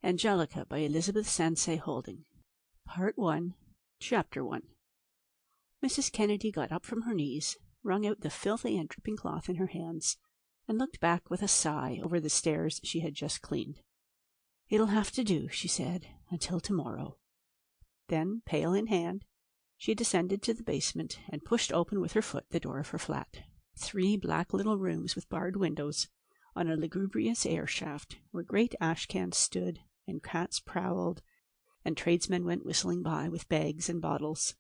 Angelica by Elizabeth Sansay Holding. Part 1, Chapter 1. Mrs. Kennedy got up from her knees, wrung out the filthy and dripping cloth in her hands, and looked back with a sigh over the stairs she had just cleaned. "It'll have to do," she said, "until tomorrow." Then, pail in hand, she descended to the basement and pushed open with her foot the door of her flat. 3 black little rooms with barred windows, on a lugubrious air shaft, where great ash cans stood, and cats prowled, and tradesmen went whistling by with bags and bottles.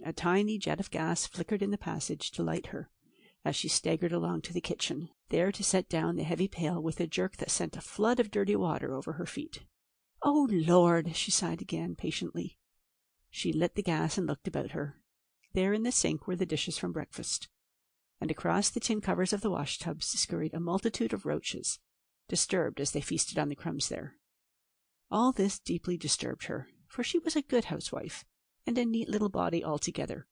A tiny jet of gas flickered in the passage to light her, as she staggered along to the kitchen, there to set down the heavy pail with a jerk that sent a flood of dirty water over her feet. "Oh, Lord!" she sighed again, patiently. She lit the gas and looked about her. There in the sink were the dishes from breakfast, and across the tin covers of the washtubs scurried a multitude of roaches, disturbed as they feasted on the crumbs there. All this deeply disturbed her, for she was a good housewife, and a neat little body altogether,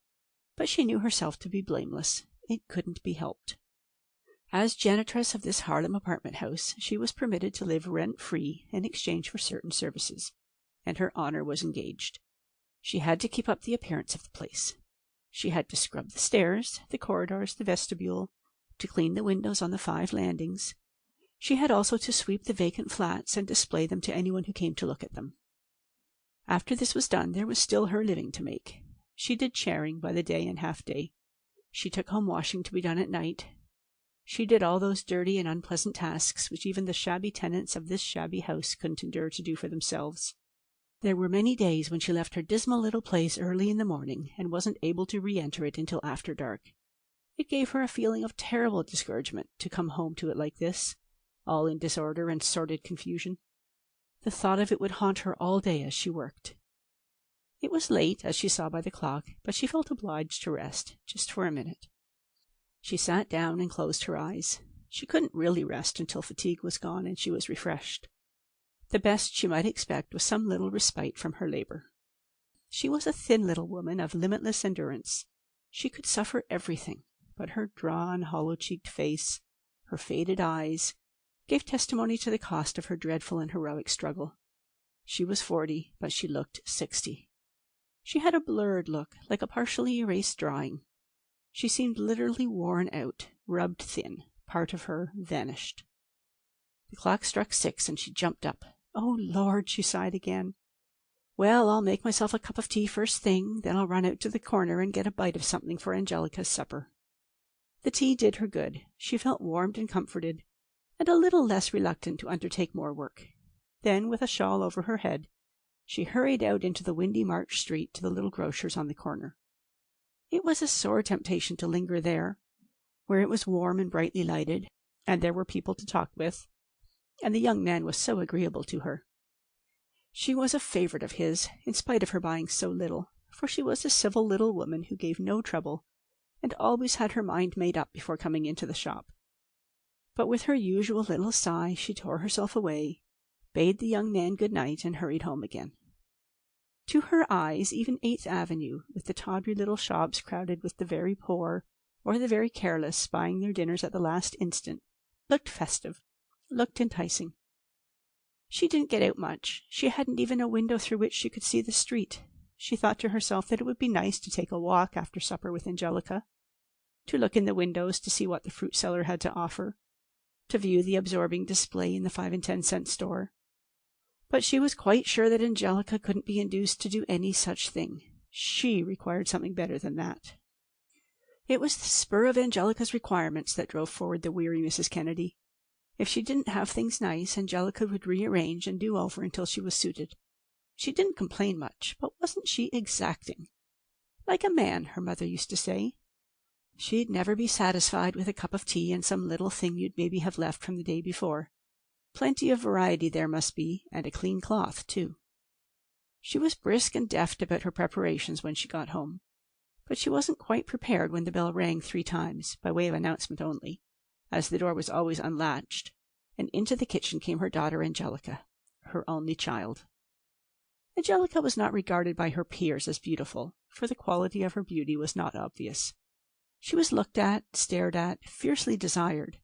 but she knew herself to be blameless. It couldn't be helped. As janitress of this Harlem apartment house, she was permitted to live rent-free in exchange for certain services, and her honor was engaged. She had to keep up the appearance of the place. She had to scrub the stairs, the corridors, the vestibule, to clean the windows on the 5 landings. She had also to sweep the vacant flats and display them to anyone who came to look at them. After this was done, there was still her living to make. She did charing by the day and half-day. She took home washing to be done at night. She did all those dirty and unpleasant tasks which even the shabby tenants of this shabby house couldn't endure to do for themselves. There were many days when she left her dismal little place early in the morning and wasn't able to re-enter it until after dark. It gave her a feeling of terrible discouragement to come home to it like this, all in disorder and sordid confusion. The thought of it would haunt her all day as she worked. It was late, as she saw by the clock, but she felt obliged to rest, just for a minute. She sat down and closed her eyes. She couldn't really rest until fatigue was gone and she was refreshed. The best she might expect was some little respite from her labor. She was a thin little woman of limitless endurance. She could suffer everything, but her drawn, hollow-cheeked face, her faded eyes, gave testimony to the cost of her dreadful and heroic struggle. She was 40, but she looked 60. She had a blurred look, like a partially erased drawing. She seemed literally worn out, rubbed thin, part of her vanished. The clock struck 6, and she jumped up. "Oh, Lord!" she sighed again. "Well, I'll make myself a cup of tea first thing, then I'll run out to the corner and get a bite of something for Angelica's supper." The tea did her good. She felt warmed and comforted, and a little less reluctant to undertake more work. Then, with a shawl over her head, she hurried out into the windy March street to the little grocer's on the corner. It was a sore temptation to linger there, where it was warm and brightly lighted, and there were people to talk with, and the young man was so agreeable to her. She was a favorite of his, in spite of her buying so little, for she was a civil little woman who gave no trouble, and always had her mind made up before coming into the shop. But with her usual little sigh, she tore herself away, bade the young man good night, and hurried home again. To her eyes, even 8th Avenue, with the tawdry little shops crowded with the very poor, or the very careless, buying their dinners at the last instant, looked festive, looked enticing. She didn't get out much. She hadn't even a window through which she could see the street. She thought to herself that it would be nice to take a walk after supper with Angelica, to look in the windows to see what the fruit seller had to offer, to view the absorbing display in the 5 and 10 cent store. But she was quite sure that Angelica couldn't be induced to do any such thing. She required something better than that. It was the spur of Angelica's requirements that drove forward the weary Mrs. Kennedy. If she didn't have things nice, Angelica would rearrange and do over until she was suited. She didn't complain much, but wasn't she exacting? Like a man, her mother used to say. She'd never be satisfied with a cup of tea and some little thing you'd maybe have left from the day before. Plenty of variety there must be, and a clean cloth, too. She was brisk and deft about her preparations when she got home, but she wasn't quite prepared when the bell rang 3 times, by way of announcement only, as the door was always unlatched, and into the kitchen came her daughter Angelica, her only child. Angelica was not regarded by her peers as beautiful, for the quality of her beauty was not obvious. She was looked at, stared at, fiercely desired.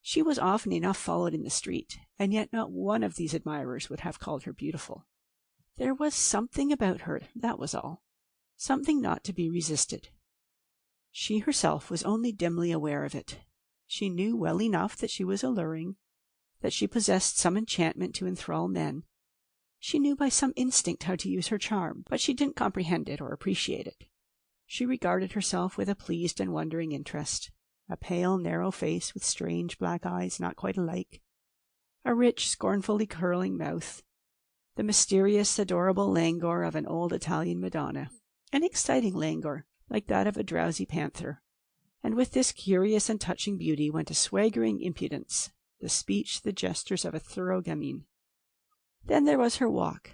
She was often enough followed in the street, and yet not one of these admirers would have called her beautiful. There was something about her, that was all. Something not to be resisted. She herself was only dimly aware of it. She knew well enough that she was alluring, that she possessed some enchantment to enthrall men. She knew by some instinct how to use her charm, but she didn't comprehend it or appreciate it. She regarded herself with a pleased and wondering interest. A pale, narrow face with strange black eyes not quite alike, a rich, scornfully curling mouth, the mysterious, adorable languor of an old Italian Madonna, an exciting languor like that of a drowsy panther, and with this curious and touching beauty went a swaggering impudence, the speech, the gestures of a thorough gamine. Then there was her walk,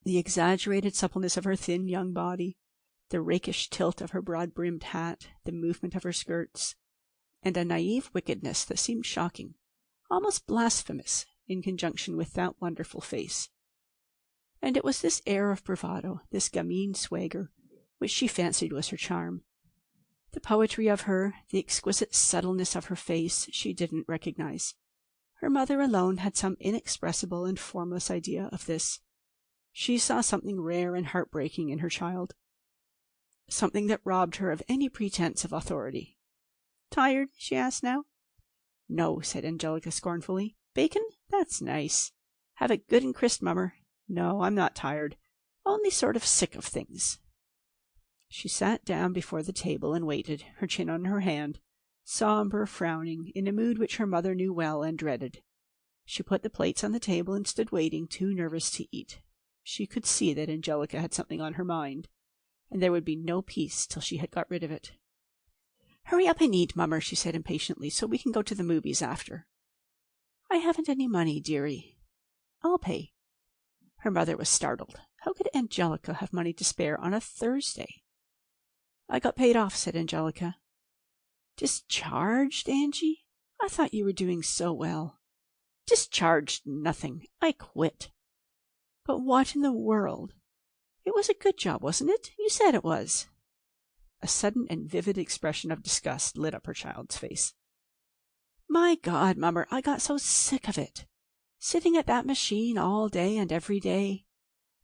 the exaggerated suppleness of her thin young body, the rakish tilt of her broad-brimmed hat, the movement of her skirts, and a naive wickedness that seemed shocking, almost blasphemous, in conjunction with that wonderful face. And it was this air of bravado, this gamine swagger, which she fancied was her charm. The poetry of her, the exquisite subtleness of her face, she didn't recognize. Her mother alone had some inexpressible and formless idea of this. She saw something rare and heartbreaking in her child, something that robbed her of any pretense of authority. "Tired?" she asked now. "No," said Angelica scornfully. "Bacon? That's nice. Have it good and crisp, mummer. No, I'm not tired. Only sort of sick of things." She sat down before the table and waited, her chin on her hand, somber, frowning, in a mood which her mother knew well and dreaded. She put the plates on the table and stood waiting, too nervous to eat. She could see that Angelica had something on her mind, and there would be no peace till she had got rid of it. "Hurry up and eat, mummer," she said impatiently, "so we can go to the movies after." "I haven't any money, dearie." "I'll pay." Her mother was startled. How could Angelica have money to spare on a Thursday? "I got paid off," said Angelica. "Discharged, Angie? I thought you were doing so well." "Discharged nothing. I quit." "But what in the world? It was a good job, wasn't it? You said it was." A sudden and vivid expression of disgust lit up her child's face. "My God, mummer, I got so sick of it. Sitting at that machine all day and every day.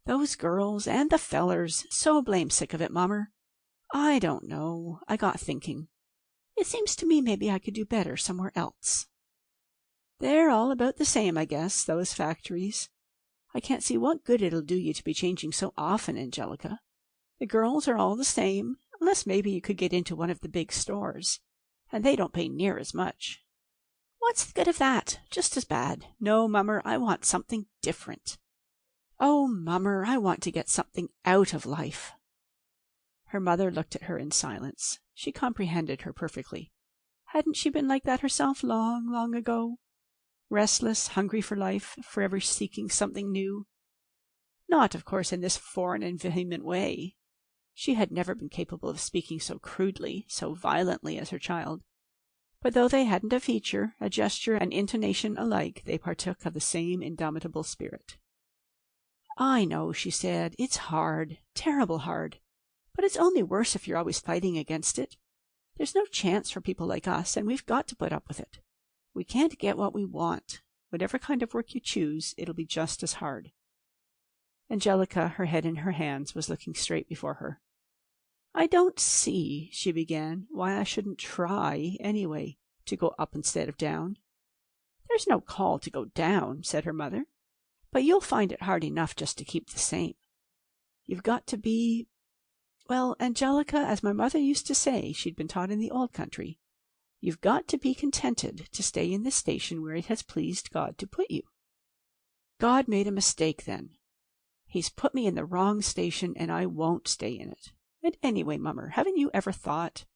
Those girls and the fellers, so blame sick of it, mummer. I don't know. I got thinking. It seems to me maybe I could do better somewhere else. They're all about the same, I guess, those factories. I can't see what good it'll do you to be changing so often, Angelica. The girls are all the same, unless maybe you could get into one of the big stores, and they don't pay near as much." "What's the good of that? Just as bad. No, mummer, I want something different." "Oh, mummer, I want to get something out of life." Her mother looked at her in silence. She comprehended her perfectly. Hadn't she been like that herself long, long ago? Restless, hungry for life, forever seeking something new. Not, of course, in this foreign and vehement way. She had never been capable of speaking so crudely, so violently as her child. But though they hadn't a feature, a gesture, an intonation alike, they partook of the same indomitable spirit. "I know," she said, "it's hard, terrible hard. But it's only worse if you're always fighting against it. There's no chance for people like us, and we've got to put up with it. We can't get what we want. Whatever kind of work you choose, it'll be just as hard." Angelica, her head in her hands, was looking straight before her. "I don't see," she began, "why I shouldn't try, anyway, to go up instead of down." "There's no call to go down," said her mother, "but you'll find it hard enough just to keep the same. You've got to be, well, Angelica, as my mother used to say, she'd been taught in the old country, you've got to be contented to stay in the station where it has pleased God to put you. God made a mistake then. He's put me in the wrong station, and I won't stay in it. And anyway, mummer, haven't you ever thought?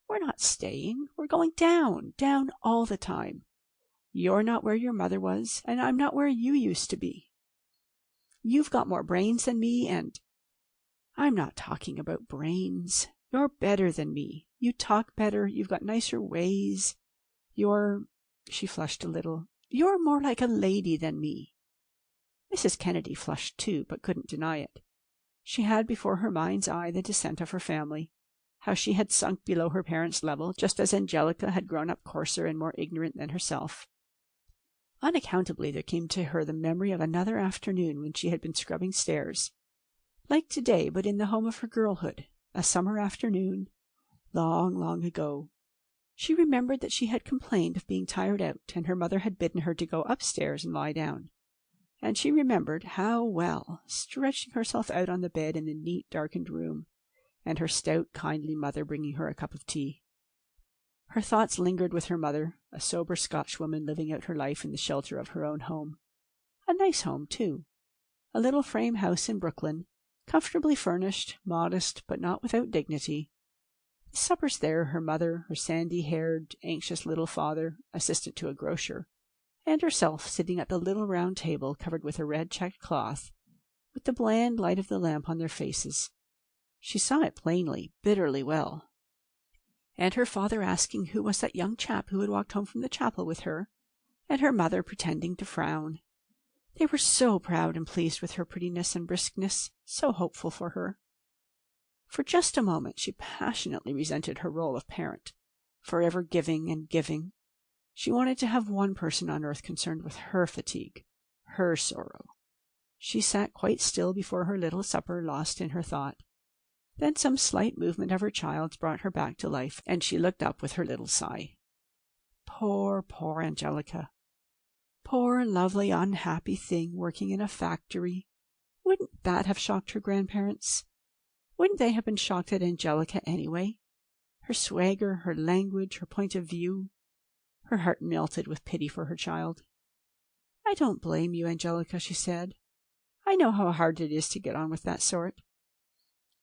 We're not staying. We're going down, down all the time. You're not where your mother was, and I'm not where you used to be. You've got more brains than me, and I'm not talking about brains. You're better than me. You talk better. You've got nicer ways. She flushed a little. You're more like a lady than me." Mrs. Kennedy flushed too, but couldn't deny it. She had before her mind's eye the descent of her family, how she had sunk below her parents' level, just as Angelica had grown up coarser and more ignorant than herself. Unaccountably there came to her the memory of another afternoon when she had been scrubbing stairs, like today, but in the home of her girlhood, a summer afternoon, long, long ago. She remembered that she had complained of being tired out, and her mother had bidden her to go upstairs and lie down. And she remembered how well, stretching herself out on the bed in the neat, darkened room, and her stout, kindly mother bringing her a cup of tea. Her thoughts lingered with her mother, a sober Scotchwoman living out her life in the shelter of her own home. A nice home, too. A little frame house in Brooklyn, comfortably furnished, modest, but not without dignity. The suppers there, her mother, her sandy-haired, anxious little father, assistant to a grocer, and herself sitting at the little round table covered with a red checked cloth, with the bland light of the lamp on their faces. She saw it plainly, bitterly well. And her father asking who was that young chap who had walked home from the chapel with her, and her mother pretending to frown. They were so proud and pleased with her prettiness and briskness, so hopeful for her. For just a moment she passionately resented her role of parent, forever giving and giving. She wanted to have one person on earth concerned with her fatigue, her sorrow. She sat quite still before her little supper, lost in her thought. Then some slight movement of her child's brought her back to life, and she looked up with her little sigh. Poor, poor Angelica. Poor, lovely, unhappy thing working in a factory. Wouldn't that have shocked her grandparents? Wouldn't they have been shocked at Angelica anyway? Her swagger, her language, her point of view. Her heart melted with pity for her child. I don't blame you, Angelica, she said. I know how hard it is to get on with that sort.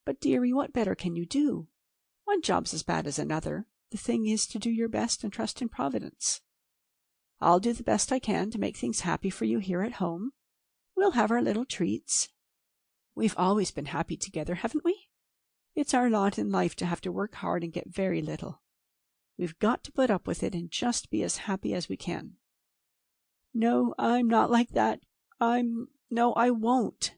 But, dearie, what better can you do? One job's as bad as another. The thing is to do your best and trust in Providence. I'll do the best I can to make things happy for you here at home. We'll have our little treats. We've always been happy together, haven't we? It's our lot in life to have to work hard and get very little. We've got to put up with it and just be as happy as we can. No, I'm not like that. No, I won't.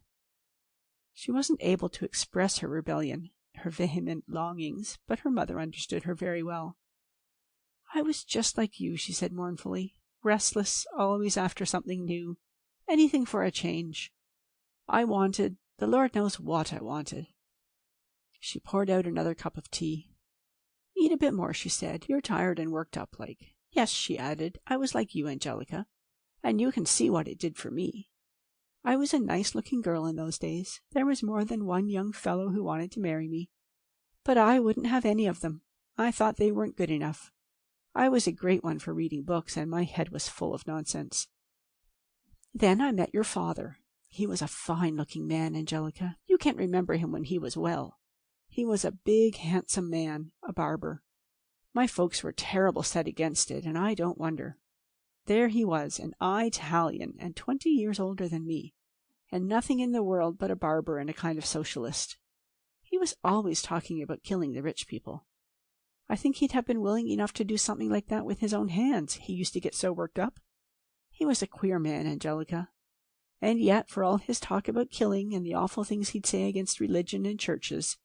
She wasn't able to express her rebellion, her vehement longings, but her mother understood her very well. I was just like you, she said mournfully, restless, always after something new, anything for a change. I wanted, the Lord knows what I wanted. She poured out another cup of tea. Eat a bit more, she said. You're tired and worked up like. Yes, she added, I was like you, Angelica, and you can see what it did for me. I was a nice-looking girl in those days. There was more than one young fellow who wanted to marry me. But I wouldn't have any of them. I thought they weren't good enough. I was a great one for reading books, and my head was full of nonsense. Then I met your father. He was a fine-looking man, Angelica. You can't remember him when he was well. He was a big, handsome man, a barber. My folks were terrible set against it, and I don't wonder. There he was, an Italian, and 20 years older than me, and nothing in the world but a barber and a kind of socialist. He was always talking about killing the rich people. I think he'd have been willing enough to do something like that with his own hands. He used to get so worked up. He was a queer man, Angelica. And yet, for all his talk about killing and the awful things he'd say against religion and churches,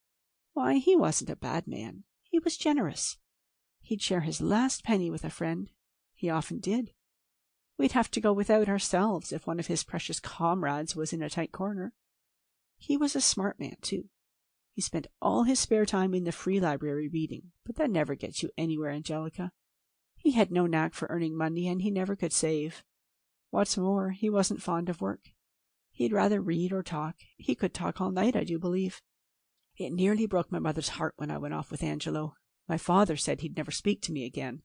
why, he wasn't a bad man. He was generous. He'd share his last penny with a friend. He often did. We'd have to go without ourselves if one of his precious comrades was in a tight corner. He was a smart man, too. He spent all his spare time in the free library reading, but that never gets you anywhere, Angelica. He had no knack for earning money, and he never could save. What's more, he wasn't fond of work. He'd rather read or talk. He could talk all night, I do believe. It nearly broke my mother's heart when I went off with Angelo. My father said he'd never speak to me again,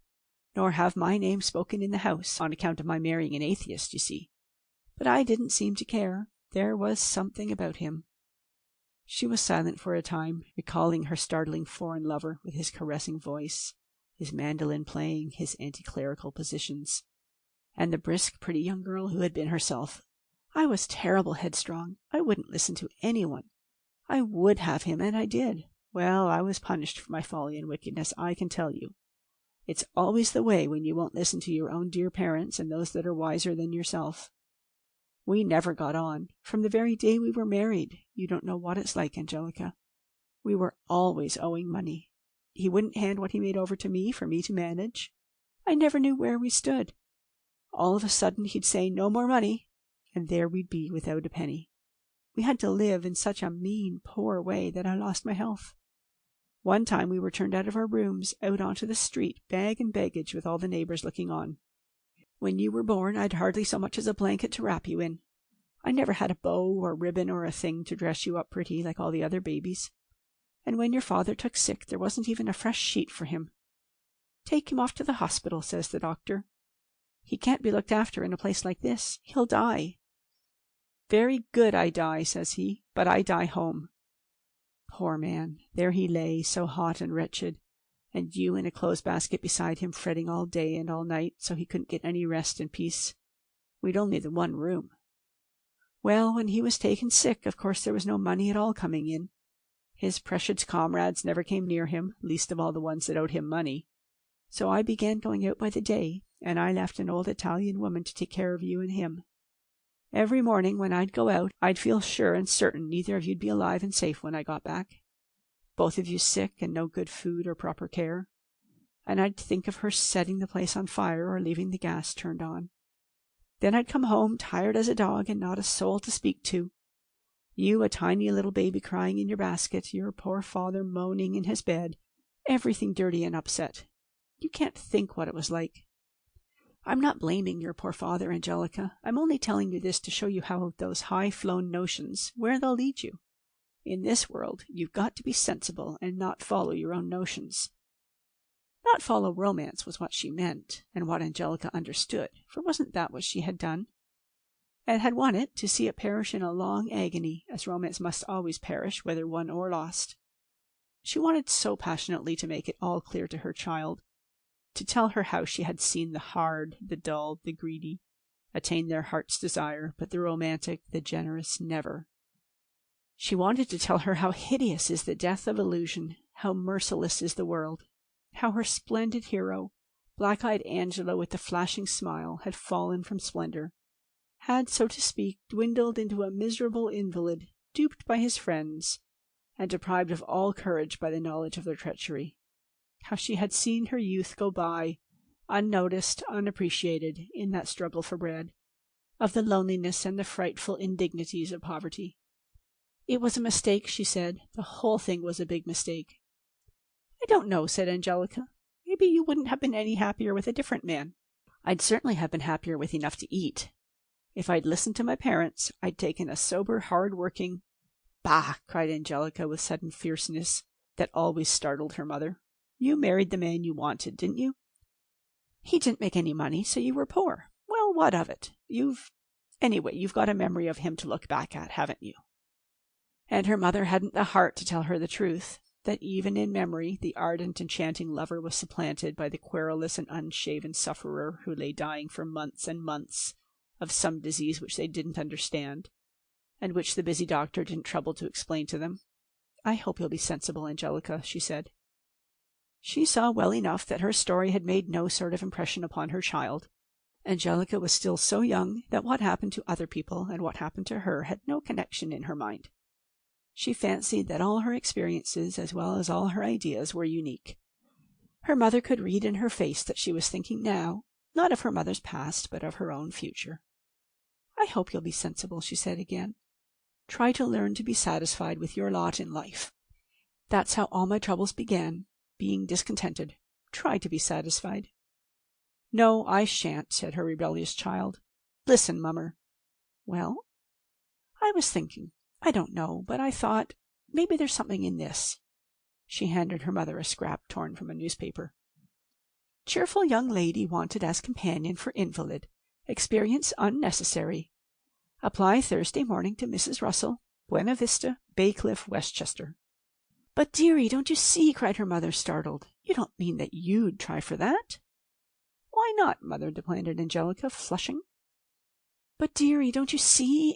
nor have my name spoken in the house, on account of my marrying an atheist, you see. But I didn't seem to care. There was something about him. She was silent for a time, recalling her startling foreign lover with his caressing voice, his mandolin playing, his anti-clerical positions, and the brisk, pretty young girl who had been herself. I was terrible headstrong. I wouldn't listen to anyone. I would have him, and I did. Well, I was punished for my folly and wickedness, I can tell you. It's always the way when you won't listen to your own dear parents and those that are wiser than yourself. We never got on. From the very day we were married. You don't know what it's like, Angelica. We were always owing money. he wouldn't hand what he made over to me for me to manage. I never knew where we stood. All of a sudden he'd say, "No more money," and there we'd be without a penny. We had to live in such a mean, poor way that I lost my health. One time we were turned out of our rooms, out onto the street, bag and baggage, with all the neighbors looking on. When you were born, I'd hardly so much as a blanket to wrap you in. I never had a bow or ribbon or a thing to dress you up pretty like all the other babies. And when your father took sick, there wasn't even a fresh sheet for him. "Take him off to the hospital," says the doctor. "He can't be looked after in a place like this. He'll die." "Very good, I die," says he, "but I die home." Poor man, there he lay, so hot and wretched, and you in a clothes basket beside him, fretting all day and all night, so he couldn't get any rest and peace. We'd only the one room. Well, when he was taken sick, of course there was no money at all coming in. His precious comrades never came near him, least of all the ones that owed him money. So I began going out by the day, and I left an old Italian woman to take care of you and him. Every morning when I'd go out, I'd feel sure and certain neither of you'd be alive and safe when I got back. Both of you sick and no good food or proper care. And I'd think of her setting the place on fire or leaving the gas turned on. Then I'd come home tired as a dog and not a soul to speak to. You, a tiny little baby crying in your basket, your poor father moaning in his bed, everything dirty and upset. You can't think what it was like. I'm not blaming your poor father, Angelica. I'm only telling you this to show you how those high-flown notions, where they'll lead you. In this world, you've got to be sensible and not follow your own notions. Not follow romance was what she meant, and what Angelica understood, for wasn't that what she had done? And had won it to see it perish in a long agony, as romance must always perish, whether won or lost. She wanted so passionately to make it all clear to her child, to tell her how she had seen the hard, the dull, the greedy attain their heart's desire, but the romantic, the generous, never. She wanted to tell her how hideous is the death of illusion, how merciless is the world, how her splendid hero, black-eyed Angela with the flashing smile, had fallen from splendor, had, so to speak, dwindled into a miserable invalid, duped by his friends, and deprived of all courage by the knowledge of their treachery. How she had seen her youth go by, unnoticed, unappreciated, in that struggle for bread, of the loneliness and the frightful indignities of poverty. It was a mistake, she said. The whole thing was a big mistake. "I don't know," said Angelica. "Maybe you wouldn't have been any happier with a different man. I'd certainly have been happier with enough to eat. If I'd listened to my parents, I'd taken a sober, hard-working—" "Bah!" cried Angelica with sudden fierceness that always startled her mother. "You married the man you wanted, didn't you? He didn't make any money, so you were poor. Well, what of it? Anyway, you've got a memory of him to look back at, haven't you?" And her mother hadn't the heart to tell her the truth, that even in memory the ardent, enchanting lover was supplanted by the querulous and unshaven sufferer who lay dying for months and months of some disease which they didn't understand, and which the busy doctor didn't trouble to explain to them. "I hope you'll be sensible, Angelica," she said. She saw well enough that her story had made no sort of impression upon her child. Angelica was still so young that what happened to other people and what happened to her had no connection in her mind. She fancied that all her experiences, as well as all her ideas, were unique. Her mother could read in her face that she was thinking now, not of her mother's past, but of her own future. "I hope you'll be sensible," she said again. "Try to learn to be satisfied with your lot in life. That's how all my troubles began, being discontented. Try to be satisfied." "No, I shan't," said her rebellious child. "Listen, mummer." "Well?" "I was thinking. I don't know, but I thought, maybe there's something in this." She handed her mother a scrap torn from a newspaper. "Cheerful young lady wanted as companion for invalid. Experience unnecessary. Apply Thursday morning to Mrs. Russell, Buena Vista, Baycliff, Westchester." "But, dearie, don't you see?" cried her mother, startled. "You don't mean that you'd try for that?" "Why not, mother?" demanded Angelica, flushing. "But, dearie, don't you see?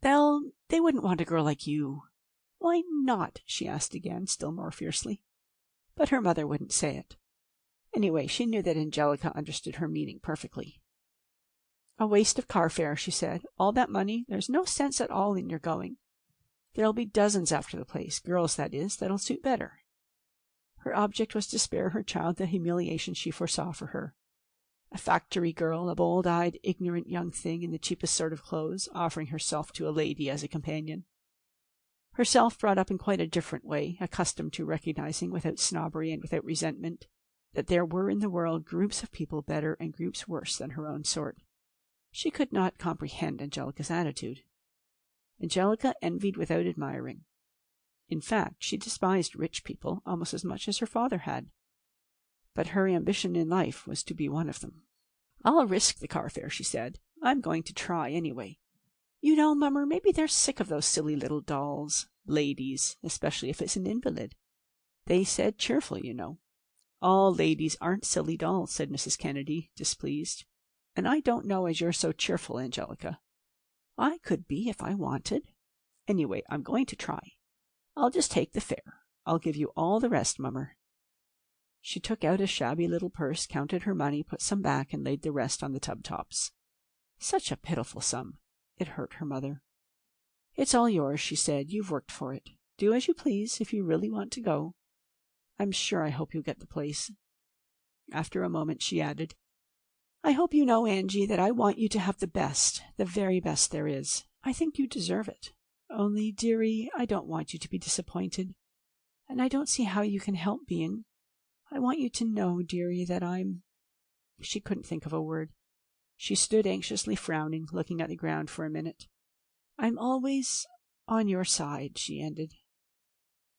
They wouldn't want a girl like you." "Why not?" she asked again, still more fiercely. But her mother wouldn't say it. Anyway, she knew that Angelica understood her meaning perfectly. "A waste of car fare," she said. "All that money, there's no sense at all in your going. There'll be dozens after the place, girls that is, that'll suit better." Her object was to spare her child the humiliation she foresaw for her. A factory girl, a bold-eyed, ignorant young thing in the cheapest sort of clothes, offering herself to a lady as a companion. Herself brought up in quite a different way, accustomed to recognizing, without snobbery and without resentment, that there were in the world groups of people better and groups worse than her own sort. She could not comprehend Angelica's attitude. Angelica envied without admiring. In fact, she despised rich people almost as much as her father had. But her ambition in life was to be one of them. "I'll risk the car fare," she said. "I'm going to try anyway. You know, Mummer, maybe they're sick of those silly little dolls, ladies, especially if it's an invalid. They said cheerful, you know." "All ladies aren't silly dolls," said Mrs. Kennedy, displeased. "And I don't know as you're so cheerful, Angelica." "I could be if I wanted. Anyway, I'm going to try. I'll just take the fare. I'll give you all the rest, Mummer." She took out a shabby little purse, counted her money, put some back, and laid the rest on the tub-tops. Such a pitiful sum. It hurt her mother. "It's all yours," she said. "You've worked for it. Do as you please if you really want to go. I'm sure I hope you'll get the place." After a moment she added, "I hope you know, Angie, that I want you to have the best, the very best there is. I think you deserve it. Only, dearie, I don't want you to be disappointed. And I don't see how you can help being. I want you to know, dearie, that I'm—" She couldn't think of a word. She stood anxiously frowning, looking at the ground for a minute. "I'm always on your side," she ended.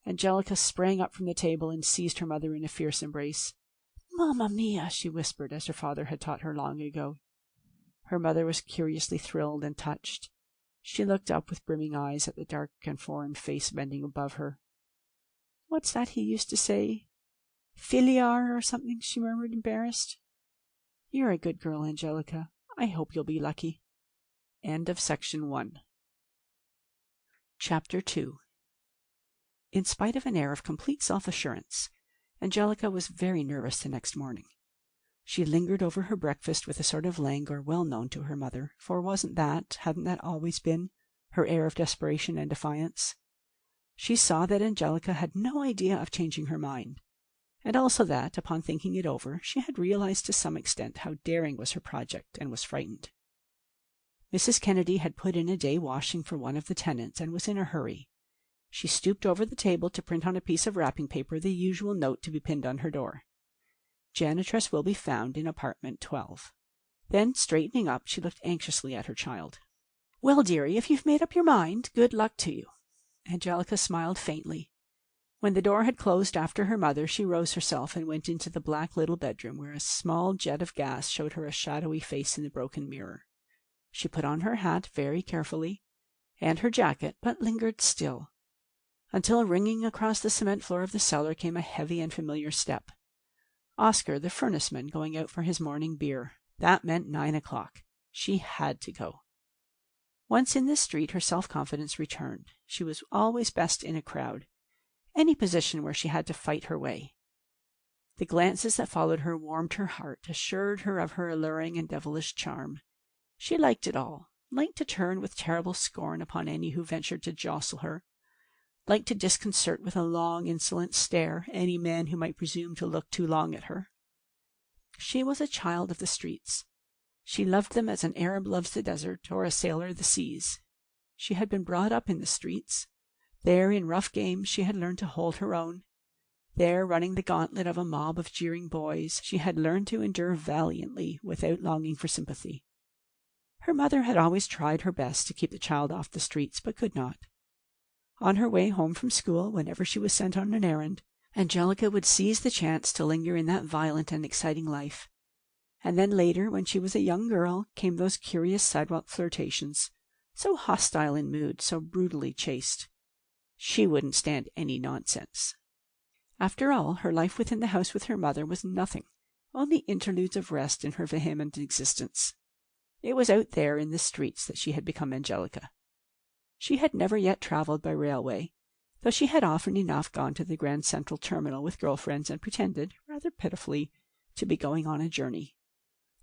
Angelica sprang up from the table and seized her mother in a fierce embrace. "Mamma mia," she whispered, as her father had taught her long ago. Her mother was curiously thrilled and touched. She looked up with brimming eyes at the dark and foreign face bending above her. "What's that he used to say? Filiar or something," she murmured, embarrassed. "You're a good girl, Angelica. I hope you'll be lucky." End of section 1. Chapter 2. In spite of an air of complete self-assurance, Angelica was very nervous the next morning. She lingered over her breakfast with a sort of languor well known to her mother, for hadn't that always been, her air of desperation and defiance? She saw that Angelica had no idea of changing her mind, and also that, upon thinking it over, she had realized to some extent how daring was her project, and was frightened. Mrs. Kennedy had put in a day washing for one of the tenants, and was in a hurry. She stooped over the table to print on a piece of wrapping paper the usual note to be pinned on her door. "Janitress will be found in apartment 12. Then, straightening up, she looked anxiously at her child. "Well, dearie, if you've made up your mind, good luck to you." Angelica smiled faintly. When the door had closed after her mother, she rose herself and went into the black little bedroom, where a small jet of gas showed her a shadowy face in the broken mirror. She put on her hat very carefully, and her jacket, but lingered still, until ringing across the cement floor of the cellar came a heavy and familiar step. Oscar, the furnaceman, going out for his morning beer. That meant 9 o'clock. She had to go. Once in the street, her self-confidence returned. She was always best in a crowd, any position where she had to fight her way. The glances that followed her warmed her heart, assured her of her alluring and devilish charm. She liked it all, liked to turn with terrible scorn upon any who ventured to jostle her, liked to disconcert with a long, insolent stare any man who might presume to look too long at her. She was a child of the streets. She loved them as an Arab loves the desert, or a sailor the seas. She had been brought up in the streets. There, in rough games, she had learned to hold her own. There, running the gauntlet of a mob of jeering boys, she had learned to endure valiantly without longing for sympathy. Her mother had always tried her best to keep the child off the streets, but could not. On her way home from school, whenever she was sent on an errand, Angelica would seize the chance to linger in that violent and exciting life. And then later, when she was a young girl, came those curious sidewalk flirtations, so hostile in mood, so brutally chaste. She wouldn't stand any nonsense. After all, her life within the house with her mother was nothing, only interludes of rest in her vehement existence. It was out there in the streets that she had become Angelica. She had never yet travelled by railway, though she had often enough gone to the Grand Central Terminal with girl-friends and pretended, rather pitifully, to be going on a journey.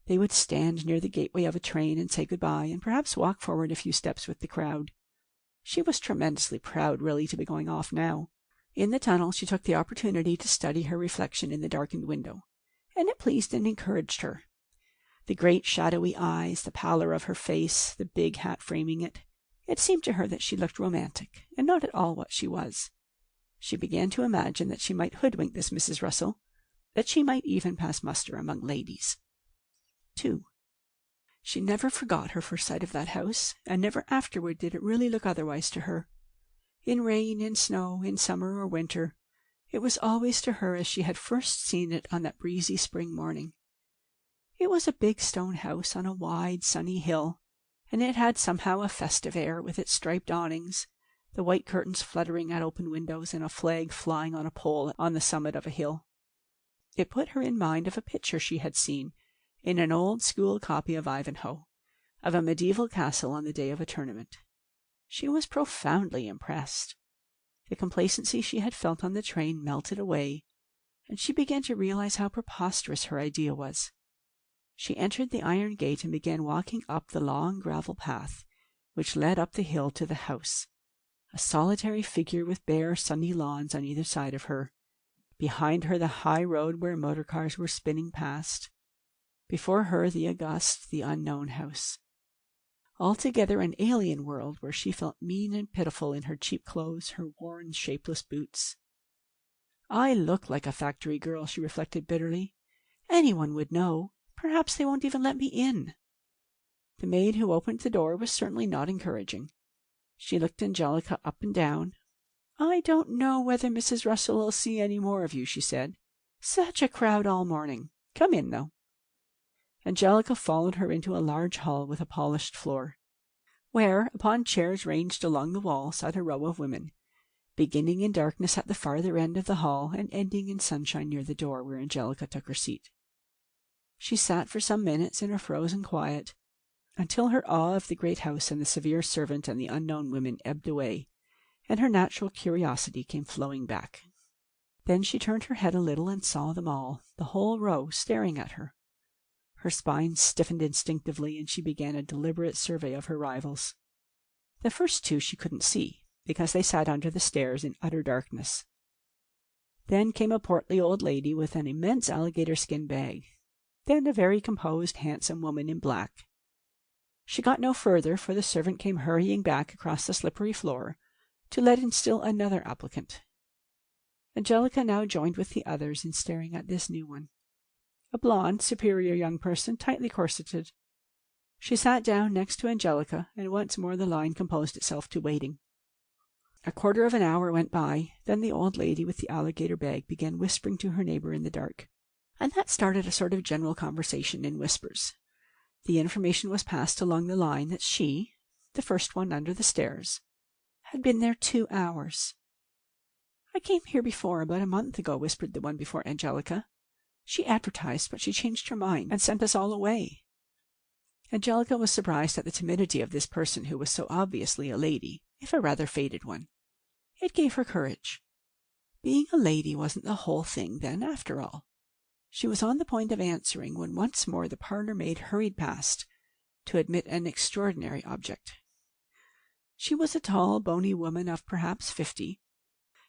They would stand near the gateway of a train and say good-bye, and perhaps walk forward a few steps with the crowd. She was tremendously proud, really, to be going off now. In the tunnel she took the opportunity to study her reflection in the darkened window, and it pleased and encouraged her. The great shadowy eyes, the pallor of her face, the big hat framing it, it seemed to her that she looked romantic, and not at all what she was. She began to imagine that she might hoodwink this Mrs. Russell, that she might even pass muster among ladies. 2. She never forgot her first sight of that house, and never afterward did it really look otherwise to her. In rain, in snow, in summer or winter, it was always to her as she had first seen it on that breezy spring morning. It was a big stone house on a wide, sunny hill, and it had somehow a festive air with its striped awnings, the white curtains fluttering at open windows, and a flag flying on a pole on the summit of a hill. It put her in mind of a picture she had seen in an old school copy of Ivanhoe, of a medieval castle on the day of a tournament. She was profoundly impressed. The complacency she had felt on the train melted away, and she began to realize how preposterous her idea was. She entered the iron gate and began walking up the long gravel path which led up the hill to the house, a solitary figure with bare, sunny lawns on either side of her. Behind her the high road where motor cars were spinning past. Before her the august, the unknown house. Altogether an alien world where she felt mean and pitiful in her cheap clothes, her worn, shapeless boots. "I look like a factory girl," she reflected bitterly. "Anyone would know. Perhaps they won't even let me in." The maid who opened the door was certainly not encouraging. She looked Angelica up and down. "I don't know whether Mrs. Russell will see any more of you," she said. "Such a crowd all morning. Come in, though." Angelica followed her into a large hall with a polished floor, where, upon chairs ranged along the wall, sat a row of women, beginning in darkness at the farther end of the hall and ending in sunshine near the door where Angelica took her seat. She sat for some minutes in her frozen quiet, until her awe of the great house and the severe servant and the unknown women ebbed away, and her natural curiosity came flowing back. Then she turned her head a little and saw them all, the whole row, staring at her. Her spine stiffened instinctively, and she began a deliberate survey of her rivals. The first two she couldn't see, because they sat under the stairs in utter darkness. Then came a portly old lady with an immense alligator-skin bag. Then a very composed, handsome woman in black. She got no further, for the servant came hurrying back across the slippery floor to let in still another applicant. Angelica now joined with the others in staring at this new one. A blonde, superior young person, tightly corseted. She sat down next to Angelica, and once more the line composed itself to waiting. A quarter of an hour went by, then the old lady with the alligator bag began whispering to her neighbor in the dark, and that started a sort of general conversation in whispers. The information was passed along the line that she, the first one under the stairs, had been there 2 hours. "I came here before, about a month ago," whispered the one before Angelica. "She advertised, but she changed her mind and sent us all away." Angelica was surprised at the timidity of this person who was so obviously a lady, if a rather faded one. It gave her courage. Being a lady wasn't the whole thing, then, after all. She was on the point of answering when once more the parlour-maid hurried past to admit an extraordinary object. She was a tall, bony woman of perhaps 50,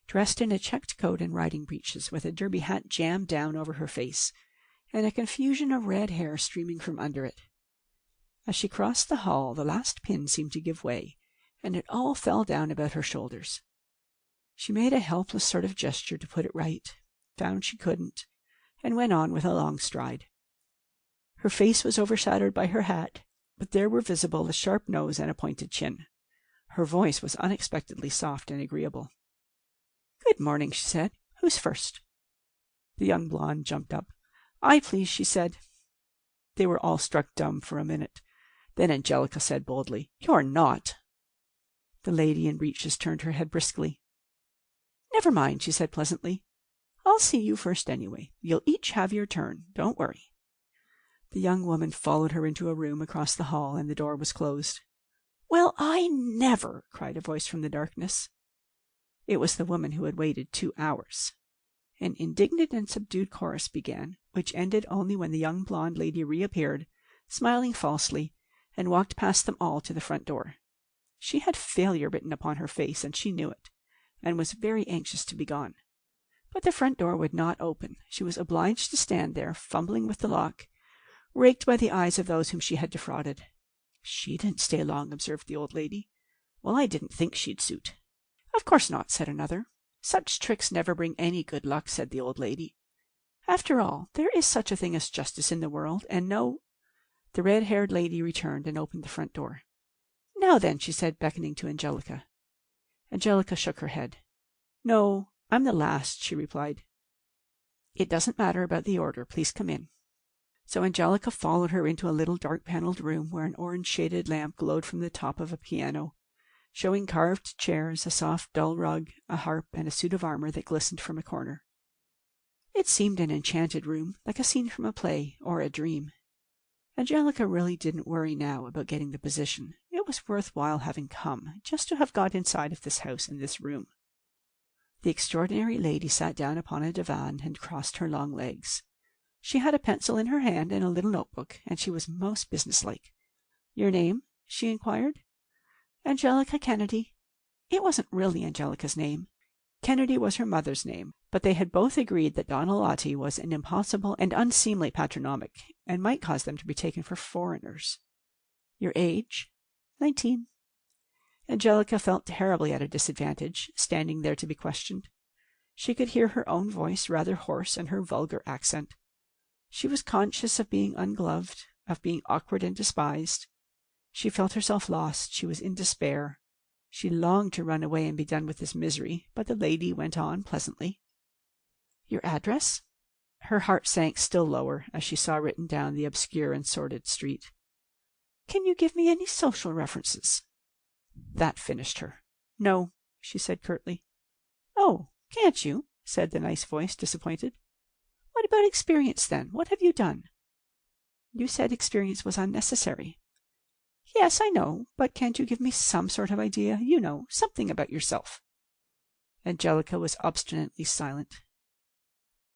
dressed in a checked coat and riding breeches, with a derby hat jammed down over her face, and a confusion of red hair streaming from under it. As she crossed the hall, the last pin seemed to give way, and it all fell down about her shoulders. She made a helpless sort of gesture to put it right, found she couldn't, and went on with a long stride. Her face was overshadowed by her hat, but there were visible a sharp nose and a pointed chin. Her voice was unexpectedly soft and agreeable. "Good morning," she said. "Who's first?" The young blonde jumped up. "I, please," she said. They were all struck dumb for a minute. Then Angelica said boldly, "You're not." The lady in breeches turned her head briskly. "Never mind," she said pleasantly. "I'll see you first anyway. You'll each have your turn. Don't worry." The young woman followed her into a room across the hall, and the door was closed. "Well, I never!" cried a voice from the darkness. It was the woman who had waited 2 hours. An indignant and subdued chorus began, which ended only when the young blonde lady reappeared, smiling falsely, and walked past them all to the front door. She had failure written upon her face, and she knew it, and was very anxious to be gone. But the front door would not open. She was obliged to stand there, fumbling with the lock, raked by the eyes of those whom she had defrauded. "She didn't stay long," observed the old lady. "Well, I didn't think she'd suit." "Of course not," said another. "Such tricks never bring any good luck," said the old lady. "After all, there is such a thing as justice in the world, and no—" The red-haired lady returned and opened the front door. "Now then," she said, beckoning to Angelica. Angelica shook her head. "No, I'm the last," she replied. "It doesn't matter about the order. Please come in." So Angelica followed her into a little dark-paneled room where an orange-shaded lamp glowed from the top of a piano, showing carved chairs, a soft dull rug, a harp, and a suit of armor that glistened from a corner. It seemed an enchanted room, like a scene from a play or a dream. Angelica really didn't worry now about getting the position. It was worth while having come, just to have got inside of this house and this room. The extraordinary lady sat down upon a divan and crossed her long legs. She had a pencil in her hand and a little notebook, and she was most businesslike. "Your name?" she inquired. "Angelica Kennedy." It wasn't really Angelica's name. Kennedy was her mother's name, but they had both agreed that Donelati was an impossible and unseemly patronymic, and might cause them to be taken for foreigners. "Your age?" 19. Angelica felt terribly at a disadvantage, standing there to be questioned. She could hear her own voice, rather hoarse, and her vulgar accent. She was conscious of being ungloved, of being awkward and despised. She felt herself lost. She was in despair. She longed to run away and be done with this misery, but the lady went on pleasantly. "Your address?" Her heart sank still lower as she saw written down the obscure and sordid street. "Can you give me any social references?" That finished her. "No," she said curtly. "Oh, can't you?" said the nice voice, disappointed. "What about experience, then? What have you done?" "You said experience was unnecessary." "Yes, I know, but can't you give me some sort of idea? You know, something about yourself." Angelica was obstinately silent.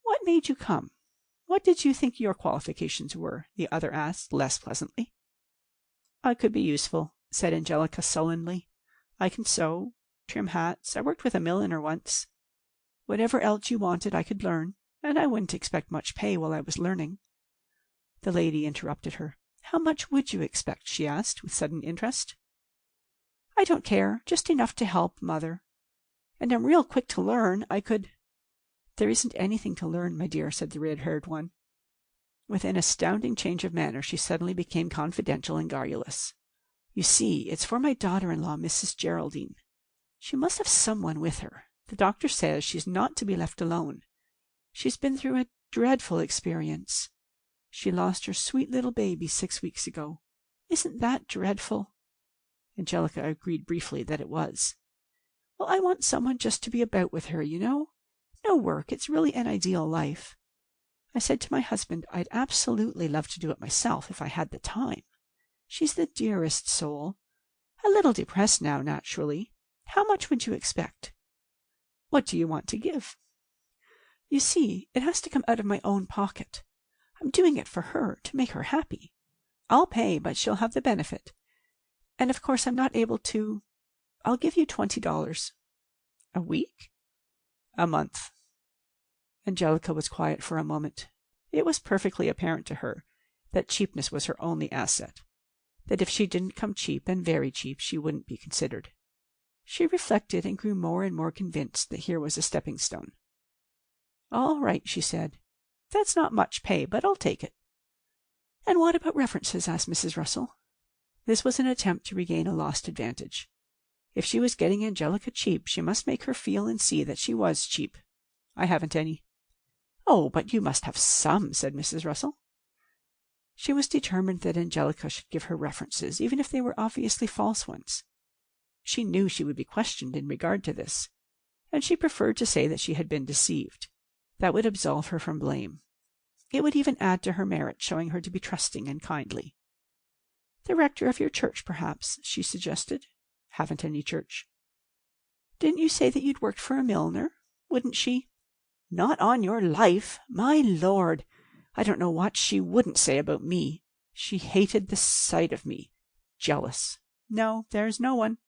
"What made you come? What did you think your qualifications were?" the other asked, less pleasantly. "I could be useful," said Angelica sullenly. "I can sew, trim hats. I worked with a milliner once. Whatever else you wanted I could learn, and I wouldn't expect much pay while I was learning." The lady interrupted her. "How much would you expect?" she asked, with sudden interest. "I don't care, just enough to help Mother. And I'm real quick to learn. I could—" "There isn't anything to learn, my dear," said the red-haired one. With an astounding change of manner she suddenly became confidential and garrulous. "You see, it's for my daughter-in-law, Mrs. Geraldine. She must have someone with her. The doctor says she's not to be left alone. She's been through a dreadful experience. She lost her sweet little baby 6 weeks ago. Isn't that dreadful?" Angelica agreed briefly that it was. "Well, I want someone just to be about with her, you know. No work. It's really an ideal life. I said to my husband I'd absolutely love to do it myself if I had the time. She's the dearest soul. A little depressed now, naturally. How much would you expect?" "What do you want to give?" "You see, it has to come out of my own pocket. I'm doing it for her, to make her happy. I'll pay, but she'll have the benefit. And of course I'm not able to— I'll give you $20. "A week?" "A month." Angelica was quiet for a moment. It was perfectly apparent to her that cheapness was her only asset, that if she didn't come cheap, and very cheap, she wouldn't be considered. She reflected and grew more and more convinced that here was a stepping stone. "All right," she said. "That's not much pay, but I'll take it." "And what about references?" asked Mrs. Russell. This was an attempt to regain a lost advantage. If she was getting Angelica cheap, she must make her feel and see that she was cheap. "I haven't any." "Oh, but you must have some," said Mrs. Russell. She was determined that Angelica should give her references, even if they were obviously false ones. She knew she would be questioned in regard to this, and she preferred to say that she had been deceived. That would absolve her from blame. It would even add to her merit, showing her to be trusting and kindly. "The rector of your church, perhaps," she suggested. "Haven't any church." "Didn't you say that you'd worked for a milliner? Wouldn't she—" "Not on your life! My Lord! I don't know what she wouldn't say about me. She hated the sight of me. Jealous. No, there's no one."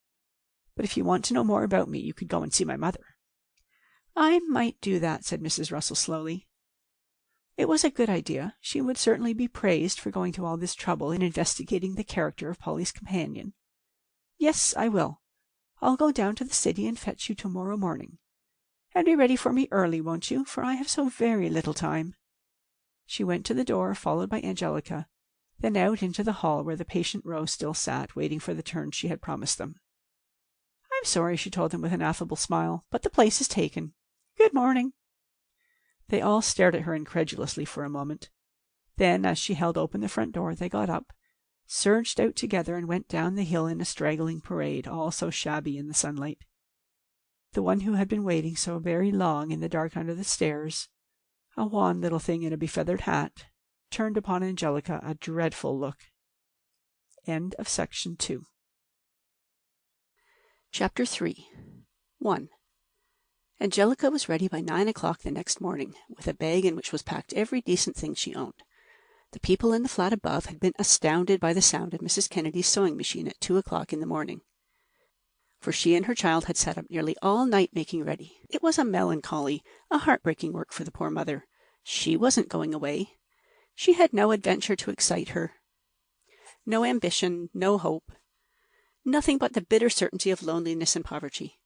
But if you want to know more about me, you could go and see my mother." "I might do that," said Mrs. Russell slowly. It was a good idea. She would certainly be praised for going to all this trouble in investigating the character of Polly's companion. "Yes, I will. I'll go down to the city and fetch you tomorrow morning. And be ready for me early, won't you? For I have so very little time." She went to the door, followed by Angelica, then out into the hall where the patient row still sat, waiting for the turn she had promised them. "I'm sorry," she told them with an affable smile, "but the place is taken. Good morning." They all stared at her incredulously for a moment. Then, as she held open the front door, they got up, surged out together, and went down the hill in a straggling parade, all so shabby in the sunlight. The one who had been waiting so very long in the dark under the stairs, a wan little thing in a befeathered hat, turned upon Angelica a dreadful look. End of section 2. Chapter 3. 1. Angelica was ready by 9 o'clock the next morning, with a bag in which was packed every decent thing she owned. The people in the flat above had been astounded by the sound of Mrs. Kennedy's sewing machine at 2 o'clock in the morning, for she and her child had sat up nearly all night making ready. It was a melancholy, a heartbreaking work for the poor mother. She wasn't going away. She had no adventure to excite her, no ambition, no hope, nothing but the bitter certainty of loneliness and poverty.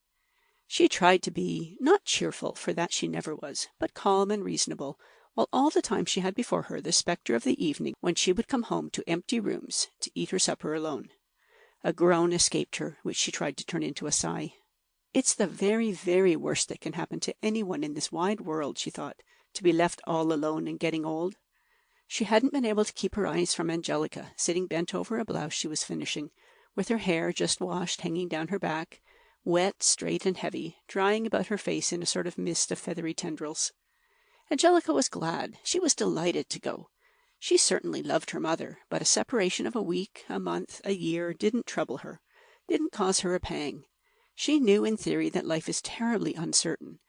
She tried to be, not cheerful, for that she never was, but calm and reasonable, while all the time she had before her the spectre of the evening when she would come home to empty rooms to eat her supper alone. A groan escaped her, which she tried to turn into a sigh. "It's the very, very worst that can happen to anyone in this wide world," she thought, "to be left all alone and getting old." She hadn't been able to keep her eyes from Angelica, sitting bent over a blouse she was finishing, with her hair just washed hanging down her back, wet, straight, and heavy, drying about her face in a sort of mist of feathery tendrils. Angelica was glad. She was delighted to go. She certainly loved her mother, but a separation of a week, a month, a year didn't trouble her, didn't cause her a pang. She knew in theory that life is terribly uncertain,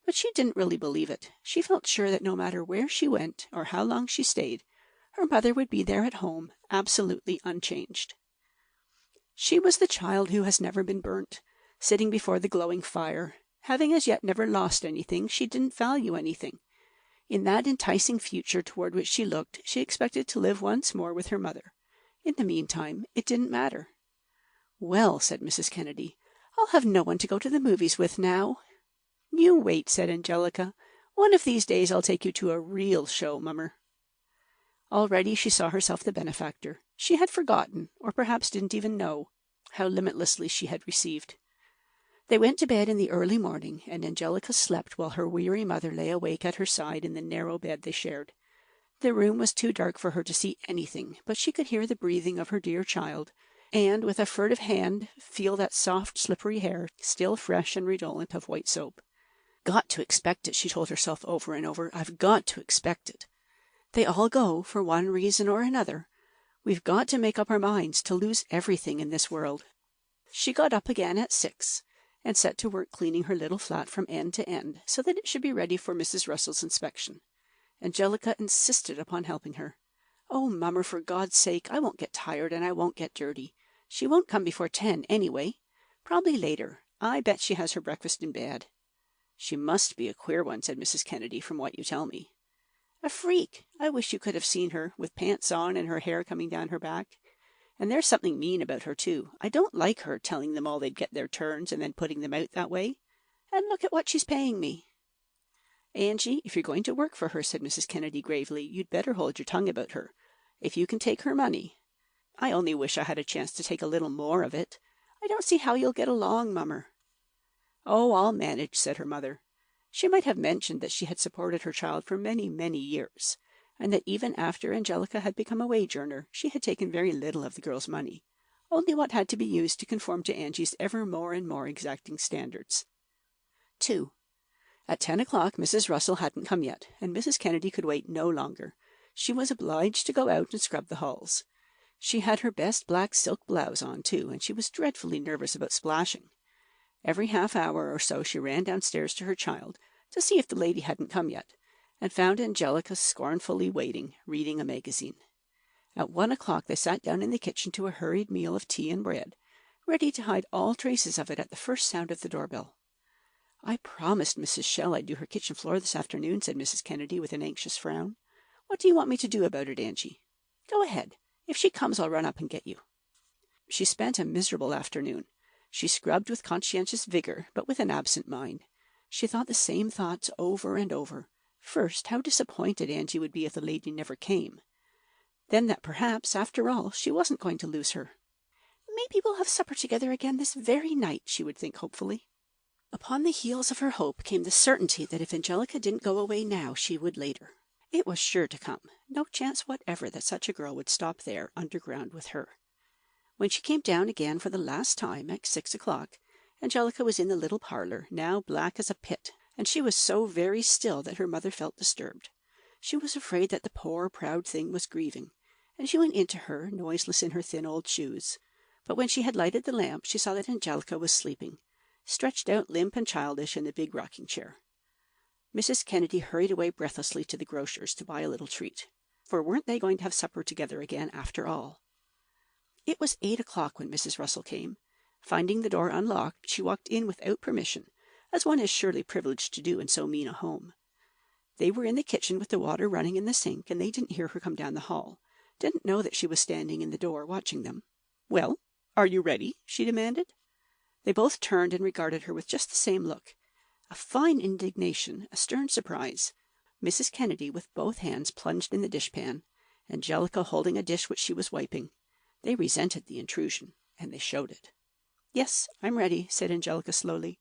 but she didn't really believe it. She felt sure that no matter where she went or how long she stayed, her mother would be there at home, absolutely unchanged. She was the child who has never been burnt, sitting before the glowing fire. Having as yet never lost anything, she didn't value anything. In that enticing future toward which she looked, she expected to live once more with her mother. In the meantime, it didn't matter. "Well," said Mrs. Kennedy, "I'll have no one to go to the movies with now." "You wait," said Angelica. "One of these days I'll take you to a real show, mummer." Already she saw herself the benefactor. She had forgotten, or perhaps didn't even know, how limitlessly she had received. They went to bed in the early morning, and Angelica slept while her weary mother lay awake at her side in the narrow bed they shared. The room was too dark for her to see anything, but she could hear the breathing of her dear child, and with a furtive hand feel that soft, slippery hair, still fresh and redolent of white soap. "Got to expect it," she told herself over and over. "I've got to expect it. They all go, for one reason or another. We've got to make up our minds to lose everything in this world." She got up again at 6, and set to work cleaning her little flat from end to end, so that it should be ready for Mrs. Russell's inspection. Angelica insisted upon helping her. "Oh, mummer, for God's sake, I won't get tired and I won't get dirty. She won't come before 10 anyway. Probably later. I bet she has her breakfast in bed." "She must be a queer one," said Mrs. Kennedy, "from what you tell me." "A freak. I wish you could have seen her, with pants on and her hair coming down her back. And there's something mean about her, too. I don't like her, telling them all they'd get their turns and then putting them out that way. And look at what she's paying me." "Angie, if you're going to work for her," said Mrs. Kennedy gravely, "you'd better hold your tongue about her. If you can take her money—" "I only wish I had a chance to take a little more of it. I don't see how you'll get along, mummer." "Oh, I'll manage," said her mother. She might have mentioned that she had supported her child for many, many years, and that even after Angelica had become a wage earner, she had taken very little of the girl's money, only what had to be used to conform to Angie's ever more and more exacting standards. 2. At 10 o'clock Mrs. Russell hadn't come yet, and Mrs. Kennedy could wait no longer. She was obliged to go out and scrub the halls. She had her best black silk blouse on, too, and she was dreadfully nervous about splashing. Every half hour or so she ran downstairs to her child, to see if the lady hadn't come yet, and found Angelica scornfully waiting, reading a magazine. At 1 o'clock they sat down in the kitchen to a hurried meal of tea and bread, ready to hide all traces of it at the first sound of the doorbell. "I promised Mrs. Shell I'd do her kitchen floor this afternoon," said Mrs. Kennedy with an anxious frown. "What do you want me to do about it, Angie? Go ahead. If she comes, I'll run up and get you." She spent a miserable afternoon. She scrubbed with conscientious vigor, but with an absent mind. She thought the same thoughts over and over. First, how disappointed Angie would be if the lady never came. Then that perhaps, after all, she wasn't going to lose her. "Maybe we'll have supper together again this very night," she would think hopefully. Upon the heels of her hope came the certainty that if Angelica didn't go away now, she would later. It was sure to come. No chance whatever that such a girl would stop there underground with her. When she came down again for the last time at 6 o'clock, Angelica was in the little parlor, now black as a pit, and she was so very still that her mother felt disturbed. She was afraid that the poor, proud thing was grieving, and she went into her, noiseless in her thin old shoes. But when she had lighted the lamp, she saw that Angelica was sleeping, stretched out limp and childish in the big rocking chair. Mrs. Kennedy hurried away breathlessly to the grocer's to buy a little treat, for weren't they going to have supper together again after all? It was 8 o'clock when Mrs. Russell came. Finding the door unlocked, she walked in without permission, as one is surely privileged to do in so mean a home. They were in the kitchen with the water running in the sink, and they didn't hear her come down the hall, didn't know that she was standing in the door watching them. "Well, are you ready?" she demanded. They both turned and regarded her with just the same look. A fine indignation, a stern surprise. Mrs. Kennedy with both hands plunged in the dishpan, Angelica holding a dish which she was wiping. They resented the intrusion, and they showed it. "Yes, I'm ready," said Angelica slowly.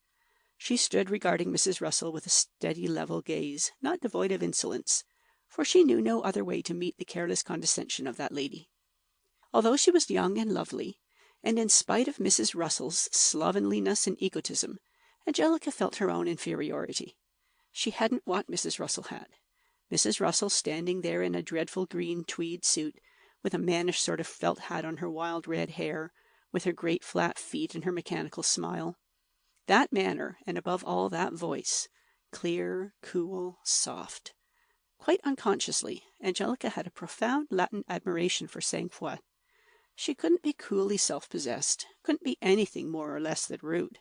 She stood regarding Mrs. Russell with a steady, level gaze, not devoid of insolence, for she knew no other way to meet the careless condescension of that lady. Although she was young and lovely, and in spite of Mrs. Russell's slovenliness and egotism, Angelica felt her own inferiority. She hadn't what Mrs. Russell had. Mrs. Russell, standing there in a dreadful green tweed suit, with a mannish sort of felt hat on her wild red hair, with her great flat feet and her mechanical smile. That manner, and above all that voice, clear, cool, soft. Quite unconsciously, Angelica had a profound Latin admiration for sang-froid. She couldn't be coolly self-possessed, couldn't be anything more or less than rude.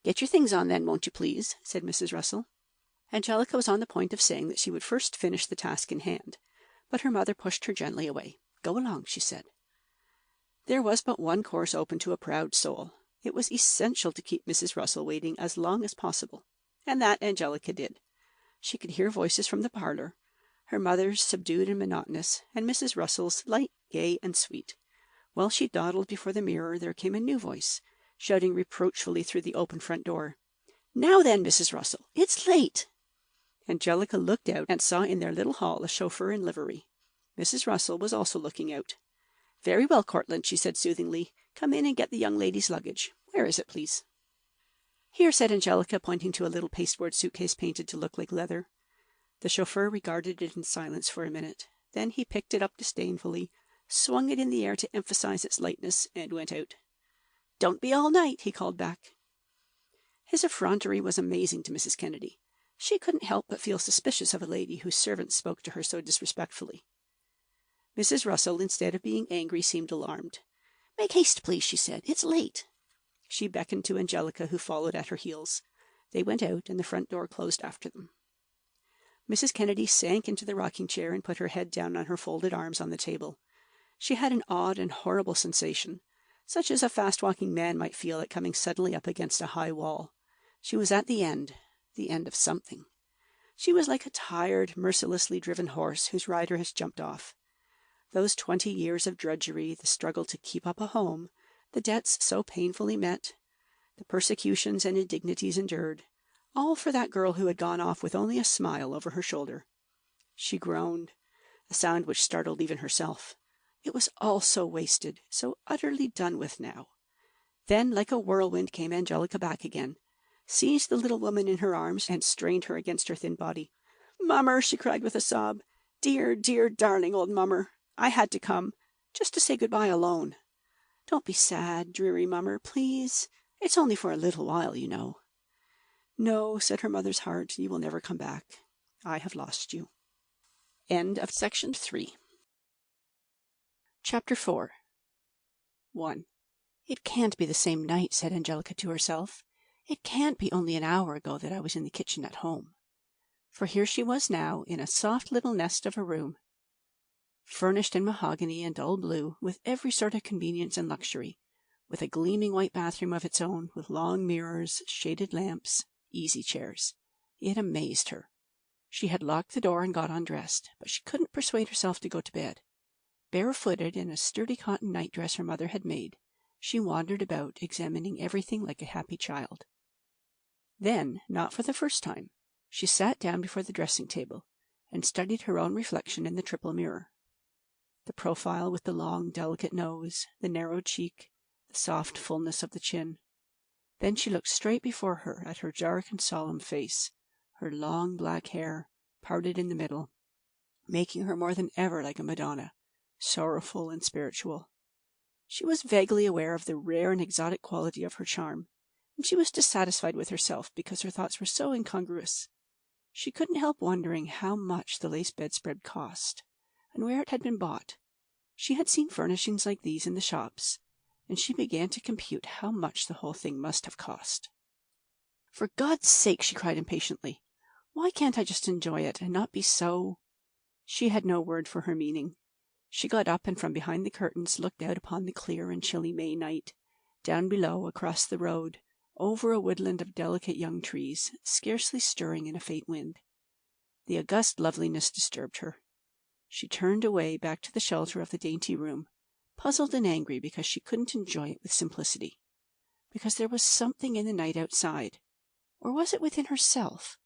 "Get your things on then, won't you please?" said Mrs. Russell. Angelica was on the point of saying that she would first finish the task in hand, but her mother pushed her gently away. "Go along," she said. There was but one course open to a proud soul. It was essential to keep Mrs. Russell waiting as long as possible, and that Angelica did. She could hear voices from the parlor, her mother's subdued and monotonous, and Mrs. Russell's light, gay, and sweet. While she dawdled before the mirror, there came a new voice, shouting reproachfully through the open front door, "Now then, Mrs. Russell, it's late!" Angelica looked out and saw in their little hall a chauffeur in livery. Mrs. Russell was also looking out. "Very well, Cortlandt," she said soothingly. "Come in and get the young lady's luggage. Where is it, please?" "Here," said Angelica, pointing to a little pasteboard suitcase painted to look like leather. The chauffeur regarded it in silence for a minute. Then he picked it up disdainfully, swung it in the air to emphasize its lightness, and went out. "Don't be all night," he called back. His effrontery was amazing to Mrs. Kennedy. She couldn't help but feel suspicious of a lady whose servant spoke to her so disrespectfully. Mrs. Russell, instead of being angry, seemed alarmed. "Make haste, please," she said. "It's late." She beckoned to Angelica, who followed at her heels. They went out, and the front door closed after them. Mrs. Kennedy sank into the rocking chair and put her head down on her folded arms on the table. She had an odd and horrible sensation, such as a fast-walking man might feel at coming suddenly up against a high wall. She was at the end of something. She was like a tired, mercilessly driven horse whose rider has jumped off. Those 20 years of drudgery, the struggle to keep up a home, the debts so painfully met, the persecutions and indignities endured, all for that girl who had gone off with only a smile over her shoulder. She groaned, a sound which startled even herself. It was all so wasted, so utterly done with now. Then, like a whirlwind, came Angelica back again, seized the little woman in her arms, and strained her against her thin body. "Mummer," she cried with a sob. "Dear, dear, darling old Mummer. I had to come, just to say good-bye alone. Don't be sad, dreary Mummer, please. It's only for a little while, you know." "No," said her mother's heart, "you will never come back. I have lost you." End of section 3. Chapter 4. 1. "It can't be the same night," said Angelica to herself. "It can't be only an hour ago that I was in the kitchen at home." For here she was now, in a soft little nest of a room, furnished in mahogany and dull blue, with every sort of convenience and luxury, with a gleaming white bathroom of its own, with long mirrors, shaded lamps, easy chairs. It amazed her. She had locked the door and got undressed, but she couldn't persuade herself to go to bed. Barefooted, in a sturdy cotton nightdress her mother had made, she wandered about, examining everything like a happy child. Then, not for the first time, she sat down before the dressing-table and studied her own reflection in the triple mirror. The profile with the long, delicate nose, the narrow cheek, the soft fullness of the chin. Then she looked straight before her at her dark and solemn face, her long black hair parted in the middle, making her more than ever like a Madonna, sorrowful and spiritual. She was vaguely aware of the rare and exotic quality of her charm, and she was dissatisfied with herself because her thoughts were so incongruous. She couldn't help wondering how much the lace bedspread cost, and where it had been bought. She had seen furnishings like these in the shops, and she began to compute how much the whole thing must have cost. "For God's sake," she cried impatiently, "why can't I just enjoy it, and not be so—" She had no word for her meaning. She got up and from behind the curtains looked out upon the clear and chilly May night, down below, across the road, over a woodland of delicate young trees, scarcely stirring in a faint wind. The august loveliness disturbed her. She turned away, back to the shelter of the dainty room, puzzled and angry because she couldn't enjoy it with simplicity, because there was something in the night outside, or was it within herself,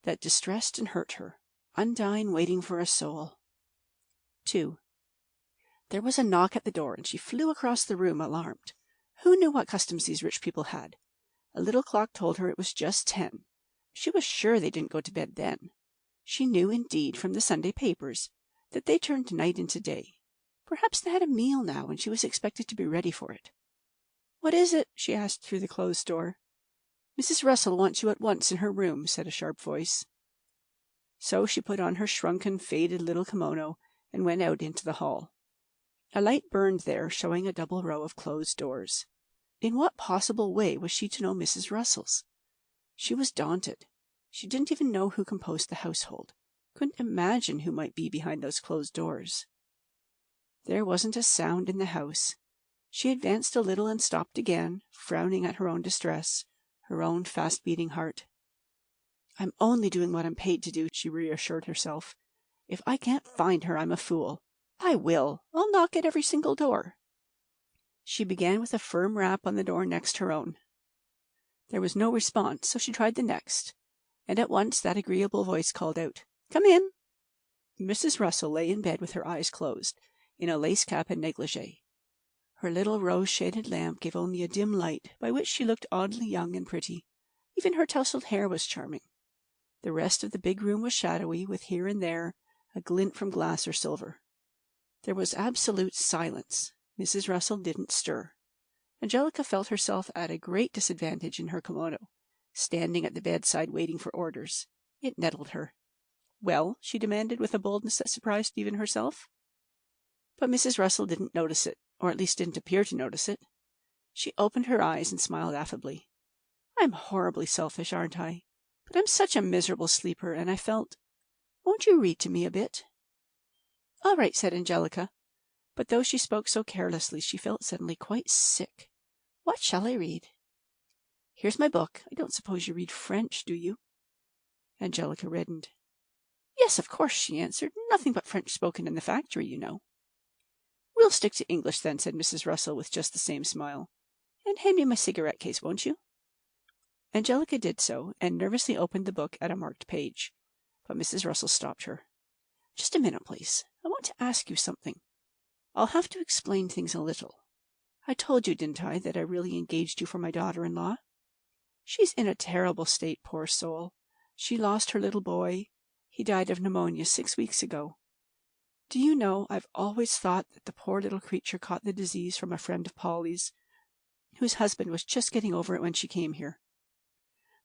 that distressed and hurt her, undying, waiting for a soul. 2. There was a knock at the door, and she flew across the room, alarmed. Who knew what customs these rich people had? A little clock told her it was just 10. She was sure they didn't go to bed then. She knew, indeed, from the Sunday papers, that they turned night into day. Perhaps they had a meal now, and she was expected to be ready for it. "What is it?" she asked through the closed door. "Mrs. Russell wants you at once in her room," said a sharp voice. So she put on her shrunken, faded little kimono and went out into the hall. A light burned there, showing a double row of closed doors. In what possible way was she to know Mrs. Russell's? She was daunted. She didn't even know who composed the household, couldn't imagine who might be behind those closed doors. There wasn't a sound in the house. She advanced a little and stopped again, frowning at her own distress, her own fast-beating heart. "I'm only doing what I'm paid to do," she reassured herself. "If I can't find her, I'm a fool. I will. I'll knock at every single door." She began with a firm rap on the door next her own. There was no response, so she tried the next, and at once that agreeable voice called out, "Come in." Mrs. Russell lay in bed with her eyes closed, in a lace cap and negligee. Her little rose-shaded lamp gave only a dim light, by which she looked oddly young and pretty. Even her tousled hair was charming. The rest of the big room was shadowy, with here and there a glint from glass or silver. There was absolute silence. Mrs. Russell didn't stir. Angelica felt herself at a great disadvantage in her kimono, standing at the bedside waiting for orders. It nettled her. "Well?" she demanded with a boldness that surprised even herself. But Mrs. Russell didn't notice it, or at least didn't appear to notice it. She opened her eyes and smiled affably. "I'm horribly selfish, aren't I? But I'm such a miserable sleeper, and I felt—won't you read to me a bit?" "All right," said Angelica. But though she spoke so carelessly, she felt suddenly quite sick. "What shall I read?" "Here's my book. I don't suppose you read French, do you?" Angelica reddened. "Yes, of course," she answered. "Nothing but French spoken in the factory, you know." "We'll stick to English then," said Mrs. Russell with just the same smile. "And hand me my cigarette case, won't you?" Angelica did so, and nervously opened the book at a marked page. But Mrs. Russell stopped her. "Just a minute, please. I want to ask you something. I'll have to explain things a little. I told you, didn't I, that I really engaged you for my daughter-in-law? She's in a terrible state, poor soul. She lost her little boy. He died of pneumonia 6 weeks ago. Do you know, I've always thought that the poor little creature caught the disease from a friend of Polly's, whose husband was just getting over it when she came here.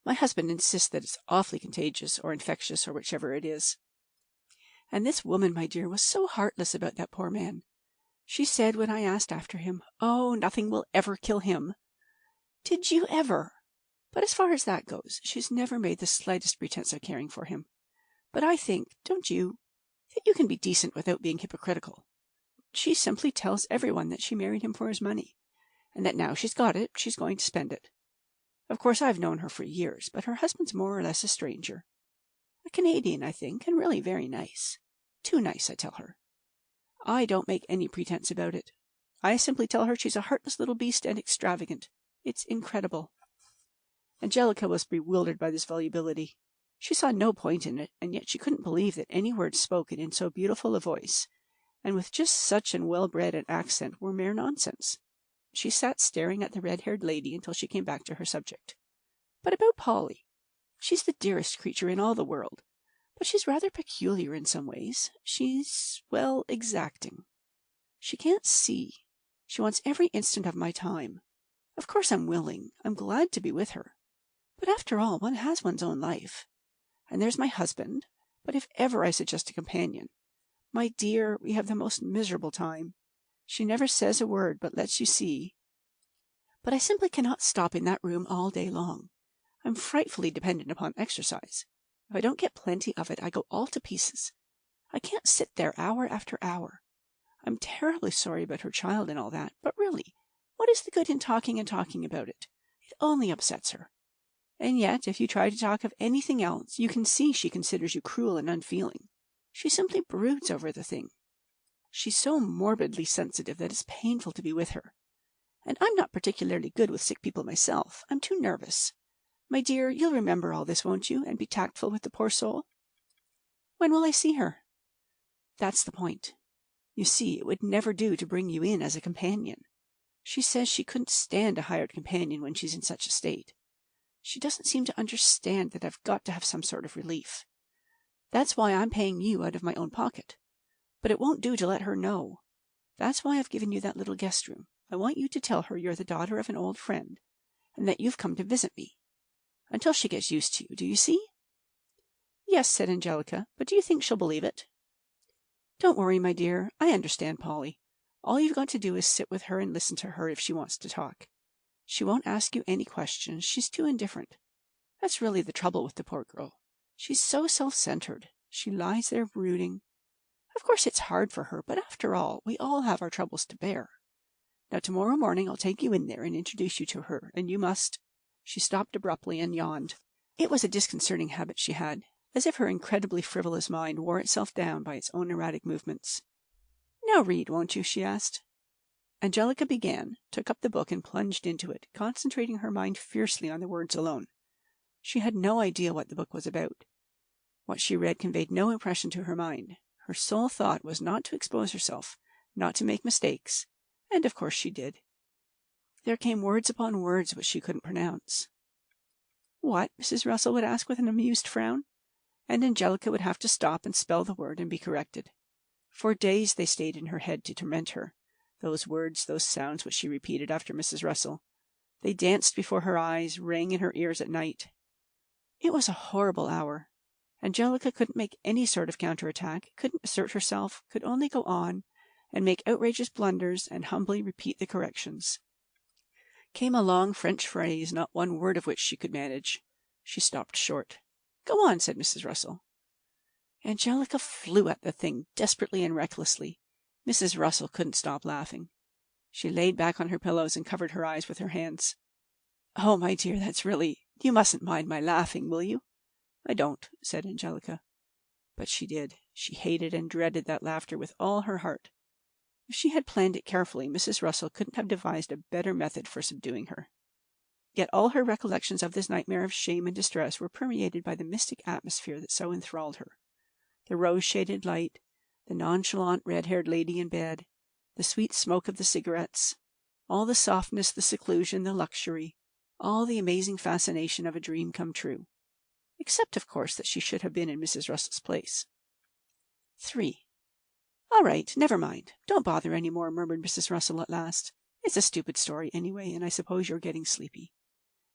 My husband insists that it's awfully contagious, or infectious, or whichever it is. And this woman, my dear, was so heartless about that poor man. She said when I asked after him, 'Oh, nothing will ever kill him.' Did you ever? But as far as that goes, she's never made the slightest pretense of caring for him. But I think, don't you, that you can be decent without being hypocritical. She simply tells everyone that she married him for his money, and that now she's got it, she's going to spend it. Of course, I've known her for years, but her husband's more or less a stranger. A Canadian, I think, and really very nice. Too nice, I tell her. I don't make any pretense about it. I simply tell her she's a heartless little beast and extravagant. It's incredible." Angelica was bewildered by this volubility. She saw no point in it, and yet she couldn't believe that any words spoken in so beautiful a voice, and with just such an well-bred an accent, were mere nonsense. She sat staring at the red-haired lady until she came back to her subject. "But about Polly. She's the dearest creature in all the world, but she's rather peculiar in some ways. She's, well, exacting. She can't see. She wants every instant of my time. Of course I'm willing. I'm glad to be with her. But after all, one has one's own life. And there's my husband. But if ever I suggest a companion, my dear, we have the most miserable time. She never says a word, but lets you see. But I simply cannot stop in that room all day long. I'm frightfully dependent upon exercise. If I don't get plenty of it, I go all to pieces. I can't sit there hour after hour. I'm terribly sorry about her child and all that, but really, what is the good in talking and talking about it? It only upsets her. And yet, if you try to talk of anything else, you can see she considers you cruel and unfeeling. She simply broods over the thing. She's so morbidly sensitive that it's painful to be with her. And I'm not particularly good with sick people myself. I'm too nervous. My dear, you'll remember all this, won't you, and be tactful with the poor soul? When will I see her? That's the point. You see, it would never do to bring you in as a companion. She says she couldn't stand a hired companion when she's in such a state. She doesn't seem to understand that I've got to have some sort of relief. That's why I'm paying you out of my own pocket. But it won't do to let her know. That's why I've given you that little guest room. I want you to tell her you're the daughter of an old friend, and that you've come to visit me. Until she gets used to you, do you see? Yes, said Angelica, but do you think she'll believe it? Don't worry, my dear. I understand Polly. All you've got to do is sit with her and listen to her if she wants to talk. She won't ask you any questions. She's too indifferent. That's really the trouble with the poor girl. She's so self-centered. She lies there brooding. Of course it's hard for her, but after all, we all have our troubles to bear. Now tomorrow morning I'll take you in there and introduce you to her, and you must—" She stopped abruptly and yawned. It was a disconcerting habit she had, as if her incredibly frivolous mind wore itself down by its own erratic movements. "Now read, won't you?" she asked. Angelica began, took up the book and plunged into it, concentrating her mind fiercely on the words alone. She had no idea what the book was about. What she read conveyed no impression to her mind. Her sole thought was not to expose herself, not to make mistakes, and of course she did. There came words upon words which she couldn't pronounce. "What?" Mrs. Russell would ask with an amused frown, and Angelica would have to stop and spell the word and be corrected. For days they stayed in her head to torment her, those words, those sounds which she repeated after Mrs. Russell. They danced before her eyes, rang in her ears at night. It was a horrible hour. Angelica couldn't make any sort of counter-attack, couldn't assert herself, could only go on, and make outrageous blunders, and humbly repeat the corrections. Came a long French phrase, not one word of which she could manage. She stopped short. "Go on," said Mrs. Russell. Angelica flew at the thing, desperately and recklessly. Mrs. Russell couldn't stop laughing. She laid back on her pillows and covered her eyes with her hands. "Oh, my dear, that's really—you mustn't mind my laughing, will you?" "I don't," said Angelica. But she did. She hated and dreaded that laughter with all her heart. If she had planned it carefully, Mrs. Russell couldn't have devised a better method for subduing her. Yet all her recollections of this nightmare of shame and distress were permeated by the mystic atmosphere that so enthralled her. The rose-shaded light, the nonchalant red-haired lady in bed, the sweet smoke of the cigarettes, all the softness, the seclusion, the luxury, all the amazing fascination of a dream come true. Except, of course, that she should have been in Mrs. Russell's place. 3. "All right, never mind. Don't bother any more," murmured Mrs. Russell at last. "It's a stupid story anyway, and I suppose you're getting sleepy.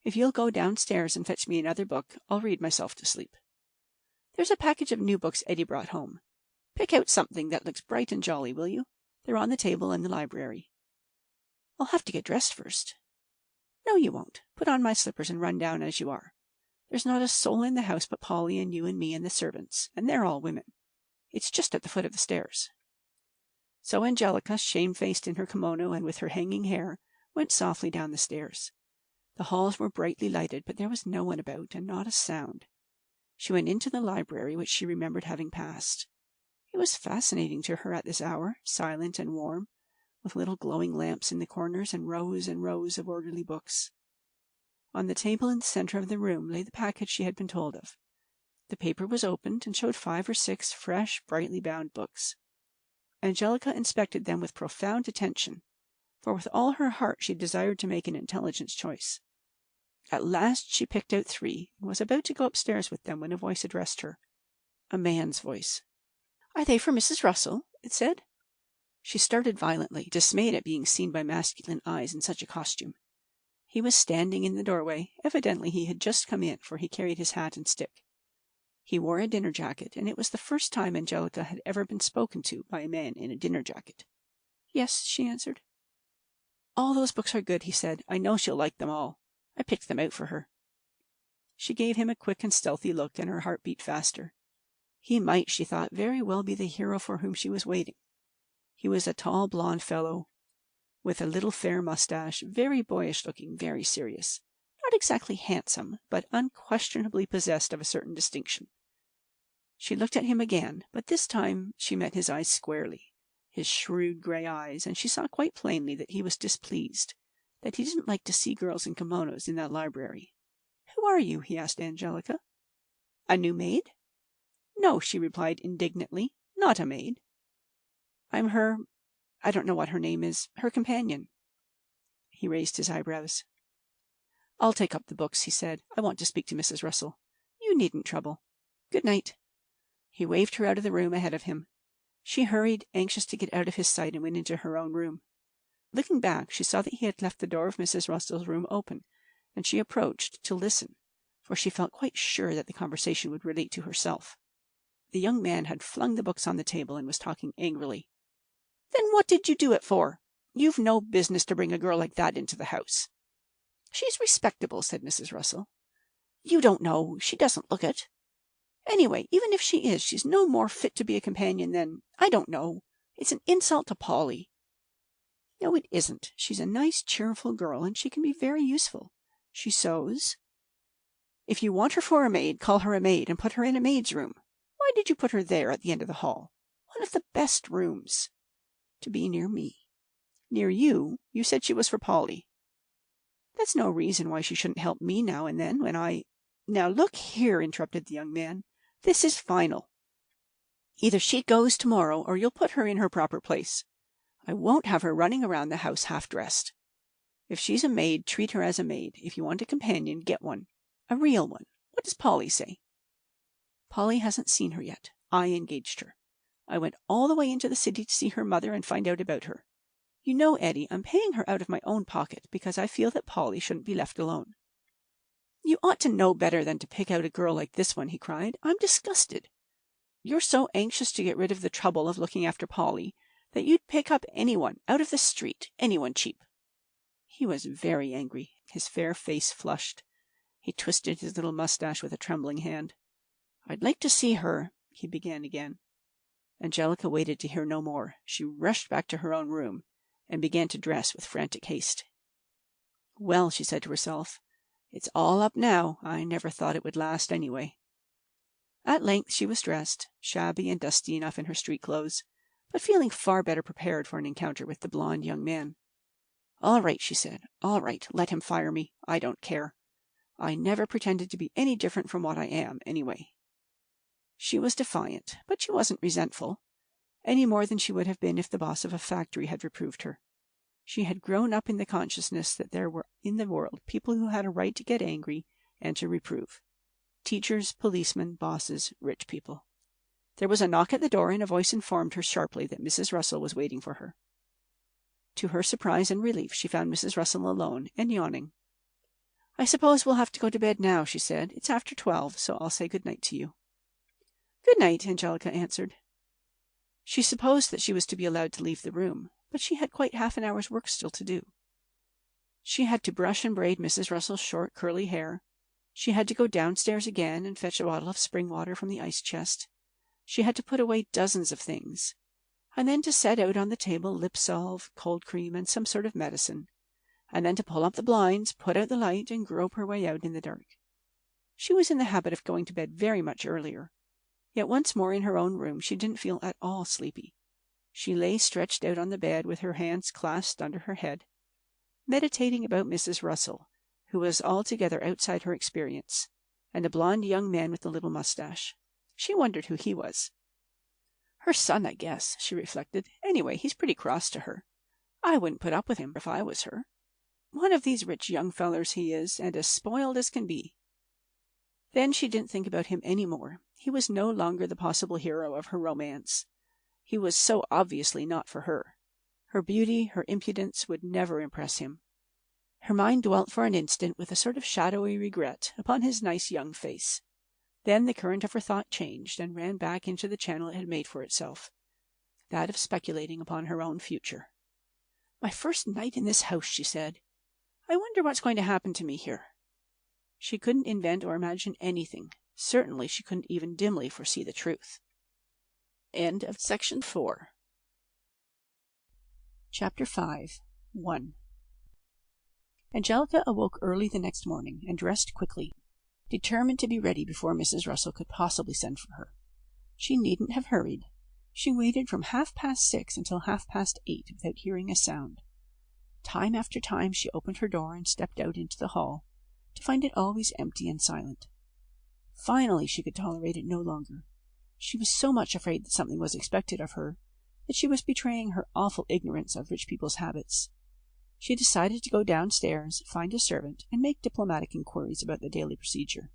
If you'll go downstairs and fetch me another book, I'll read myself to sleep. There's a package of new books Eddie brought home. Pick out something that looks bright and jolly, will you? They're on the table in the library." "I'll have to get dressed first." "No, you won't. Put on my slippers and run down as you are. There's not a soul in the house but Polly and you and me and the servants, and they're all women. It's just at the foot of the stairs." So Angelica, shamefaced in her kimono and with her hanging hair, went softly down the stairs. The halls were brightly lighted, but there was no one about, and not a sound. She went into the library, which she remembered having passed. It was fascinating to her at this hour, silent and warm, with little glowing lamps in the corners and rows of orderly books. On the table in the center of the room lay the package she had been told of. The paper was opened and showed 5 or 6 fresh, brightly bound books. Angelica inspected them with profound attention, for with all her heart she desired to make an intelligent choice. At last she picked out 3, and was about to go upstairs with them when a voice addressed her. A man's voice. "Are they for Mrs. Russell?" it said. She started violently, dismayed at being seen by masculine eyes in such a costume. He was standing in the doorway. Evidently he had just come in, for he carried his hat and stick. He wore a dinner jacket, and it was the first time Angelica had ever been spoken to by a man in a dinner jacket. "Yes," she answered. "All those books are good," he said. "I know she'll like them all. I picked them out for her." She gave him a quick and stealthy look, and her heart beat faster. He might, she thought, very well be the hero for whom she was waiting. He was a tall, blond fellow, with a little fair mustache, very boyish-looking, very serious. Not exactly handsome, but unquestionably possessed of a certain distinction. She looked at him again, but this time she met his eyes squarely, his shrewd gray eyes, and she saw quite plainly that he was displeased, that he didn't like to see girls in kimonos in that library. "Who are you?" he asked Angelica. "A new maid?" "No," she replied indignantly, "not a maid. I'm I don't know what her name is, her companion." He raised his eyebrows. "I'll take up the books," he said. "I want to speak to Mrs. Russell. You needn't trouble. Good night." He waved her out of the room ahead of him. She hurried, anxious to get out of his sight, and went into her own room. Looking back, she saw that he had left the door of Mrs. Russell's room open, and she approached to listen, for she felt quite sure that the conversation would relate to herself. The young man had flung the books on the table and was talking angrily. "Then what did you do it for? You've no business to bring a girl like that into the house." "She's respectable," said Mrs. Russell. "You don't know. She doesn't look it. Anyway, even if she is, she's no more fit to be a companion than, I don't know. It's an insult to Polly." "No, it isn't. She's a nice, cheerful girl, and she can be very useful. She sews." "If you want her for a maid, call her a maid and put her in a maid's room. Why did you put her there at the end of the hall? One of the best rooms. To be near me." "Near you? You said she was for Polly." "That's no reason why she shouldn't help me now and then when I—" "Now look here," interrupted the young man. "This is final. Either she goes tomorrow, or you'll put her in her proper place. I won't have her running around the house half-dressed. If she's a maid, treat her as a maid. If you want a companion, get one. A real one. What does Polly say?" "Polly hasn't seen her yet. I engaged her. I went all the way into the city to see her mother and find out about her. You know, Eddie, I'm paying her out of my own pocket because I feel that Polly shouldn't be left alone." "You ought to know better than to pick out a girl like this one," he cried. "I'm disgusted. You're so anxious to get rid of the trouble of looking after Polly that you'd pick up anyone out of the street, anyone cheap." He was very angry. His fair face flushed. He twisted his little mustache with a trembling hand. "I'd like to see her," he began again. Angelica waited to hear no more. She rushed back to her own room and began to dress with frantic haste. "Well," she said to herself, "it's all up now. I never thought it would last anyway." At length she was dressed, shabby and dusty enough in her street clothes, but feeling far better prepared for an encounter with the blond young man. "All right," she said. "All right. Let him fire me. I don't care. I never pretended to be any different from what I am, anyway." She was defiant, but she wasn't resentful, any more than she would have been if the boss of a factory had reproved her. She had grown up in the consciousness that there were in the world people who had a right to get angry and to reprove. Teachers, policemen, bosses, rich people. There was a knock at the door, and a voice informed her sharply that Mrs. Russell was waiting for her. To her surprise and relief, she found Mrs. Russell alone and yawning. "I suppose we'll have to go to bed now," she said. "It's after 12, so I'll say good night to you." "Good night," Angelica answered. She supposed that she was to be allowed to leave the room, but she had quite half an hour's work still to do. She had to brush and braid Mrs. Russell's short, curly hair. She had to go downstairs again and fetch a bottle of spring water from the ice chest. She had to put away dozens of things, and then to set out on the table lip salve, cold cream, and some sort of medicine, and then to pull up the blinds, put out the light, and grope her way out in the dark. She was in the habit of going to bed very much earlier, yet once more in her own room she didn't feel at all sleepy. She lay stretched out on the bed with her hands clasped under her head, meditating about Mrs. Russell, who was altogether outside her experience, and the blond young man with the little mustache. She wondered who he was. Her son, I guess, she reflected. Anyway, he's pretty cross to her. I wouldn't put up with him if I was her. One of these rich young fellers he is, and as spoiled as can be. Then she didn't think about him any more. He was no longer the possible hero of her romance. He was so obviously not for her. Her beauty, her impudence, would never impress him. Her mind dwelt for an instant with a sort of shadowy regret upon his nice young face. Then the current of her thought changed and ran back into the channel it had made for itself, that of speculating upon her own future. "My first night in this house," she said. "I wonder what's going to happen to me here." She couldn't invent or imagine anything. Certainly she couldn't even dimly foresee the truth. End of section 4. Chapter 5. 1. Angelica awoke early the next morning and dressed quickly, determined to be ready before Mrs. Russell could possibly send for her. She needn't have hurried. She waited from 6:30 until 8:30 without hearing a sound. Time after time she opened her door and stepped out into the hall, to find it always empty and silent. Finally she could tolerate it no longer. She was so much afraid that something was expected of her, that she was betraying her awful ignorance of rich people's habits. She decided to go downstairs, find a servant, and make diplomatic inquiries about the daily procedure.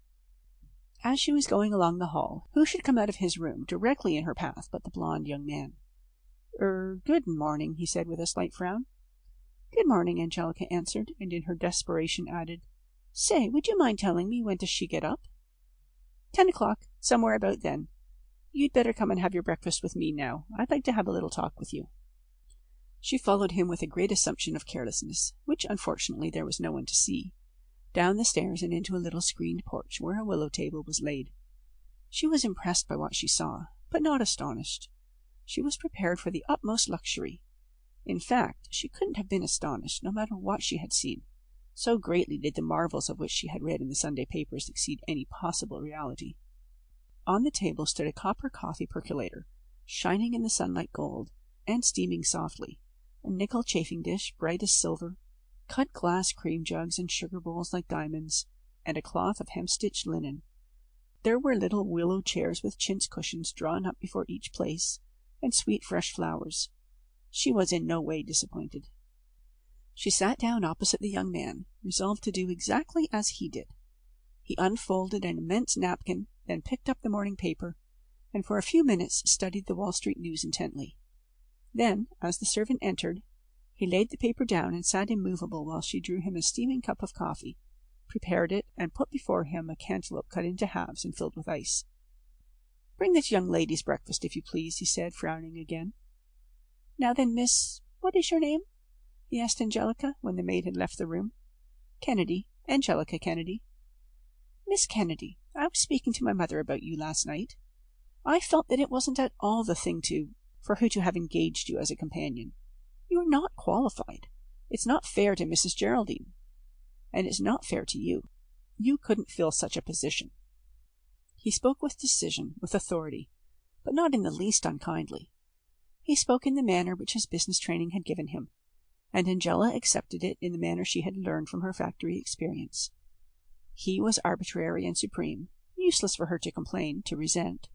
As she was going along the hall, who should come out of his room directly in her path but the blond young man. Good morning," he said with a slight frown. "Good morning," Angelica answered, and in her desperation added, "Say, would you mind telling me when does she get up?" 10 o'clock, somewhere about then. You'd better come and have your breakfast with me now. I'd like to have a little talk with you." She followed him with a great assumption of carelessness, which unfortunately there was no one to see, down the stairs and into a little screened porch where a willow table was laid. She was impressed by what she saw, but not astonished. She was prepared for the utmost luxury. In fact, she couldn't have been astonished, no matter what she had seen. So greatly did the marvels of which she had read in the Sunday papers exceed any possible reality. On the table stood a copper coffee percolator, shining in the sunlight gold, and steaming softly, a nickel chafing dish, bright as silver, cut glass cream jugs and sugar bowls like diamonds, and a cloth of hem-stitched linen. There were little willow chairs with chintz cushions drawn up before each place, and sweet fresh flowers. She was in no way disappointed. She sat down opposite the young man, resolved to do exactly as he did. He unfolded an immense napkin, then picked up the morning paper, and for a few minutes studied the Wall Street news intently. Then, as the servant entered, he laid the paper down and sat immovable while she drew him a steaming cup of coffee, prepared it, and put before him a cantaloupe cut into halves and filled with ice. "Bring this young lady's breakfast, if you please," he said, frowning again. "Now then, Miss, what is your name?" he asked Angelica, when the maid had left the room. "Kennedy. Angelica Kennedy." "Miss Kennedy, I was speaking to my mother about you last night. I felt that it wasn't at all the thing for her to have engaged you as a companion. You are not qualified. It's not fair to Mrs. Geraldine. And it's not fair to you. You couldn't fill such a position." He spoke with decision, with authority, but not in the least unkindly. He spoke in the manner which his business training had given him, and Angela accepted it in the manner she had learned from her factory experience. He was arbitrary and supreme, useless for her to complain, to resent.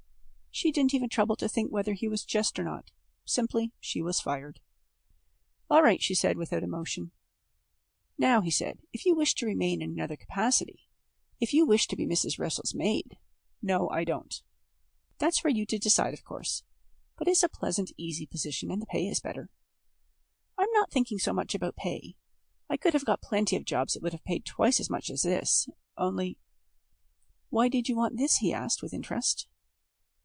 She didn't even trouble to think whether he was just or not. Simply, she was fired. "All right," she said without emotion. "Now," he said, "if you wish to remain in another capacity, if you wish to be Mrs. Russell's maid—" "No, I don't." "That's for you to decide, of course. But it's a pleasant, easy position, and the pay is better." "I'm not thinking so much about pay. I could have got plenty of jobs that would have paid twice as much as this. Only—" "Why did you want this?" he asked with interest.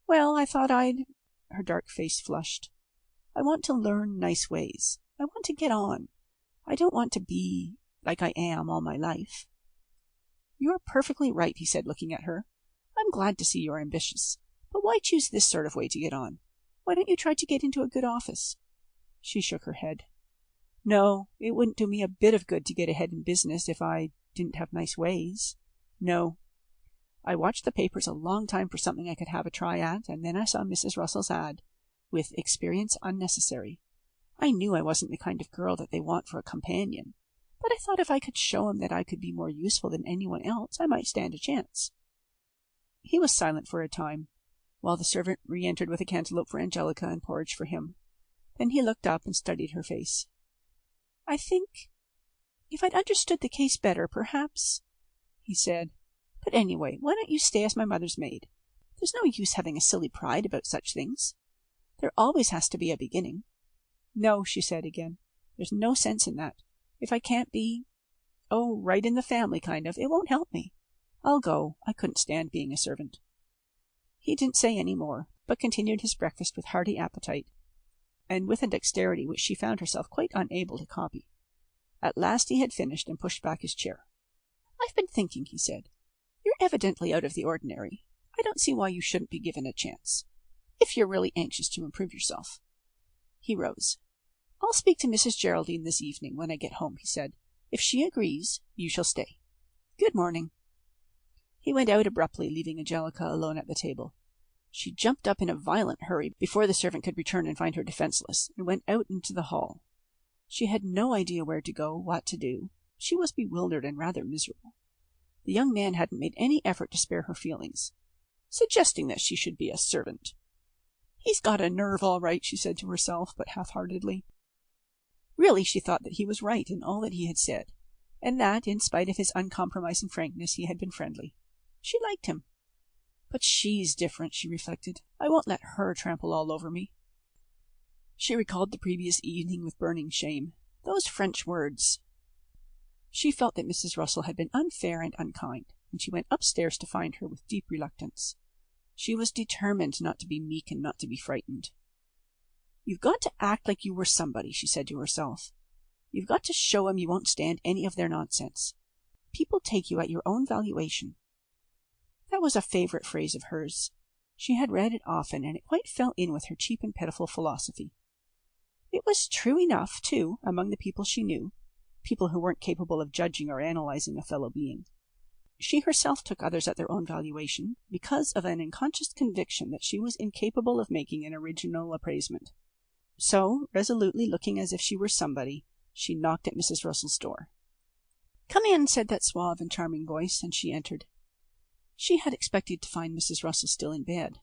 "Well, I thought I'd—" Her dark face flushed. "I want to learn nice ways. I want to get on. I don't want to be like I am all my life." "You're perfectly right," he said, looking at her. "I'm glad to see you're ambitious. But why choose this sort of way to get on? Why don't you try to get into a good office?" She shook her head. "No, it wouldn't do me a bit of good to get ahead in business if I didn't have nice ways. No. I watched the papers a long time for something I could have a try at, and then I saw Mrs. Russell's ad, with experience unnecessary. I knew I wasn't the kind of girl that they want for a companion, but I thought if I could show 'em that I could be more useful than anyone else, I might stand a chance." He was silent for a time, while the servant re-entered with a cantaloupe for Angelica and porridge for him. Then he looked up and studied her face. "I think if I'd understood the case better, perhaps," he said. "But anyway, why don't you stay as my mother's maid? There's no use having a silly pride about such things. There always has to be a beginning." "No," she said again. "There's no sense in that. If I can't be, right in the family, kind of, it won't help me. I'll go. I couldn't stand being a servant." He didn't say any more, but continued his breakfast with hearty appetite, and with a dexterity which she found herself quite unable to copy. At last he had finished and pushed back his chair. "I've been thinking," he said. "You're evidently out of the ordinary. I don't see why you shouldn't be given a chance, if you're really anxious to improve yourself." He rose. "I'll speak to Mrs. Geraldine this evening when I get home," he said. "If she agrees, you shall stay. Good morning." He went out abruptly, leaving Angelica alone at the table. She jumped up in a violent hurry before the servant could return and find her defenseless, and went out into the hall. She had no idea where to go, what to do. She was bewildered and rather miserable. The young man hadn't made any effort to spare her feelings, suggesting that she should be a servant. "He's got a nerve, all right," she said to herself, but half-heartedly. Really, she thought that he was right in all that he had said, and that, in spite of his uncompromising frankness, he had been friendly. She liked him. But she's different, she reflected. I won't let her trample all over me. She recalled the previous evening with burning shame. Those French words. She felt that Mrs. Russell had been unfair and unkind, and she went upstairs to find her with deep reluctance. She was determined not to be meek and not to be frightened. "You've got to act like you were somebody," she said to herself. "You've got to show 'em you won't stand any of their nonsense. People take you at your own valuation." That was a favourite phrase of hers. She had read it often, and it quite fell in with her cheap and pitiful philosophy. It was true enough, too, among the people she knew, people who weren't capable of judging or analyzing a fellow being. She herself took others at their own valuation because of an unconscious conviction that she was incapable of making an original appraisement. So, resolutely looking as if she were somebody, she knocked at Mrs. Russell's door. "Come in," said that suave and charming voice, and she entered. She had expected to find Mrs. Russell still in bed,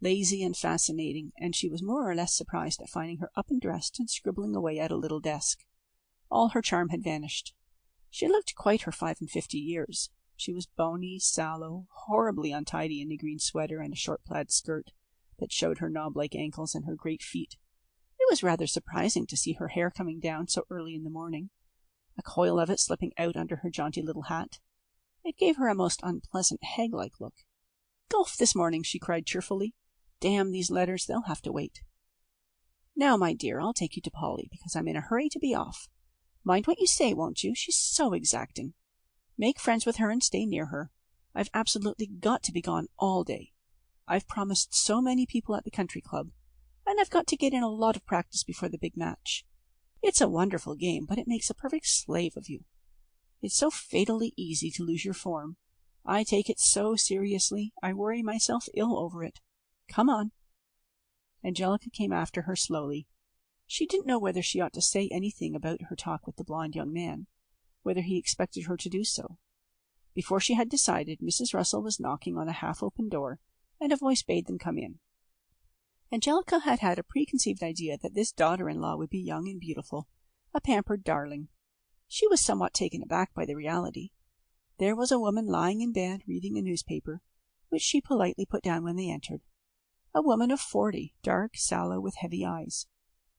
lazy and fascinating, and she was more or less surprised at finding her up and dressed and scribbling away at a little desk. All her charm had vanished. She looked quite her 55 years. She was bony, sallow, horribly untidy in a green sweater and a short plaid skirt that showed her knob-like ankles and her great feet. It was rather surprising to see her hair coming down so early in the morning, a coil of it slipping out under her jaunty little hat. It gave her a most unpleasant hag-like look. "Golf this morning," she cried cheerfully. "Damn these letters, they'll have to wait. Now, my dear, I'll take you to Polly, because I'm in a hurry to be off. Mind what you say, won't you? She's so exacting. Make friends with her and stay near her. I've absolutely got to be gone all day. I've promised so many people at the country club, and I've got to get in a lot of practice before the big match. It's a wonderful game, but it makes a perfect slave of you. It's so fatally easy to lose your form. I take it so seriously, I worry myself ill over it. Come on." Angelica came after her slowly. She didn't know whether she ought to say anything about her talk with the blond young man, whether he expected her to do so. Before she had decided, Mrs. Russell was knocking on a half-open door, and a voice bade them come in. Angelica had had a preconceived idea that this daughter-in-law would be young and beautiful, a pampered darling. She was somewhat taken aback by the reality. There was a woman lying in bed reading a newspaper, which she politely put down when they entered. A woman of 40, dark, sallow, with heavy eyes.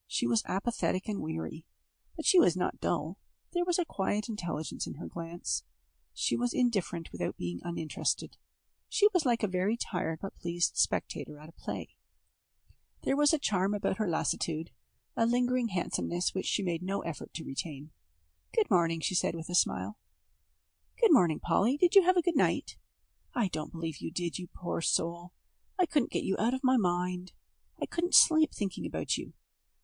She was apathetic and weary, but she was not dull. There was a quiet intelligence in her glance. She was indifferent without being uninterested. She was like a very tired but pleased spectator at a play. There was a charm about her lassitude, a lingering handsomeness which she made no effort to retain. "Good morning," she said with a smile. "Good morning, Polly. Did you have a good night?" "I don't believe you did, you poor soul. I couldn't get you out of my mind. I couldn't sleep thinking about you.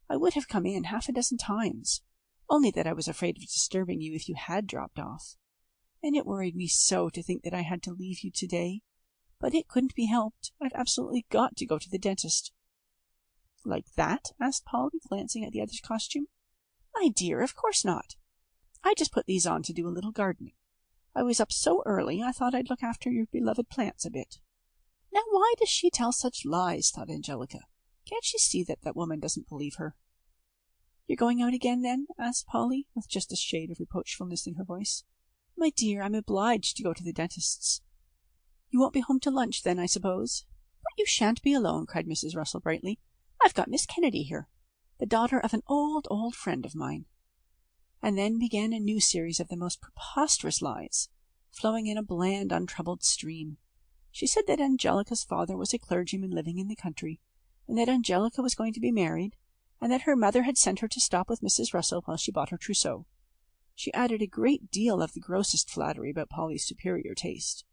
I would have come in 6 times, only that I was afraid of disturbing you if you had dropped off. And it worried me so to think that I had to leave you today. But it couldn't be helped. I've absolutely got to go to the dentist." "Like that?" asked Polly, glancing at the other's costume. "My dear, of course not. I just put these on to do a little gardening. I was up so early I thought I'd look after your beloved plants a bit." "Now why does she tell such lies?" thought Angelica. "Can't she see that that woman doesn't believe her?" "You're going out again, then?" asked Polly, with just a shade of reproachfulness in her voice. "My dear, I'm obliged to go to the dentist's." "You won't be home to lunch, then, I suppose?" "But you shan't be alone," cried Mrs. Russell brightly. "I've got Miss Kennedy here, the daughter of an old friend of mine." And then began a new series of the most preposterous lies, flowing in a bland, untroubled stream. She said that Angelica's father was a clergyman living in the country, and that Angelica was going to be married, and that her mother had sent her to stop with Mrs. Russell while she bought her trousseau. She added a great deal of the grossest flattery about Polly's superior taste.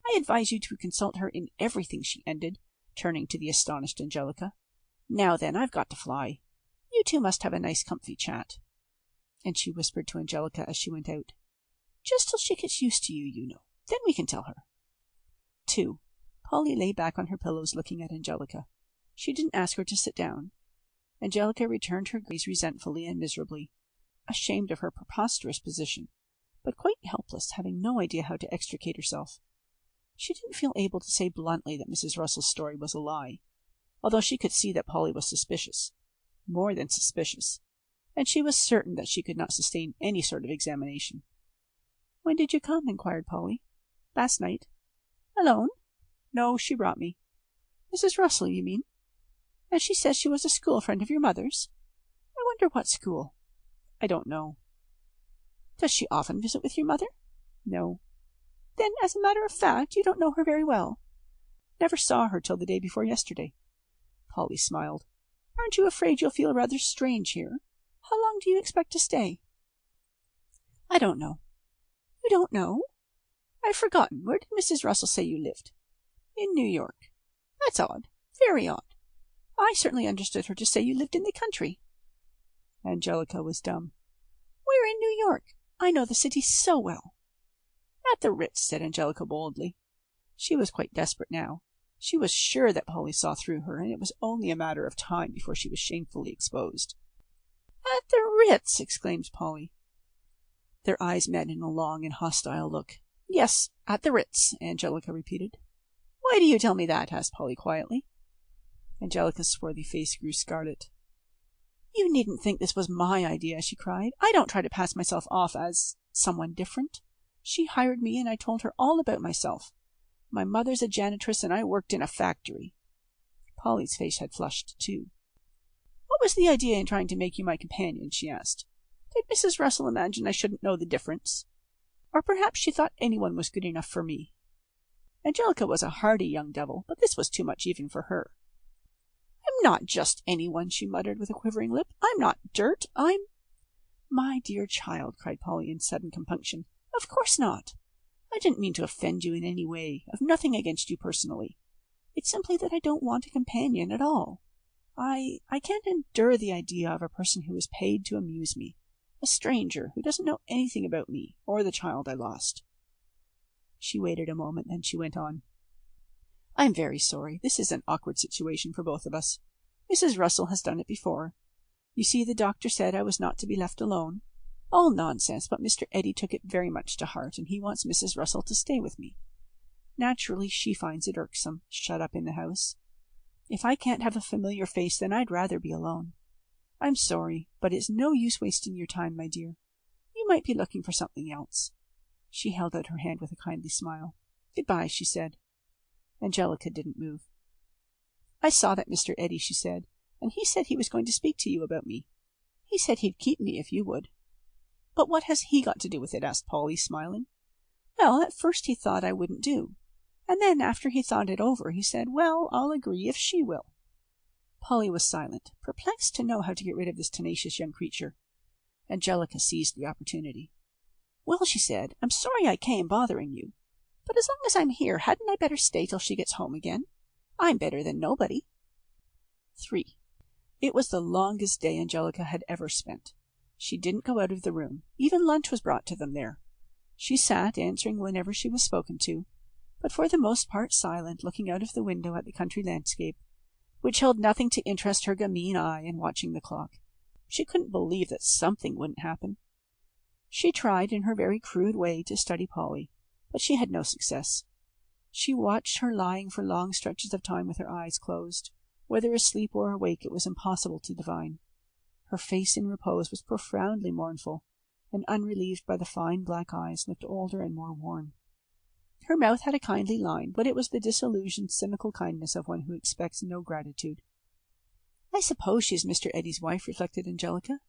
"I advise you to consult her in everything," she ended, turning to the astonished Angelica. "Now then, I've got to fly. You two must have a nice comfy chat." And she whispered to Angelica as she went out, "Just till she gets used to you, you know. Then we can tell her." 2. Polly lay back on her pillows looking at Angelica. She didn't ask her to sit down. Angelica returned her gaze resentfully and miserably, ashamed of her preposterous position, but quite helpless, having no idea how to extricate herself. She didn't feel able to say bluntly that Mrs. Russell's story was a lie, although she could see that Polly was suspicious, more than suspicious, and she was certain that she could not sustain any sort of examination. "When did you come?" inquired Polly. "Last night." "Alone?" "No, she brought me." "Mrs. Russell, you mean? And she says she was a school friend of your mother's? I wonder what school." "I don't know." "Does she often visit with your mother?" "No." "Then, as a matter of fact, you don't know her very well?" "Never saw her till the day before yesterday." Polly smiled. "Aren't you afraid you'll feel rather strange here? How long do you expect to stay?" "I don't know." "You don't know? I've forgotten. Where did Mrs. Russell say you lived?" "In New York." "That's odd. Very odd. I certainly understood her to say you lived in the country." Angelica was dumb. "Where in New York? I know the city so well." "At the Ritz," said Angelica boldly. She was quite desperate now. She was sure that Polly saw through her, and it was only a matter of time before she was shamefully exposed. "At the Ritz!" exclaimed Polly. Their eyes met in a long and hostile look. "Yes, at the Ritz," Angelica repeated. "Why do you tell me that?" asked Polly quietly. Angelica's swarthy face grew scarlet. "You needn't think this was my idea," she cried. "I don't try to pass myself off as someone different. She hired me, and I told her all about myself. My mother's a janitress, and I worked in a factory." Polly's face had flushed too. "What was the idea in trying to make you my companion?" she asked. "Did Mrs. Russell imagine I shouldn't know the difference? Or perhaps she thought anyone was good enough for me?" Angelica was a hardy young devil, but this was too much even for her. "I'm not just anyone," she muttered with a quivering lip. "I'm not dirt. I'm—" "My dear child," cried Polly in sudden compunction, "of course not. I didn't mean to offend you in any way. I've nothing against you personally. It's simply that I don't want a companion at all. I can't endure the idea of a person who is paid to amuse me, a stranger who doesn't know anything about me or the child I lost." She waited a moment, then she went on. "I'm very sorry. This is an awkward situation for both of us. Mrs. Russell has done it before. You see, the doctor said I was not to be left alone. All nonsense, but Mr. Eddy took it very much to heart, and he wants Mrs. Russell to stay with me. Naturally, she finds it irksome, shut up in the house. If I can't have a familiar face, then I'd rather be alone. I'm sorry, but it's no use wasting your time, my dear. You might be looking for something else." She held out her hand with a kindly smile. "Goodbye," she said. Angelica didn't move. "I saw that Mr. Eddy," she said, "and he said he was going to speak to you about me. He said he'd keep me if you would." "But what has he got to do with it?" asked Polly, smiling. "Well, at first he thought I wouldn't do, and then after he thought it over, he said, 'Well, I'll agree if she will.'" Polly was silent, perplexed to know how to get rid of this tenacious young creature. Angelica seized the opportunity. "Well," she said, "I'm sorry I came bothering you. But as long as I'm here, hadn't I better stay till she gets home again? I'm better than nobody." 3. It was the longest day Angelica had ever spent. She didn't go out of the room. Even lunch was brought to them there. She sat, answering whenever she was spoken to, but for the most part silent, looking out of the window at the country landscape, which held nothing to interest her gamine eye, and watching the clock. She couldn't believe that something wouldn't happen. She tried, in her very crude way, to study Polly, but she had no success. She watched her lying for long stretches of time with her eyes closed. Whether asleep or awake it was impossible to divine. Her face in repose was profoundly mournful, and unrelieved by the fine black eyes, looked older and more worn. Her mouth had a kindly line, but it was the disillusioned, cynical kindness of one who expects no gratitude. "I suppose she's Mr. Eddy's wife," reflected Angelica.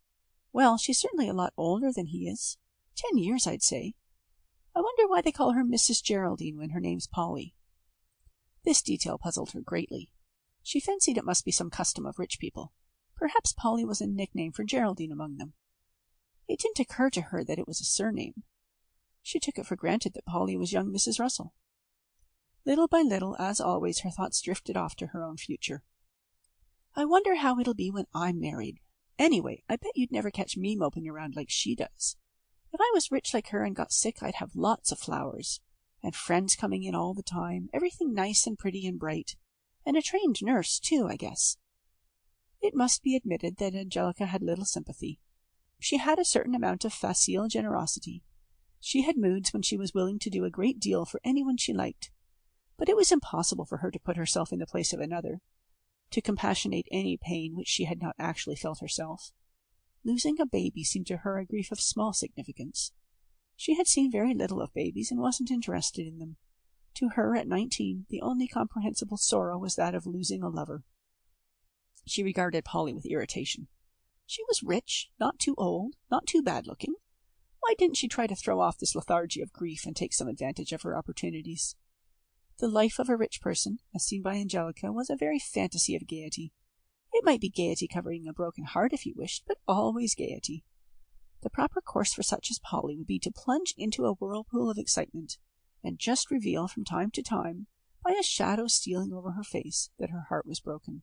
"Well, she's certainly a lot older than he is. 10 years, I'd say. I wonder why they call her Mrs. Geraldine when her name's Polly." This detail puzzled her greatly. She fancied it must be some custom of rich people. Perhaps Polly was a nickname for Geraldine among them. It didn't occur to her that it was a surname. She took it for granted that Polly was young Mrs. Russell. Little by little, as always, her thoughts drifted off to her own future. "I wonder how it'll be when I'm married. Anyway, I bet you'd never catch me moping around like she does. If I was rich like her and got sick, I'd have lots of flowers, and friends coming in all the time, everything nice and pretty and bright, and a trained nurse, too, I guess." It must be admitted that Angelica had little sympathy. She had a certain amount of facile generosity. She had moods when she was willing to do a great deal for anyone she liked, but it was impossible for her to put herself in the place of another, to compassionate any pain which she had not actually felt herself. Losing a baby seemed to her a grief of small significance. She had seen very little of babies and wasn't interested in them. To her, at 19, the only comprehensible sorrow was that of losing a lover. She regarded Polly with irritation. She was rich, not too old, not too bad-looking. Why didn't she try to throw off this lethargy of grief and take some advantage of her opportunities? The life of a rich person, as seen by Angelica, was a very fantasy of gaiety. It might be gaiety covering a broken heart if you wished, but always gaiety. The proper course for such as Polly would be to plunge into a whirlpool of excitement, and just reveal from time to time, by a shadow stealing over her face, that her heart was broken.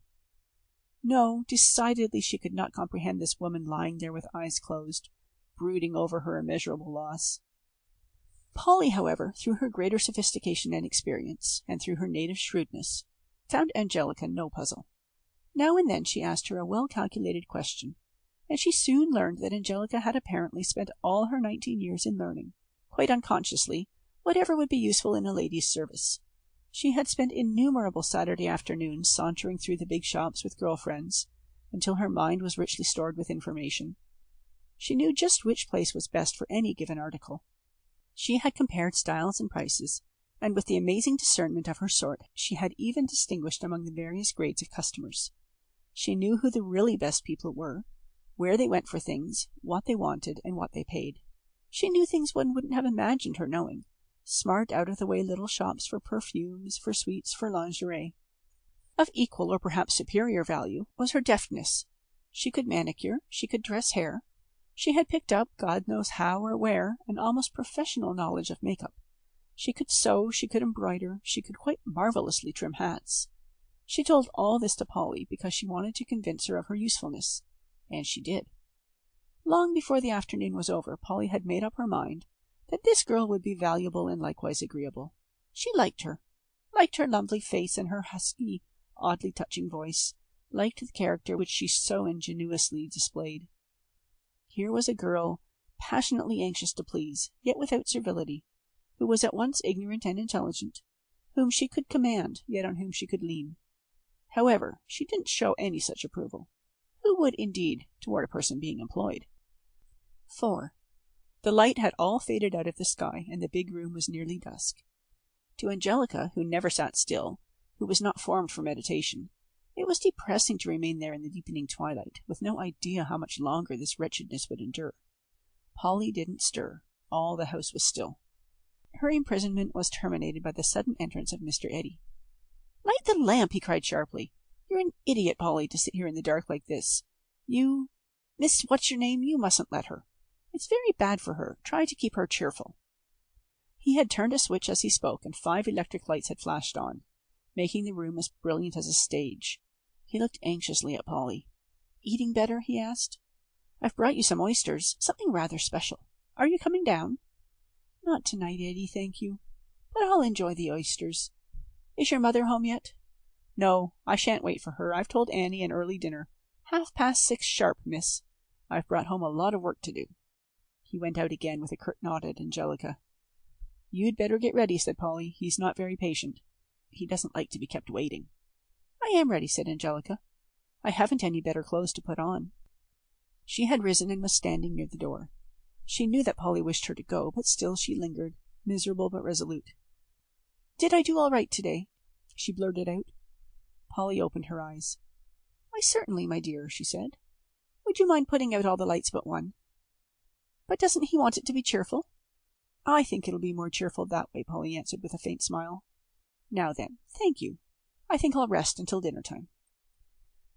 No, decidedly she could not comprehend this woman lying there with eyes closed, brooding over her immeasurable loss. Polly, however, through her greater sophistication and experience, and through her native shrewdness, found Angelica no puzzle. Now and then she asked her a well-calculated question, and she soon learned that Angelica had apparently spent all her 19 years in learning, quite unconsciously, whatever would be useful in a lady's service. She had spent innumerable Saturday afternoons sauntering through the big shops with girl friends, until her mind was richly stored with information. She knew just which place was best for any given article. She had compared styles and prices, and with the amazing discernment of her sort, she had even distinguished among the various grades of customers. She knew who the really best people were, where they went for things, what they wanted, and what they paid. She knew things one wouldn't have imagined her knowing. Smart, out-of-the-way little shops for perfumes, for sweets, for lingerie. Of equal or perhaps superior value was her deftness. She could manicure, she could dress hair. She had picked up, God knows how or where, an almost professional knowledge of make-up. She could sew, she could embroider, she could quite marvelously trim hats. She told all this to Polly because she wanted to convince her of her usefulness, and she did. Long before the afternoon was over, Polly had made up her mind that this girl would be valuable and likewise agreeable. She liked her lovely face and her husky, oddly touching voice, liked the character which she so ingenuously displayed. Here was a girl, passionately anxious to please, yet without servility, who was at once ignorant and intelligent, whom she could command, yet on whom she could lean. However, she didn't show any such approval. Who would, indeed, toward a person being employed? 4. The light had all faded out of the sky, and the big room was nearly dusk. To Angelica, who never sat still, who was not formed for meditation, it was depressing to remain there in the deepening twilight, with no idea how much longer this wretchedness would endure. Polly didn't stir. All the house was still. Her imprisonment was terminated by the sudden entrance of Mr. Eddy. "Light the lamp!" he cried sharply. You're an idiot, Polly, to sit here in the dark like this. You, Miss What's-your-name, you mustn't let her. It's very bad for her. Try to keep her cheerful." He had turned a switch as he spoke, and 5 electric lights had flashed on, making the room as brilliant as a stage. He looked anxiously at Polly. "Eating better?" he asked. "I've brought you some oysters, something rather special. Are you coming down?" "Not tonight, Eddie, thank you. But I'll enjoy the oysters. Is your mother home yet?" "No, I shan't wait for her. I've told Annie an early dinner. 6:30 sharp, miss. I've brought home a lot of work to do." He went out again with a curt nod at Angelica. "You'd better get ready," said Polly. "He's not very patient. He doesn't like to be kept waiting." "I am ready," said Angelica. "I haven't any better clothes to put on." She had risen and was standing near the door. She knew that Polly wished her to go, but still she lingered, miserable but resolute. "Did I do all right today?" she blurted out. Polly opened her eyes. "Why, certainly, my dear," she said. "Would you mind putting out all the lights but one?" "But doesn't he want it to be cheerful?" "I think it'll be more cheerful that way," Polly answered with a faint smile. "Now then, thank you. I think I'll rest until dinner time."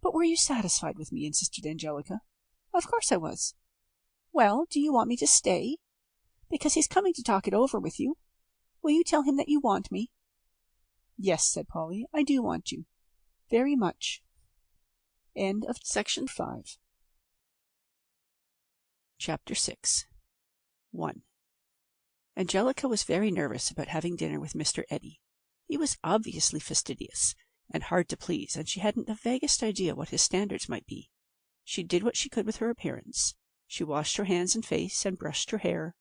"But were you satisfied with me?" insisted Angelica. "Of course I was." "Well, do you want me to stay? Because he's coming to talk it over with you. Will you tell him that you want me?" "Yes," said Polly, "I do want you. Very much." End of section 5. Chapter 6. 1. Angelica was very nervous about having dinner with Mr. Eddy. He was obviously fastidious and hard to please, and she hadn't the vaguest idea what his standards might be. She did what she could with her appearance. She washed her hands and face and brushed her hair,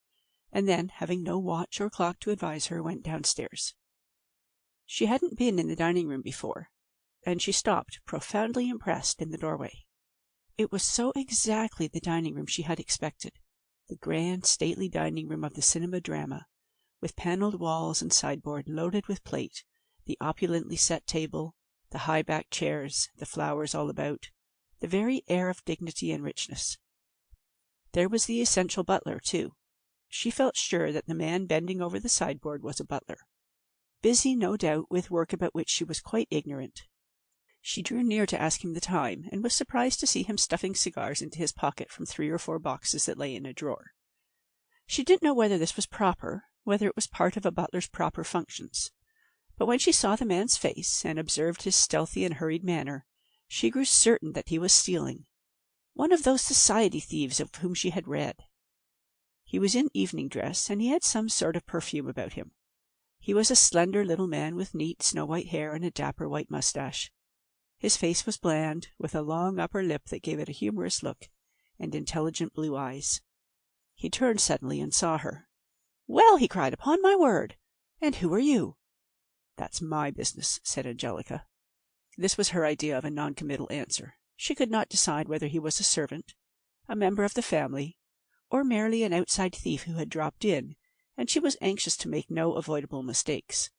and then, having no watch or clock to advise her, went downstairs. She hadn't been in the dining room before, and she stopped, profoundly impressed, in the doorway. It was so exactly the dining room she had expected, the grand, stately dining room of the cinema drama, with panelled walls and sideboard loaded with plate, the opulently set table, the high-backed chairs, the flowers all about, the very air of dignity and richness. There was the essential butler, too. She felt sure that the man bending over the sideboard was a butler, busy, no doubt, with work about which she was quite ignorant. She drew near to ask him the time, and was surprised to see him stuffing cigars into his pocket from 3 or 4 boxes that lay in a drawer. She didn't know whether this was proper, whether it was part of a butler's proper functions. But when she saw the man's face, and observed his stealthy and hurried manner, she grew certain that he was stealing. One of those society thieves of whom she had read. He was in evening dress, and he had some sort of perfume about him. He was a slender little man with neat snow-white hair and a dapper white moustache. His face was bland, with a long upper lip that gave it a humorous look, and intelligent blue eyes. He turned suddenly and saw her. "Well," he cried, "upon my word! And who are you?" "That's my business," said Angelica. This was her idea of a non-committal answer. She could not decide whether he was a servant, a member of the family, or merely an outside thief who had dropped in, and she was anxious to make no avoidable mistakes.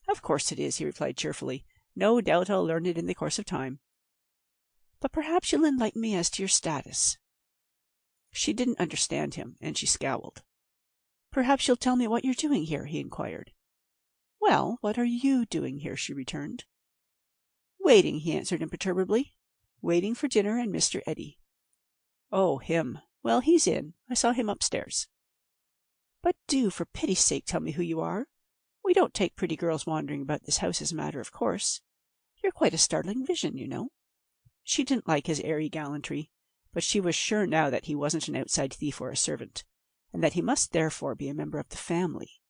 "Of course it is," he replied cheerfully. "No doubt I'll learn it in the course of time. But perhaps you'll enlighten me as to your status." She didn't understand him, and she scowled. "Perhaps you'll tell me what you're doing here?" he inquired. "Well, what are you doing here?" she returned. "Waiting," he answered imperturbably. "Waiting for dinner and Mr. Eddy." "Oh, him. Well, he's in. I saw him upstairs." "But do, for pity's sake, tell me who you are. We don't take pretty girls wandering about this house as a matter of course. You're quite a startling vision, you know." She didn't like his airy gallantry, but she was sure now that he wasn't an outside thief or a servant, and that he must therefore be a member of the family,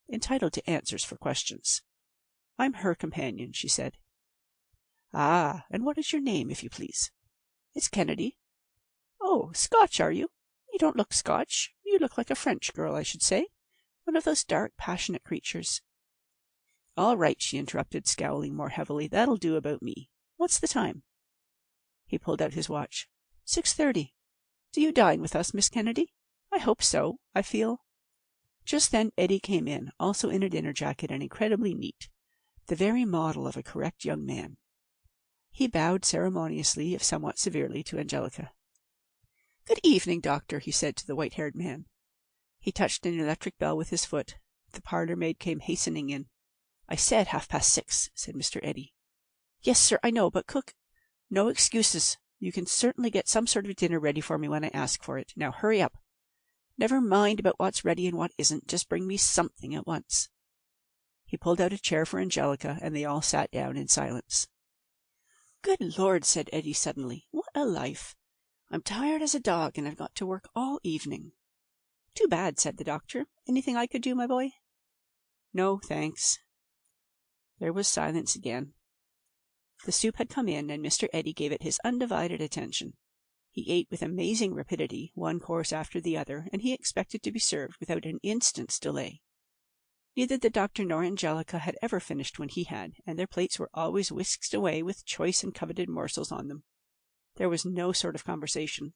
entitled to answers for questions. "I'm her companion," she said. "Ah, and what is your name, if you please?" "It's Kennedy." "Oh, Scotch, are you? You don't look Scotch. You look like a French girl, I should say. One of those dark, passionate creatures." "All right," she interrupted, scowling more heavily. "That'll do about me. What's the time?" He pulled out his watch. 6:30. "Do you dine with us, Miss Kennedy?" "I hope so. I feel—" Just then Eddy came in, also in a dinner jacket and incredibly neat, the very model of a correct young man. He bowed ceremoniously, if somewhat severely, to Angelica. "Good evening, doctor," he said to the white-haired man. He touched an electric bell with his foot. The parlour-maid came hastening in. "I said 6:30, said Mr. Eddy. "Yes, sir, I know, but cook—" No excuses. You can certainly get some sort of dinner ready for me when I ask for it. Now hurry up. Never mind about what's ready and what isn't. Just bring me something at once." He pulled out a chair for Angelica, and they all sat down in silence. "Good Lord," said Eddie suddenly. "What a life! I'm tired as a dog, and I've got to work all evening." "Too bad," said the doctor. "Anything I could do, my boy?" "No, thanks." There was silence again. The soup had come in, and Mr. Eddy gave it his undivided attention. He ate with amazing rapidity, one course after the other, and he expected to be served without an instant's delay. Neither the doctor nor Angelica had ever finished when he had, and their plates were always whisked away with choice and coveted morsels on them. There was no sort of conversation.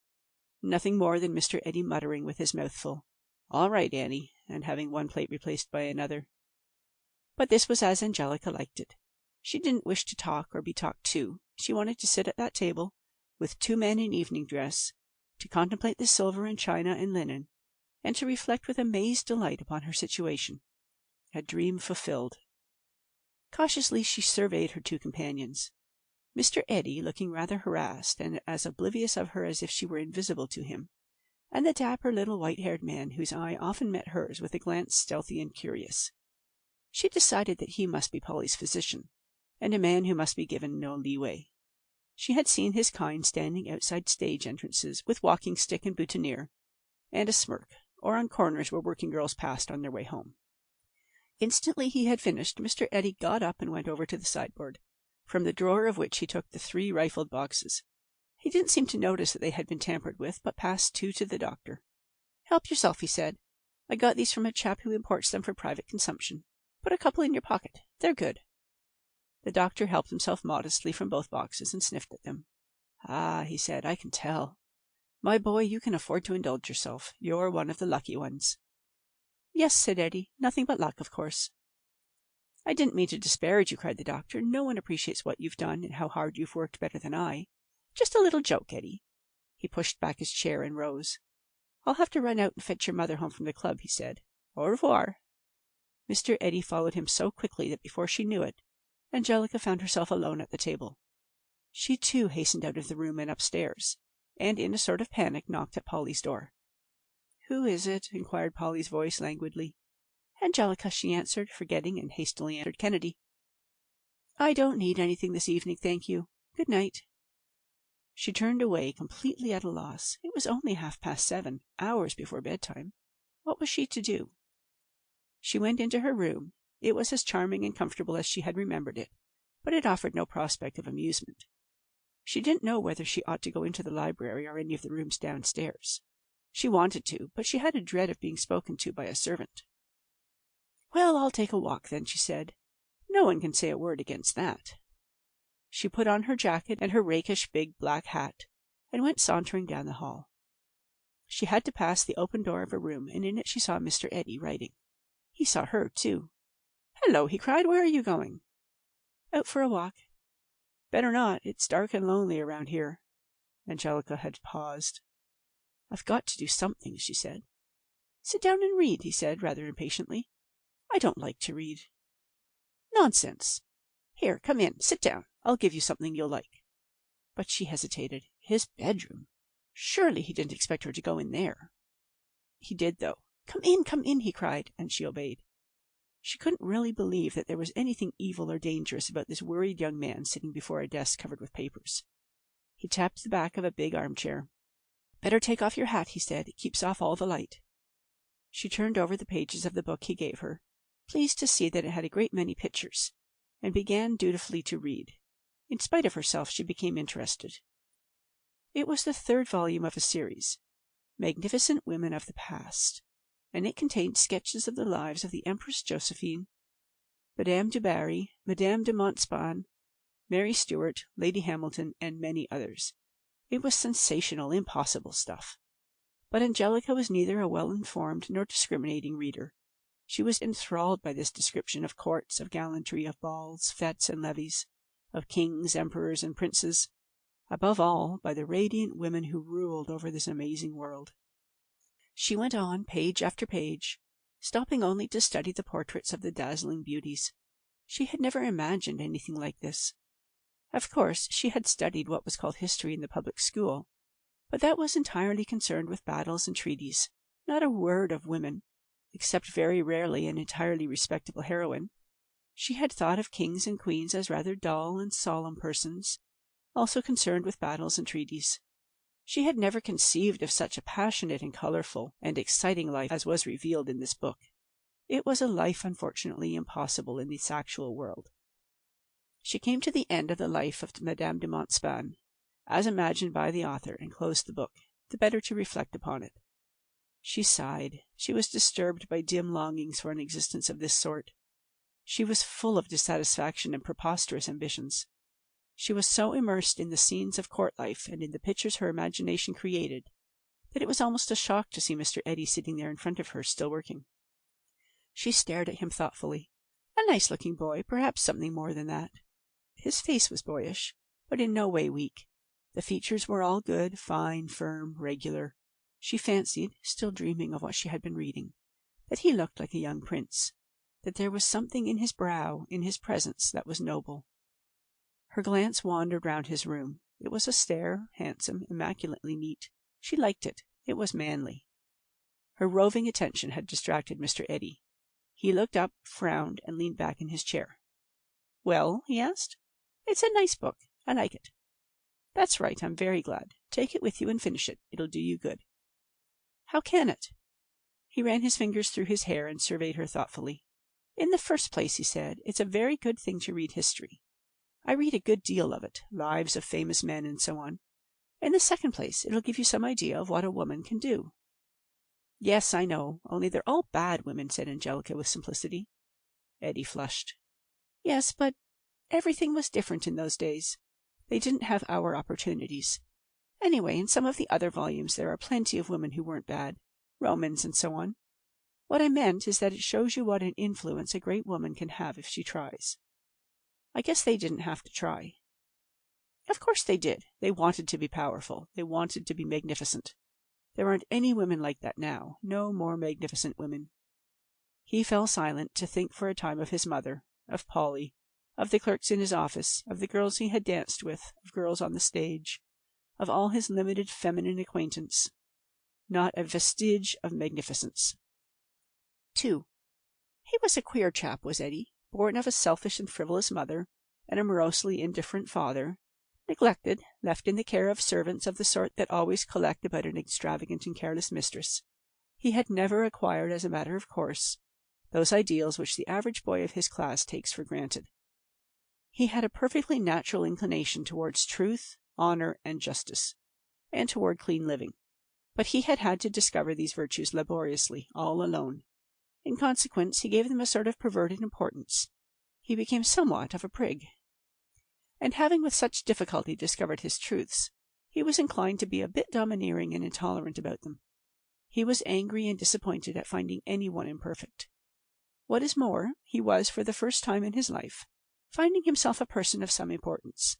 Nothing more than Mr. Eddy muttering with his mouth full, "All right, Annie," and having one plate replaced by another. But this was as Angelica liked it. She didn't wish to talk or be talked to. She wanted to sit at that table, with two men in evening dress, to contemplate the silver and china and linen, and to reflect with amazed delight upon her situation. A dream fulfilled. Cautiously she surveyed her two companions. Mr. Eddy, looking rather harassed and as oblivious of her as if she were invisible to him, and the dapper little white-haired man whose eye often met hers with a glance stealthy and curious. She decided that he must be Polly's physician, and a man who must be given no leeway. She had seen his kind standing outside stage entrances with walking stick and boutonniere, and a smirk, or on corners where working girls passed on their way home. Instantly he had finished, Mr. Eddy got up and went over to the sideboard, from the drawer of which he took the 3 rifled boxes. He didn't seem to notice that they had been tampered with, but passed 2 to the doctor. "Help yourself," he said. "I got these from a chap who imports them for private consumption. Put a couple in your pocket. They're good." The doctor helped himself modestly from both boxes and sniffed at them. "Ah," he said, "I can tell. My boy, you can afford to indulge yourself. You're one of the lucky ones." "Yes," said Eddy. "Nothing but luck, of course." "I didn't mean to disparage you," cried the doctor. "No one appreciates what you've done and how hard you've worked better than I. Just a little joke, Eddy." He pushed back his chair and rose. "I'll have to run out and fetch your mother home from the club," he said. "Au revoir." Mr. Eddy followed him so quickly that before she knew it, Angelica found herself alone at the table. She too hastened out of the room and upstairs, and in a sort of panic knocked at Polly's door. "Who is it?" inquired Polly's voice languidly. "Angelica," she answered, forgetting, and hastily entered Kennedy. "I don't need anything this evening, thank you. Good night." She turned away, completely at a loss. It was only 7:30, hours before bedtime. What was she to do? She went into her room. It was as charming and comfortable as she had remembered it, but it offered no prospect of amusement. She didn't know whether she ought to go into the library or any of the rooms downstairs. She wanted to, but she had a dread of being spoken to by a servant. "Well, I'll take a walk then," she said. "No one can say a word against that." She put on her jacket and her rakish big black hat, and went sauntering down the hall. She had to pass the open door of her room, and in it she saw Mr. Eddy writing. He saw her, too. "Hello," he cried. "Where are you going?" "Out for a walk." "Better not. It's dark and lonely around here." Angelica had paused. "I've got to do something," she said. "Sit down and read," he said, rather impatiently. "I don't like to read." "Nonsense. Here, come in. Sit down. I'll give you something you'll like." But she hesitated. His bedroom. Surely he didn't expect her to go in there. He did, though. Come in," he cried, and she obeyed. She couldn't really believe that there was anything evil or dangerous about this worried young man sitting before a desk covered with papers. He tapped the back of a big armchair. "Better take off your hat," he said. "It keeps off all the light." She turned over the pages of the book he gave her, pleased to see that it had a great many pictures, and began dutifully to read. In spite of herself, she became interested. It was the 3rd volume of a series, Magnificent Women of the Past, and it contained sketches of the lives of the Empress Josephine, Madame du Barry, Madame de Montespan, Mary Stuart, Lady Hamilton, and many others. It was sensational, impossible stuff. But Angelica was neither a well-informed nor discriminating reader. She was enthralled by this description of courts, of gallantry, of balls, fêtes, and levees, of kings, emperors, and princes, above all, by the radiant women who ruled over this amazing world. She went on, page after page, stopping only to study the portraits of the dazzling beauties. She had never imagined anything like this. Of course, she had studied what was called history in the public school, but that was entirely concerned with battles and treaties, not a word of women, except very rarely an entirely respectable heroine. She had thought of kings and queens as rather dull and solemn persons, also concerned with battles and treaties. She had never conceived of such a passionate and colourful and exciting life as was revealed in this book. It was a life, unfortunately, impossible in this actual world. She came to the end of the life of Madame de Montespan, as imagined by the author, and closed the book, the better to reflect upon it. She sighed. She was disturbed by dim longings for an existence of this sort. She was full of dissatisfaction and preposterous ambitions. She was so immersed in the scenes of court life and in the pictures her imagination created that it was almost a shock to see Mr. Eddy sitting there in front of her, still working. She stared at him thoughtfully. A nice-looking boy, perhaps something more than that. His face was boyish, but in no way weak. The features were all good, fine, firm, regular. She fancied, still dreaming of what she had been reading, that he looked like a young prince, that there was something in his brow, in his presence, that was noble. Her glance wandered round his room. It was austere, handsome, immaculately neat. She liked it. It was manly. Her roving attention had distracted Mr. Eddy. He looked up, frowned, and leaned back in his chair. "Well?" he asked. "It's a nice book. I like it." "That's right. I'm very glad. Take it with you and finish it. It'll do you good." "How can it?" He ran his fingers through his hair and surveyed her thoughtfully. "In the first place," he said, "it's a very good thing to read history. I read a good deal of it, lives of famous men and so on. In the second place, it'll give you some idea of what a woman can do." "Yes, I know, only they're all bad women," said Angelica with simplicity. Eddy flushed. "Yes, but everything was different in those days. They didn't have our opportunities. Anyway, in some of the other volumes there are plenty of women who weren't bad, Romans and so on. What I meant is that it shows you what an influence a great woman can have if she tries. I guess they didn't have to try." "Of course they did. They wanted to be powerful. They wanted to be magnificent. There aren't any women like that now, no more magnificent women." He fell silent to think for a time of his mother, of Polly, of the clerks in his office, of the girls he had danced with, of girls on the stage, of all his limited feminine acquaintance. Not a vestige of magnificence. 2. He was a queer chap, was Eddy, born of a selfish and frivolous mother, and a morosely indifferent father, neglected, left in the care of servants of the sort that always collect about an extravagant and careless mistress. He had never acquired, as a matter of course, those ideals which the average boy of his class takes for granted. He had a perfectly natural inclination towards truth, honor, and justice, and toward clean living. But he had had to discover these virtues laboriously, all alone. In consequence, he gave them a sort of perverted importance. He became somewhat of a prig. And having with such difficulty discovered his truths, he was inclined to be a bit domineering and intolerant about them. He was angry and disappointed at finding anyone imperfect. What is more, he was, for the first time in his life, finding himself a person of some importance.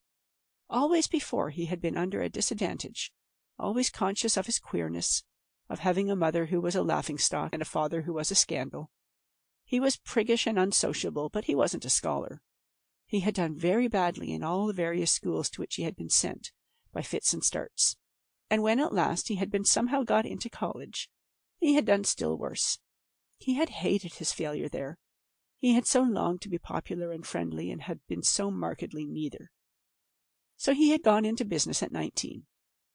Always before he had been under a disadvantage, always conscious of his queerness, of having a mother who was a laughing-stock and a father who was a scandal. He was priggish and unsociable, but he wasn't a scholar. He had done very badly in all the various schools to which he had been sent, by fits and starts, and when at last he had been somehow got into college, he had done still worse. He had hated his failure there. He had so longed to be popular and friendly, and had been so markedly neither. So he had gone into business at 19,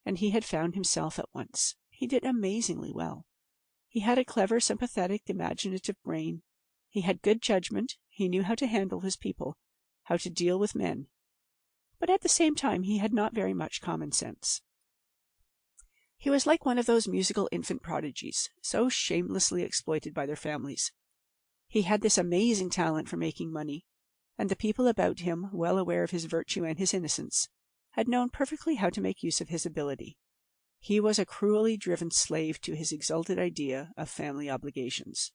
and he had found himself at once. He did amazingly well. He had a clever, sympathetic, imaginative brain. He had good judgment. He knew how to handle his people, how to deal with men. But at the same time he had not very much common sense. He was like one of those musical infant prodigies, so shamelessly exploited by their families. He had this amazing talent for making money, and the people about him, well aware of his virtue and his innocence, had known perfectly how to make use of his ability. He was a cruelly driven slave to his exalted idea of family obligations.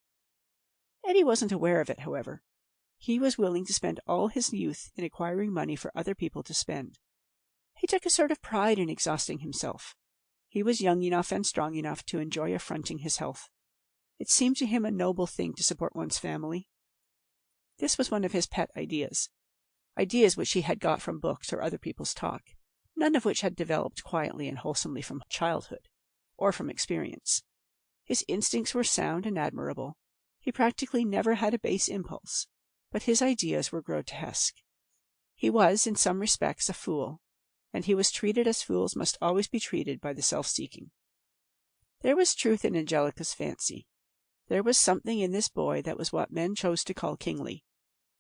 Eddy wasn't aware of it, however. He was willing to spend all his youth in acquiring money for other people to spend. He took a sort of pride in exhausting himself. He was young enough and strong enough to enjoy affronting his health. It seemed to him a noble thing to support one's family. This was one of his pet ideas. ideas which he had got from books or other people's talk, none of which had developed quietly and wholesomely from childhood, or from experience. His instincts were sound and admirable. He practically never had a base impulse, but his ideas were grotesque. He was, in some respects, a fool, and he was treated as fools must always be treated by the self-seeking. There was truth in Angelica's fancy. There was something in this boy that was what men chose to call kingly,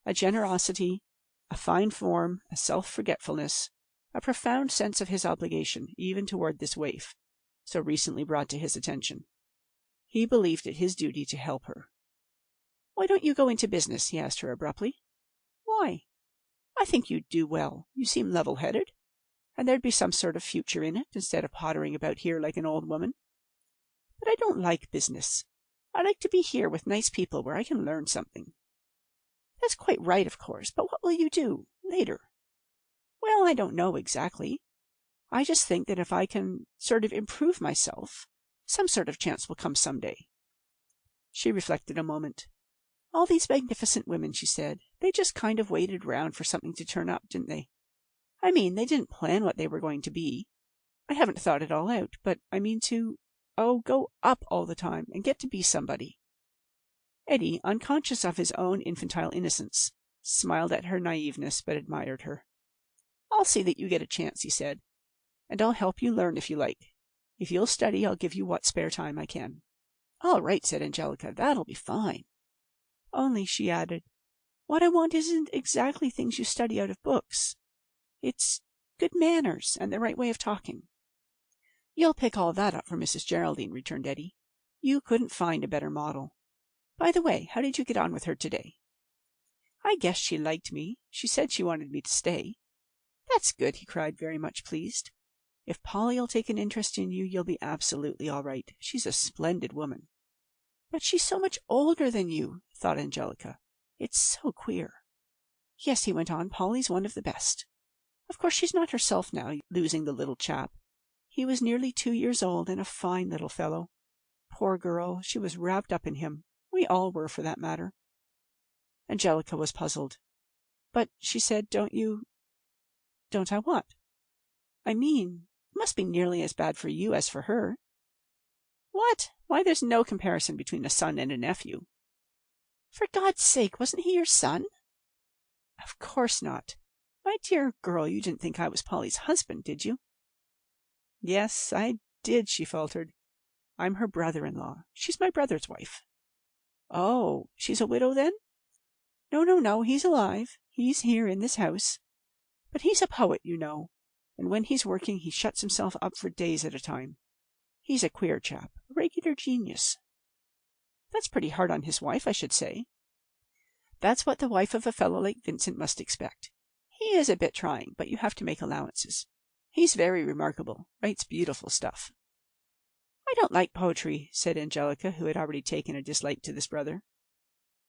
a generosity, a fine form, a self-forgetfulness, a profound sense of his obligation even toward this waif, so recently brought to his attention. He believed it his duty to help her. "Why don't you go into business?" he asked her abruptly. "Why? I think you'd do well. You seem level-headed, and there'd be some sort of future in it, instead of pottering about here like an old woman." "But I don't like business. I like to be here with nice people where I can learn something." "That's quite right, of course, but what will you do later?" "Well, I don't know exactly. I just think that if I can sort of improve myself, some sort of chance will come some day." She reflected a moment. "All these magnificent women," she said, "they just kind of waited round for something to turn up, didn't they? I mean, they didn't plan what they were going to be. I haven't thought it all out, but I mean to, go up all the time and get to be somebody." Eddie, unconscious of his own infantile innocence, smiled at her naiveness but admired her. "I'll see that you get a chance," he said, "and I'll help you learn if you like. If you'll study, I'll give you what spare time I can." "All right," said Angelica, "that'll be fine. Only," she added, "what I want isn't exactly things you study out of books. It's good manners and the right way of talking." "You'll pick all that up from Mrs. Geraldine," returned Eddie. "You couldn't find a better model. By the way, how did you get on with her today?" "I guess she liked me. She said she wanted me to stay." "That's good," he cried, very much pleased. "If Polly'll take an interest in you, you'll be absolutely all right. She's a splendid woman." "But she's so much older than you," thought Angelica. "It's so queer." "Yes," he went on, "Polly's one of the best. Of course she's not herself now, losing the little chap. He was nearly 2 years old and a fine little fellow. Poor girl, she was wrapped up in him. We all were, for that matter." Angelica was puzzled. "But," she said, "don't I what?" "I mean, it must be nearly as bad for you as for her." "What? Why, there's no comparison between a son and a nephew." "For God's sake, wasn't he your son?" "Of course not. My dear girl, you didn't think I was Polly's husband, did you?" "Yes, I did," she faltered. "I'm her brother-in-law. She's my brother's wife." "Oh, she's a widow, then?" No, he's alive. He's here in this house. But he's a poet, you know, and when he's working he shuts himself up for days at a time. He's a queer chap, a regular genius." "That's pretty hard on his wife, I should say." "That's what the wife of a fellow like Vincent must expect. He is a bit trying, but you have to make allowances. He's very remarkable, writes beautiful stuff." "I don't like poetry," said Angelica, who had already taken a dislike to this brother.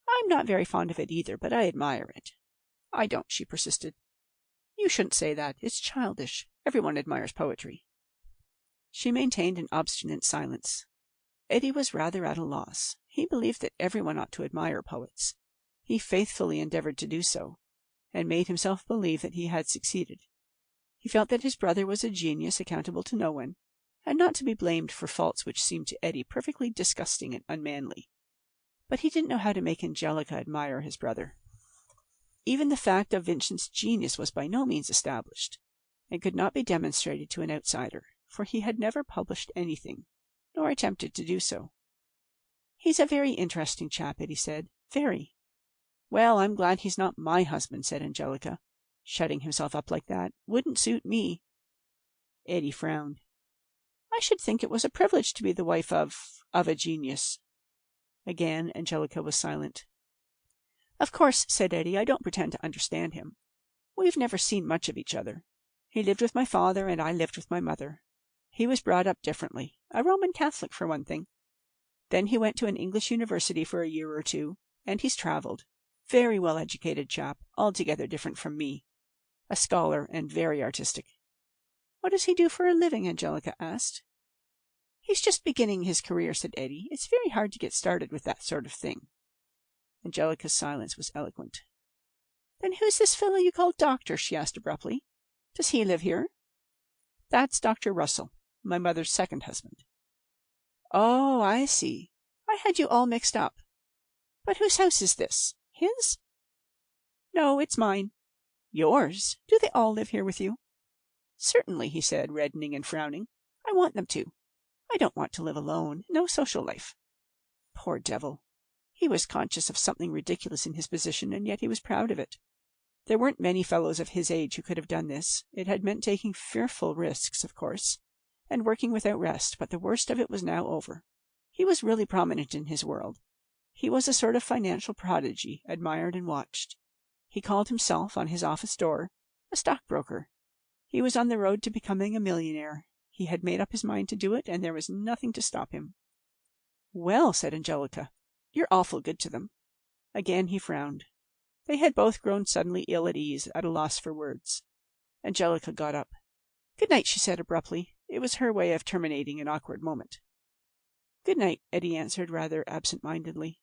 "I'm not very fond of it either, but I admire it." "I don't," she persisted. "You shouldn't say that. It's childish. Everyone admires poetry." She maintained an obstinate silence. Eddie was rather at a loss. He believed that everyone ought to admire poets. He faithfully endeavored to do so, and made himself believe that he had succeeded. He felt that his brother was a genius accountable to no one, and not to be blamed for faults which seemed to Eddie perfectly disgusting and unmanly. But he didn't know how to make Angelica admire his brother. Even the fact of Vincent's genius was by no means established, and could not be demonstrated to an outsider, for he had never published anything, nor attempted to do so. "He's a very interesting chap," Eddie said. "Very." "Well, I'm glad he's not my husband," said Angelica. "Shutting himself up like that wouldn't suit me." Eddie frowned. "I should think it was a privilege to be the wife of a genius." Again Angelica was silent. "Of course," said Eddie, "I don't pretend to understand him. We've never seen much of each other. He lived with my father, and I lived with my mother. He was brought up differently, a Roman Catholic for one thing. Then he went to an English university for a year or two, and he's travelled. Very well-educated chap, altogether different from me. A scholar and very artistic." "What does he do for a living?" Angelica asked. "He's just beginning his career," said Eddie. "It's very hard to get started with that sort of thing." Angelica's silence was eloquent. "Then who's this fellow you call Doctor?" she asked abruptly. "Does he live here?" "That's Dr. Russell, my mother's second husband." "Oh, I see. I had you all mixed up. But whose house is this? His?" "No, it's mine." "Yours? Do they all live here with you?" "Certainly," he said, reddening and frowning. "I want them to. I don't want to live alone. No social life." Poor devil! He was conscious of something ridiculous in his position, and yet he was proud of it. There weren't many fellows of his age who could have done this. It had meant taking fearful risks, of course, and working without rest, but the worst of it was now over. He was really prominent in his world. He was a sort of financial prodigy, admired and watched. He called himself, on his office door, a stockbroker. He was on the road to becoming a millionaire. He had made up his mind to do it, and there was nothing to stop him. "Well," said Angelica, "you're awful good to them." Again he frowned. They had both grown suddenly ill at ease, at a loss for words. Angelica got up. "Good night," she said abruptly. It was her way of terminating an awkward moment. "Good night," Eddie answered rather absent-mindedly.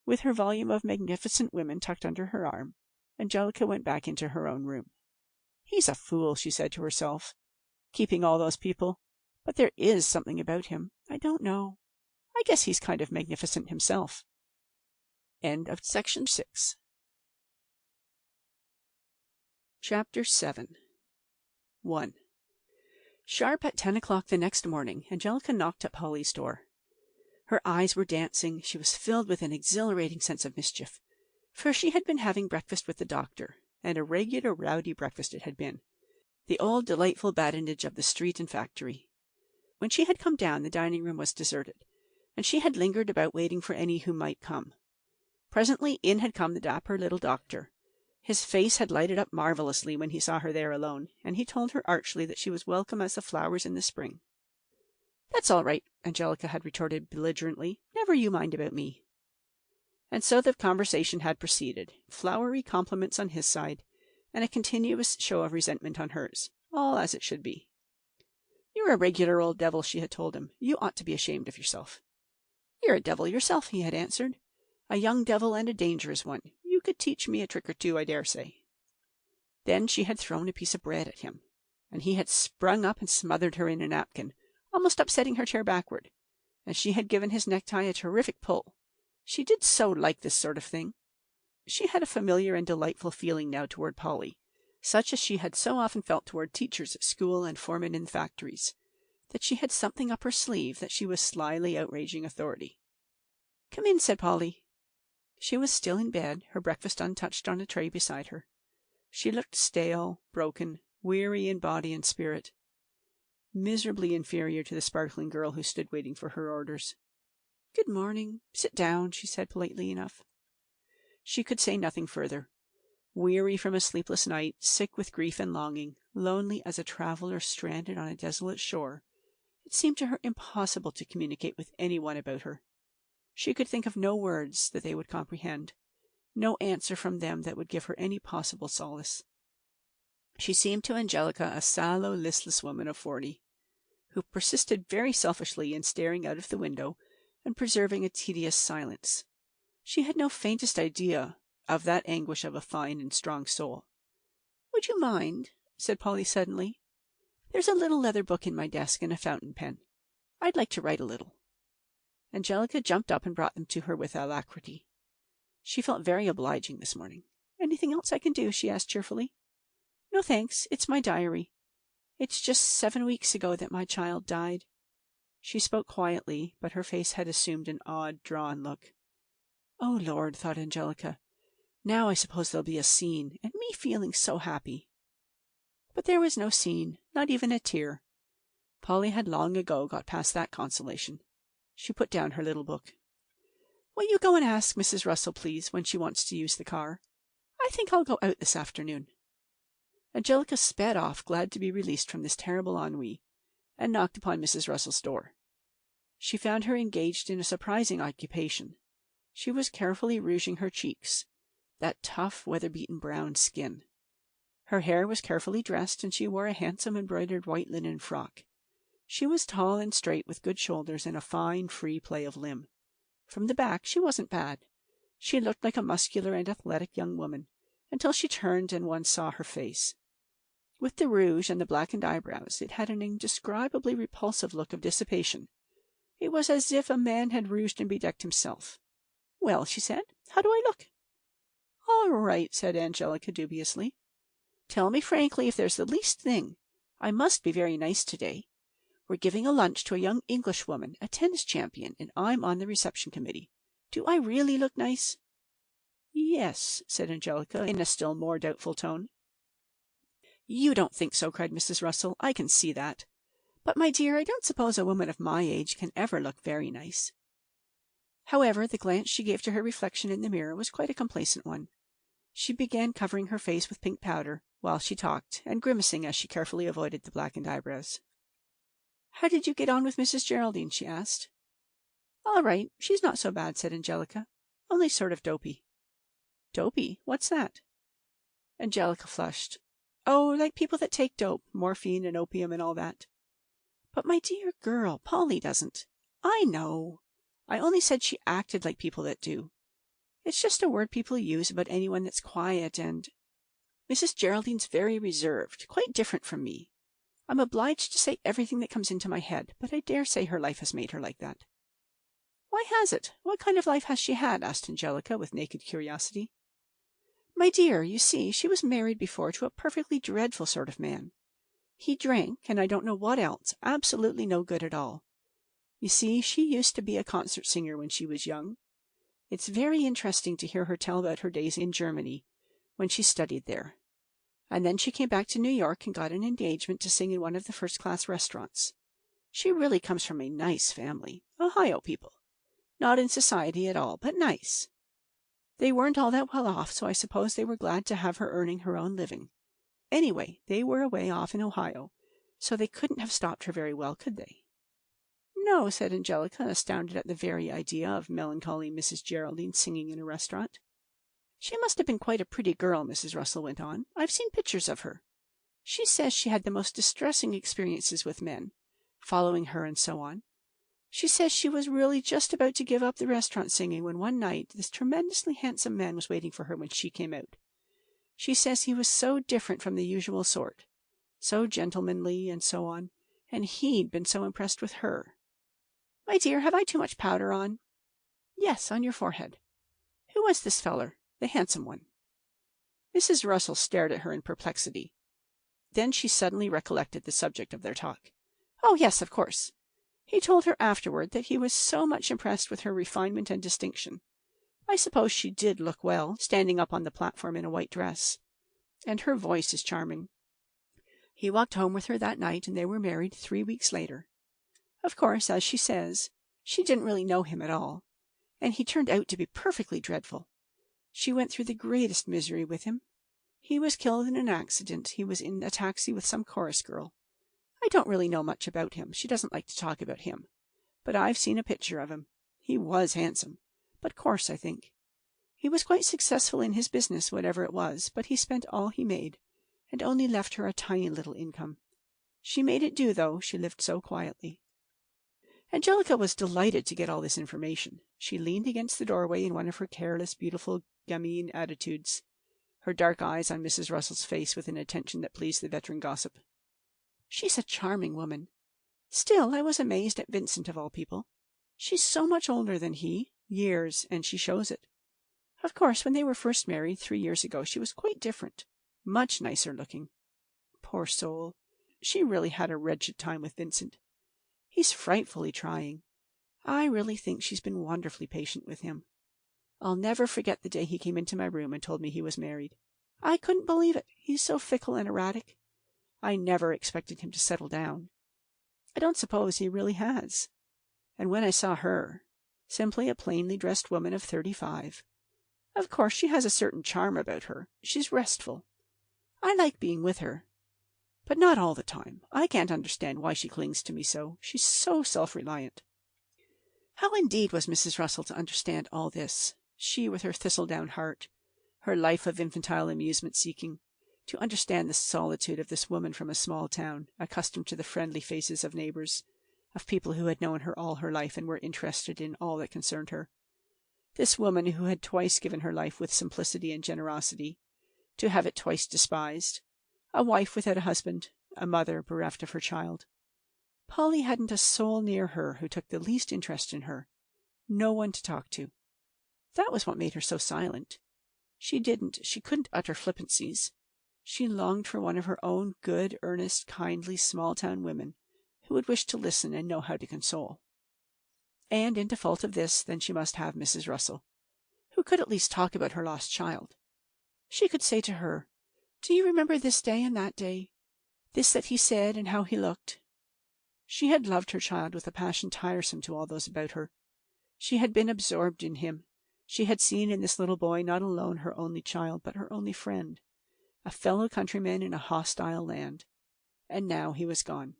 With her volume of magnificent women tucked under her arm, Angelica went back into her own room. "He's a fool," she said to herself, "keeping all those people. But there is something about him. I don't know. I guess he's kind of magnificent himself." End of section 6. Chapter 7. 1. Sharp at 10 o'clock the next morning, Angelica knocked at Polly's door. Her eyes were dancing. She was filled with an exhilarating sense of mischief, for she had been having breakfast with the doctor, and a regular rowdy breakfast it had been, the old delightful badinage of the street and factory. When she had come down, the dining-room was deserted, and she had lingered about waiting for any who might come. Presently in had come the dapper little doctor. His face had lighted up marvellously when he saw her there alone, and he told her archly that she was welcome as the flowers in the spring. "That's all right," Angelica had retorted belligerently. "Never you mind about me." And so the conversation had proceeded, flowery compliments on his side, and a continuous show of resentment on hers, all as it should be. "You're a regular old devil," she had told him. "You ought to be ashamed of yourself." "You're a devil yourself," he had answered. "A young devil and a dangerous one. You could teach me a trick or two, I dare say." Then she had thrown a piece of bread at him, and he had sprung up and smothered her in a napkin, almost upsetting her chair backward, and she had given his necktie a terrific pull. She did so like this sort of thing. She had a familiar and delightful feeling now toward Polly, such as she had so often felt toward teachers at school and foremen in factories, that she had something up her sleeve, that she was slyly outraging authority. "Come in," said Polly. She was still in bed, her breakfast untouched on a tray beside her. She looked stale, broken, weary in body and spirit, miserably inferior to the sparkling girl who stood waiting for her orders. "Good morning. Sit down," she said politely enough. She could say nothing further. Weary from a sleepless night, sick with grief and longing, lonely as a traveler stranded on a desolate shore, it seemed to her impossible to communicate with anyone about her. She could think of no words that they would comprehend, no answer from them that would give her any possible solace. She seemed to Angelica a sallow, listless woman of 40, who persisted very selfishly in staring out of the window and preserving a tedious silence. She had no faintest idea of that anguish of a fine and strong soul. "Would you mind?" said Polly suddenly. "There's a little leather book in my desk and a fountain pen. I'd like to write a little." Angelica jumped up and brought them to her with alacrity. She felt very obliging this morning. "Anything else I can do?" she asked cheerfully. "No, thanks. It's my diary. It's just 7 weeks ago that my child died." She spoke quietly, but her face had assumed an odd, drawn look. "Oh, Lord," thought Angelica, "now I suppose there'll be a scene, and me feeling so happy." But there was no scene, not even a tear. Polly had long ago got past that consolation. She put down her little book. "Will you go and ask Mrs. Russell, please, when she wants to use the car? I think I'll go out this afternoon." Angelica sped off, glad to be released from this terrible ennui, and knocked upon Mrs. Russell's door. She found her engaged in a surprising occupation. She was carefully rouging her cheeks, that tough, weather-beaten brown skin. Her hair was carefully dressed, and she wore a handsome embroidered white linen frock. She was tall and straight, with good shoulders and a fine, free play of limb. From the back she wasn't bad. She looked like a muscular and athletic young woman, until she turned and one saw her face. With the rouge and the blackened eyebrows, it had an indescribably repulsive look of dissipation. It was as if a man had rouged and bedecked himself. "Well," she said, "how do I look?" "All right," said Angelica dubiously. "Tell me frankly if there's the least thing. I must be very nice today. We're giving a lunch to a young Englishwoman, a tennis champion, and I'm on the reception committee. Do I really look nice?" "Yes," said Angelica, in a still more doubtful tone. "You don't think so," cried Mrs. Russell. "I can see that. But, my dear, I don't suppose a woman of my age can ever look very nice." However, the glance she gave to her reflection in the mirror was quite a complacent one. She began covering her face with pink powder while she talked, and grimacing as she carefully avoided the blackened eyebrows. "How did you get on with Mrs. Geraldine?" she asked. "All right. She's not so bad," said Angelica. "Only sort of dopey." "Dopey? What's that?" Angelica flushed. "Oh, like people that take dope, morphine and opium and all that." "But, my dear girl, Polly doesn't." "I know. I only said she acted like people that do. It's just a word people use about anyone that's quiet and Mrs. Geraldine's very reserved, quite different from me. I'm obliged to say everything that comes into my head, but I dare say her life has made her like that." "Why has it? What kind of life has she had?" asked Angelica, with naked curiosity. "My dear, you see, she was married before to a perfectly dreadful sort of man. He drank, and I don't know what else, absolutely no good at all. You see, she used to be a concert singer when she was young. It's very interesting to hear her tell about her days in Germany, when she studied there. And then she came back to New York and got an engagement to sing in one of the first-class restaurants. She really comes from a nice family, Ohio people. Not in society at all, but nice. They weren't all that well off, so I suppose they were glad to have her earning her own living. Anyway, they were away off in Ohio, so they couldn't have stopped her very well, could they?" "No," said Angelica, astounded at the very idea of melancholy Mrs. Geraldine singing in a restaurant. "She must have been quite a pretty girl," Mrs. Russell went on. "I've seen pictures of her. She says she had the most distressing experiences with men, following her and so on. She says she was really just about to give up the restaurant singing when one night this tremendously handsome man was waiting for her when she came out. She says he was so different from the usual sort, so gentlemanly and so on, and he'd been so impressed with her. My dear, have I too much powder on?" "Yes, on your forehead. Who was this feller, the handsome one?" Mrs. Russell stared at her in perplexity. Then she suddenly recollected the subject of their talk. "Oh, yes, of course. He told her afterward that he was so much impressed with her refinement and distinction. I suppose she did look well, standing up on the platform in a white dress. And her voice is charming. He walked home with her that night, and they were married 3 weeks later. Of course, as she says, she didn't really know him at all, and he turned out to be perfectly dreadful. She went through the greatest misery with him. He was killed in an accident. He was in a taxi with some chorus girl. I don't really know much about him. She doesn't like to talk about him. But I've seen a picture of him. He was handsome, but coarse, I think. He was quite successful in his business, whatever it was, but he spent all he made, and only left her a tiny little income. She made it do, though, she lived so quietly." Angelica was delighted to get all this information. She leaned against the doorway in one of her careless, beautiful gamine attitudes, her dark eyes on Mrs. Russell's face with an attention that pleased the veteran gossip. "She's a charming woman. Still, I was amazed at Vincent, of all people. She's so much older than he, years, and she shows it. Of course, when they were first married 3 years ago, she was quite different, much nicer looking. Poor soul, she really had a wretched time with Vincent. He's frightfully trying. I really think she's been wonderfully patient with him. I'll never forget the day he came into my room and told me he was married. I couldn't believe it. He's so fickle and erratic. I never expected him to settle down. I don't suppose he really has. And when I saw her, simply a plainly dressed woman of 35, of course she has a certain charm about her. She's restful. I like being with her. But not all the time. I can't understand why she clings to me so. She's so self-reliant." How indeed was Mrs. Russell to understand all this? She with her thistledown heart, her life of infantile amusement-seeking, to understand the solitude of this woman from a small town, accustomed to the friendly faces of neighbors, of people who had known her all her life and were interested in all that concerned her. This woman who had twice given her life with simplicity and generosity, to have it twice despised. A wife without a husband, a mother bereft of her child. Polly hadn't a soul near her who took the least interest in her. No one to talk to. That was what made her so silent. She couldn't utter flippancies. She longed for one of her own good, earnest, kindly, small-town women who would wish to listen and know how to console. And in default of this, then she must have Mrs. Russell, who could at least talk about her lost child. She could say to her, "Do you remember this day and that day? This that he said and how he looked?" She had loved her child with a passion tiresome to all those about her. She had been absorbed in him. She had seen in this little boy not alone her only child, but her only friend, a fellow countryman in a hostile land. And now he was gone.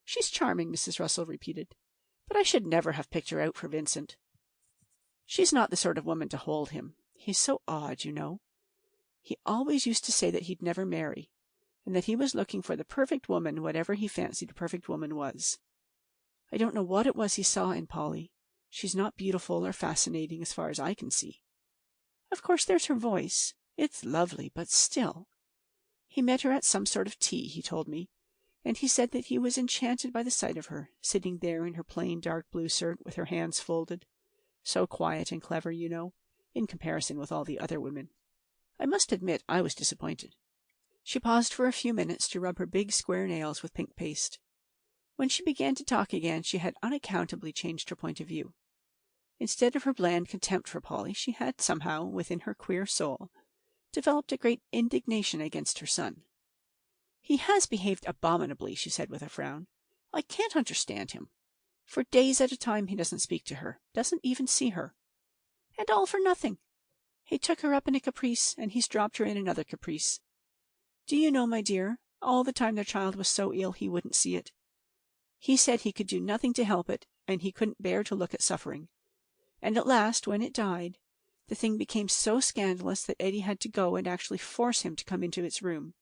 "She's charming," Mrs. Russell repeated, "but I should never have picked her out for Vincent. She's not the sort of woman to hold him. He's so odd, you know. He always used to say that he'd never marry, and that he was looking for the perfect woman, whatever he fancied a perfect woman was. I don't know what it was he saw in Polly. She's not beautiful or fascinating as far as I can see. Of course there's her voice. It's lovely, but still. He met her at some sort of tea, he told me, and he said that he was enchanted by the sight of her, sitting there in her plain dark blue shirt with her hands folded. So quiet and clever, you know, in comparison with all the other women. I must admit I was disappointed." She paused for a few minutes to rub her big square nails with pink paste. When she began to talk again, she had unaccountably changed her point of view. Instead of her bland contempt for Polly, she had somehow, within her queer soul, developed a great indignation against her son. "He has behaved abominably," she said with a frown. "I can't understand him. For days at a time he doesn't speak to her, doesn't even see her. And all for nothing. He took her up in a caprice, and he's dropped her in another caprice. Do you know, my dear, all the time their child was so ill he wouldn't see it. He said he could do nothing to help it, and he couldn't bear to look at suffering. And at last, when it died, the thing became so scandalous that Eddie had to go and actually force him to come into its room.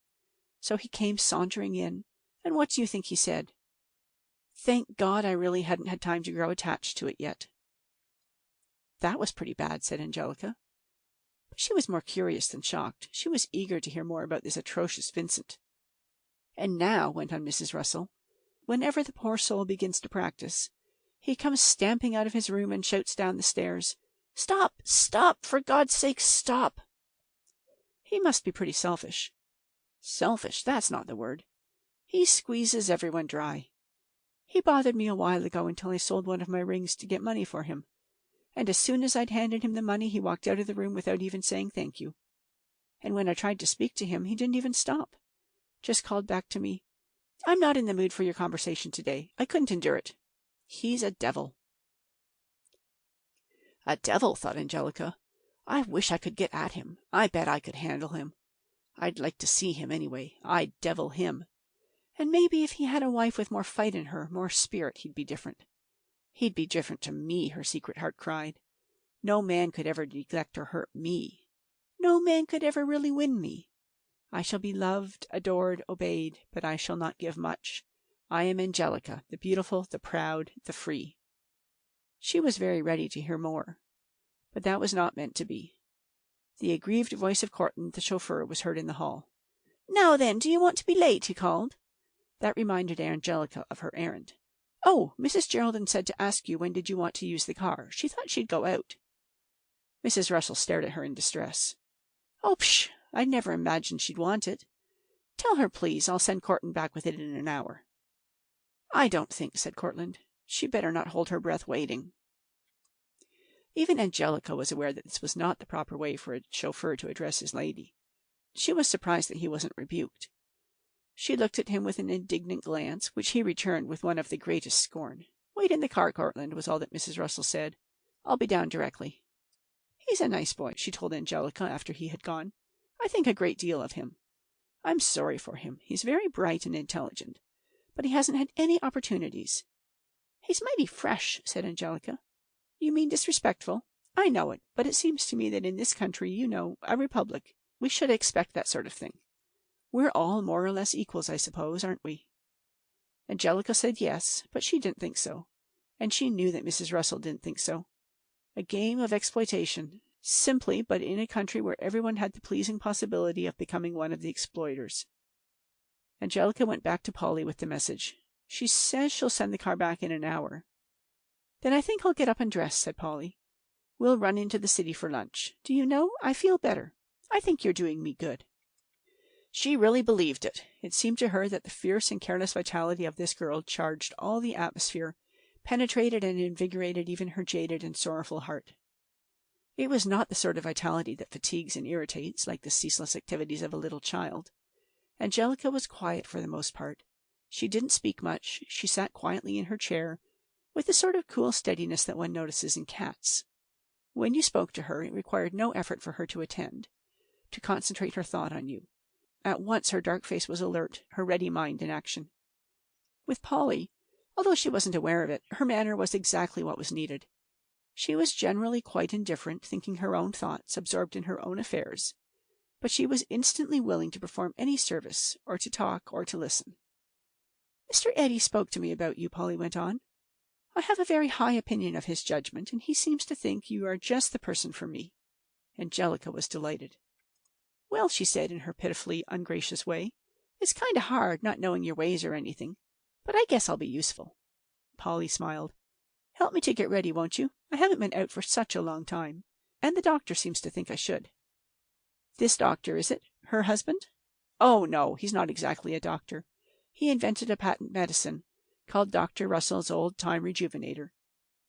So he came sauntering in, and what do you think he said? 'Thank God I really hadn't had time to grow attached to it yet.'" "That was pretty bad," said Angelica. But she was more curious than shocked. She was eager to hear more about this atrocious Vincent. "And now," went on Mrs. Russell, "whenever the poor soul begins to practice, he comes stamping out of his room and shouts down the stairs, 'Stop! Stop! For God's sake, stop!' He must be pretty selfish. Selfish, that's not the word. He squeezes everyone dry. He bothered me a while ago until I sold one of my rings to get money for him. And as soon as I'd handed him the money, he walked out of the room without even saying thank you. And when I tried to speak to him, he didn't even stop. Just called back to me, 'I'm not in the mood for your conversation today. I couldn't endure it.' He's a devil." "A devil," thought Angelica. "I wish I could get at him. I bet I could handle him. I'd like to see him anyway. I'd devil him. And maybe if he had a wife with more fight in her, more spirit, he'd be different. He'd be different to me," her secret heart cried. "No man could ever neglect or hurt me. No man could ever really win me. I shall be loved, adored, obeyed, but I shall not give much. I am Angelica, the beautiful, the proud, the free." She was very ready to hear more, but that was not meant to be. The aggrieved voice of Cortland, the chauffeur, was heard in the hall. "Now then, do you want to be late?" he called. That reminded Angelica of her errand. "Oh, Mrs. Geraldine said to ask you when did you want to use the car. She thought she'd go out." Mrs. Russell stared at her in distress. "Oh, psh! I never imagined she'd want it. Tell her, please, I'll send Cortland back with it in an hour." "I don't think," said Cortland. "She better not hold her breath waiting." Even Angelica was aware that this was not the proper way for a chauffeur to address his lady. She was surprised that he wasn't rebuked. She looked at him with an indignant glance, which he returned with one of the greatest scorn. "Wait in the car, Cortland," was all that Mrs. Russell said. "I'll be down directly." "He's a nice boy," she told Angelica after he had gone. "I think a great deal of him. I'm sorry for him. He's very bright and intelligent, but he hasn't had any opportunities." "He's mighty fresh," said Angelica. "You mean disrespectful? I know it, but it seems to me that in this country, you know, a republic, we should expect that sort of thing. We're all more or less equals, I suppose, aren't we?" Angelica said yes, but she didn't think so, and she knew that Mrs. Russell didn't think so. A game of exploitation, simply, but in a country where everyone had the pleasing possibility of becoming one of the exploiters. Angelica went back to Polly with the message. She says she'll send the car back in an hour. Then I think I'll get up and dress, said Polly. We'll run into the city for lunch. Do you know, I feel better. I think you're doing me good. She really believed it. It seemed to her that the fierce and careless vitality of this girl charged all the atmosphere, penetrated and invigorated even her jaded and sorrowful heart. It was not the sort of vitality that fatigues and irritates, like the ceaseless activities of a little child. Angelica was quiet for the most part. She didn't speak much. She sat quietly in her chair, with the sort of cool steadiness that one notices in cats. When you spoke to her, it required no effort for her to attend, to concentrate her thought on you. At once her dark face was alert, her ready mind in action. With Polly, although she wasn't aware of it, her manner was exactly what was needed. She was generally quite indifferent, thinking her own thoughts, absorbed in her own affairs, but she was instantly willing to perform any service, or to talk, or to listen. "Mr. Eddy spoke to me about you," Polly went on. "I have a very high opinion of his judgment, and he seems to think you are just the person for me." Angelica was delighted. "Well," she said in her pitifully ungracious way, "it's kind of hard, not knowing your ways or anything, but I guess I'll be useful." Polly smiled. "Help me to get ready, won't you? I haven't been out for such a long time, and the doctor seems to think I should." "This doctor, is it? Her husband?" "Oh, no, he's not exactly a doctor. He invented a patent medicine, called Dr. Russell's Old-Time Rejuvenator.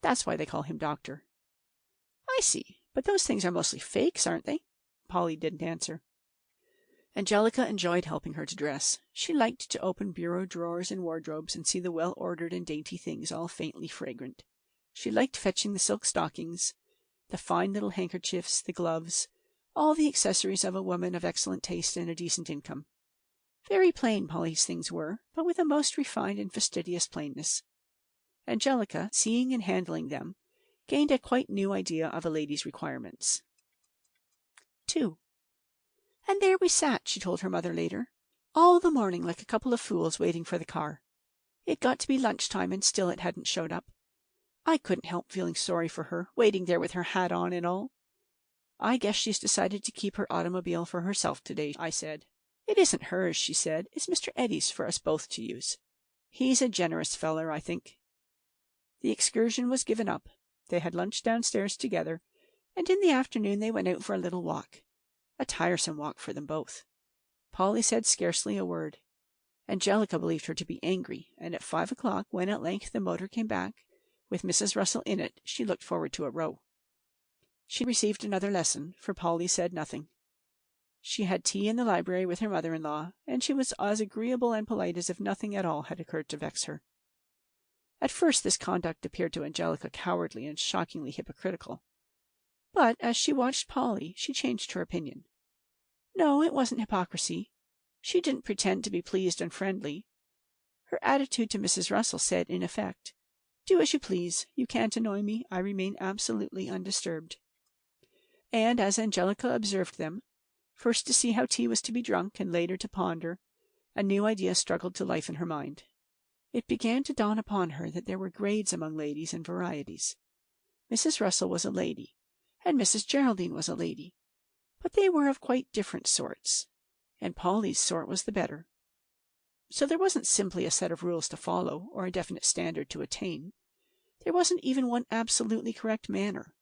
That's why they call him doctor." "I see. But those things are mostly fakes, aren't they?" Polly didn't answer. Angelica enjoyed helping her to dress. She liked to open bureau drawers and wardrobes and see the well-ordered and dainty things all faintly fragrant. She liked fetching the silk stockings, the fine little handkerchiefs, the gloves, all the accessories of a woman of excellent taste and a decent income. Very plain Polly's things were, but with a most refined and fastidious plainness. Angelica, seeing and handling them, gained a quite new idea of a lady's requirements. 2. "And there we sat," she told her mother later, "all the morning like a couple of fools waiting for the car. It got to be lunch-time and still it hadn't showed up. I couldn't help feeling sorry for her, waiting there with her hat on and all. 'I guess she's decided to keep her automobile for herself today,' I said. 'It isn't hers,' she said. 'It's Mr. Eddy's for us both to use. He's a generous feller, I think.' The excursion was given up. They had lunch downstairs together, and in the afternoon they went out for a little walk. A tiresome walk for them both. Polly said scarcely a word. Angelica believed her to be angry, and at 5 o'clock, when at length the motor came back, with Mrs. Russell in it, she looked forward to a row. She received another lesson, for Polly said nothing. She had tea in the library with her mother-in-law, and she was as agreeable and polite as if nothing at all had occurred to vex her. At first this conduct appeared to Angelica cowardly and shockingly hypocritical. But as she watched Polly, she changed her opinion. No, it wasn't hypocrisy. She didn't pretend to be pleased and friendly. Her attitude to Mrs. Russell said, in effect, "Do as you please. You can't annoy me. I remain absolutely undisturbed." And as Angelica observed them, first to see how tea was to be drunk and later to ponder, a new idea struggled to life in her mind. It began to dawn upon her that there were grades among ladies and varieties. Mrs. Russell was a lady, and Mrs. Geraldine was a lady, but they were of quite different sorts, and Polly's sort was the better. So there wasn't simply a set of rules to follow, or a definite standard to attain. There wasn't even one absolutely correct manner.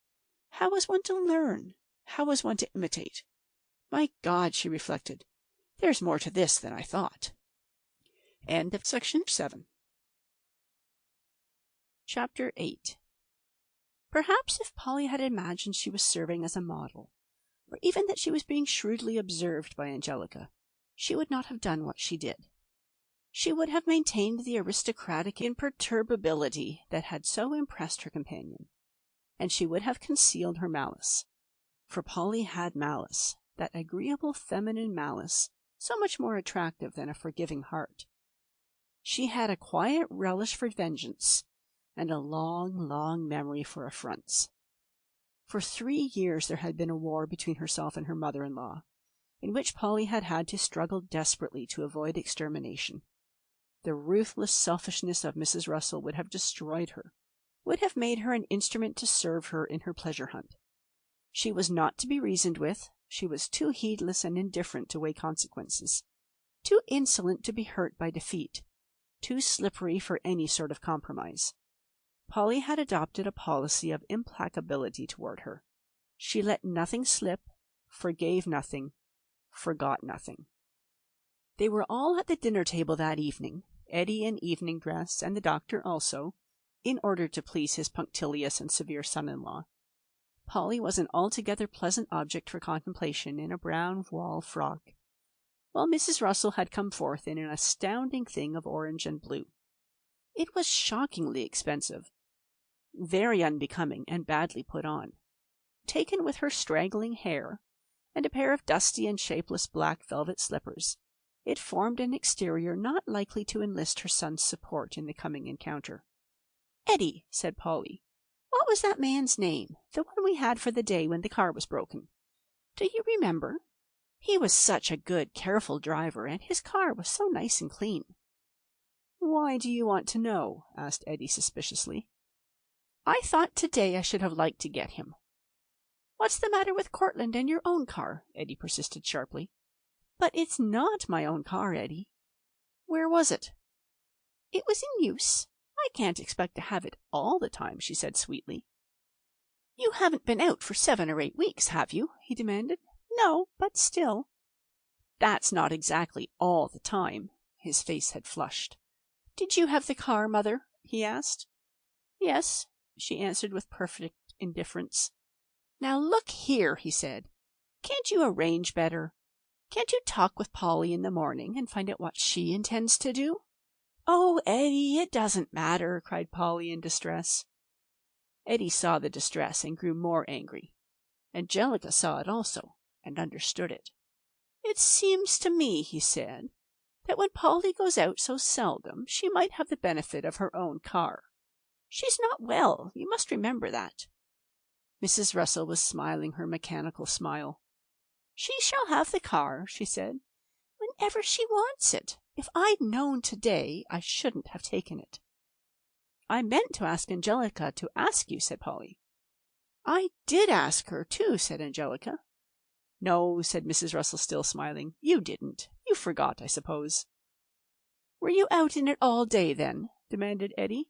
How was one to learn? How was one to imitate? My God, she reflected, there's more to this than I thought. End of section 7. Chapter 8. Perhaps if Polly had imagined she was serving as a model, or even that she was being shrewdly observed by Angelica, she would not have done what she did. She would have maintained the aristocratic imperturbability that had so impressed her companion, and she would have concealed her malice. For Polly had malice, that agreeable feminine malice, so much more attractive than a forgiving heart. She had a quiet relish for vengeance, and a long, long memory for affronts. For 3 years there had been a war between herself and her mother-in-law, in which Polly had had to struggle desperately to avoid extermination. The ruthless selfishness of Mrs. Russell would have destroyed her, would have made her an instrument to serve her in her pleasure hunt. She was not to be reasoned with. She was too heedless and indifferent to weigh consequences, too insolent to be hurt by defeat, too slippery for any sort of compromise. Polly had adopted a policy of implacability toward her. She let nothing slip, forgave nothing, forgot nothing. They were all at the dinner table that evening, Eddie in evening dress, and the doctor also, in order to please his punctilious and severe son-in-law. Polly was an altogether pleasant object for contemplation in a brown voile frock, while Mrs. Russell had come forth in an astounding thing of orange and blue. It was shockingly expensive, very unbecoming, and badly put on. Taken with her straggling hair and a pair of dusty and shapeless black velvet slippers, it formed an exterior not likely to enlist her son's support in the coming encounter. "Eddie," said Polly, "what was that man's name, the one we had for the day when the car was broken? Do you remember? He was such a good, careful driver, and his car was so nice and clean." "Why do you want to know?" asked Eddie suspiciously. "I thought today I should have liked to get him." "What's the matter with Cortland and your own car?" Eddie persisted sharply. "But it's not my own car, Eddie." "Where was it?" "It was in use. I can't expect to have it all the time," she said sweetly. "You haven't been out for 7 or 8 weeks, have you?" he demanded. "No, but still." "That's not exactly all the time." His face had flushed. "Did you have the car, Mother?" he asked. "Yes," she answered with perfect indifference. "Now look here," he said. "Can't you arrange better? Can't you talk with Polly in the morning and find out what she intends to do?" "Oh, Eddie, it doesn't matter," cried Polly in distress. Eddie saw the distress and grew more angry. Angelica saw it also, and understood it. "It seems to me," he said, "that when Polly goes out so seldom, she might have the benefit of her own car. She's not well, you must remember that." Mrs. Russell was smiling her mechanical smile. "She shall have the car," she said, "whenever she wants it. If I'd known today, I shouldn't have taken it." "I meant to ask Angelica to ask you," said Polly. "I did ask her, too," said Angelica. "No," said Mrs. Russell, still smiling. "You didn't. You forgot, I suppose." "Were you out in it all day, then?" demanded Eddie.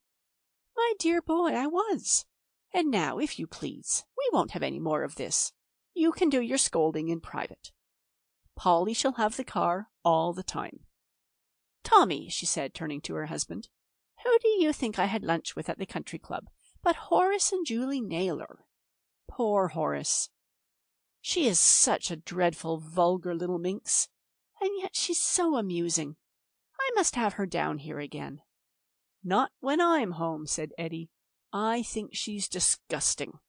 "My dear boy, I was. And now, if you please, we won't have any more of this. You can do your scolding in private. Polly shall have the car all the time. Tommy," she said, turning to her husband, "who do you think I had lunch with at the country club but Horace and Julie Naylor? Poor Horace. She is such a dreadful, vulgar little minx, and yet she's so amusing. I must have her down here again." "Not when I'm home," said Eddie. "I think she's disgusting."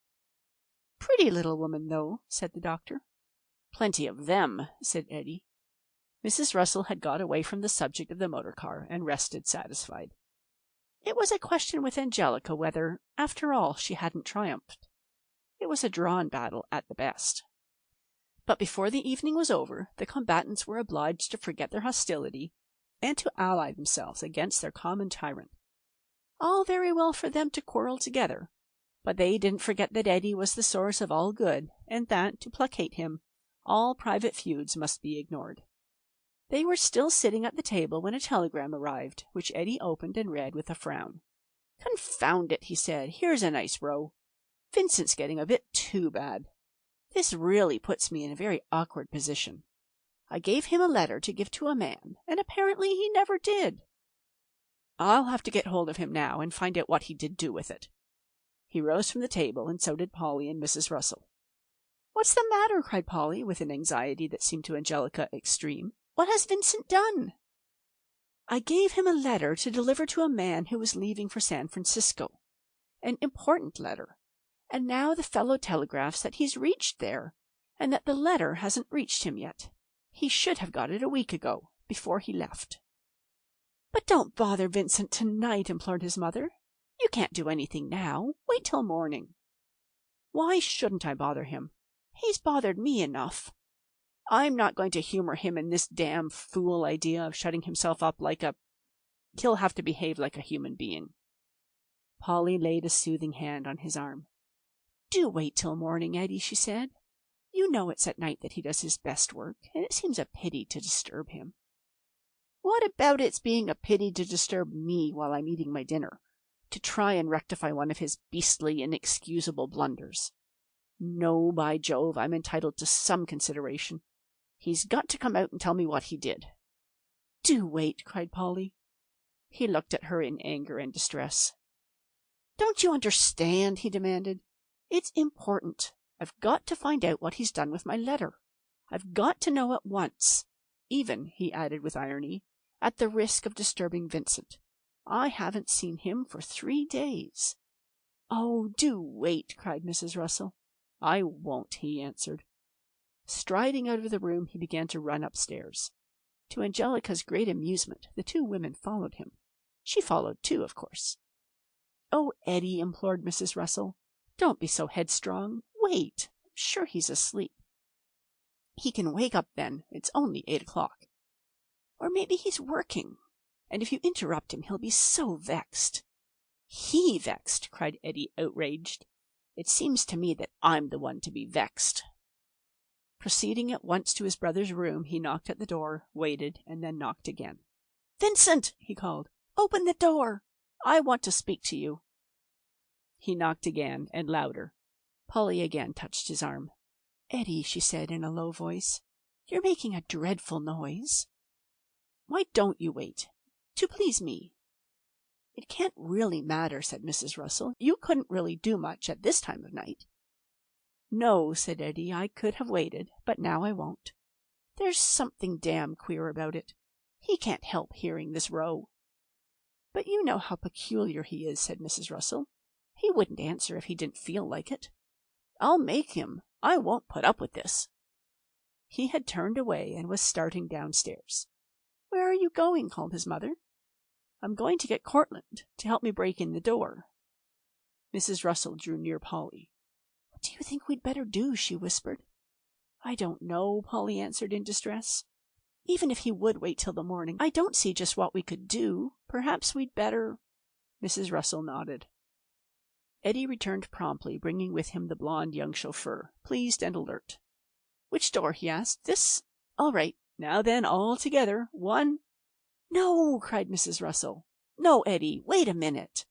"Pretty little woman, though," said the doctor. "Plenty of them," said Eddie. Mrs. Russell had got away from the subject of the motor car and rested satisfied. It was a question with Angelica whether, after all, she hadn't triumphed. It was a drawn battle at the best. But before the evening was over, the combatants were obliged to forget their hostility and to ally themselves against their common tyrant. All very well for them to quarrel together, but they didn't forget that Eddie was the source of all good, and that, to placate him, all private feuds must be ignored. They were still sitting at the table when a telegram arrived, which Eddie opened and read with a frown. "Confound it," he said. "Here's a nice row. Vincent's getting a bit too bad. This really puts me in a very awkward position. I gave him a letter to give to a man, and apparently he never did. I'll have to get hold of him now and find out what he did do with it." He rose from the table, and so did Polly and Mrs. Russell. "What's the matter?" cried Polly, with an anxiety that seemed to Angelica extreme. "What has Vincent done?" "I gave him a letter to deliver to a man who was leaving for San Francisco. An important letter. And now the fellow telegraphs that he's reached there, and that the letter hasn't reached him yet. He should have got it a week ago, before he left." "But don't bother Vincent tonight," implored his mother. "You can't do anything now. Wait till morning." "Why shouldn't I bother him? He's bothered me enough. I'm not going to humor him in this damn fool idea of shutting himself up like a... He'll have to behave like a human being." Polly laid a soothing hand on his arm. "Do wait till morning, Eddie," she said. "You know it's at night that he does his best work, and it seems a pity to disturb him." "What about its being a pity to disturb me while I'm eating my dinner, to try and rectify one of his beastly, inexcusable blunders? No, by Jove, I'm entitled to some consideration. He's got to come out and tell me what he did." "Do wait," cried Polly. He looked at her in anger and distress. "Don't you understand?" he demanded. "It's important. I've got to find out what he's done with my letter. I've got to know at once. Even," he added with irony, "at the risk of disturbing Vincent. I haven't seen him for 3 days." "Oh, do wait," cried Mrs. Russell. "I won't," he answered. Striding out of the room, he began to run upstairs. To Angelica's great amusement, the 2 women followed him. She followed too, of course. "Oh, Eddie," implored Mrs. Russell, "don't be so headstrong. Wait. I'm sure he's asleep." "He can wake up then. It's only 8 o'clock. Or maybe he's working, and if you interrupt him, he'll be so vexed." "He vexed!" cried Eddie, outraged. "It seems to me that I'm the one to be vexed." Proceeding at once to his brother's room, he knocked at the door, waited, and then knocked again. "Vincent!" he called. "Open the door. I want to speak to you." He knocked again, and louder. Polly again touched his arm. "Eddie," she said in a low voice, "you're making a dreadful noise." "Why don't you wait? To please me." "It can't really matter," said Mrs. Russell. "You couldn't really do much at this time of night." "No," said Eddie, "I could have waited, but now I won't. There's something damn queer about it. He can't help hearing this row." "But you know how peculiar he is," said Mrs. Russell. "He wouldn't answer if he didn't feel like it." "I'll make him. I won't put up with this." He had turned away and was starting downstairs. "Where are you going?" called his mother. "I'm going to get Cortland to help me break in the door." Mrs. Russell drew near Polly. "What do you think we'd better do?" she whispered. "I don't know," Polly answered in distress. "Even if he would wait till the morning, I don't see just what we could do. Perhaps we'd better—" Mrs. Russell nodded. Eddie returned promptly, bringing with him the blond young chauffeur, pleased and alert. "Which door?" he asked. "This? All right. Now then, all together. 1—" "No!" cried Mrs. Russell. "No, Eddie, wait a minute."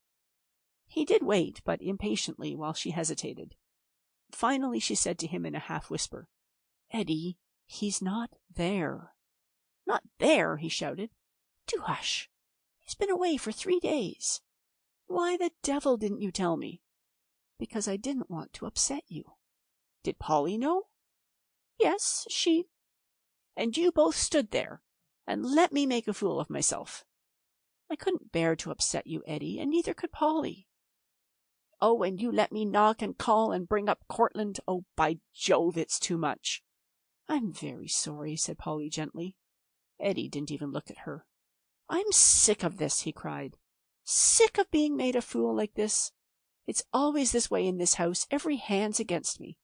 He did wait, but impatiently, while she hesitated. Finally she said to him in a half-whisper, "Eddie, he's not there." "Not there!" he shouted. "Do hush. He's been away for 3 days. Why the devil didn't you tell me?" "Because I didn't want to upset you." "Did Polly know?" "Yes, she—" "And you both stood there and let me make a fool of myself." "I couldn't bear to upset you, Eddie, and neither could Polly." "Oh, and you let me knock and call and bring up Cortland. Oh, by Jove, it's too much." "I'm very sorry," said Polly gently. Eddie didn't even look at her. "I'm sick of this," he cried. "Sick of being made a fool like this. It's always this way in this house. Every hand's against me.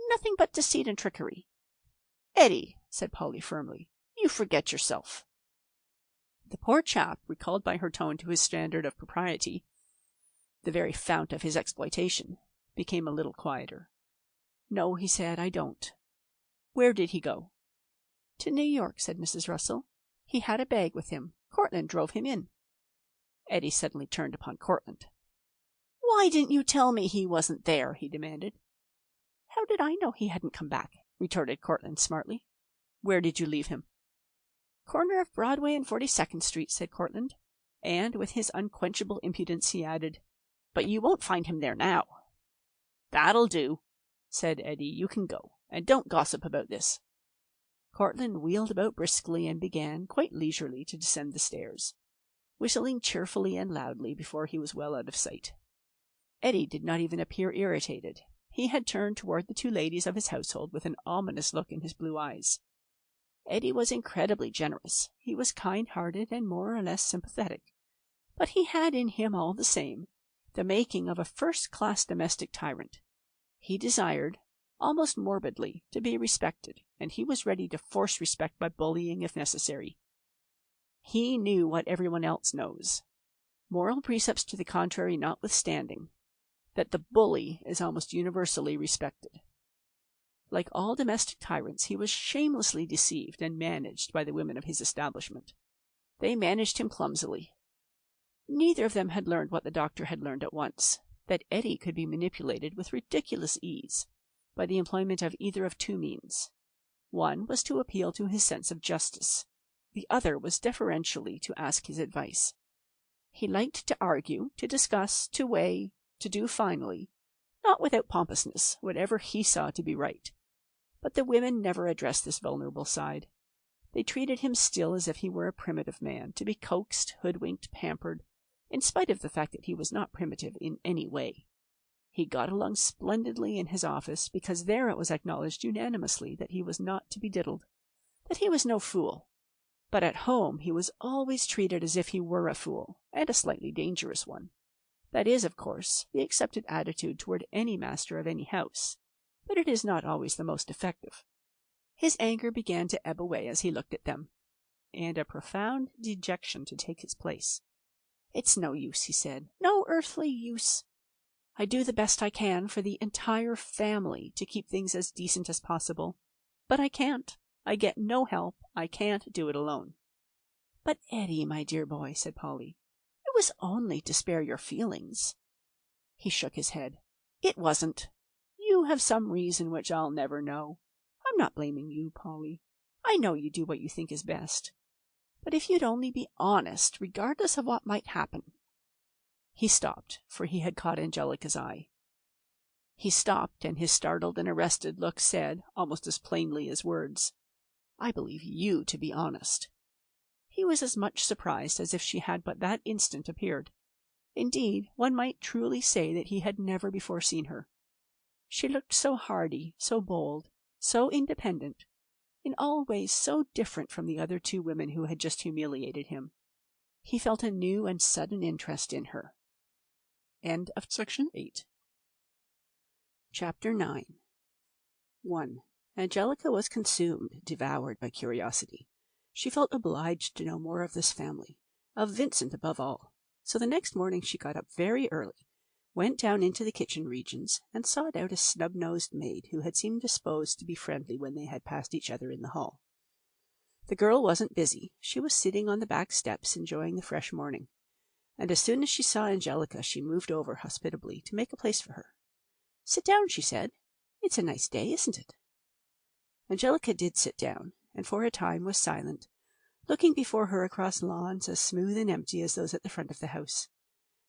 Nothing but deceit and trickery." "Eddie," said Polly firmly, "you forget yourself." The poor chap, recalled by her tone to his standard of propriety, the very fount of his exploitation, became a little quieter. "No," he said, "I don't." "Where did he go?" "To New York," said Mrs. Russell. "He had a bag with him. Cortland drove him in." Eddie suddenly turned upon Cortland. "Why didn't you tell me he wasn't there?" he demanded. "How did I know he hadn't come back?" retorted Cortland smartly. "Where did you leave him?" "Corner of Broadway and 42nd Street," said Cortland. And with his unquenchable impudence he added, "But you won't find him there now." "That'll do," said Eddie. "You can go, and don't gossip about this." Cortland wheeled about briskly and began, quite leisurely, to descend the stairs, whistling cheerfully and loudly before he was well out of sight. Eddie did not even appear irritated. He had turned toward the 2 ladies of his household with an ominous look in his blue eyes. Eddie was incredibly generous. He was kind-hearted and more or less sympathetic. But he had in him, all the same, the making of a first-class domestic tyrant. He desired, almost morbidly, to be respected, and he was ready to force respect by bullying if necessary. He knew what everyone else knows. Moral precepts to the contrary notwithstanding, that the bully is almost universally respected. Like all domestic tyrants, he was shamelessly deceived and managed by the women of his establishment. They managed him clumsily. Neither of them had learned what the doctor had learned at once, that Eddie could be manipulated with ridiculous ease by the employment of either of two means. One was to appeal to his sense of justice. The other was deferentially to ask his advice. He liked to argue, to discuss, to weigh, to do finally, not without pompousness, whatever he saw to be right. But the women never addressed this vulnerable side. They treated him still as if he were a primitive man, to be coaxed, hoodwinked, pampered, in spite of the fact that he was not primitive in any way. He got along splendidly in his office, because there it was acknowledged unanimously that he was not to be diddled, that he was no fool. But at home he was always treated as if he were a fool, and a slightly dangerous one. That is, of course, the accepted attitude toward any master of any house, but it is not always the most effective. His anger began to ebb away as he looked at them, and a profound dejection to take its place. "It's no use," he said, "no earthly use. I do the best I can for the entire family to keep things as decent as possible, but I can't. I get no help. I can't do it alone." "But Eddie, my dear boy," said Polly, "it was only to spare your feelings." He shook his head. "It wasn't. You have some reason which I'll never know. I'm not blaming you, Polly. I know you do what you think is best. But if you'd only be honest, regardless of what might happen—" He stopped, for he had caught Angelica's eye. He stopped, and his startled and arrested look said, almost as plainly as words, "I believe you to be honest." He was as much surprised as if she had but that instant appeared. Indeed, one might truly say that he had never before seen her. She looked so hardy, so bold, so independent, in all ways so different from the other two women who had just humiliated him. He felt a new and sudden interest in her. End of section 8. Chapter 9. 1. Angelica was consumed, devoured by curiosity. She felt obliged to know more of this family, of Vincent above all. So the next morning she got up very early, went down into the kitchen regions, and sought out a snub-nosed maid who had seemed disposed to be friendly when they had passed each other in the hall. The girl wasn't busy. She was sitting on the back steps enjoying the fresh morning, and as soon as she saw Angelica she moved over hospitably to make a place for her. "Sit down," she said. "It's a nice day, isn't it?" Angelica did sit down, and for a time was silent, looking before her across lawns as smooth and empty as those at the front of the house.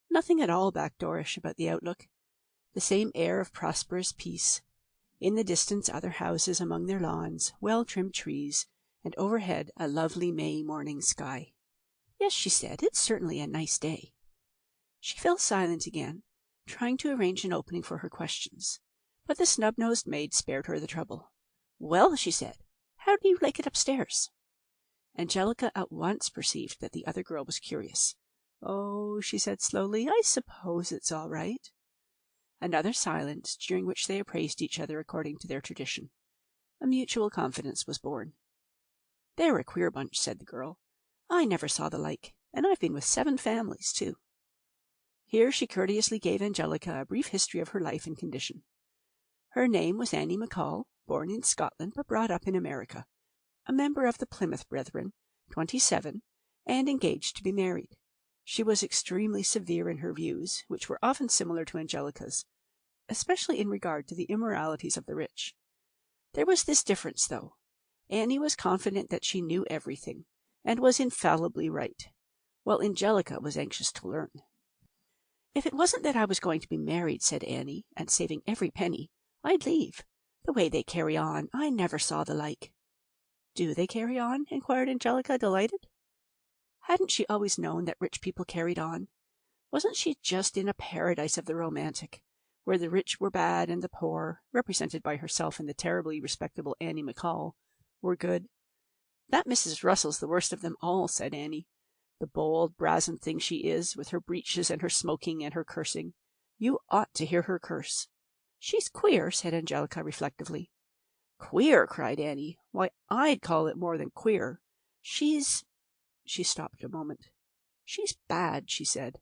Nothing at all backdoorish about the outlook. The same air of prosperous peace. In the distance other houses among their lawns, well-trimmed trees, and overhead a lovely May morning sky. "Yes," she said, "it's certainly a nice day." She fell silent again, trying to arrange an opening for her questions, but the snub-nosed maid spared her the trouble. "Well," she said, "how do you like it upstairs?" Angelica at once perceived that the other girl was curious. "Oh," she said slowly, "I suppose it's all right." Another silence, during which they appraised each other according to their tradition. A mutual confidence was born. "They're a queer bunch," said the girl. "I never saw the like, and I've been with 7 families, too." Here she courteously gave Angelica a brief history of her life and condition. Her name was Annie McCall, born in Scotland but brought up in America, a member of the Plymouth Brethren, 27, and engaged to be married. She was extremely severe in her views, which were often similar to Angelica's, especially in regard to the immoralities of the rich. There was this difference, though. Annie was confident that she knew everything, and was infallibly right, while Angelica was anxious to learn. "If it wasn't that I was going to be married," said Annie, "and saving every penny, I'd leave. The way they carry on, I never saw the like." "Do they carry on?" inquired Angelica, delighted. Hadn't she always known that rich people carried on? Wasn't she just in a paradise of the romantic, where the rich were bad and the poor, represented by herself and the terribly respectable Annie McCall, were good? "That Mrs. Russell's the worst of them all," said Annie. "The bold, brazen thing she is, with her breeches and her smoking and her cursing. You ought to hear her curse." "She's queer," said Angelica reflectively. "Queer!" cried Annie. "Why, I'd call it more than queer. She's—" She stopped a moment. "She's bad," she said.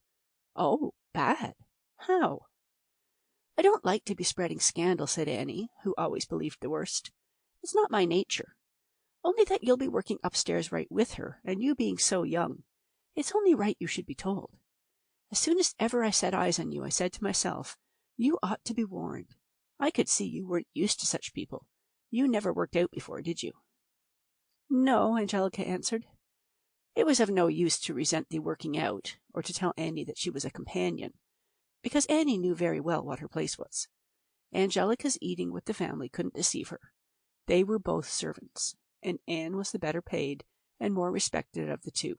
"Oh, bad? How?" I don't like to be spreading scandal, said Annie, who always believed the worst. It's not my nature. Only that you'll be working upstairs right with her, and you being so young, it's only right you should be told. As soon as ever I set eyes on you, I said to myself, you ought to be warned. I could see you weren't used to such people. You never worked out before, did you? No, Angelica answered. It was of no use to resent the working out, or to tell Annie that she was a companion, because Annie knew very well what her place was. Angelica's eating with the family couldn't deceive her. They were both servants, and Anne was the better paid and more respected of the two.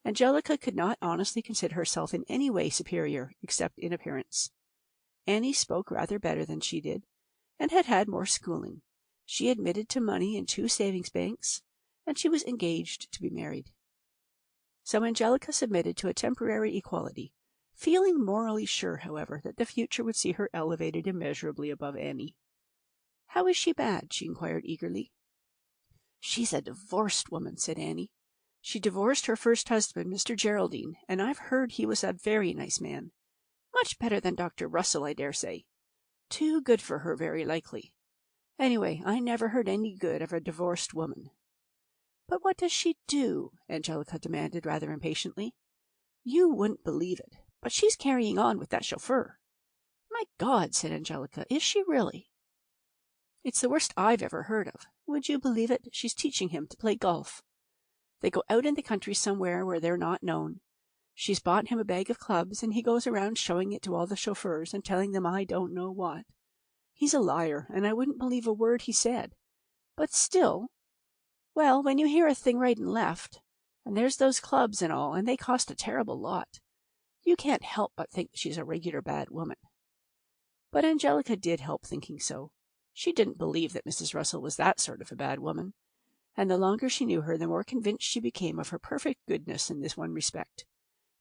Angelica could not honestly consider herself in any way superior, except in appearance. Annie spoke rather better than she did, and had had more schooling. She admitted to money in 2 savings banks, and she was engaged to be married. So Angelica submitted to a temporary equality, feeling morally sure, however, that the future would see her elevated immeasurably above Annie. How is she bad? She inquired eagerly. She's a divorced woman, said Annie. She divorced her first husband, Mr. Geraldine, and I've heard he was a very nice man. Much better than Dr. Russell, I dare say. Too good for her, very likely. Anyway, I never heard any good of a divorced woman. But what does she do? Angelica demanded rather impatiently. You wouldn't believe it, but she's carrying on with that chauffeur. My God, said Angelica, is she really? It's the worst I've ever heard of. Would you believe it? She's teaching him to play golf. They go out in the country somewhere where they're not known. She's bought him a bag of clubs, and he goes around showing it to all the chauffeurs and telling them I don't know what. He's a liar, and I wouldn't believe a word he said. But still, well, when you hear a thing right and left, and there's those clubs and all, and they cost a terrible lot, you can't help but think she's a regular bad woman. But Angelica did help thinking so. She didn't believe that Mrs. Russell was that sort of a bad woman, and the longer she knew her, the more convinced she became of her perfect goodness in this one respect.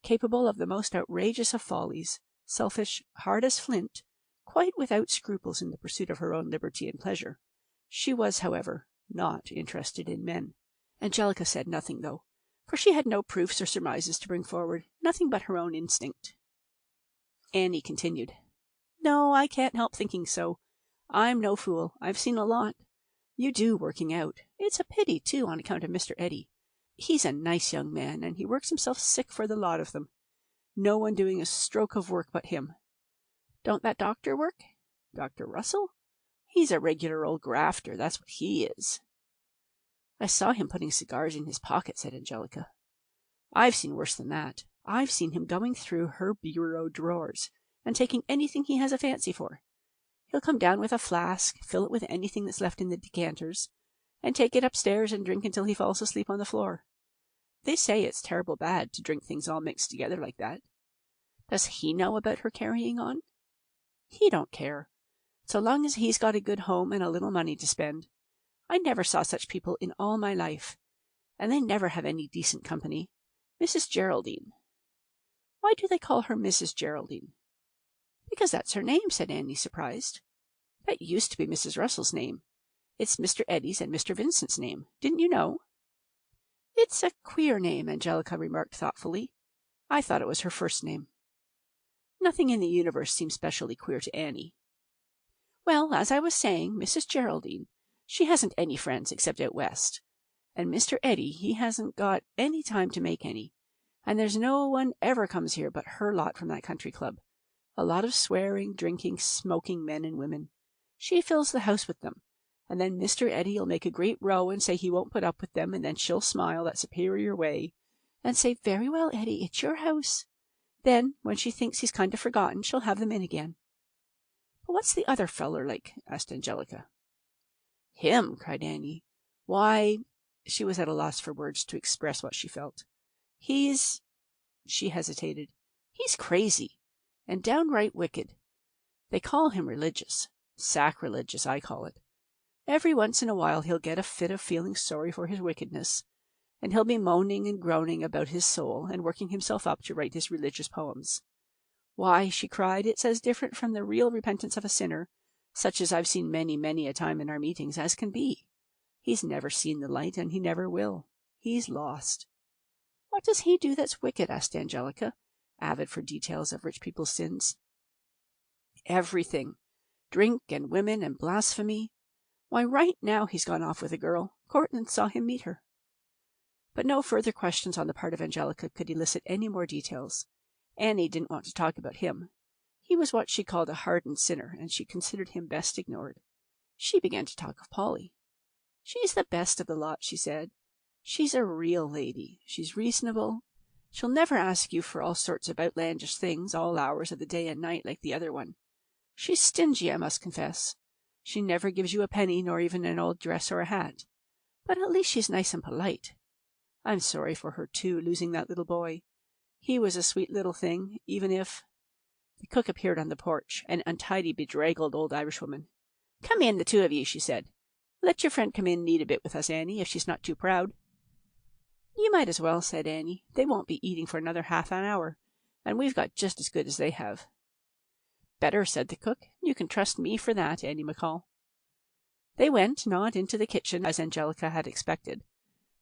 Capable of the most outrageous of follies, selfish, hard as flint, quite without scruples in the pursuit of her own liberty and pleasure. She was, however, not interested in men. Angelica said nothing, though, for she had no proofs or surmises to bring forward, nothing but her own instinct. Annie continued, No, I can't help thinking so. I'm no fool. I've seen a lot. You do working out. It's a pity, too, on account of Mr. Eddy. He's a nice young man, and he works himself sick for the lot of them. No one doing a stroke of work but him. Don't that doctor work? Dr. Russell? He's a regular old grafter, that's what he is. I saw him putting cigars in his pocket, said Angelica. I've seen worse than that. I've seen him going through her bureau drawers and taking anything he has a fancy for. He'll come down with a flask, fill it with anything that's left in the decanters, and take it upstairs and drink until he falls asleep on the floor. They say it's terrible bad to drink things all mixed together like that. Does he know about her carrying on? He don't care, so long as he's got a good home and a little money to spend. I never saw such people in all my life, and they never have any decent company. Mrs. Geraldine. Why do they call her Mrs. Geraldine? Because that's her name, said Annie, surprised. That used to be Mrs. Russell's name. It's Mr. Eddy's and Mr. Vincent's name. Didn't you know? It's a queer name, Angelica remarked thoughtfully. I thought it was her first name. Nothing in the universe seemed specially queer to Annie. Well, as I was saying, Mrs. Geraldine, she hasn't any friends except out west. And Mr. Eddy, he hasn't got any time to make any. And there's no one ever comes here but her lot from that country club. A lot of swearing, drinking, smoking men and women. She fills the house with them. And then Mr. Eddy'll make a great row and say he won't put up with them, and then she'll smile that superior way and say, Very well, Eddy, it's your house. Then, when she thinks he's kind of forgotten, she'll have them in again. But what's the other feller like? Asked Angelica. Him, cried Annie. Why, she was at a loss for words to express what she felt. She hesitated. He's crazy, and downright wicked. They call him religious. Sacrilegious, I call it. Every once in a while he'll get a fit of feeling sorry for his wickedness, and he'll be moaning and groaning about his soul and working himself up to write his religious poems. Why, she cried, it's as different from the real repentance of a sinner, such as I've seen many, many a time in our meetings, as can be. He's never seen the light, and he never will. He's lost. What does he do that's wicked? Asked Angelica, avid for details of rich people's sins. everything. Drink and women and blasphemy. Why, right now he's gone off with a girl. Cortland saw him meet her." But no further questions on the part of Angelica could elicit any more details. Annie didn't want to talk about him. He was what she called a hardened sinner, and she considered him best ignored. She began to talk of Polly. "She's the best of the lot," she said. "She's a real lady. She's reasonable. She'll never ask you for all sorts of outlandish things all hours of the day and night like the other one. She's stingy, I must confess. She never gives you a penny, nor even an old dress or a hat. But at least she's nice and polite. I'm sorry for her, too, losing that little boy. He was a sweet little thing, even if—" The cook appeared on the porch, an untidy, bedraggled old Irishwoman. "Come in, the two of you," she said. "Let your friend come in and eat a bit with us, Annie, if she's not too proud." "You might as well," said Annie. "They won't be eating for another half an hour, and we've got just as good as they have." "Better," said the cook. "You can trust me for that, Annie McCall." They went, not into the kitchen, as Angelica had expected,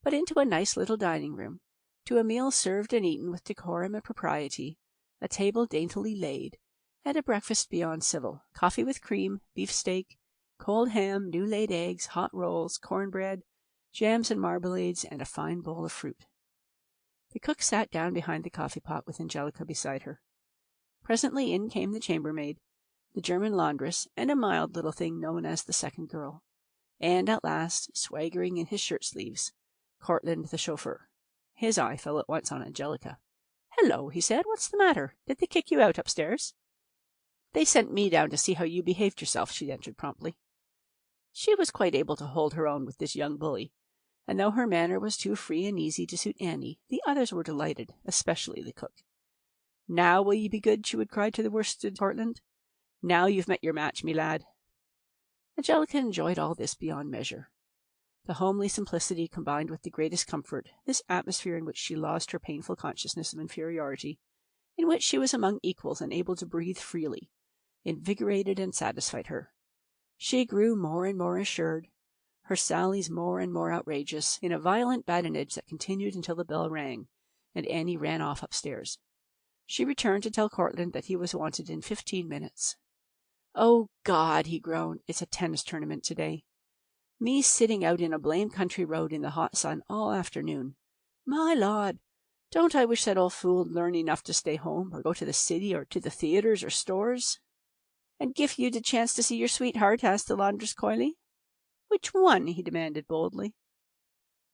but into a nice little dining room, to a meal served and eaten with decorum and propriety, a table daintily laid, and a breakfast beyond civil: coffee with cream, beefsteak, cold ham, new-laid eggs, hot rolls, cornbread, jams and marmalades, and a fine bowl of fruit. The cook sat down behind the coffee-pot with Angelica beside her. Presently in came the chambermaid, the German laundress, and a mild little thing known as the second girl, and at last, swaggering in his shirt-sleeves, Cortland the chauffeur. His eye fell at once on Angelica. "Hello," he said. "What's the matter? Did they kick you out upstairs?" "They sent me down to see how you behaved yourself," she answered promptly. She was quite able to hold her own with this young bully, and though her manner was too free and easy to suit Annie, the others were delighted, especially the cook. "Now will ye be good?" she would cry to the worsted Cortland. "Now you've met your match, me lad." Angelica enjoyed all this beyond measure. The homely simplicity combined with the greatest comfort, this atmosphere in which she lost her painful consciousness of inferiority, in which she was among equals and able to breathe freely, invigorated and satisfied her. She grew more and more assured, her sallies more and more outrageous, in a violent badinage that continued until the bell rang, and Annie ran off upstairs. She returned to tell Cortland that he was wanted in 15 minutes. "Oh, God!" he groaned. "It's a tennis tournament today. Me sitting out in a blame country road in the hot sun all afternoon. My Lord! Don't I wish that old fool'd learn enough to stay home, or go to the city, or to the theatres or stores?" "And gif you the chance to see your sweetheart?" asked the laundress coyly. "Which one?" he demanded boldly.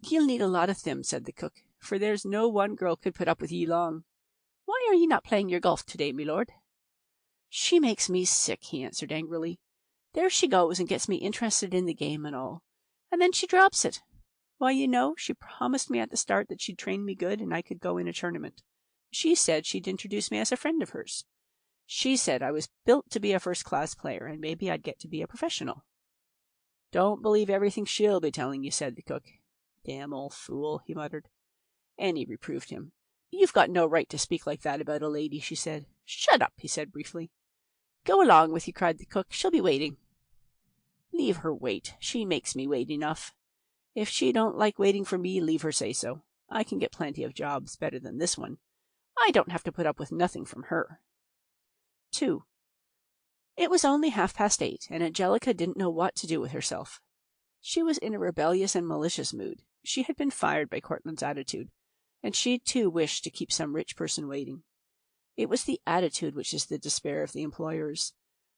"Ye'll need a lot of them," said the cook, "for there's no one girl could put up with ye long. Why are ye not playing your golf today, me lord?" "She makes me sick," he answered angrily. "There she goes and gets me interested in the game and all, and then she drops it. Why, you know, she promised me at the start that she'd train me good and I could go in a tournament. She said she'd introduce me as a friend of hers. She said I was built to be a first-class player, and maybe I'd get to be a professional." "Don't believe everything she'll be telling you," said the cook. "Damn old fool," he muttered. Annie reproved him. "You've got no right to speak like that about a lady," she said. "Shut up," he said briefly. "Go along with you," cried the cook. "She'll be waiting." "Leave her wait. She makes me wait enough. If she don't like waiting for me, leave her say so. I can get plenty of jobs better than this one. I don't have to put up with nothing from her." 2. It was only 8:30, and Angelica didn't know what to do with herself. She was in a rebellious and malicious mood. She had been fired by Cortland's attitude, and she too wished to keep some rich person waiting. It was the attitude which is the despair of the employers,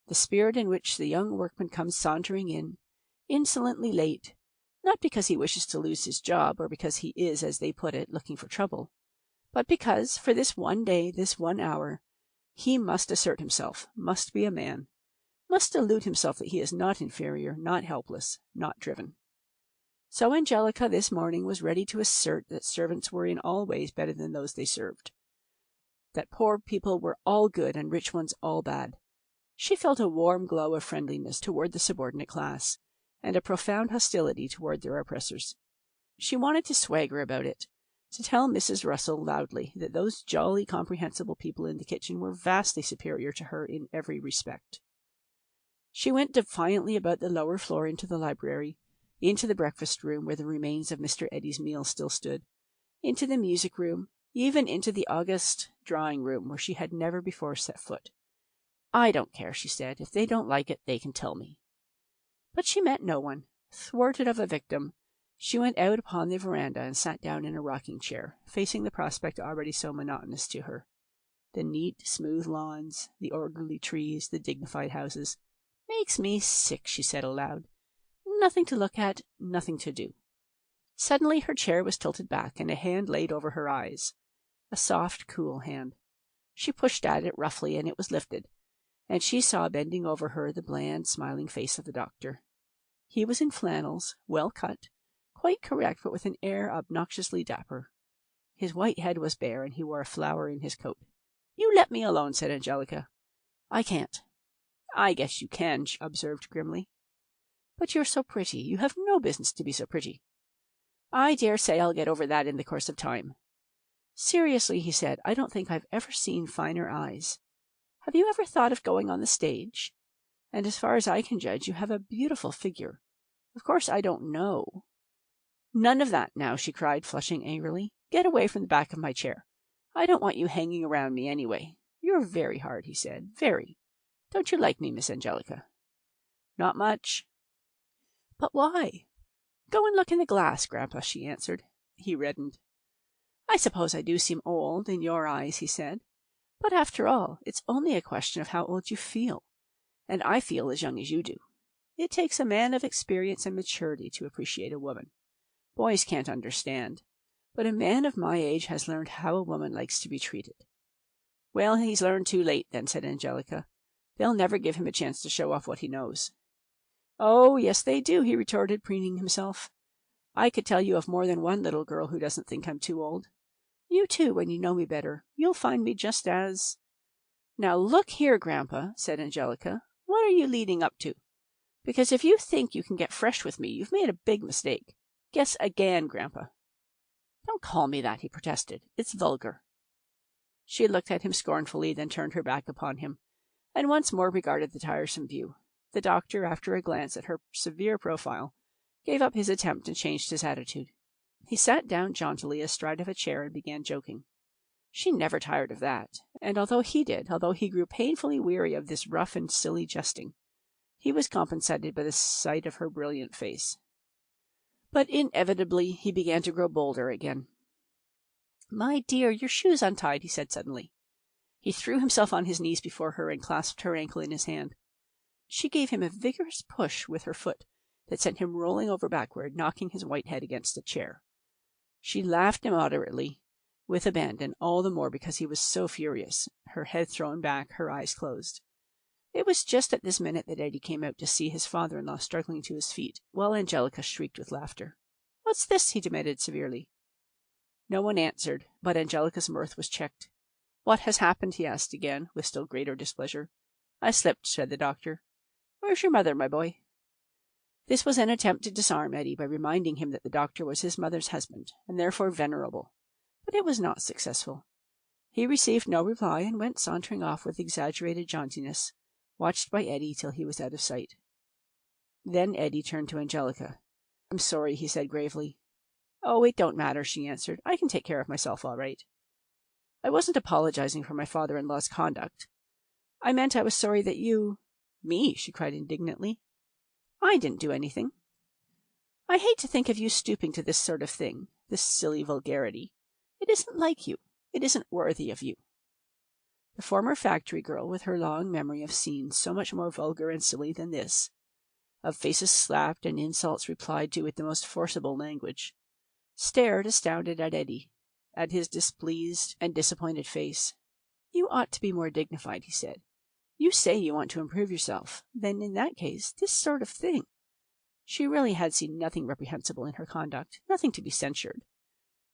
the spirit in which the young workman comes sauntering in, insolently late, not because he wishes to lose his job, or because he is, as they put it, looking for trouble, but because, for this one day, this 1 hour, he must assert himself, must be a man, must delude himself that he is not inferior, not helpless, not driven. So Angelica this morning was ready to assert that servants were in all ways better than those they served, that poor people were all good and rich ones all bad. She felt a warm glow of friendliness toward the subordinate class, and a profound hostility toward their oppressors. She wanted to swagger about it, to tell Mrs. Russell loudly that those jolly, comprehensible people in the kitchen were vastly superior to her in every respect. She went defiantly about the lower floor into the library, into the breakfast room where the remains of Mr. Eddy's meal still stood, into the music room, even into the august drawing room where she had never before set foot. I don't care, she said. If they don't like it, they can tell me. But she met no one. Thwarted of a victim, she went out upon the veranda and sat down in a rocking chair, facing the prospect already so monotonous to her. The neat, smooth lawns, the orderly trees, the dignified houses. Makes me sick, she said aloud. Nothing to look at, nothing to do. Suddenly her chair was tilted back, and a hand laid over her eyes. A soft, cool hand. She pushed at it roughly, and it was lifted, and she saw bending over her the bland, smiling face of the doctor. He was in flannels, well cut, quite correct, but with an air obnoxiously dapper. His white head was bare, and he wore a flower in his coat. "You let me alone," said Angelica. "I can't." "I guess you can," she observed grimly. "But you're so pretty. You have no business to be so pretty." "I dare say I'll get over that in the course of time." "Seriously," he said, "I don't think I've ever seen finer eyes. Have you ever thought of going on the stage? And as far as I can judge, you have a beautiful figure. Of course I don't know—" "None of that now," she cried, flushing angrily. "Get away from the back of my chair. I don't want you hanging around me anyway." "You're very hard," he said. "Very. Don't you like me, Miss Angelica?" "Not much." "But why?" "Go and look in the glass, Grandpa," she answered. He reddened. "I suppose I do seem old in your eyes," he said. "But after all, it's only a question of how old you feel, and I feel as young as you do. It takes a man of experience and maturity to appreciate a woman. Boys can't understand, but a man of my age has learned how a woman likes to be treated." "Well, he's learned too late, then," said Angelica. "They'll never give him a chance to show off what he knows." "Oh, yes, they do," he retorted, preening himself. "I could tell you of more than one little girl who doesn't think I'm too old. You too, when you know me better. You'll find me just as—" "Now look here, Grandpa," said Angelica. "What are you leading up to? Because if you think you can get fresh with me, you've made a big mistake. Guess again, Grandpa." "Don't call me that," he protested. "It's vulgar." She looked at him scornfully, then turned her back upon him, and once more regarded the tiresome view. The doctor, after a glance at her severe profile, gave up his attempt and changed his attitude. He sat down jauntily astride of a chair and began joking. She never tired of that, and although he grew painfully weary of this rough and silly jesting, he was compensated by the sight of her brilliant face. But inevitably he began to grow bolder again. "My dear, your shoe's untied," he said suddenly. He threw himself on his knees before her and clasped her ankle in his hand. She gave him a vigorous push with her foot that sent him rolling over backward, knocking his white head against a chair. She laughed immoderately, with abandon, all the more because he was so furious, her head thrown back, her eyes closed. It was just at this minute that Eddie came out to see his father-in-law struggling to his feet, while Angelica shrieked with laughter. "What's this?" he demanded severely. No one answered, but Angelica's mirth was checked. "What has happened?" he asked again, with still greater displeasure. "I slipped," said the doctor. "Where's your mother, my boy?" This was an attempt to disarm Eddie by reminding him that the doctor was his mother's husband, and therefore venerable, but it was not successful. He received no reply, and went sauntering off with exaggerated jauntiness, watched by Eddie till he was out of sight. Then Eddie turned to Angelica. "I'm sorry," he said gravely. "Oh, it don't matter," she answered. "I can take care of myself all right. I wasn't apologizing for my father-in-law's conduct. I meant I was sorry that you—" "Me?" she cried indignantly. "I didn't do anything. I hate to think of you stooping to this sort of thing, this silly vulgarity. It isn't like you. It isn't worthy of you." The former factory girl, with her long memory of scenes so much more vulgar and silly than this, of faces slapped and insults replied to with the most forcible language, stared astounded at Eddie, at his displeased and disappointed face. "You ought to be more dignified," he said. "You say you want to improve yourself. Then in that case, this sort of thing—" She really had seen nothing reprehensible in her conduct, nothing to be censured.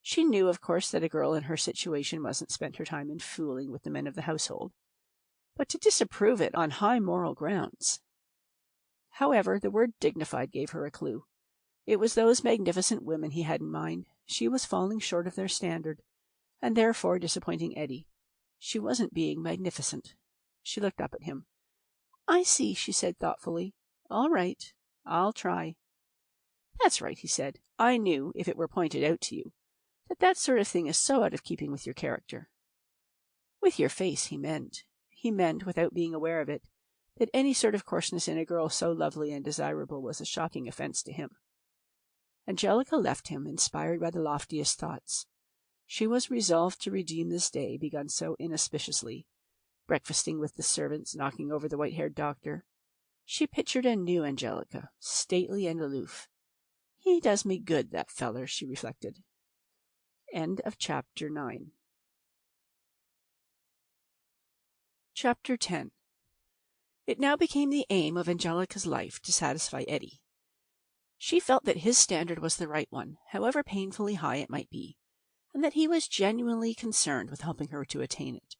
She knew, of course, that a girl in her situation mustn't spend her time in fooling with the men of the household, but to disapprove it on high moral grounds— However, the word dignified gave her a clue. It was those magnificent women he had in mind. She was falling short of their standard, and therefore disappointing Eddie. She wasn't being magnificent. She looked up at him. "I see," she said thoughtfully. "All right. I'll try." "That's right," he said. "I knew, if it were pointed out to you, that that sort of thing is so out of keeping with your character." With your face, he meant. He meant, without being aware of it, that any sort of coarseness in a girl so lovely and desirable was a shocking offence to him. Angelica left him, inspired by the loftiest thoughts. She was resolved to redeem this day, begun so inauspiciously, breakfasting with the servants, knocking over the white-haired doctor. She pictured a new Angelica, stately and aloof. "He does me good, that feller," she reflected. End of Chapter 9. Chapter 10. It now became the aim of Angelica's life to satisfy Eddie. She felt that his standard was the right one, however painfully high it might be, and that he was genuinely concerned with helping her to attain it.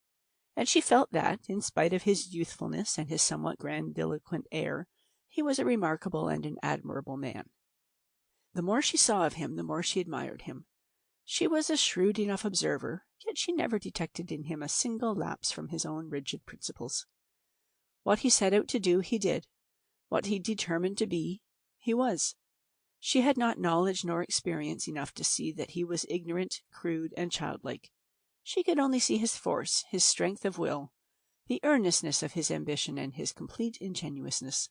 And she felt that, in spite of his youthfulness and his somewhat grandiloquent air, he was a remarkable and an admirable man. The more she saw of him, the more she admired him. She was a shrewd enough observer, yet she never detected in him a single lapse from his own rigid principles. What he set out to do, he did. What he determined to be, he was. She had not knowledge nor experience enough to see that he was ignorant, crude, and childlike. She could only see his force, his strength of will, the earnestness of his ambition, and his complete ingenuousness.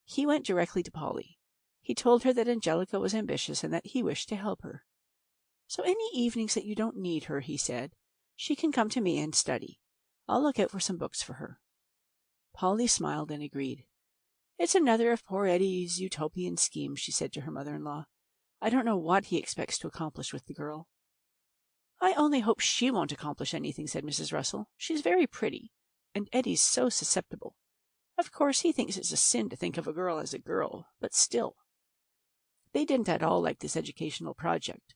He went directly to Polly. He told her that Angelica was ambitious and that he wished to help her. "So any evenings that you don't need her," he said, "she can come to me and study. I'll look out for some books for her." Polly smiled and agreed. "It's another of poor Eddie's utopian schemes," she said to her mother-in-law. "I don't know what he expects to accomplish with the girl." "I only hope she won't accomplish anything," said Mrs. Russell. "She's very pretty, and Eddie's so susceptible. Of course, he thinks it's a sin to think of a girl as a girl, but still." They didn't at all like this educational project,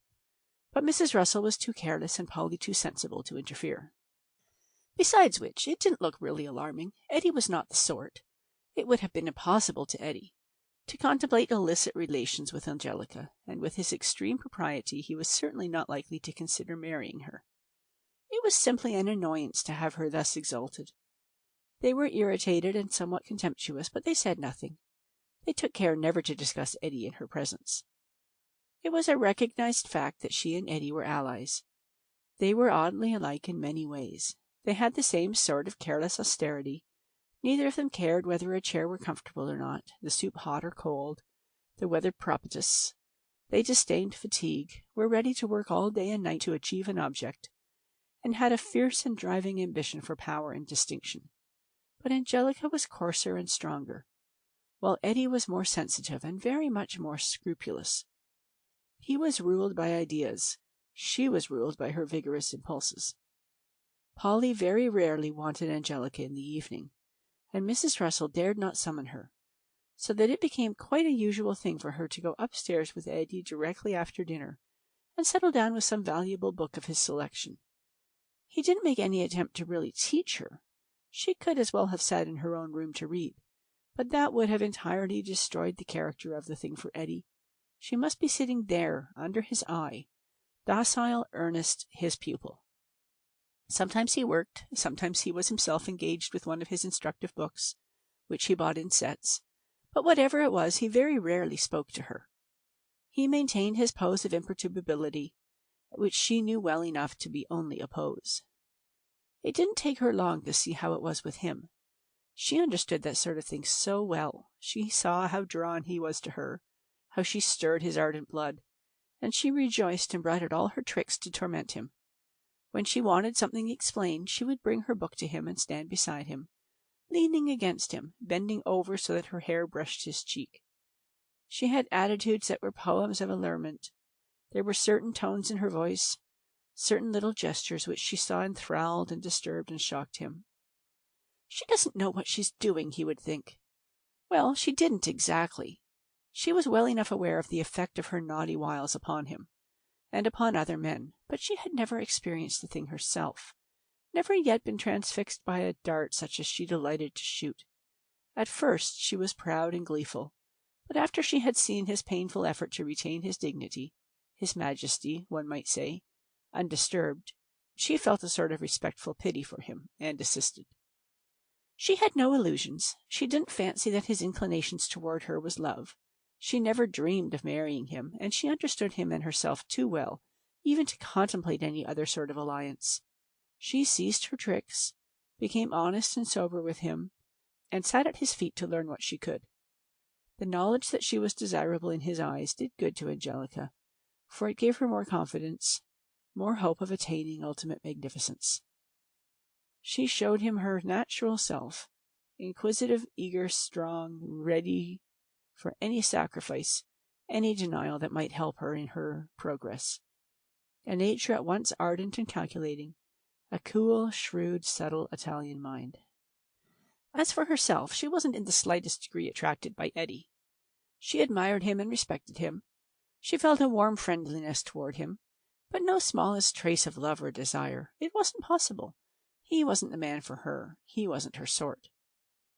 but Mrs. Russell was too careless and Polly too sensible to interfere. Besides which, it didn't look really alarming. Eddie was not the sort. It would have been impossible to Eddie to contemplate illicit relations with Angelica, and with his extreme propriety he was certainly not likely to consider marrying her. It was simply an annoyance to have her thus exalted. They were irritated and somewhat contemptuous, but they said nothing. They took care never to discuss Eddie in her presence. It was a recognized fact that she and Eddie were allies. They were oddly alike in many ways. They had the same sort of careless austerity. Neither of them cared whether a chair were comfortable or not, the soup hot or cold, the weather propitious. They disdained fatigue, were ready to work all day and night to achieve an object, and had a fierce and driving ambition for power and distinction. But Angelica was coarser and stronger, while Eddie was more sensitive and very much more scrupulous. He was ruled by ideas. She was ruled by her vigorous impulses. Polly very rarely wanted Angelica in the evening, and Mrs. Russell dared not summon her, so that it became quite a usual thing for her to go upstairs with Eddie directly after dinner, and settle down with some valuable book of his selection. He didn't make any attempt to really teach her. She could as well have sat in her own room to read, but that would have entirely destroyed the character of the thing for Eddie. She must be sitting there, under his eye, docile, earnest, his pupil. Sometimes he worked, sometimes he was himself engaged with one of his instructive books, which he bought in sets, but whatever it was, he very rarely spoke to her. He maintained his pose of imperturbability, which she knew well enough to be only a pose. It didn't take her long to see how it was with him. She understood that sort of thing so well. She saw how drawn he was to her, how she stirred his ardent blood, and she rejoiced and brought out all her tricks to torment him. When she wanted something explained, she would bring her book to him and stand beside him, leaning against him, bending over so that her hair brushed his cheek. She had attitudes that were poems of allurement. There were certain tones in her voice, certain little gestures which she saw enthralled and disturbed and shocked him. "She doesn't know what she's doing," he would think. Well, she didn't exactly. She was well enough aware of the effect of her naughty wiles upon him, and upon other men, but she had never experienced the thing herself, never yet been transfixed by a dart such as she delighted to shoot. At first she was proud and gleeful, but after she had seen his painful effort to retain his dignity, his majesty, one might say, undisturbed, she felt a sort of respectful pity for him, and desisted. She had no illusions. She didn't fancy that his inclinations toward her was love. She never dreamed of marrying him, and she understood him and herself too well even to contemplate any other sort of alliance. She ceased her tricks, became honest and sober with him, and sat at his feet to learn what she could. The knowledge that she was desirable in his eyes did good to Angelica, for it gave her more confidence, more hope of attaining ultimate magnificence. She showed him her natural self, inquisitive, eager, strong, ready for any sacrifice, any denial that might help her in her progress. A nature at once ardent and calculating, a cool, shrewd, subtle Italian mind. As for herself, she wasn't in the slightest degree attracted by Eddie. She admired him and respected him. She felt a warm friendliness toward him, but no smallest trace of love or desire. It wasn't possible. He wasn't the man for her. He wasn't her sort.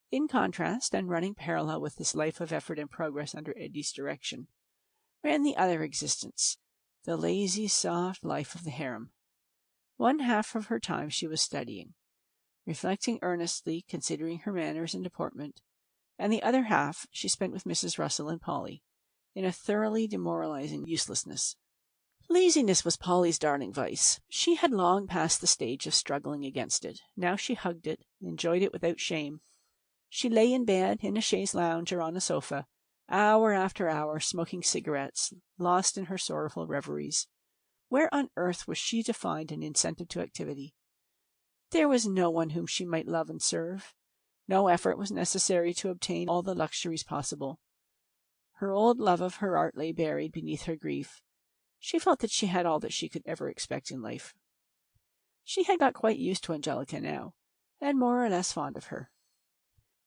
In contrast, and running parallel with this life of effort and progress under Eddie's direction, ran the other existence, the lazy, soft life of the harem. One half of her time she was studying, reflecting earnestly, considering her manners and deportment, and the other half she spent with Mrs. Russell and Polly, in a thoroughly demoralizing uselessness. Laziness was Polly's darling vice. She had long passed the stage of struggling against it. Now she hugged it, enjoyed it without shame. She lay in bed, in a chaise lounge, or on a sofa, hour after hour, smoking cigarettes, lost in her sorrowful reveries. Where on earth was she to find an incentive to activity? There was no one whom she might love and serve. No effort was necessary to obtain all the luxuries possible. Her old love of her art lay buried beneath her grief. She felt that she had all that she could ever expect in life. She had got quite used to Angelica now, and more or less fond of her.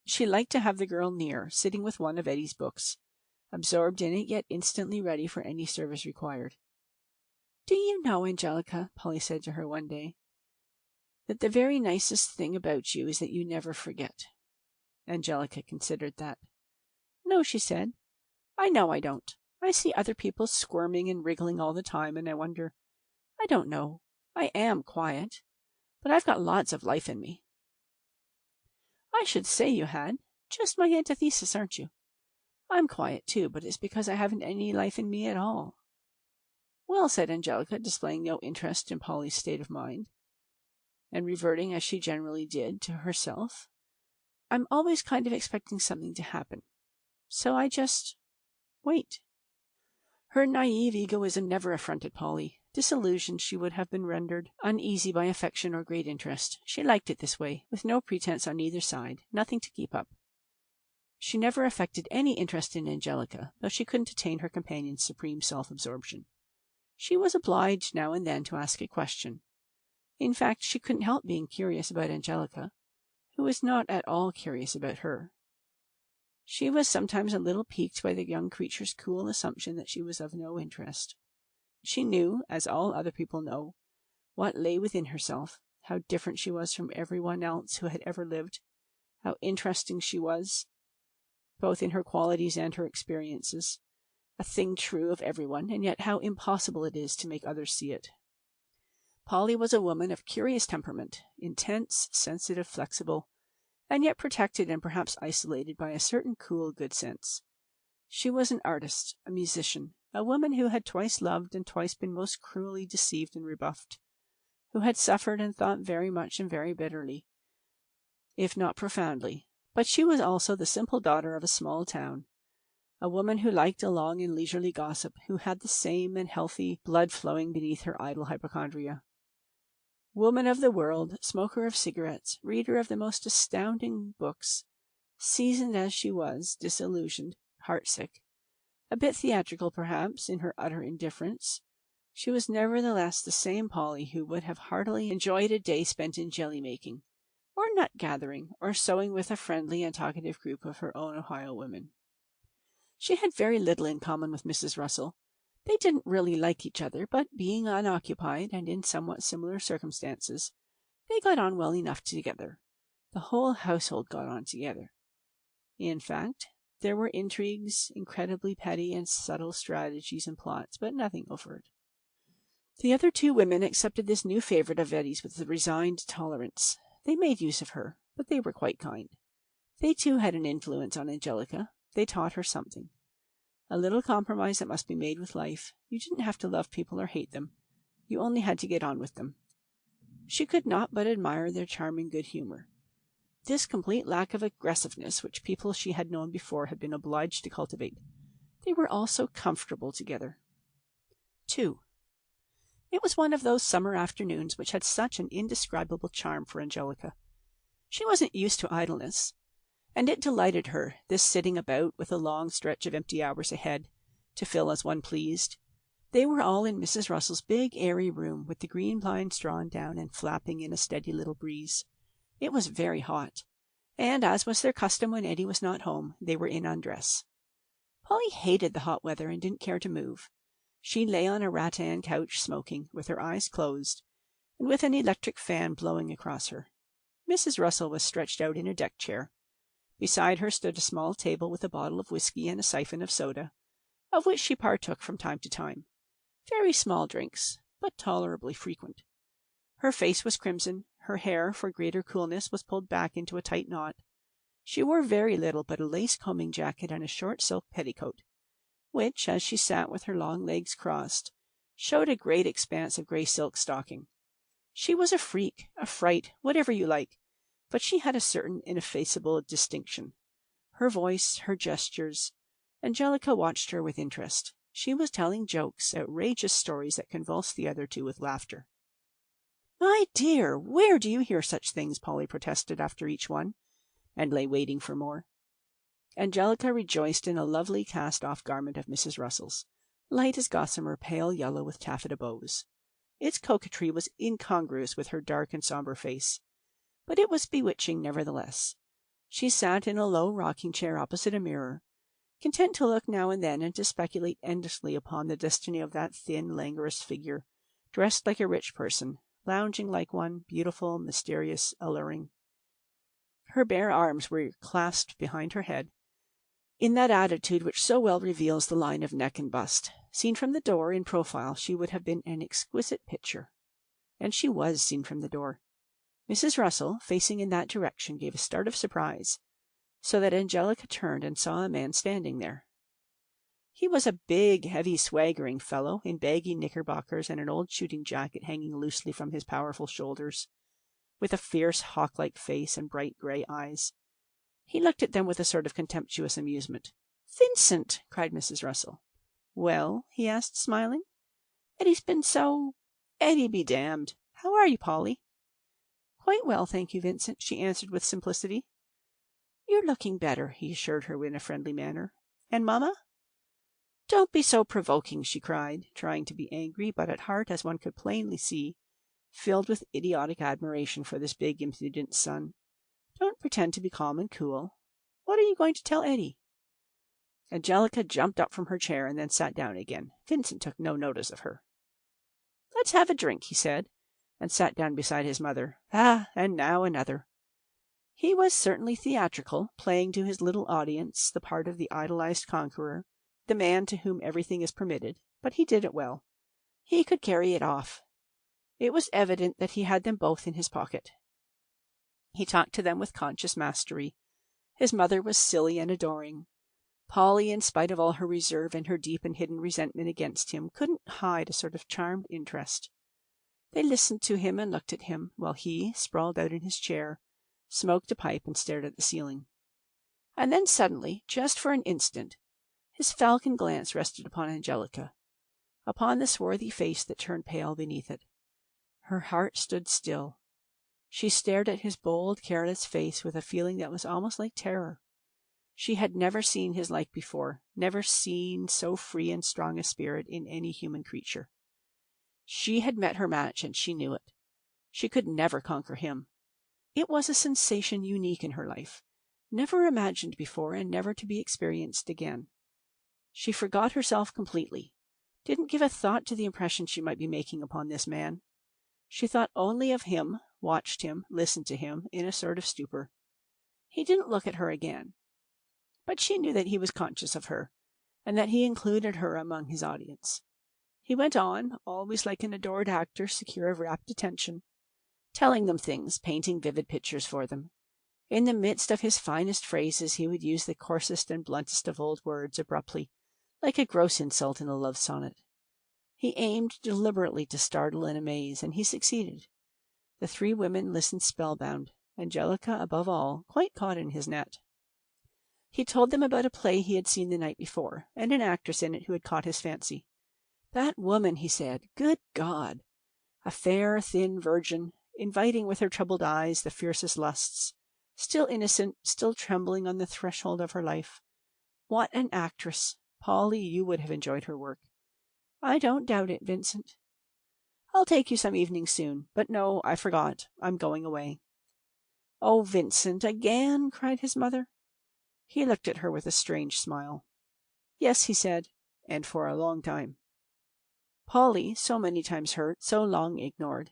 She liked to have the girl near, sitting with one of Eddie's books, absorbed in it, yet instantly ready for any service required. "Do you know, Angelica," Polly said to her one day, "that the very nicest thing about you is that you never forget?" Angelica considered that. "No," she said, "I know I don't. I see other people squirming and wriggling all the time, and I wonder, I don't know, I am quiet, but I've got lots of life in me." "I should say you had. Just my antithesis, aren't you? I'm quiet too, but it's because I haven't any life in me at all." "Well," said Angelica, displaying no interest in Polly's state of mind, and reverting, as she generally did, to herself, "I'm always kind of expecting something to happen. So I just wait." Her naive egoism never affronted Polly. Disillusioned, she would have been rendered uneasy by affection or great interest. She liked it this way, with no pretense on either side, nothing to keep up. She never affected any interest in Angelica, though she couldn't attain her companion's supreme self-absorption. She was obliged now and then to ask a question. In fact, she couldn't help being curious about Angelica, who was not at all curious about her. She was sometimes a little piqued by the young creature's cool assumption that she was of no interest. She knew, as all other people know, what lay within herself, how different she was from every one else who had ever lived, how interesting she was, both in her qualities and her experiences, a thing true of everyone, and yet how impossible it is to make others see it. Polly was a woman of curious temperament, intense, sensitive, flexible, and yet protected and perhaps isolated by a certain cool good sense. She was an artist, a musician, a woman who had twice loved and twice been most cruelly deceived and rebuffed, who had suffered and thought very much and very bitterly, if not profoundly. But she was also the simple daughter of a small town, a woman who liked a long and leisurely gossip, who had the same and healthy blood flowing beneath her idle hypochondria. Woman of the world, smoker of cigarettes, reader of the most astounding books, seasoned as she was, disillusioned, heartsick, a bit theatrical perhaps in her utter indifference, she was nevertheless the same Polly who would have heartily enjoyed a day spent in jelly-making, or nut-gathering, or sewing with a friendly and talkative group of her own Ohio women. She had very little in common with Mrs. Russell. They didn't really like each other, but being unoccupied and in somewhat similar circumstances, they got on well enough together. The whole household got on together. In fact, there were intrigues, incredibly petty and subtle strategies and plots, but nothing overt. The other two women accepted this new favorite of Eddie's with a resigned tolerance. They made use of her, but they were quite kind. They too had an influence on Angelica. They taught her something. A little compromise that must be made with life. You didn't have to love people or hate them. You only had to get on with them. She could not but admire their charming good humor. This complete lack of aggressiveness which people she had known before had been obliged to cultivate. They were all so comfortable together. 2. It was one of those summer afternoons which had such an indescribable charm for Angelica. She wasn't used to idleness, and it delighted her, this sitting about with a long stretch of empty hours ahead, to fill as one pleased. They were all in Mrs. Russell's big airy room, with the green blinds drawn down and flapping in a steady little breeze. It was very hot, and as was their custom when Eddie was not home, they were in undress. Polly hated the hot weather and didn't care to move. She lay on a rattan couch smoking, with her eyes closed, and with an electric fan blowing across her. Mrs. Russell was stretched out in a deck chair. Beside her stood a small table with a bottle of whiskey and a siphon of soda, of which she partook from time to time. Very small drinks, but tolerably frequent. Her face was crimson, her hair, for greater coolness, was pulled back into a tight knot. She wore very little but a lace combing jacket and a short silk petticoat, which, as she sat with her long legs crossed, showed a great expanse of grey silk stocking. She was a freak, a fright, whatever you like, but she had a certain ineffaceable distinction. Her voice, her gestures. Angelica watched her with interest. She was telling jokes, outrageous stories that convulsed the other two with laughter. "My dear, where do you hear such things?" Polly protested after each one, and lay waiting for more. Angelica rejoiced in a lovely cast-off garment of Mrs. Russell's, light as gossamer, pale yellow with taffeta bows. Its coquetry was incongruous with her dark and sombre face, but it was bewitching nevertheless. She sat in a low rocking-chair opposite a mirror, content to look now and then and to speculate endlessly upon the destiny of that thin, languorous figure, dressed like a rich person, lounging like one, beautiful, mysterious, alluring. Her bare arms were clasped behind her head, in that attitude which so well reveals the line of neck and bust. Seen from the door, in profile, she would have been an exquisite picture. And she was seen from the door. Mrs. Russell, facing in that direction, gave a start of surprise, so that Angelica turned and saw a man standing there. He was a big, heavy, swaggering fellow, in baggy knickerbockers and an old shooting jacket hanging loosely from his powerful shoulders, with a fierce, hawk-like face and bright grey eyes. He looked at them with a sort of contemptuous amusement. "Vincent!" cried Mrs. Russell. "Well?" he asked, smiling. "Eddie's been so—" "Eddie be damned! How are you, Polly?" "Quite well, thank you, Vincent," she answered with simplicity. "You're looking better," he assured her in a friendly manner. "And mamma?" "Don't be so provoking," she cried, trying to be angry, but at heart, as one could plainly see, filled with idiotic admiration for this big, impudent son. "Don't pretend to be calm and cool. What are you going to tell Eddie?" Angelica jumped up from her chair and then sat down again. Vincent took no notice of her. "Let's have a drink," he said, and sat down beside his mother. And now another. He was certainly theatrical, playing to his little audience the part of the idolized conqueror, the man to whom everything is permitted, but he did it well. He could carry it off. It was evident that he had them both in his pocket. He talked to them with conscious mastery. His mother was silly and adoring. Polly, in spite of all her reserve and her deep and hidden resentment against him, couldn't hide a sort of charmed interest. They listened to him and looked at him, while he, sprawled out in his chair, smoked a pipe and stared at the ceiling. And then suddenly, just for an instant, his falcon glance rested upon Angelica, upon the swarthy face that turned pale beneath it. Her heart stood still. She stared at his bold, careless face with a feeling that was almost like terror. She had never seen his like before, never seen so free and strong a spirit in any human creature. She had met her match, and she knew it. She could never conquer him. It was a sensation unique in her life, never imagined before and never to be experienced again. She forgot herself completely, didn't give a thought to the impression she might be making upon this man. She thought only of him, watched him, listened to him, in a sort of stupor. He didn't look at her again, but she knew that he was conscious of her, and that he included her among his audience. He went on, always like an adored actor secure of rapt attention, telling them things, painting vivid pictures for them. In the midst of his finest phrases he would use the coarsest and bluntest of old words abruptly, like a gross insult in a love sonnet. He aimed deliberately to startle and amaze, and he succeeded. The three women listened spellbound, Angelica, above all, quite caught in his net. He told them about a play he had seen the night before, and an actress in it who had caught his fancy. That woman, he said, good God! A fair, thin virgin, inviting with her troubled eyes the fiercest lusts, still innocent, still trembling on the threshold of her life. What an actress! Polly, you would have enjoyed her work. I don't doubt it, Vincent. I'll take you some evening soon, but no, I forgot. I'm going away. Oh, Vincent, again? Cried his mother. He looked at her with a strange smile. Yes, he said, and for a long time. Polly, so many times hurt, so long ignored,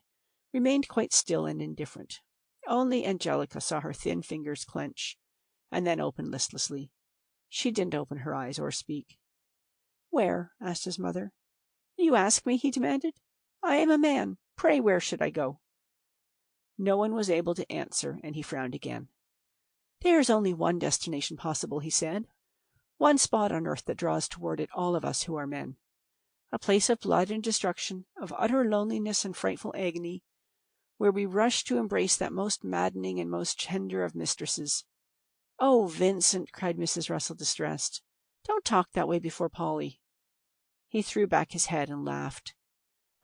remained quite still and indifferent. Only Angelica saw her thin fingers clench, and then open listlessly. She didn't open her eyes or speak. Where? Asked his mother. You ask me, he demanded. I am a man. Pray, where should I go? No one was able to answer, and he frowned again. There is only one destination possible, he said. One spot on earth that draws toward it all of us who are men. A place of blood and destruction, of utter loneliness and frightful agony, where we rush to embrace that most maddening and most tender of mistresses. Oh, Vincent, cried Mrs. Russell, distressed. Don't talk that way before Polly. He threw back his head and laughed.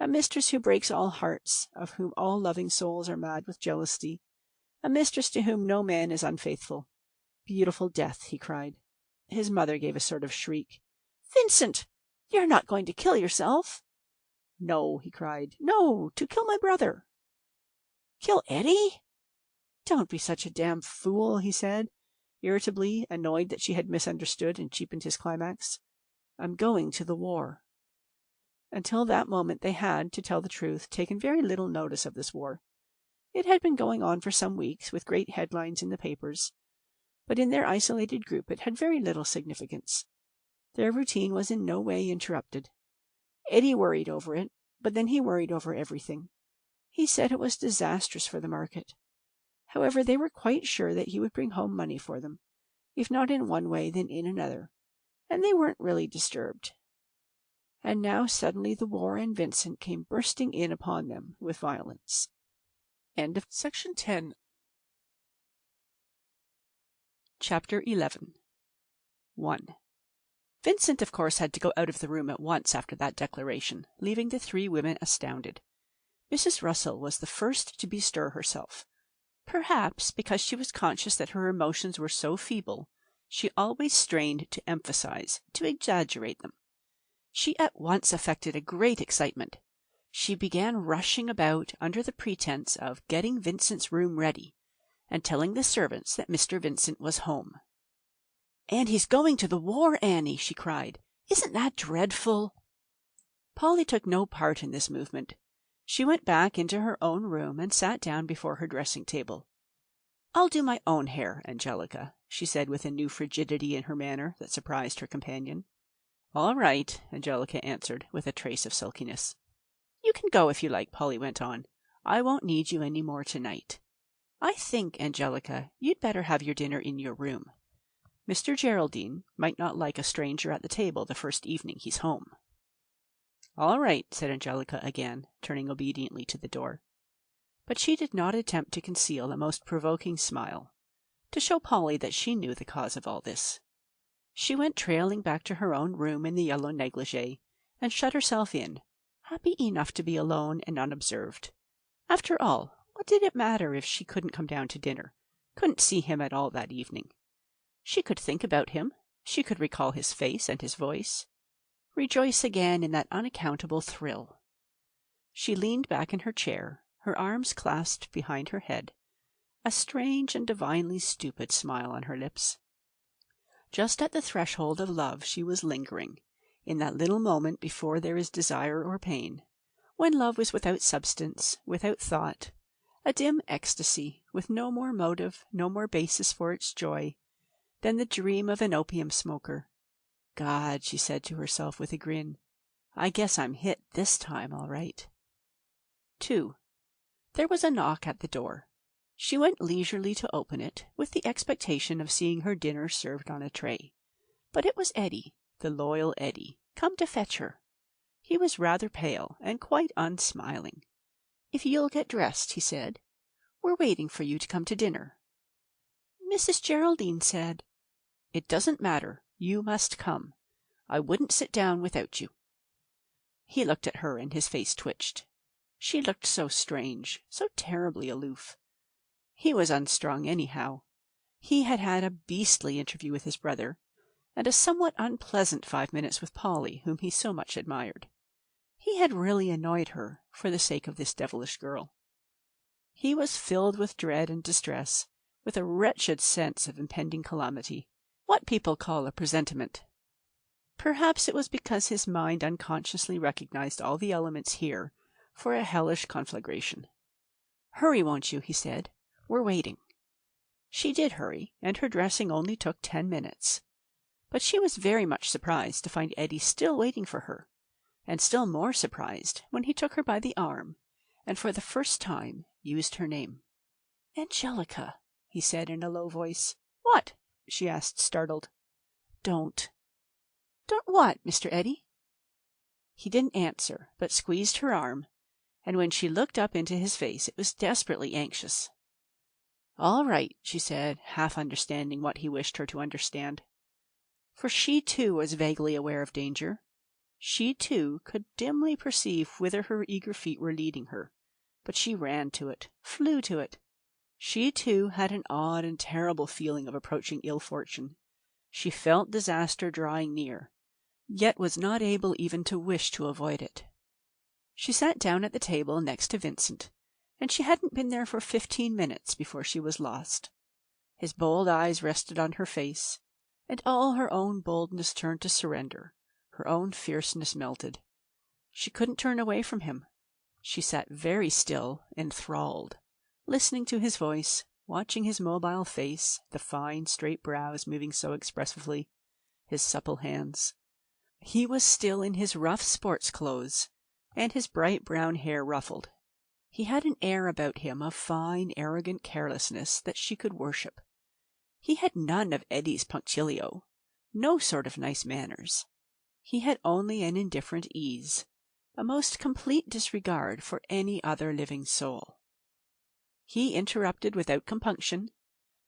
A mistress who breaks all hearts, of whom all loving souls are mad with jealousy. A mistress to whom no man is unfaithful. Beautiful death, he cried. His mother gave a sort of shriek. Vincent! You're not going to kill yourself? No, he cried. No, to kill my brother. Kill Eddie? Don't be such a damn fool, he said, irritably, annoyed that she had misunderstood and cheapened his climax. I'm going to the war. Until that moment they had, to tell the truth, taken very little notice of this war. It had been going on for some weeks, with great headlines in the papers, but in their isolated group it had very little significance. Their routine was in no way interrupted. Eddie worried over it, but then he worried over everything. He said it was disastrous for the market. However, they were quite sure that he would bring home money for them, if not in one way, then in another, and they weren't really disturbed. And now suddenly the war and Vincent came bursting in upon them with violence. End of Section 10. Chapter 11. 1. Vincent, of course, had to go out of the room at once after that declaration, leaving the three women astounded. Mrs. Russell was the first to bestir herself. Perhaps because she was conscious that her emotions were so feeble, she always strained to emphasize, to exaggerate them. She at once affected a great excitement. She began rushing about under the pretense of getting Vincent's room ready, and telling the servants that Mr. Vincent was home. "And he's going to the war, Annie," she cried. "Isn't that dreadful?" Polly took no part in this movement. She went back into her own room and sat down before her dressing-table. "I'll do my own hair, Angelica," she said with a new frigidity in her manner that surprised her companion. "All right," Angelica answered, with a trace of sulkiness. "You can go if you like," Polly went on. "I won't need you any more tonight. I think, Angelica, you'd better have your dinner in your room. Mr. Geraldine might not like a stranger at the table the first evening he's home." "All right," said Angelica again, turning obediently to the door. But she did not attempt to conceal a most provoking smile, to show Polly that she knew the cause of all this. She went trailing back to her own room in the yellow negligee, and shut herself in, happy enough to be alone and unobserved. After all, what did it matter if she couldn't come down to dinner, couldn't see him at all that evening? She could think about him, she could recall his face and his voice, rejoice again in that unaccountable thrill. She leaned back in her chair, her arms clasped behind her head, a strange and divinely stupid smile on her lips. Just at the threshold of love she was lingering, in that little moment before there is desire or pain, when love is without substance, without thought, a dim ecstasy, with no more motive, no more basis for its joy, than the dream of an opium smoker. "God," she said to herself with a grin, "I guess I'm hit this time, all right." 2. There was a knock at the door. She went leisurely to open it, with the expectation of seeing her dinner served on a tray. But it was Eddie, the loyal Eddie, come to fetch her. He was rather pale, and quite unsmiling. "If you'll get dressed," he said. "We're waiting for you to come to dinner." "Mrs. Geraldine said—" "It doesn't matter. You must come. I wouldn't sit down without you." He looked at her and his face twitched. She looked so strange, so terribly aloof. He was unstrung anyhow. He had had a beastly interview with his brother, and a somewhat unpleasant 5 minutes with Polly, whom he so much admired. He had really annoyed her for the sake of this devilish girl. He was filled with dread and distress, with a wretched sense of impending calamity, what people call a presentiment. Perhaps it was because his mind unconsciously recognized all the elements here for a hellish conflagration. "Hurry, won't you?" he said. "We're waiting." She did hurry, and her dressing only took 10 minutes. But she was very much surprised to find Eddie still waiting for her, and still more surprised when he took her by the arm, and for the first time used her name. "Angelica," he said in a low voice. "What?" she asked, startled. "Don't." "Don't what, Mr. Eddy?" He didn't answer, but squeezed her arm, and when she looked up into his face it was desperately anxious. "All right," she said, half understanding what he wished her to understand. For she too was vaguely aware of danger. She too could dimly perceive whither her eager feet were leading her, but she ran to it, flew to it. She too had an odd and terrible feeling of approaching ill fortune. She felt disaster drawing near, yet was not able even to wish to avoid it. She sat down at the table next to Vincent, and she hadn't been there for 15 minutes before she was lost. His bold eyes rested on her face, and all her own boldness turned to surrender, her own fierceness melted. She couldn't turn away from him. She sat very still, enthralled, listening to his voice, watching his mobile face, the fine, straight brows moving so expressively, his supple hands. He was still in his rough sports clothes, and his bright brown hair ruffled. He had an air about him of fine, arrogant carelessness that she could worship. He had none of Eddie's punctilio, no sort of nice manners. He had only an indifferent ease, a most complete disregard for any other living soul. He interrupted without compunction.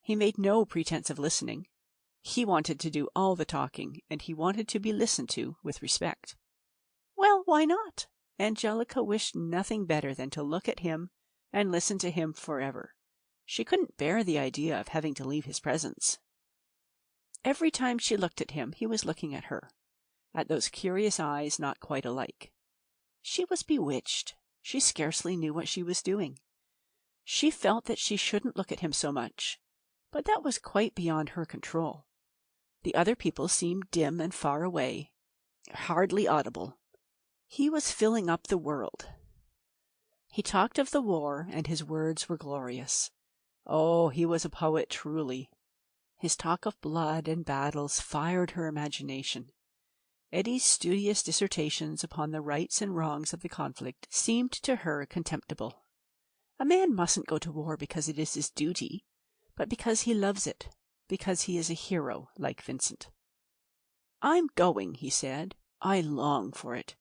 He made no pretense of listening. He wanted to do all the talking, and he wanted to be listened to with respect. Well, why not? Angelica wished nothing better than to look at him and listen to him forever. She couldn't bear the idea of having to leave his presence. Every time she looked at him, he was looking at her, at those curious eyes not quite alike. She was bewitched. She scarcely knew what she was doing. She felt that she shouldn't look at him so much, but that was quite beyond her control. The other people seemed dim and far away, hardly audible. He was filling up the world. He talked of the war, and his words were glorious. Oh, he was a poet truly. His talk of blood and battles fired her imagination. Eddie's studious dissertations upon the rights and wrongs of the conflict seemed to her contemptible. A man mustn't go to war because it is his duty, but because he loves it, because he is a hero like Vincent. "I'm going," he said. "I long for it.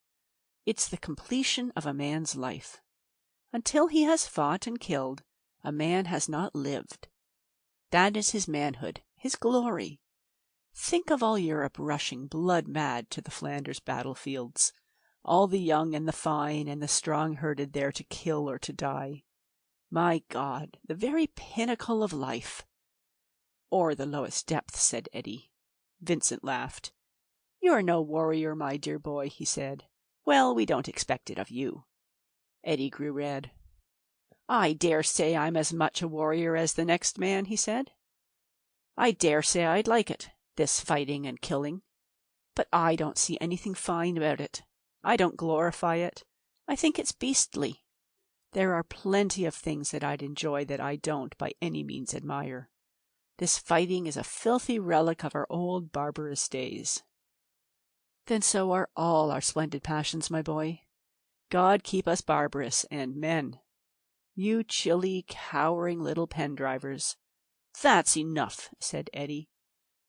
It's the completion of a man's life. Until he has fought and killed, a man has not lived. That is his manhood, his glory. Think of all Europe rushing blood-mad to the Flanders battlefields, all the young and the fine and the strong herded there to kill or to die. My God, the very pinnacle of life." "Or the lowest depth," said Eddie. Vincent laughed. "You're no warrior, my dear boy," he said. "Well, we don't expect it of you." Eddie grew red. "I dare say I'm as much a warrior as the next man," he said. "I dare say I'd like it, this fighting and killing. But I don't see anything fine about it. I don't glorify it. I think it's beastly. There are plenty of things that I'd enjoy that I don't by any means admire. This fighting is a filthy relic of our old barbarous days." "Then so are all our splendid passions, my boy. God keep us barbarous and men. You chilly, cowering little pen-drivers." "That's enough," said Eddie.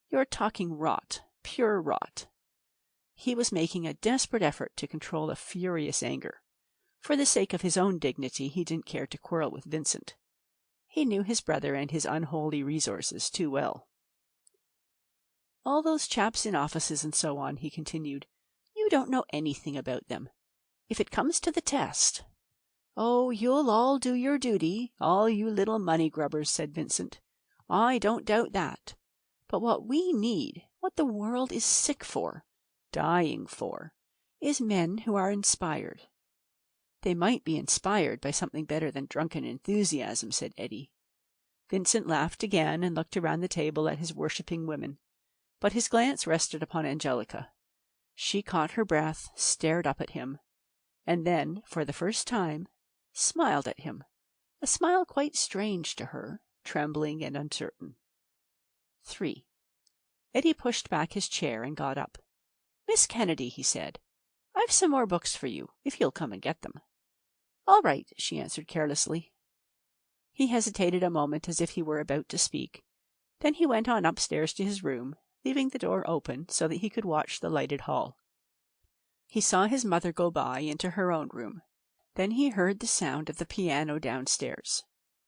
"You're talking rot, pure rot." He was making a desperate effort to control a furious anger. For the sake of his own dignity, he didn't care to quarrel with Vincent. He knew his brother and his unholy resources too well. "All those chaps in offices and so on," he continued, "you don't know anything about them. If it comes to the test—" "Oh, you'll all do your duty, all you little money grubbers," said Vincent. "I don't doubt that. But what we need, what the world is sick for, dying for, is men who are inspired." "They might be inspired by something better than drunken enthusiasm," said Eddie. Vincent laughed again and looked around the table at his worshipping women, but his glance rested upon Angelica. She caught her breath, stared up at him, and then, for the first time, smiled at him, a smile quite strange to her, trembling and uncertain. 3. Eddie pushed back his chair and got up. "Miss Kennedy," he said, "I've some more books for you, if you'll come and get them." "All right," she answered carelessly. He hesitated a moment as if he were about to speak. Then he went on upstairs to his room, leaving the door open so that he could watch the lighted hall. He saw his mother go by into her own room. Then he heard the sound of the piano downstairs,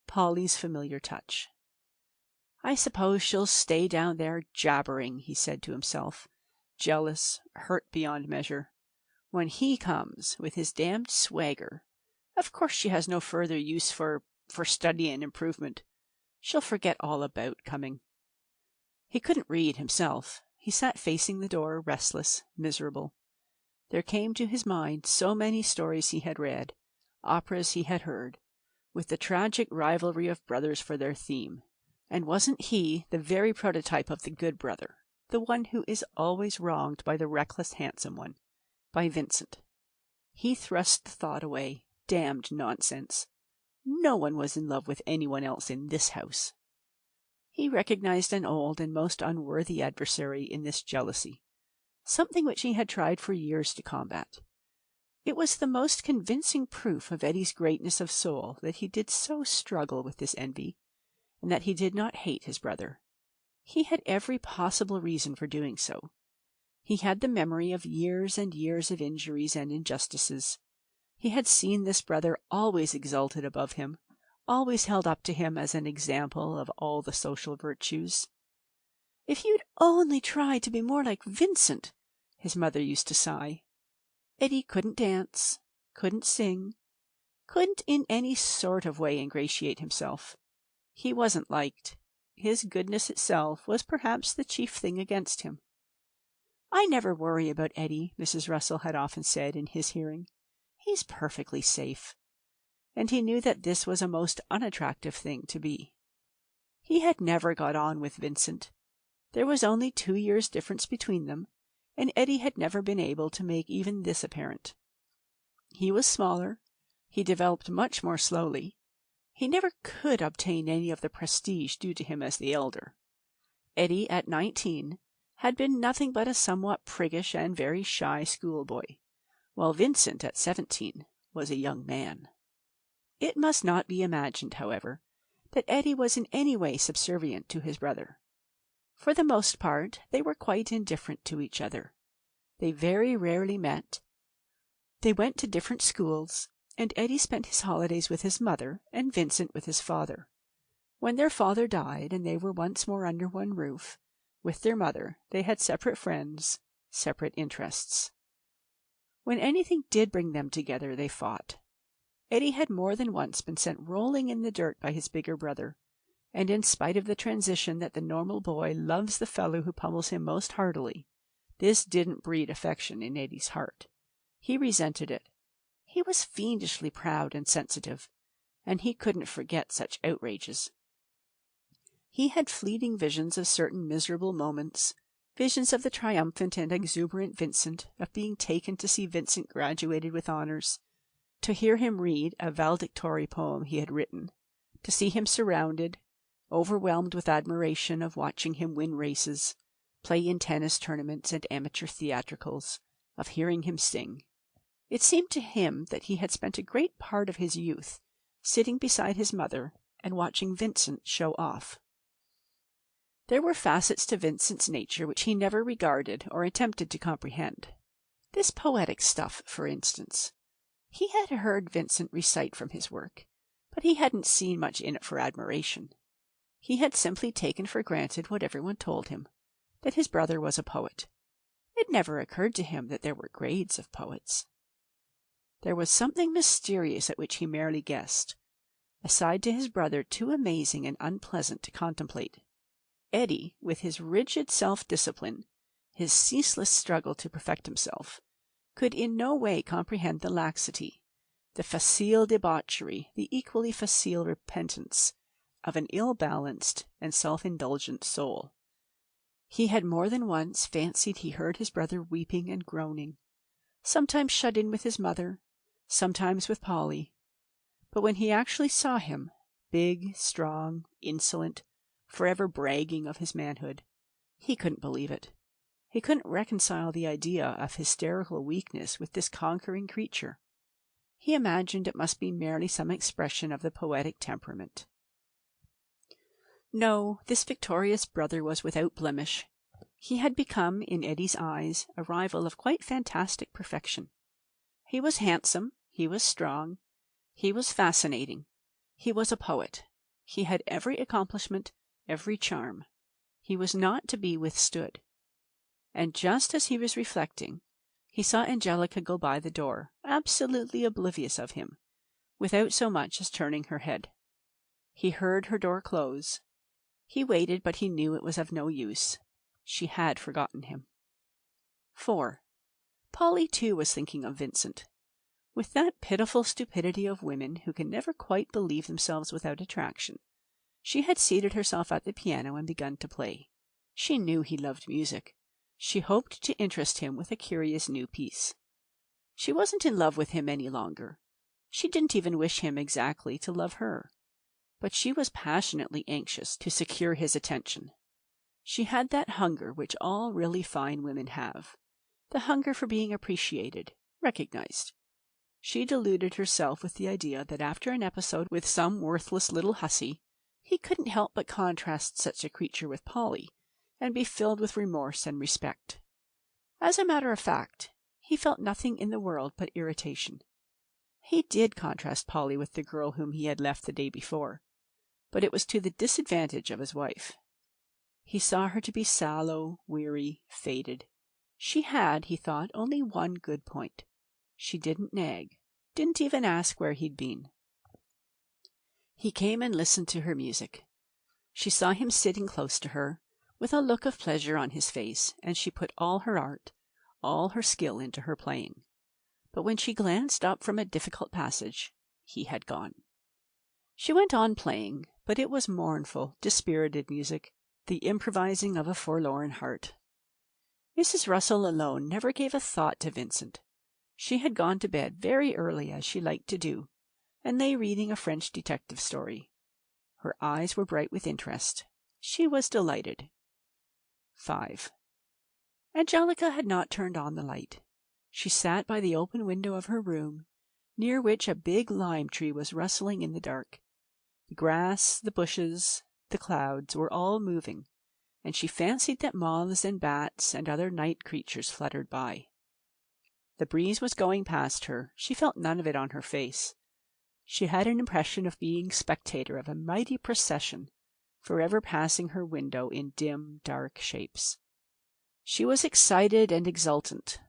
Polly's familiar touch. "I suppose she'll stay down there jabbering," he said to himself, jealous, hurt beyond measure. "When he comes, with his damned swagger, of course she has no further use for study and improvement. She'll forget all about coming." He couldn't read himself. He sat facing the door, restless, miserable. There came to his mind so many stories he had read, operas he had heard, with the tragic rivalry of brothers for their theme. And wasn't he the very prototype of the good brother, the one who is always wronged by the reckless handsome one, by Vincent? He thrust the thought away. Damned nonsense. No one was in love with anyone else in this house. He recognized an old and most unworthy adversary in this jealousy, something which he had tried for years to combat. It was the most convincing proof of Eddie's greatness of soul that he did so struggle with this envy, and that he did not hate his brother. He had every possible reason for doing so. He had the memory of years and years of injuries and injustices. He had seen this brother always exalted above him, always held up to him as an example of all the social virtues. "If you'd only try to be more like Vincent," his mother used to sigh. Eddie couldn't dance, couldn't sing, couldn't in any sort of way ingratiate himself. He wasn't liked. His goodness itself was perhaps the chief thing against him. "I never worry about Eddie," Mrs. Russell had often said in his hearing. "He's perfectly safe." And he knew that this was a most unattractive thing to be. He had never got on with Vincent. There was only 2 years' difference between them, and Eddie had never been able to make even this apparent. He was smaller. He developed much more slowly. He never could obtain any of the prestige due to him as the elder. Eddie, at 19, had been nothing but a somewhat priggish and very shy schoolboy, while Vincent, at 17, was a young man. It must not be imagined, however, that Eddie was in any way subservient to his brother. For the most part, they were quite indifferent to each other. They very rarely met. They went to different schools, and Eddie spent his holidays with his mother and Vincent with his father. When their father died and they were once more under one roof, with their mother, they had separate friends, separate interests. When anything did bring them together, they fought. Eddie had more than once been sent rolling in the dirt by his bigger brother, and in spite of the transition that the normal boy loves the fellow who pummels him most heartily, this didn't breed affection in Eddie's heart. He resented it. He was fiendishly proud and sensitive, and he couldn't forget such outrages. He had fleeting visions of certain miserable moments, visions of the triumphant and exuberant Vincent, of being taken to see Vincent graduated with honors, to hear him read a valedictory poem he had written, to see him surrounded, overwhelmed with admiration of watching him win races, play in tennis tournaments and amateur theatricals, of hearing him sing. It seemed to him that he had spent a great part of his youth sitting beside his mother and watching Vincent show off. There were facets to Vincent's nature which he never regarded or attempted to comprehend. This poetic stuff, for instance. He had heard Vincent recite from his work, but he hadn't seen much in it for admiration. He had simply taken for granted what everyone told him, that his brother was a poet. It never occurred to him that there were grades of poets. There was something mysterious at which he merely guessed, a side to his brother too amazing and unpleasant to contemplate. Eddie, with his rigid self-discipline, his ceaseless struggle to perfect himself, could in no way comprehend the laxity, the facile debauchery, the equally facile repentance of an ill-balanced and self-indulgent soul. He had more than once fancied he heard his brother weeping and groaning, sometimes shut in with his mother, sometimes with Polly. But when he actually saw him, big, strong, insolent, forever bragging of his manhood, he couldn't believe it. He couldn't reconcile the idea of hysterical weakness with this conquering creature. He imagined it must be merely some expression of the poetic temperament. No, this victorious brother was without blemish. He had become, in Eddie's eyes, a rival of quite fantastic perfection. He was handsome, he was strong, he was fascinating, he was a poet. He had every accomplishment, every charm. He was not to be withstood. And just as he was reflecting, he saw Angelica go by the door, absolutely oblivious of him, without so much as turning her head. He heard her door close. He waited, but he knew it was of no use. She had forgotten him. 4. Polly, too, was thinking of Vincent. With that pitiful stupidity of women who can never quite believe themselves without attraction, she had seated herself at the piano and begun to play. She knew he loved music. She hoped to interest him with a curious new piece. She wasn't in love with him any longer. She didn't even wish him exactly to love her. But she was passionately anxious to secure his attention. She had that hunger which all really fine women have, the hunger for being appreciated, recognized. She deluded herself with the idea that after an episode with some worthless little hussy, he couldn't help but contrast such a creature with Polly, and be filled with remorse and respect. As a matter of fact, he felt nothing in the world but irritation. He did contrast Polly with the girl whom he had left the day before, but it was to the disadvantage of his wife. He saw her to be sallow, weary, faded. She had, he thought, only one good point. She didn't nag, didn't even ask where he'd been. He came and listened to her music. She saw him sitting close to her, with a look of pleasure on his face, and she put all her art, all her skill into her playing. But when she glanced up from a difficult passage, he had gone. She went on playing, but it was mournful, dispirited music, the improvising of a forlorn heart. Mrs. Russell alone never gave a thought to Vincent. She had gone to bed very early, as she liked to do, and lay reading a French detective story. Her eyes were bright with interest. She was delighted. 5. Angelica had not turned on the light. She sat by the open window of her room, near which a big lime tree was rustling in the dark. The grass, the bushes, the clouds were all moving, and she fancied that moths and bats and other night creatures fluttered by. The breeze was going past her. She felt none of it on her face. She had an impression of being spectator of a mighty procession, forever passing her window in dim, dark shapes. She was excited and exultant.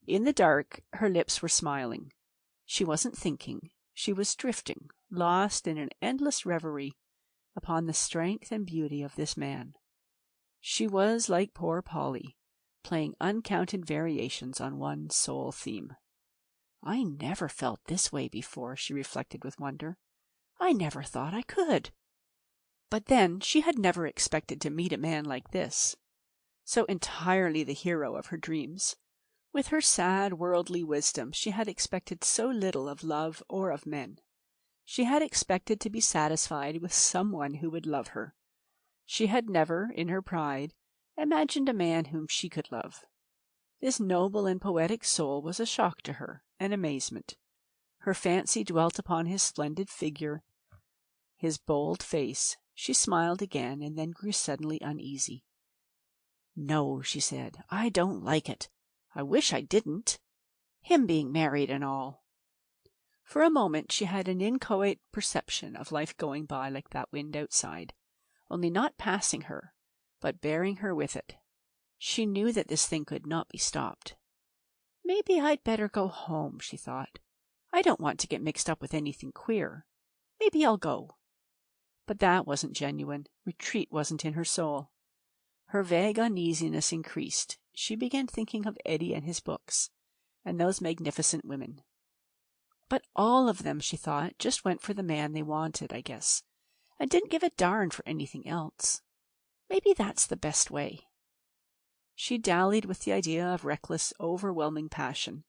In the dark, her lips were smiling. She wasn't thinking. She was drifting, lost in an endless reverie upon the strength and beauty of this man. She was like poor Polly, playing uncounted variations on one sole theme. I never felt this way before, she reflected with wonder. I never thought I could. But then she had never expected to meet a man like this, so entirely the hero of her dreams. With her sad worldly wisdom, she had expected so little of love or of men. She had expected to be satisfied with someone who would love her. She had never, in her pride, imagined a man whom she could love. This noble and poetic soul was a shock to her, an amazement. Her fancy dwelt upon his splendid figure, his bold face. She smiled again, and then grew suddenly uneasy. "No," she said, "I don't like it. I wish I didn't. Him being married and all." For a moment she had an inchoate perception of life going by like that wind outside, only not passing her, but bearing her with it. She knew that this thing could not be stopped. "Maybe I'd better go home," she thought. "I don't want to get mixed up with anything queer. Maybe I'll go." But that wasn't genuine. Retreat wasn't in her soul. Her vague uneasiness increased. She began thinking of Eddie and his books, and those magnificent women. But all of them, she thought, just went for the man they wanted, I guess, and didn't give a darn for anything else. Maybe that's the best way. She dallied with the idea of reckless, overwhelming passion,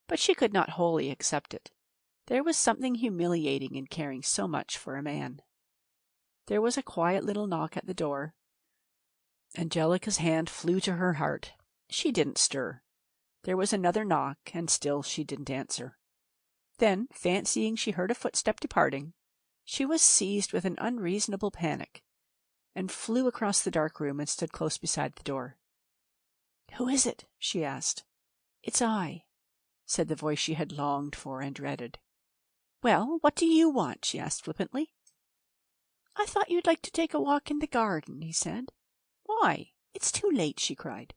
but she could not wholly accept it. There was something humiliating in caring so much for a man. There was a quiet little knock at the door. Angelica's hand flew to her heart. She didn't stir. There was another knock, and still she didn't answer. Then, fancying she heard a footstep departing, she was seized with an unreasonable panic, and flew across the dark room and stood close beside the door. "Who is it?" she asked. "It's I," said the voice she had longed for and dreaded. "Well, what do you want?" she asked flippantly. "I thought you'd like to take a walk in the garden," he said. "Why? It's too late," she cried.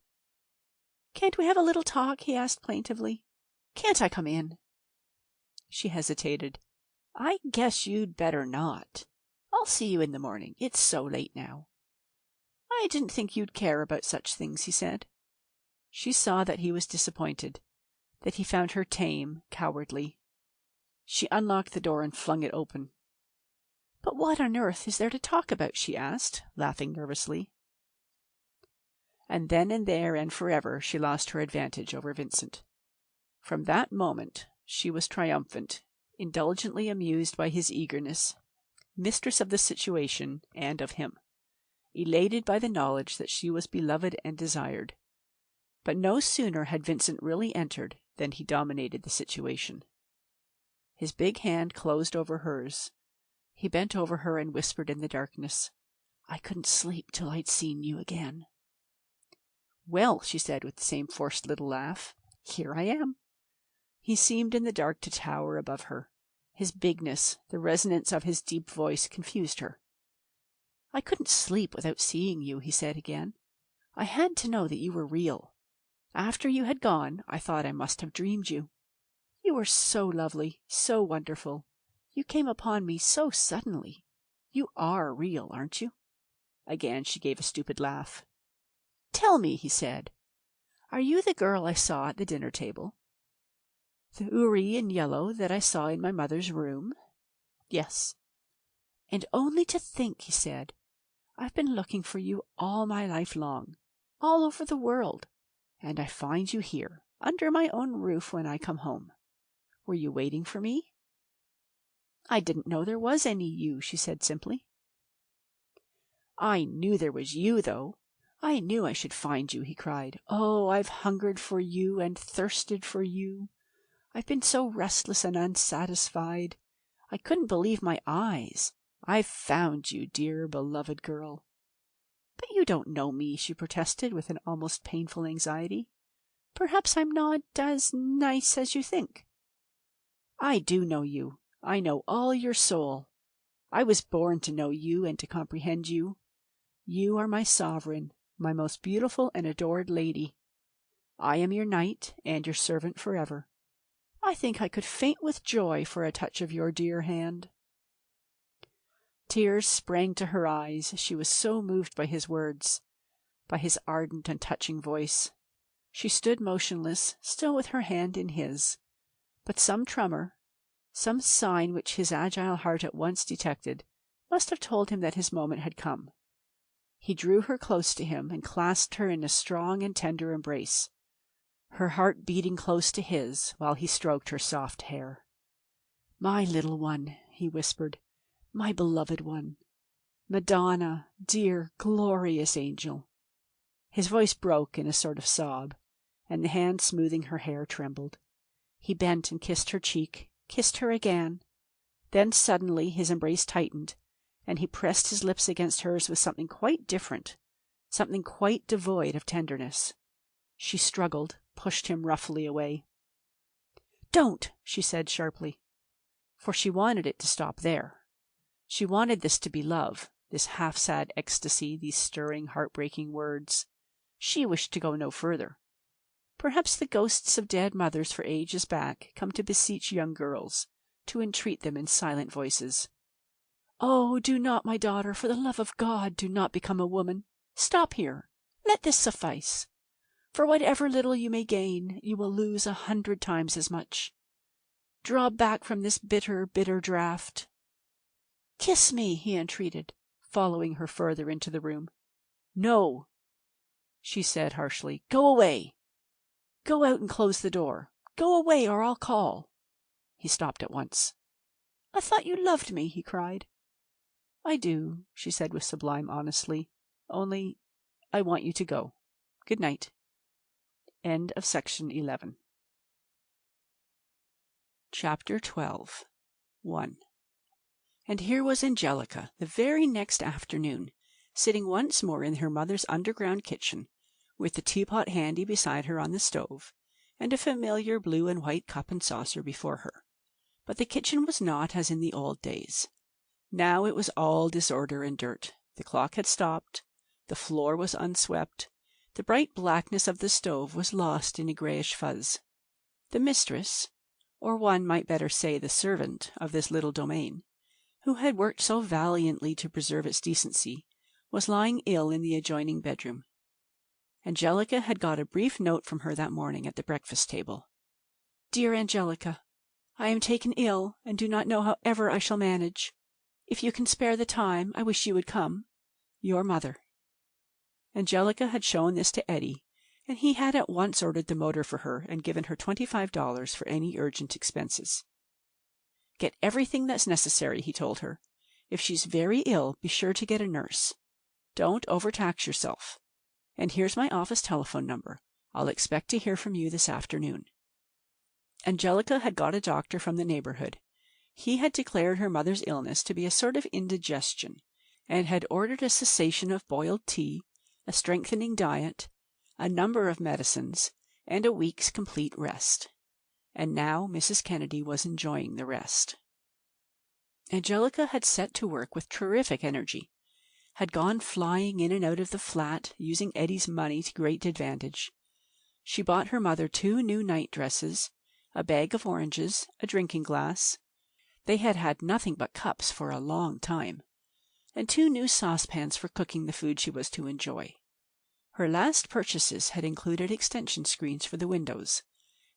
"Can't we have a little talk?" he asked plaintively. "Can't I come in?" She hesitated. "I guess you'd better not. I'll see you in the morning. It's so late now." "I didn't think you'd care about such things," he said. She saw that he was disappointed, that he found her tame, cowardly. She unlocked the door and flung it open. "But what on earth is there to talk about?" she asked, laughing nervously. And then and there and forever she lost her advantage over Vincent. From that moment she was triumphant, indulgently amused by his eagerness, mistress of the situation and of him, elated by the knowledge that she was beloved and desired. But no sooner had Vincent really entered than he dominated the situation. His big hand closed over hers. He bent over her and whispered in the darkness, "I couldn't sleep till I'd seen you again." "Well," she said with the same forced little laugh, "here I am." He seemed in the dark to tower above her. His bigness, the resonance of his deep voice, confused her. "I couldn't sleep without seeing you," he said again. "I had to know that you were real. After you had gone, I thought I must have dreamed you. You were so lovely, so wonderful. You came upon me so suddenly. You are real, aren't you?" Again she gave a stupid laugh. "Tell me," he said, "are you the girl I saw at the dinner table? The houri in yellow that I saw in my mother's room?" "Yes." "And only to think," he said, "I've been looking for you all my life long, all over the world, and I find you here, under my own roof when I come home. Were you waiting for me?" "I didn't know there was any you," she said simply. "I knew there was you, though. I knew I should find you," he cried. "Oh, I've hungered for you and thirsted for you. I've been so restless and unsatisfied. I couldn't believe my eyes. I've found you, dear, beloved girl." "But you don't know me," she protested with an almost painful anxiety. "Perhaps I'm not as nice as you think." "I do know you. I know all your soul. I was born to know you and to comprehend you. You are my sovereign, my most beautiful and adored lady. I am your knight and your servant forever. I think I could faint with joy for a touch of your dear hand." Tears sprang to her eyes. She was so moved by his words, by his ardent and touching voice. She stood motionless, still with her hand in his, but some tremor, some sign which his agile heart at once detected, must have told him that his moment had come. He drew her close to him and clasped her in a strong and tender embrace, her heart beating close to his while he stroked her soft hair. "My little one," he whispered, "my beloved one. Madonna, dear, glorious angel." His voice broke in a sort of sob, and the hand smoothing her hair trembled. He bent and kissed her cheek, kissed her again. Then suddenly his embrace tightened, and he pressed his lips against hers with something quite different, something quite devoid of tenderness. She struggled, pushed him roughly away. "Don't!" she said sharply. for she wanted it to stop there. She wanted this to be love, this half-sad ecstasy, these stirring, heartbreaking words. She wished to go no further. Perhaps the ghosts of dead mothers for ages back come to beseech young girls, to entreat them in silent voices. "Oh, do not, my daughter, for the love of God, do not become a woman. Stop here. Let this suffice. For whatever little you may gain, you will lose 100 times as much. Draw back from this bitter, bitter draught." "Kiss me," he entreated, following her further into the room. "No," she said harshly. "Go away. Go out and close the door. Go away, or I'll call." He stopped at once. "I thought you loved me," he cried. "I do," she said with sublime honesty. "Only I want you to go. Good night." End of section 11. Chapter 12. 1. And here was Angelica, the very next afternoon, sitting once more in her mother's underground kitchen, with the teapot handy beside her on the stove, and a familiar blue and white cup and saucer before her. But the kitchen was not as in the old days. Now it was all disorder and dirt. The clock had stopped. The floor was unswept. The bright blackness of the stove was lost in a greyish fuzz. The mistress, or one might better say the servant, of this little domain, who had worked so valiantly to preserve its decency, was lying ill in the adjoining bedroom. Angelica had got a brief note from her that morning at the breakfast table. "Dear Angelica, I am taken ill, and do not know how ever I shall manage. If you can spare the time, I wish you would come. Your mother." Angelica had shown this to Eddie, and he had at once ordered the motor for her and given her $25 for any urgent expenses. "Get everything that's necessary," he told her. "If she's very ill, be sure to get a nurse. Don't overtax yourself. And here's my office telephone number. I'll expect to hear from you this afternoon." Angelica had got a doctor from the neighborhood. He had declared her mother's illness to be a sort of indigestion, and had ordered a cessation of boiled tea, a strengthening diet, a number of medicines, and a week's complete rest. And now Mrs. Kennedy was enjoying the rest. Angelica had set to work with terrific energy, had gone flying in and out of the flat, using Eddie's money to great advantage. She bought her mother 2 new night dresses, a bag of oranges, a drinking glass — they had had nothing but cups for a long time — and 2 new saucepans for cooking the food she was to enjoy. Her last purchases had included extension screens for the windows,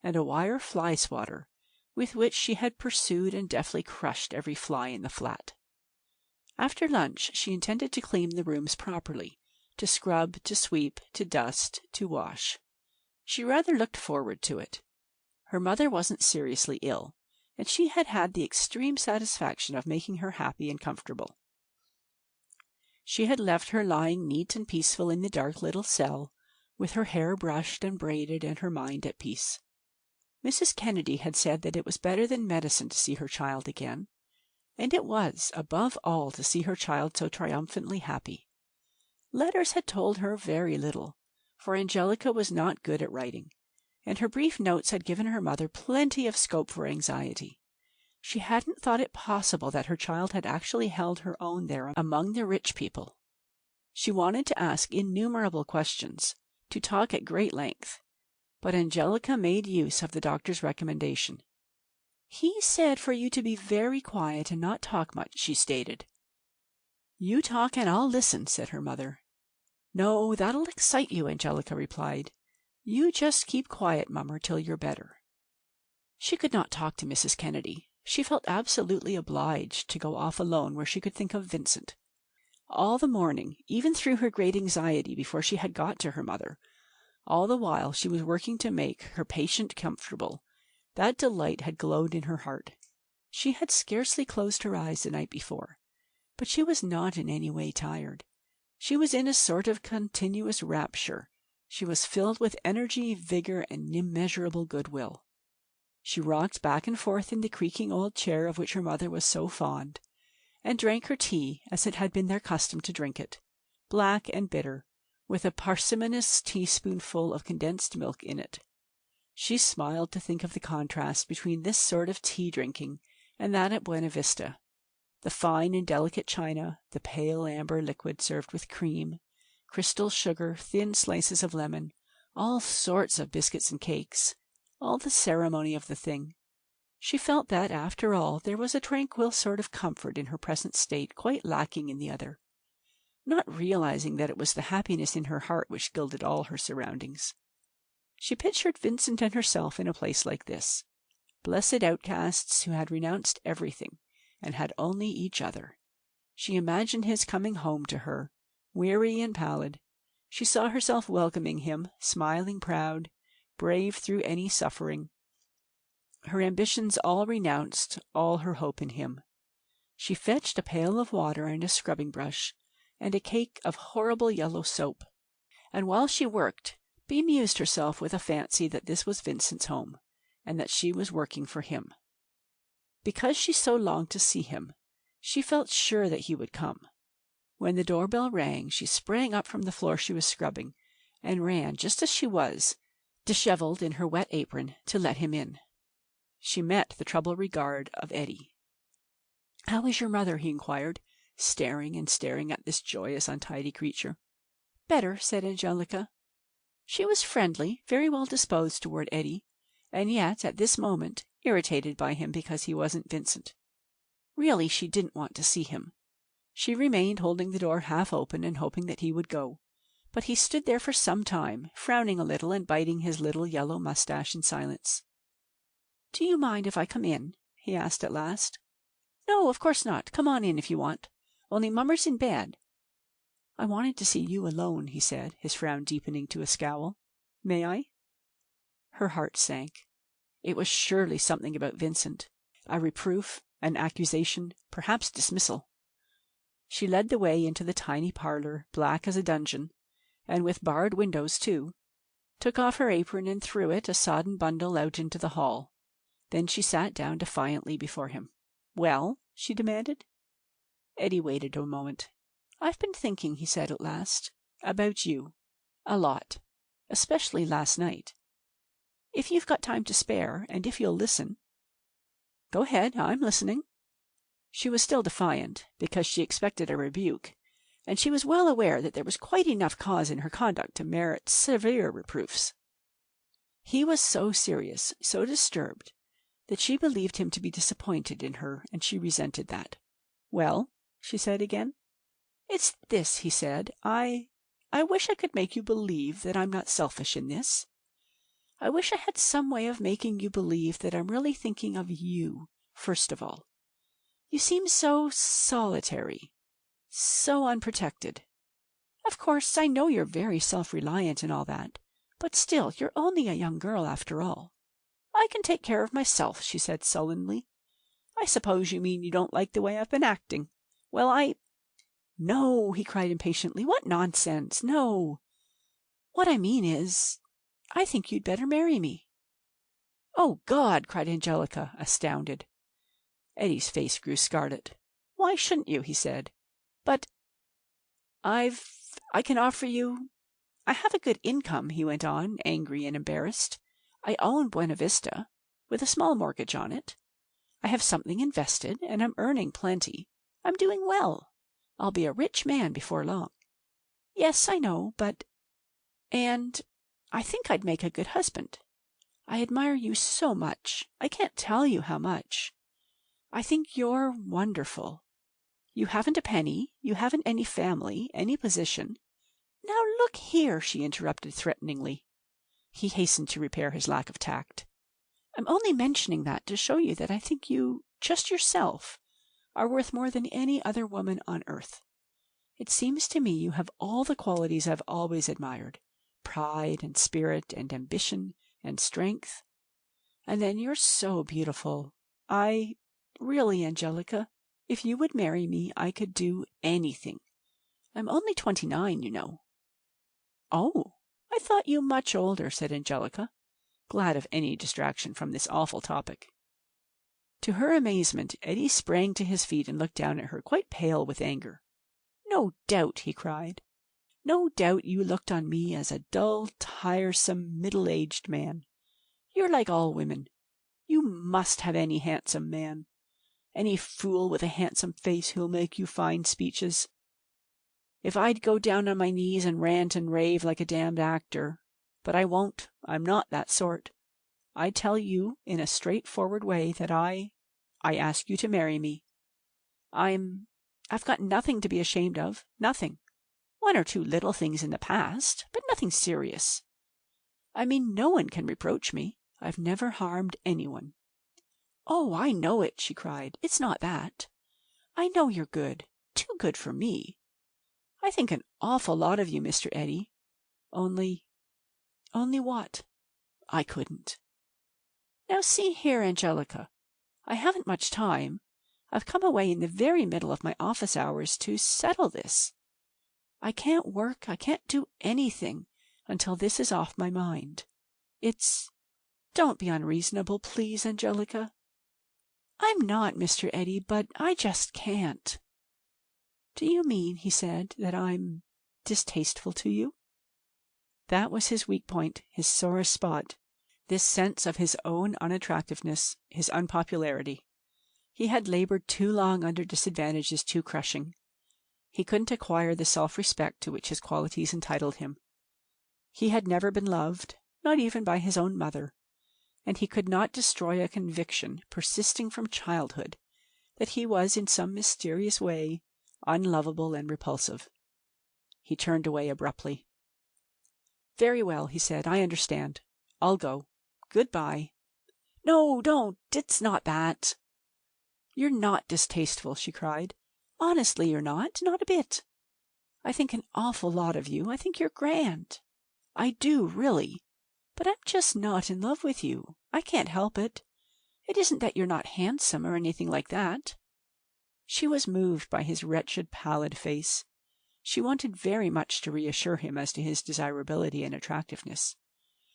and a wire fly swatter, with which she had pursued and deftly crushed every fly in the flat. After lunch she intended to clean the rooms properly, to scrub, to sweep, to dust, to wash. She rather looked forward to it. Her mother wasn't seriously ill, and she had had the extreme satisfaction of making her happy and comfortable. She had left her lying neat and peaceful in the dark little cell, with her hair brushed and braided and her mind at peace. Mrs. Kennedy had said that it was better than medicine to see her child again, and it was, above all, to see her child so triumphantly happy. Letters had told her very little, for Angelica was not good at writing, and her brief notes had given her mother plenty of scope for anxiety. She hadn't thought it possible that her child had actually held her own there among the rich people. She wanted to ask innumerable questions, to talk at great length, but Angelica made use of the doctor's recommendation. "He said for you to be very quiet and not talk much," she stated. "You talk and I'll listen," said her mother. "No, that'll excite you," Angelica replied. "You just keep quiet, Mummer, till you're better." She could not talk to Mrs. Kennedy. She felt absolutely obliged to go off alone where she could think of Vincent. All the morning, even through her great anxiety before she had got to her mother, all the while she was working to make her patient comfortable, that delight had glowed in her heart. She had scarcely closed her eyes the night before, but she was not in any way tired. She was in a sort of continuous rapture. She was filled with energy, vigor, and immeasurable goodwill. She rocked back and forth in the creaking old chair of which her mother was so fond, and drank her tea as it had been their custom to drink it, black and bitter, with a parsimonious teaspoonful of condensed milk in it. She smiled to think of the contrast between this sort of tea-drinking and that at Buena Vista. The fine and delicate china, the pale amber liquid served with cream, crystal sugar, thin slices of lemon, all sorts of biscuits and cakes, all the ceremony of the thing. She felt that, after all, there was a tranquil sort of comfort in her present state quite lacking in the other, not realizing that it was the happiness in her heart which gilded all her surroundings. She pictured Vincent and herself in a place like this, blessed outcasts who had renounced everything and had only each other. She imagined his coming home to her, weary and pallid. She saw herself welcoming him, smiling proud, brave through any suffering, her ambitions all renounced, all her hope in him. She fetched a pail of water and a scrubbing brush, and a cake of horrible yellow soap, and while she worked, bemused herself with a fancy that this was Vincent's home, and that she was working for him. Because she so longed to see him, she felt sure that he would come. When the doorbell rang, she sprang up from the floor she was scrubbing, and ran, just as she was, dishevelled in her wet apron, to let him in. She met the troubled regard of Eddie. "How is your mother?" he inquired, staring and staring at this joyous, untidy creature. "Better," said Angelica. She was friendly, very well disposed toward Eddie, and yet, at this moment, irritated by him because he wasn't Vincent. Really, she didn't want to see him. She remained holding the door half open and hoping that he would go, but he stood there for some time, frowning a little and biting his little yellow mustache in silence. "Do you mind if I come in?" he asked at last. "No, of course not. Come on in if you want. Only Mummer's in bed." "I wanted to see you alone," he said, his frown deepening to a scowl. "May I?" Her heart sank. It was surely something about Vincent, a reproof, an accusation, perhaps dismissal. She led the way into the tiny parlor, black as a dungeon, and with barred windows too, took off her apron and threw it, a sodden bundle, out into the hall. Then she sat down defiantly before him. "Well?" she demanded. Eddie waited a moment. "I've been thinking," he said at last, "about you. A lot. Especially last night. If you've got time to spare, and if you'll listen—" "Go ahead, I'm listening." She was still defiant, because she expected a rebuke, and she was well aware that there was quite enough cause in her conduct to merit severe reproofs. He was so serious, so disturbed, that she believed him to be disappointed in her, and she resented that. "Well?" she said again. "It's this," he said. I wish I could make you believe that I'm not selfish in this. I wish I had some way of making you believe that I'm really thinking of you, first of all. You seem so solitary, so unprotected. Of course, I know you're very self-reliant and all that, but still, you're only a young girl after all." "I can take care of myself," she said sullenly. "I suppose you mean you don't like the way I've been acting. Well, "No," he cried impatiently. "What nonsense! No. What I mean is, I think you'd better marry me." "Oh, God!" cried Angelica, astounded. Eddie's face grew scarlet. "Why shouldn't you?" he said. "But I can offer you— I have a good income," he went on, angry and embarrassed. "I own Buena Vista, with a small mortgage on it. I have something invested, and I'm earning plenty. I'm doing well. I'll be a rich man before long." "Yes, I know, but— And I think I'd make a good husband. I admire you so much. I can't tell you how much. I think you're wonderful. You haven't a penny. You haven't any family, any position—" "Now look here," she interrupted threateningly. He hastened to repair his lack of tact. "I'm only mentioning that to show you that I think you, just yourself, are worth more than any other woman on earth. It seems to me you have all the qualities I've always admired: pride and spirit and ambition and strength. And then you're so beautiful. Really, Angelica, if you would marry me, I could do anything. I'm only 29, you know." "Oh, I thought you much older," said Angelica, glad of any distraction from this awful topic. To her amazement, Eddie sprang to his feet and looked down at her, quite pale with anger. "No doubt," he cried. "No doubt you looked on me as a dull, tiresome, middle-aged man. You're like all women. You must have any handsome man. Any fool with a handsome face who'll make you fine speeches. If I'd go down on my knees and rant and rave like a damned actor. But I won't. I'm not that sort. I tell you in a straightforward way that I ask you to marry me. I've got nothing to be ashamed of. Nothing. One or two little things in the past, but nothing serious. I mean, no one can reproach me. I've never harmed anyone. Oh, I know it, she cried. It's not that. I know you're good. Too good for me. I think an awful lot of you, Mr. Eddy. Only what? I couldn't. Now see here, Angelica. I haven't much time. I've come away in the very middle of my office hours to settle this. I can't work, I can't do anything until this is off my mind. Don't be unreasonable, please, Angelica. I'm not, Mr. Eddy, but I just can't. Do you mean, he said, that I'm distasteful to you? That was his weak point, his sorest spot, this sense of his own unattractiveness, his unpopularity. He had labored too long under disadvantages too crushing. He couldn't acquire the self-respect to which his qualities entitled him. He had never been loved, not even by his own mother, and he could not destroy a conviction persisting from childhood that he was in some mysterious way unlovable and repulsive. He turned away abruptly. Very well, he said, I understand. I'll go. Goodbye. No, don't. It's not that. You're not distasteful, she cried. Honestly, you're not a bit. I think an awful lot of you. I think you're grand. I do, really. But I'm just not in love with you. I can't help it. It isn't that you're not handsome or anything like that. She was moved by his wretched, pallid face. She wanted very much to reassure him as to his desirability and attractiveness.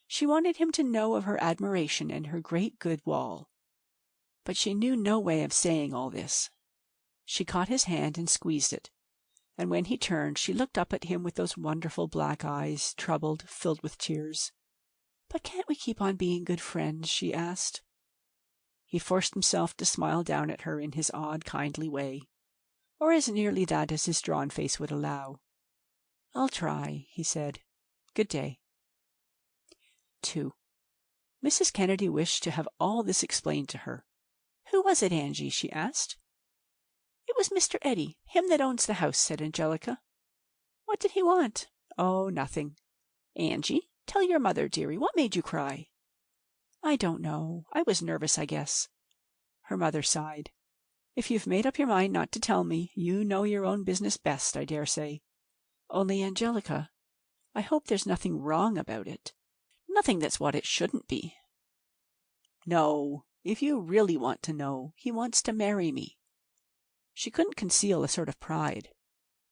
She wanted him to know of her admiration and her great good wall. But she knew no way of saying all this. She caught his hand and squeezed it, and when he turned she looked up at him with those wonderful black eyes, troubled, filled with tears. "But can't we keep on being good friends?" she asked. He forced himself to smile down at her in his odd, kindly way, or as nearly that as his drawn face would allow. "I'll try," he said. "Good day." 2. Mrs. Kennedy wished to have all this explained to her. "Who was it, Angie?" she asked. "It was Mr. Eddy, him that owns the house," said Angelica. "What did he want?" "Oh, nothing. Angie, tell your mother, dearie, what made you cry?" "I don't know. I was nervous, I guess." Her mother sighed. "If you've made up your mind not to tell me, you know your own business best, I dare say. Only, Angelica, I hope there's nothing wrong about it. Nothing that's what it shouldn't be." "No, if you really want to know, he wants to marry me." She couldn't conceal a sort of pride.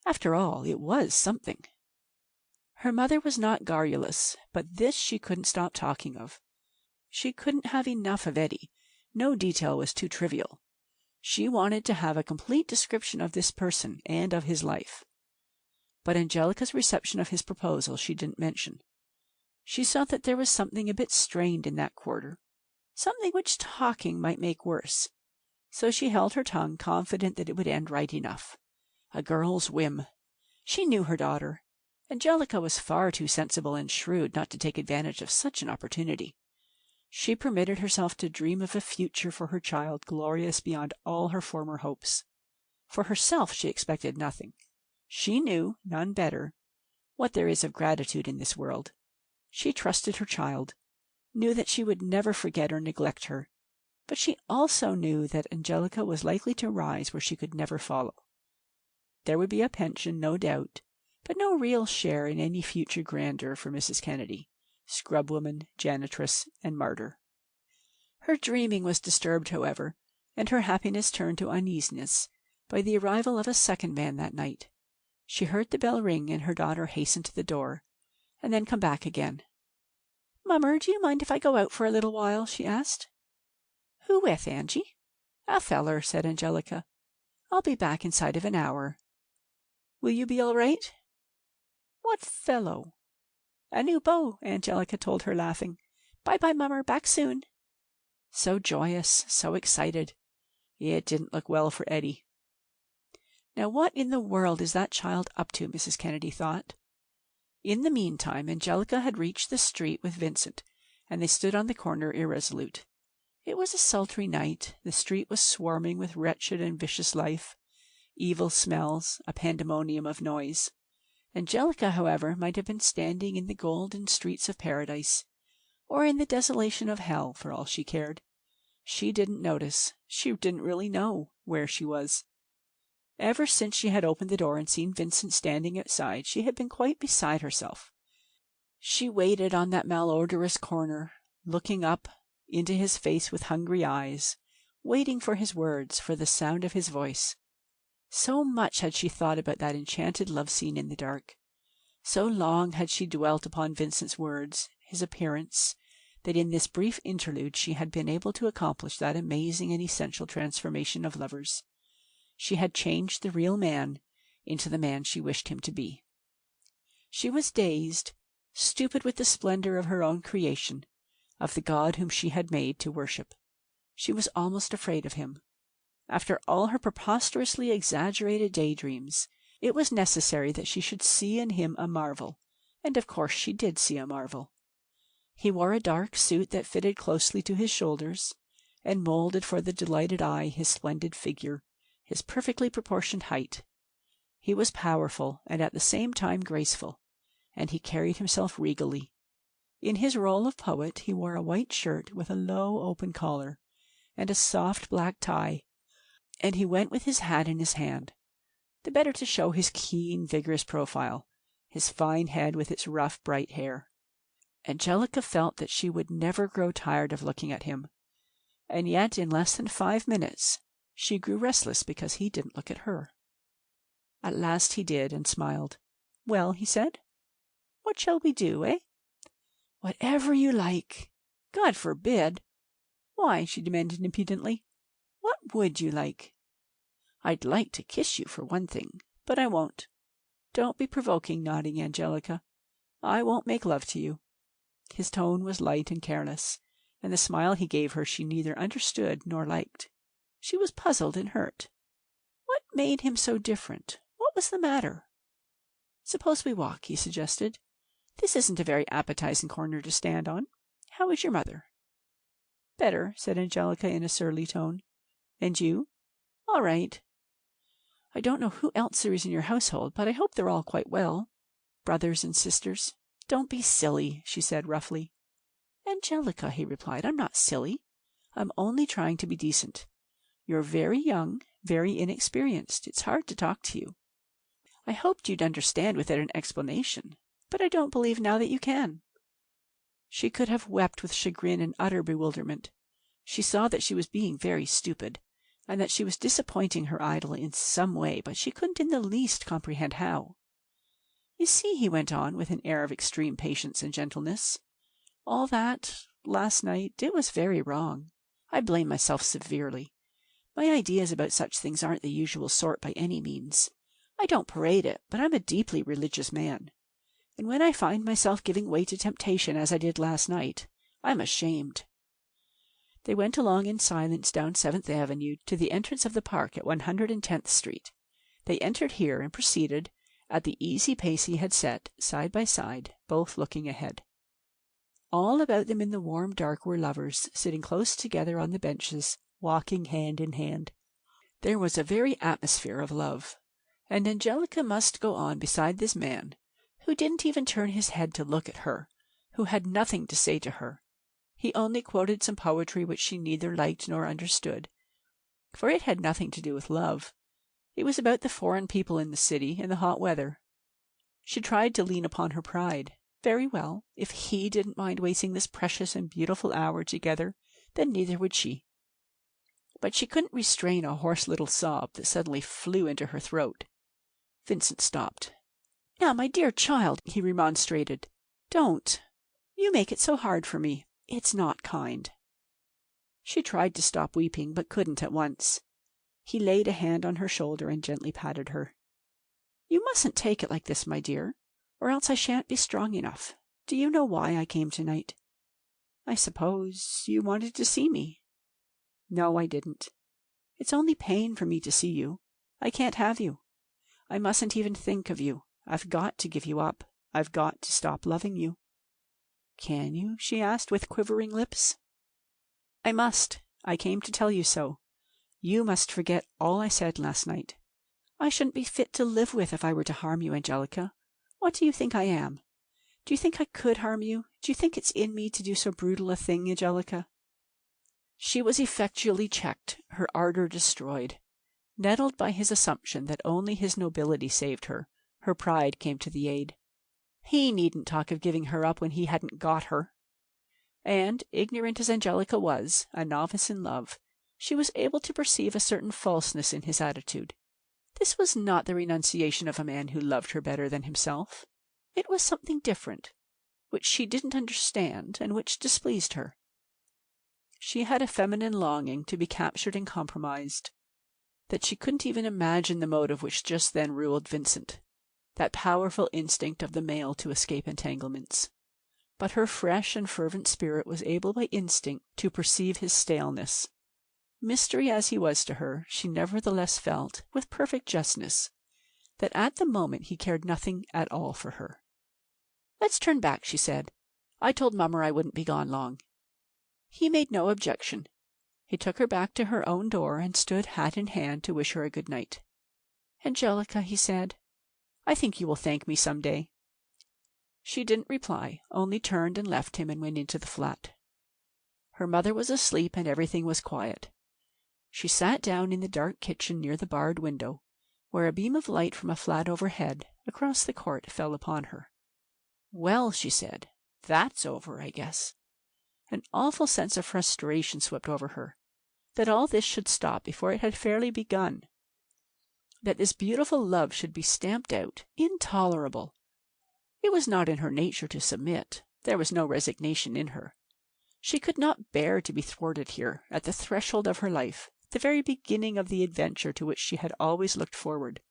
After all, it was something. Her mother was not garrulous, but this she couldn't stop talking of. She couldn't have enough of Eddy. No detail was too trivial. She wanted to have a complete description of this person and of his life. But Angelica's reception of his proposal she didn't mention. She saw that there was something a bit strained in that quarter, something which talking might make worse. So she held her tongue, confident that it would end right enough. A girl's whim. She knew her daughter. Angelica was far too sensible and shrewd not to take advantage of such an opportunity. She permitted herself to dream of a future for her child glorious beyond all her former hopes. For herself she expected nothing. She knew, none better, what there is of gratitude in this world. She trusted her child, knew that she would never forget or neglect her, but she also knew that Angelica was likely to rise where she could never follow. There would be a pension, no doubt, but no real share in any future grandeur for Mrs. Kennedy, scrubwoman, janitress, and martyr. Her dreaming was disturbed, however, and her happiness turned to uneasiness by the arrival of a second man that night. She heard the bell ring and her daughter hasten to the door, and then come back again. "Mummer, do you mind if I go out for a little while?" she asked. "Who with, Angie?" "A feller," said Angelica. "I'll be back inside of an hour." "Will you be all right?" "What fellow?" "A new beau," Angelica told her, laughing. "Bye-bye, Mummer. Back soon." So joyous, so excited. It didn't look well for Eddie. Now what in the world is that child up to, Mrs. Kennedy thought. In the meantime, Angelica had reached the street with Vincent, and they stood on the corner irresolute. It was a sultry night. The street was swarming with wretched and vicious life, evil smells, a pandemonium of noise. Angelica, however, might have been standing in the golden streets of paradise, or in the desolation of hell, for all she cared. She didn't notice. She didn't really know where she was. Ever since she had opened the door and seen Vincent standing outside, she had been quite beside herself. She waited on that malodorous corner, looking up into his face with hungry eyes, waiting for his words, for the sound of his voice. So much had she thought about that enchanted love scene in the dark. So long had she dwelt upon Vincent's words, his appearance, that in this brief interlude she had been able to accomplish that amazing and essential transformation of lovers. She had changed the real man into the man she wished him to be. She was dazed, stupid with the splendor of her own creation, of the God whom she had made to worship. She was almost afraid of him. After all her preposterously exaggerated daydreams, it was necessary that she should see in him a marvel, and of course she did see a marvel. He wore a dark suit that fitted closely to his shoulders, and molded for the delighted eye his splendid figure, his perfectly proportioned height. He was powerful, and at the same time graceful, and he carried himself regally. In his role of poet he wore a white shirt with a low open collar, and a soft black tie, and he went with his hat in his hand, the better to show his keen, vigorous profile, his fine head with its rough, bright hair. Angelica felt that she would never grow tired of looking at him, and yet in less than 5 minutes she grew restless because he didn't look at her. At last he did, and smiled. "Well," he said, "what shall we do, eh?" "Whatever you like." "God forbid!" "Why?" she demanded impudently. "What would you like?" "I'd like to kiss you, for one thing, but I won't." "Don't be provoking, naughty Angelica. I won't make love to you." His tone was light and careless, and the smile he gave her she neither understood nor liked. She was puzzled and hurt. What made him so different? What was the matter? "Suppose we walk," he suggested. "This isn't a very appetizing corner to stand on. How is your mother?" "Better," said Angelica in a surly tone. "And you?" "All right. I don't know who else there is in your household, but I hope they're all quite well. Brothers and sisters." "Don't be silly," she said roughly. "Angelica," he replied, "I'm not silly. I'm only trying to be decent. You're very young, very inexperienced. It's hard to talk to you. I hoped you'd understand without an explanation, but I don't believe now that you can." She could have wept with chagrin and utter bewilderment. She saw that she was being very stupid, and that she was disappointing her idol in some way, but she couldn't in the least comprehend how. "You see," he went on, with an air of extreme patience and gentleness, "all that, last night, it was very wrong. I blame myself severely. My ideas about such things aren't the usual sort by any means. I don't parade it, but I'm a deeply religious man. And when I find myself giving way to temptation as I did last night, I'm ashamed." They went along in silence down 7th Avenue to the entrance of the park at 110th Street. They entered here and proceeded, at the easy pace he had set, side by side, both looking ahead. All about them in the warm dark were lovers, sitting close together on the benches, walking hand in hand. There was a very atmosphere of love, and Angelica must go on beside this man, who didn't even turn his head to look at her, who had nothing to say to her. He only quoted some poetry which she neither liked nor understood, for it had nothing to do with love. It was about the foreign people in the city and the hot weather. She tried to lean upon her pride. Very well, if he didn't mind wasting this precious and beautiful hour together, then neither would she. But she couldn't restrain a hoarse little sob that suddenly flew into her throat. Vincent stopped. "Now, my dear child," he remonstrated, "don't. You make it so hard for me. It's not kind." She tried to stop weeping, but couldn't at once. He laid a hand on her shoulder and gently patted her. "You mustn't take it like this, my dear, or else I shan't be strong enough. Do you know why I came tonight?" "I suppose you wanted to see me." "No, I didn't." It's only pain for me to see you. I can't have you. I mustn't even think of you. I've got to give you up. I've got to stop loving you." "Can you?" she asked with quivering lips. "I must. I came to tell you so. You must forget all I said last night. I shouldn't be fit to live with if I were to harm you, Angelica. What do you think I am? Do you think I could harm you? Do you think it's in me to do so brutal a thing, Angelica?" She was effectually checked, her ardor destroyed. Nettled by his assumption that only his nobility saved her, her pride came to the aid. He needn't talk of giving her up when he hadn't got her. And, ignorant as Angelica was, a novice in love, she was able to perceive a certain falseness in his attitude. This was not the renunciation of a man who loved her better than himself. It was something different, which she didn't understand and which displeased her. She had a feminine longing to be captured and compromised, that she couldn't even imagine the motive which just then ruled Vincent, that powerful instinct of the male to escape entanglements. But her fresh and fervent spirit was able by instinct to perceive his staleness. Mystery as he was to her, she nevertheless felt, with perfect justness, that at the moment he cared nothing at all for her. "Let's turn back," she said. "I told Mummer I wouldn't be gone long." He made no objection. He took her back to her own door and stood hat in hand to wish her a good night. "Angelica," he said, "I think you will thank me some day." She didn't reply, only turned and left him and went into the flat. Her mother was asleep and everything was quiet. She sat down in the dark kitchen near the barred window, where a beam of light from a flat overhead, across the court, fell upon her. "Well," she said, "that's over, I guess." An awful sense of frustration swept over her, that all this should stop before it had fairly begun, that this beautiful love should be stamped out, intolerable. It was not in her nature to submit. There was no resignation in her. She could not bear to be thwarted here, at the threshold of her life, the very beginning of the adventure to which she had always looked forward.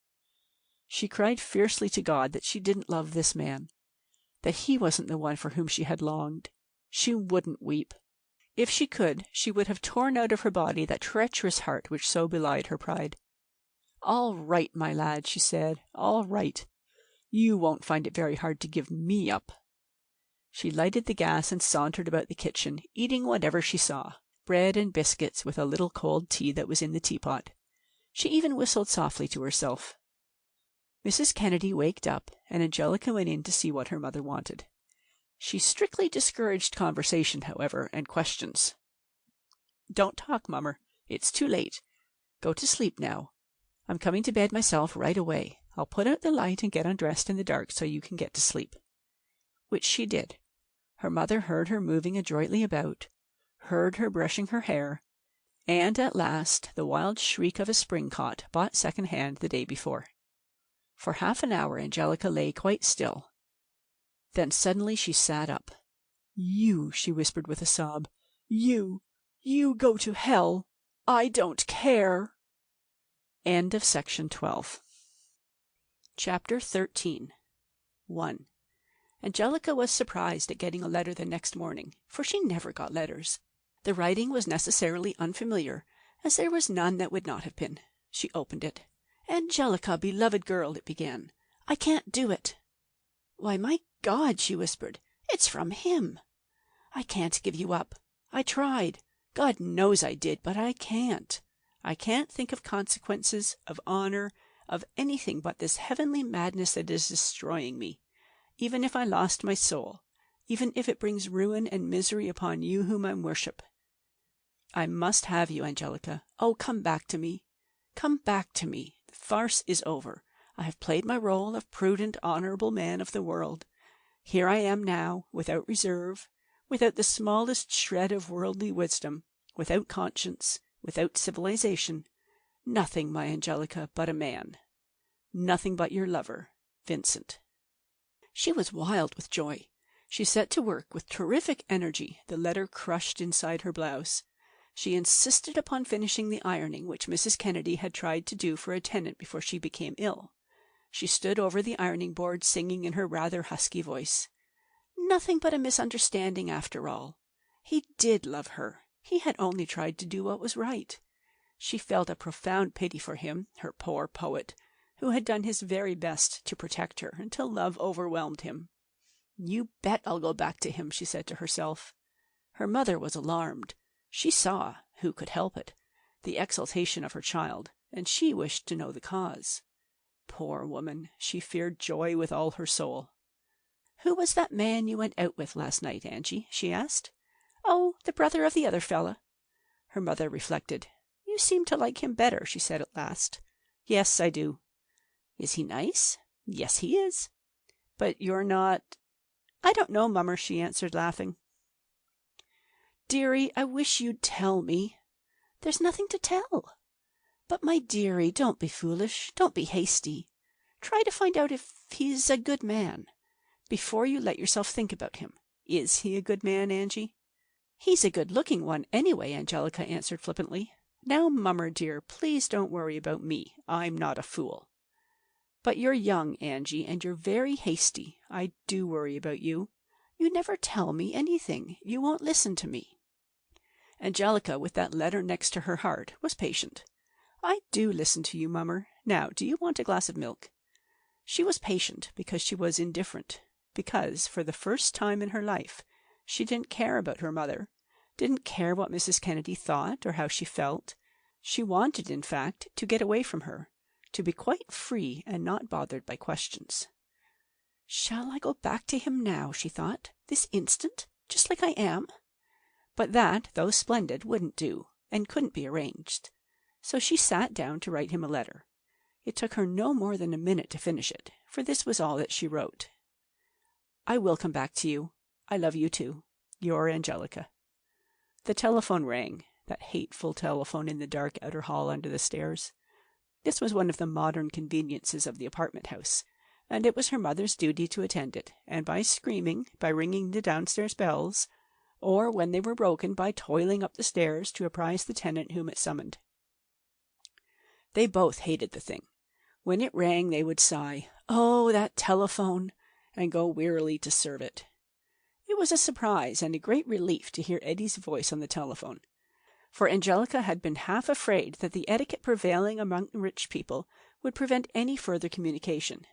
She cried fiercely to God that she didn't love this man, that he wasn't the one for whom she had longed. She wouldn't weep. If she could, she would have torn out of her body that treacherous heart which so belied her pride. "All right, my lad," she said, "all right. You won't find it very hard to give me up." She lighted the gas and sauntered about the kitchen, eating whatever she saw, bread and biscuits with a little cold tea that was in the teapot. She even whistled softly to herself. Mrs. Kennedy waked up, and Angelica went in to see what her mother wanted. She strictly discouraged conversation, however, and questions. "Don't talk, Mummer. It's too late. Go to sleep now. I'm coming to bed myself right away. I'll put out the light and get undressed in the dark so you can get to sleep." Which she did. Her mother heard her moving adroitly about, heard her brushing her hair, and at last the wild shriek of a spring-caught bought second-hand the day before. For half an hour Angelica lay quite still. Then suddenly she sat up. "You," she whispered with a sob, you go to hell. I don't care." End of section 12. Chapter 13. 1. Angelica was surprised at getting a letter the next morning, for she never got letters. The writing was necessarily unfamiliar, as there was none that would not have been. She opened it. "Angelica, beloved girl," it began, "I can't do it." "Why, my God," she whispered, "it's from him. I can't give you up. I tried. God knows I did, but I can't. I can't think of consequences, of honor, of anything but this heavenly madness that is destroying me. Even if I lost my soul, even if it brings ruin and misery upon you whom I worship. I must have you, Angelica. Oh, come back to me. Come back to me. The farce is over. I have played my role of prudent, honorable man of the world. Here I am now, without reserve, without the smallest shred of worldly wisdom, without conscience, without civilization. Nothing, my Angelica, but a man. Nothing but your lover, Vincent." She was wild with joy. She set to work with terrific energy, the letter crushed inside her blouse. She insisted upon finishing the ironing which Mrs. Kennedy had tried to do for a tenant before she became ill. She stood over the ironing board, singing in her rather husky voice. Nothing but a misunderstanding after all. He did love her. He had only tried to do what was right. She felt a profound pity for him, her poor poet, who had done his very best to protect her until love overwhelmed him. "You bet I'll go back to him," she said to herself. Her mother was alarmed. She saw, who could help it, the exultation of her child, and she wished to know the cause. Poor woman, she feared joy with all her soul. "Who was that man you went out with last night, Angie?" she asked. "Oh, the brother of the other fella." Her mother reflected. "You seem to like him better," she said at last. "Yes, I do." "Is he nice?" "Yes, he is." "But you're not—" "I don't know, Mummer," she answered, laughing. "Dearie, I wish you'd tell me." "There's nothing to tell." "But, my dearie, don't be foolish. Don't be hasty. Try to find out if he's a good man, before you let yourself think about him. Is he a good man, Angie?" "He's a good-looking one, anyway," Angelica answered flippantly. "Now, Mummer, dear, please don't worry about me. I'm not a fool." "But you're young, Angie, and you're very hasty. I do worry about you. You never tell me anything. You won't listen to me." Angelica, with that letter next to her heart, was patient. "I do listen to you, Mummer. Now, do you want a glass of milk?" She was patient because she was indifferent, because, for the first time in her life, she didn't care about her mother, didn't care what Mrs. Kennedy thought or how she felt. She wanted, in fact, to get away from her, to be quite free and not bothered by questions. "Shall I go back to him now?" she thought. "This instant? Just like I am?" But that, though splendid, wouldn't do, and couldn't be arranged. So she sat down to write him a letter. It took her no more than a minute to finish it, for this was all that she wrote. "I will come back to you. I love you too. Your Angelica." The telephone rang, that hateful telephone in the dark outer hall under the stairs. This was one of the modern conveniences of the apartment house, and it was her mother's duty to attend it, and by screaming, by ringing the downstairs bells, or, when they were broken, by toiling up the stairs to apprise the tenant whom it summoned. They both hated the thing. When it rang, they would sigh, "Oh, that telephone," and go wearily to serve it. It was a surprise and a great relief to hear Eddie's voice on the telephone, for Angelica had been half afraid that the etiquette prevailing among rich people would prevent any further communication.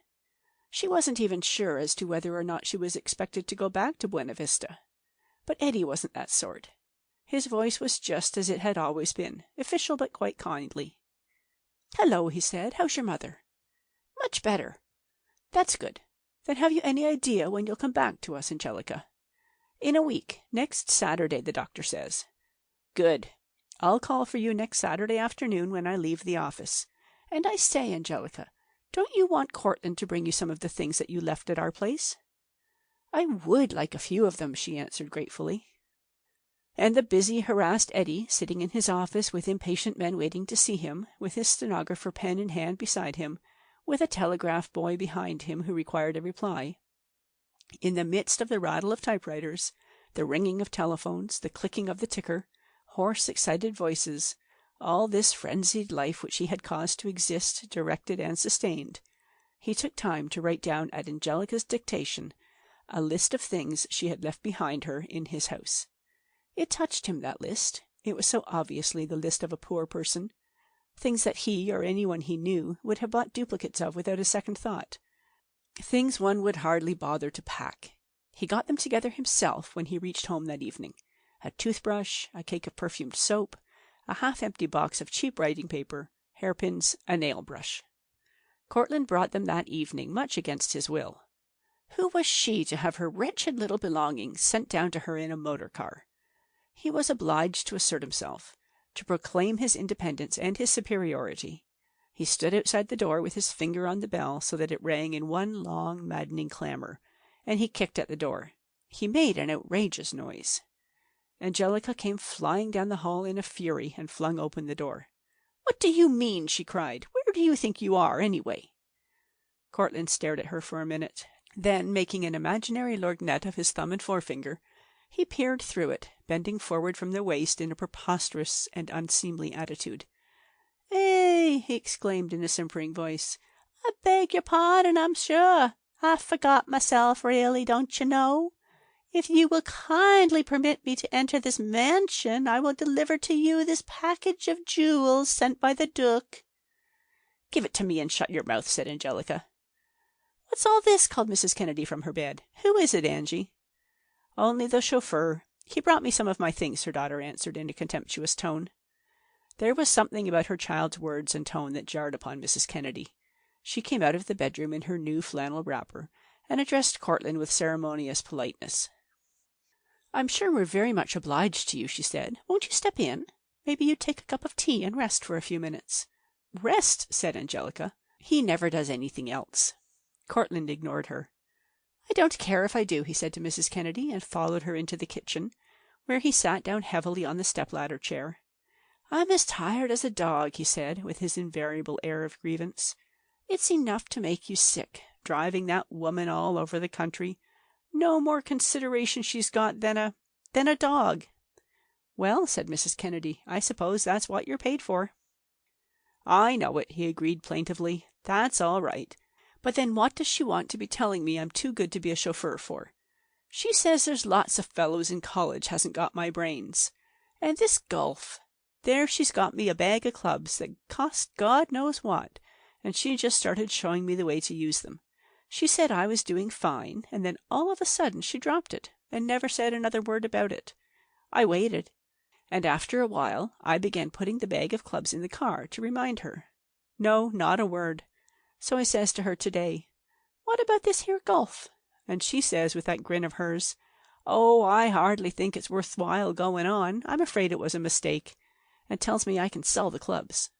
She wasn't even sure as to whether or not she was expected to go back to Buena Vista. But Eddie wasn't that sort. His voice was just as it had always been, official but quite kindly. "Hello," he said. "How's your mother?" "Much better." "That's good. Then have you any idea when you'll come back to us, Angelica?" "In a week. Next Saturday, the doctor says." "Good. I'll call for you next Saturday afternoon when I leave the office. And I say, Angelica, don't you want Cortland to bring you some of the things that you left at our place?" "I would like a few of them," she answered gratefully. And the busy, harassed Eddie, sitting in his office with impatient men waiting to see him, with his stenographer pen in hand beside him, with a telegraph boy behind him who required a reply, in the midst of the rattle of typewriters, the ringing of telephones, the clicking of the ticker, hoarse, excited voices, all this frenzied life which he had caused to exist, directed, and sustained, he took time to write down at Angelica's dictation a list of things she had left behind her in his house. It touched him, that list. It was so obviously the list of a poor person. Things that he, or anyone he knew, would have bought duplicates of without a second thought. Things one would hardly bother to pack. He got them together himself when he reached home that evening. A toothbrush, a cake of perfumed soap, a half-empty box of cheap writing paper, hairpins, a nail brush. Cortland brought them that evening, much against his will. Who was she to have her wretched little belongings sent down to her in a motor car? He was obliged to assert himself, to proclaim his independence and his superiority. He stood outside the door with his finger on the bell so that it rang in one long, maddening clamor, and he kicked at the door. He made an outrageous noise. Angelica came flying down the hall in a fury and flung open the door. "What do you mean?" she cried. "Where do you think you are, anyway?" Cortland stared at her for a minute. Then, making an imaginary lorgnette of his thumb and forefinger, he peered through it, bending forward from the waist in a preposterous and unseemly attitude. "Eh!" he exclaimed in a simpering voice. "I beg your pardon, I'm sure. I forgot myself, really, don't you know? If you will kindly permit me to enter this mansion, I will deliver to you this package of jewels sent by the Duke." "Give it to me and shut your mouth," said Angelica. "What's all this?" called Mrs. Kennedy from her bed. "Who is it, Angie?" "Only the chauffeur. He brought me some of my things," her daughter answered in a contemptuous tone. There was something about her child's words and tone that jarred upon Mrs. Kennedy. She came out of the bedroom in her new flannel wrapper, and addressed Courtland with ceremonious politeness. "I'm sure we're very much obliged to you," she said. "Won't you step in? Maybe you'd take a cup of tea and rest for a few minutes." "Rest?" said Angelica. "He never does anything else." Courtland ignored her. "I don't care if I do," he said to Mrs. Kennedy, and followed her into the kitchen, where he sat down heavily on the step-ladder chair. "I'm as tired as a dog," he said, with his invariable air of grievance. "It's enough to make you sick, driving that woman all over the country. No more consideration she's got than a dog." "Well," said Mrs. Kennedy, "I suppose that's what you're paid for." "I know it," he agreed plaintively. "That's all right. But then what does she want to be telling me I'm too good to be a chauffeur for? She says there's lots of fellows in college hasn't got my brains. And this golf. There she's got me a bag of clubs that cost God knows what, and she just started showing me the way to use them. She said I was doing fine, and then all of a sudden she dropped it, and never said another word about it. I waited, and after a while I began putting the bag of clubs in the car to remind her. No, not a word. So I says to her today, 'What about this here golf?' And she says, with that grin of hers, 'Oh, I hardly think it's worth while going on. I'm afraid it was a mistake,' and tells me I can sell the clubs."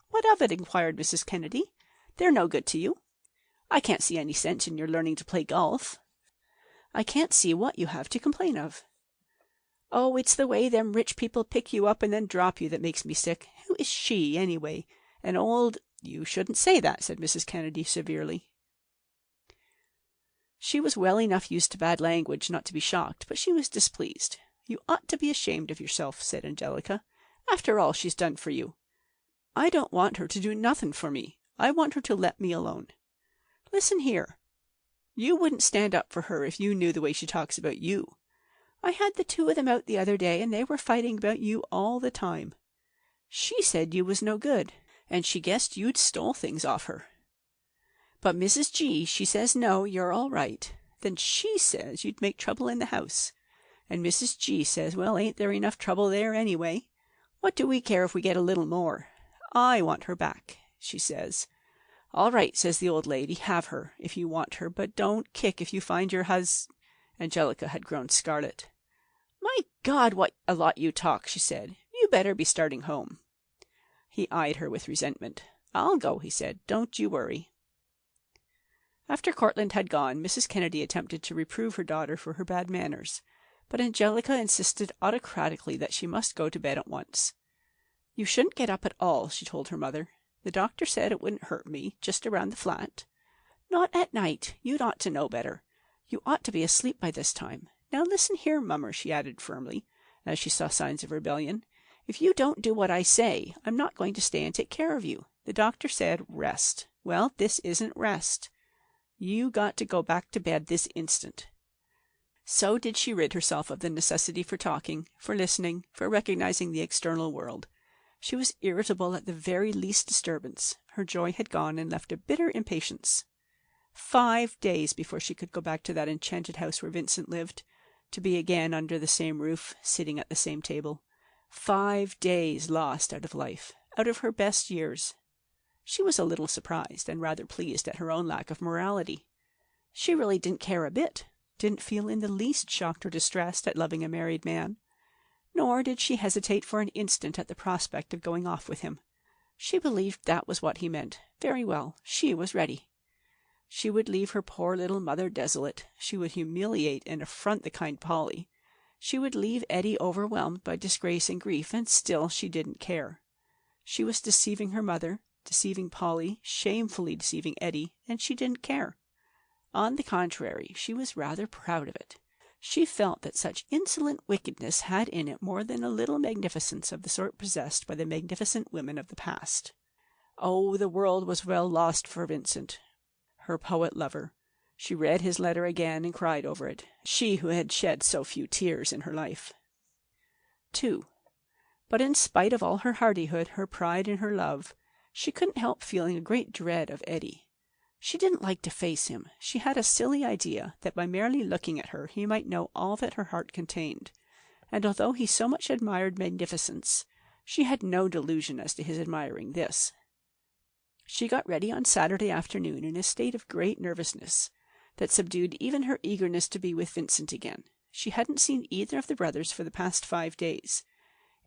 "What of it?" inquired Mrs. Kennedy. "They're no good to you. I can't see any sense in your learning to play golf." "I can't see what you have to complain of." "Oh, it's the way them rich people pick you up and then drop you that makes me sick. Who is she, anyway? An old—" "You shouldn't say that," said Mrs. Kennedy severely. She was well enough used to bad language not to be shocked, but she was displeased. "You ought to be ashamed of yourself," said Angelica. "After all she's done for you." "I don't want her to do nothing for me. I want her to let me alone. Listen here. You wouldn't stand up for her if you knew the way she talks about you. I had the two of them out the other day, and they were fighting about you all the time. She said you was no good, and she guessed you'd stole things off her. But Mrs. G, she says no, you're all right. Then she says you'd make trouble in the house. And Mrs. G says, well, ain't there enough trouble there anyway? What do we care if we get a little more? I want her back, she says. All right, says the old lady, have her, if you want her, but don't kick if you find your Angelica had grown scarlet. My God, what a lot you talk, she said. You better be starting home. He eyed her with resentment. I'll go, he said. Don't you worry. After Courtland had gone, Mrs. Kennedy attempted to reprove her daughter for her bad manners, but Angelica insisted autocratically that she must go to bed at once. You shouldn't get up at all, she told her mother. The doctor said it wouldn't hurt me, just around the flat. Not at night. You'd ought to know better. You ought to be asleep by this time. Now listen here, Mummer, she added firmly, as she saw signs of rebellion. If you don't do what I say, I'm not going to stay and take care of you. The doctor said rest. Well, this isn't rest. You got to go back to bed this instant. So did she rid herself of the necessity for talking, for listening, for recognizing the external world. She was irritable at the very least disturbance. Her joy had gone and left a bitter impatience. 5 days before she could go back to that enchanted house where Vincent lived, to be again under the same roof, sitting at the same table. 5 days lost out of life, out of her best years. She was a little surprised and rather pleased at her own lack of morality. She really didn't care a bit, didn't feel in the least shocked or distressed at loving a married man. Nor did she hesitate for an instant at the prospect of going off with him. She believed that was what he meant. Very well, she was ready. She would leave her poor little mother desolate. She would humiliate and affront the kind Polly. She would leave Eddie overwhelmed by disgrace and grief, and still she didn't care. She was deceiving her mother, deceiving Polly, shamefully deceiving Eddie, and she didn't care. On the contrary, she was rather proud of it. She felt that such insolent wickedness had in it more than a little magnificence of the sort possessed by the magnificent women of the past. Oh, the world was well lost for Vincent, her poet lover. She read his letter again and cried over it, she who had shed so few tears in her life. 2. But in spite of all her hardihood, her pride and her love, she couldn't help feeling a great dread of Eddie. She didn't like to face him. She had a silly idea that by merely looking at her he might know all that her heart contained, and although he so much admired magnificence, she had no delusion as to his admiring this. She got ready on Saturday afternoon in a state of great nervousness that subdued even her eagerness to be with Vincent again. She hadn't seen either of the brothers for the past 5 days.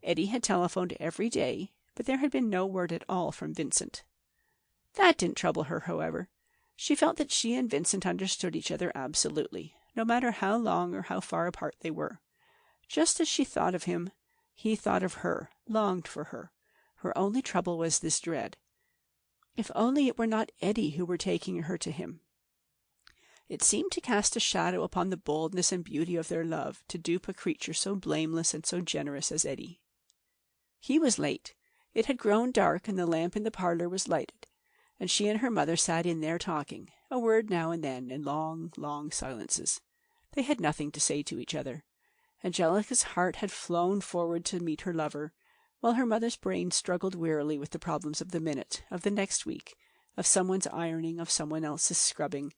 Eddie had telephoned every day, but there had been no word at all from Vincent. That didn't trouble her, however. She felt that she and Vincent understood each other absolutely, no matter how long or how far apart they were. Just as she thought of him, he thought of her, longed for her. Her only trouble was this dread. If only it were not Eddie who were taking her to him. It seemed to cast a shadow upon the boldness and beauty of their love, to dupe a creature so blameless and so generous as Eddie. He was late. It had grown dark, and the lamp in the parlor was lighted, and she and her mother sat in there talking, a word now and then, in long, long silences. They had nothing to say to each other. Angelica's heart had flown forward to meet her lover, while her mother's brain struggled wearily with the problems of the minute, of the next week, of someone's ironing, of someone else's scrubbing,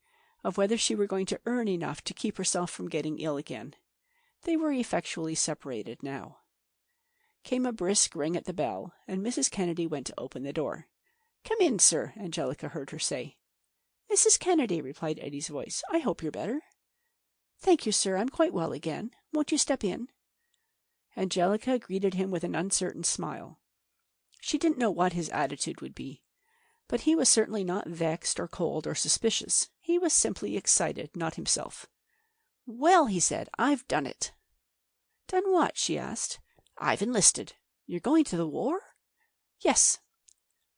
of whether she were going to earn enough to keep herself from getting ill again. They were effectually separated now. Came a brisk ring at the bell, and Mrs. Kennedy went to open the door. "Come in, sir," Angelica heard her say. "Mrs. Kennedy," replied Eddie's voice. "I hope you're better." "Thank you, sir. I'm quite well again. Won't you step in?" Angelica greeted him with an uncertain smile. She didn't know what his attitude would be, but he was certainly not vexed or cold or suspicious. He was simply excited, not himself. "Well," he said, "I've done it." "Done what?" she asked. "I've enlisted." "You're going to the war?" "Yes."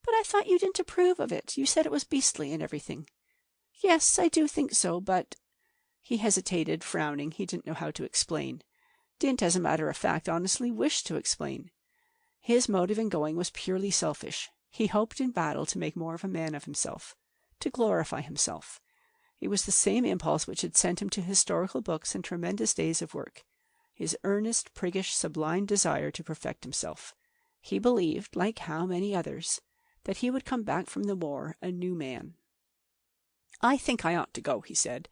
"But I thought you didn't approve of it. You said it was beastly and everything." "Yes, I do think so, but—" He hesitated, frowning. He didn't know how to explain. Didn't, as a matter of fact, honestly wish to explain. His motive in going was purely selfish. He hoped in battle to make more of a man of himself, to glorify himself. It was the same impulse which had sent him to historical books and tremendous days of work, his earnest, priggish, sublime desire to perfect himself. He believed, like how many others, that he would come back from the war a new man. "I think I ought to go," he said,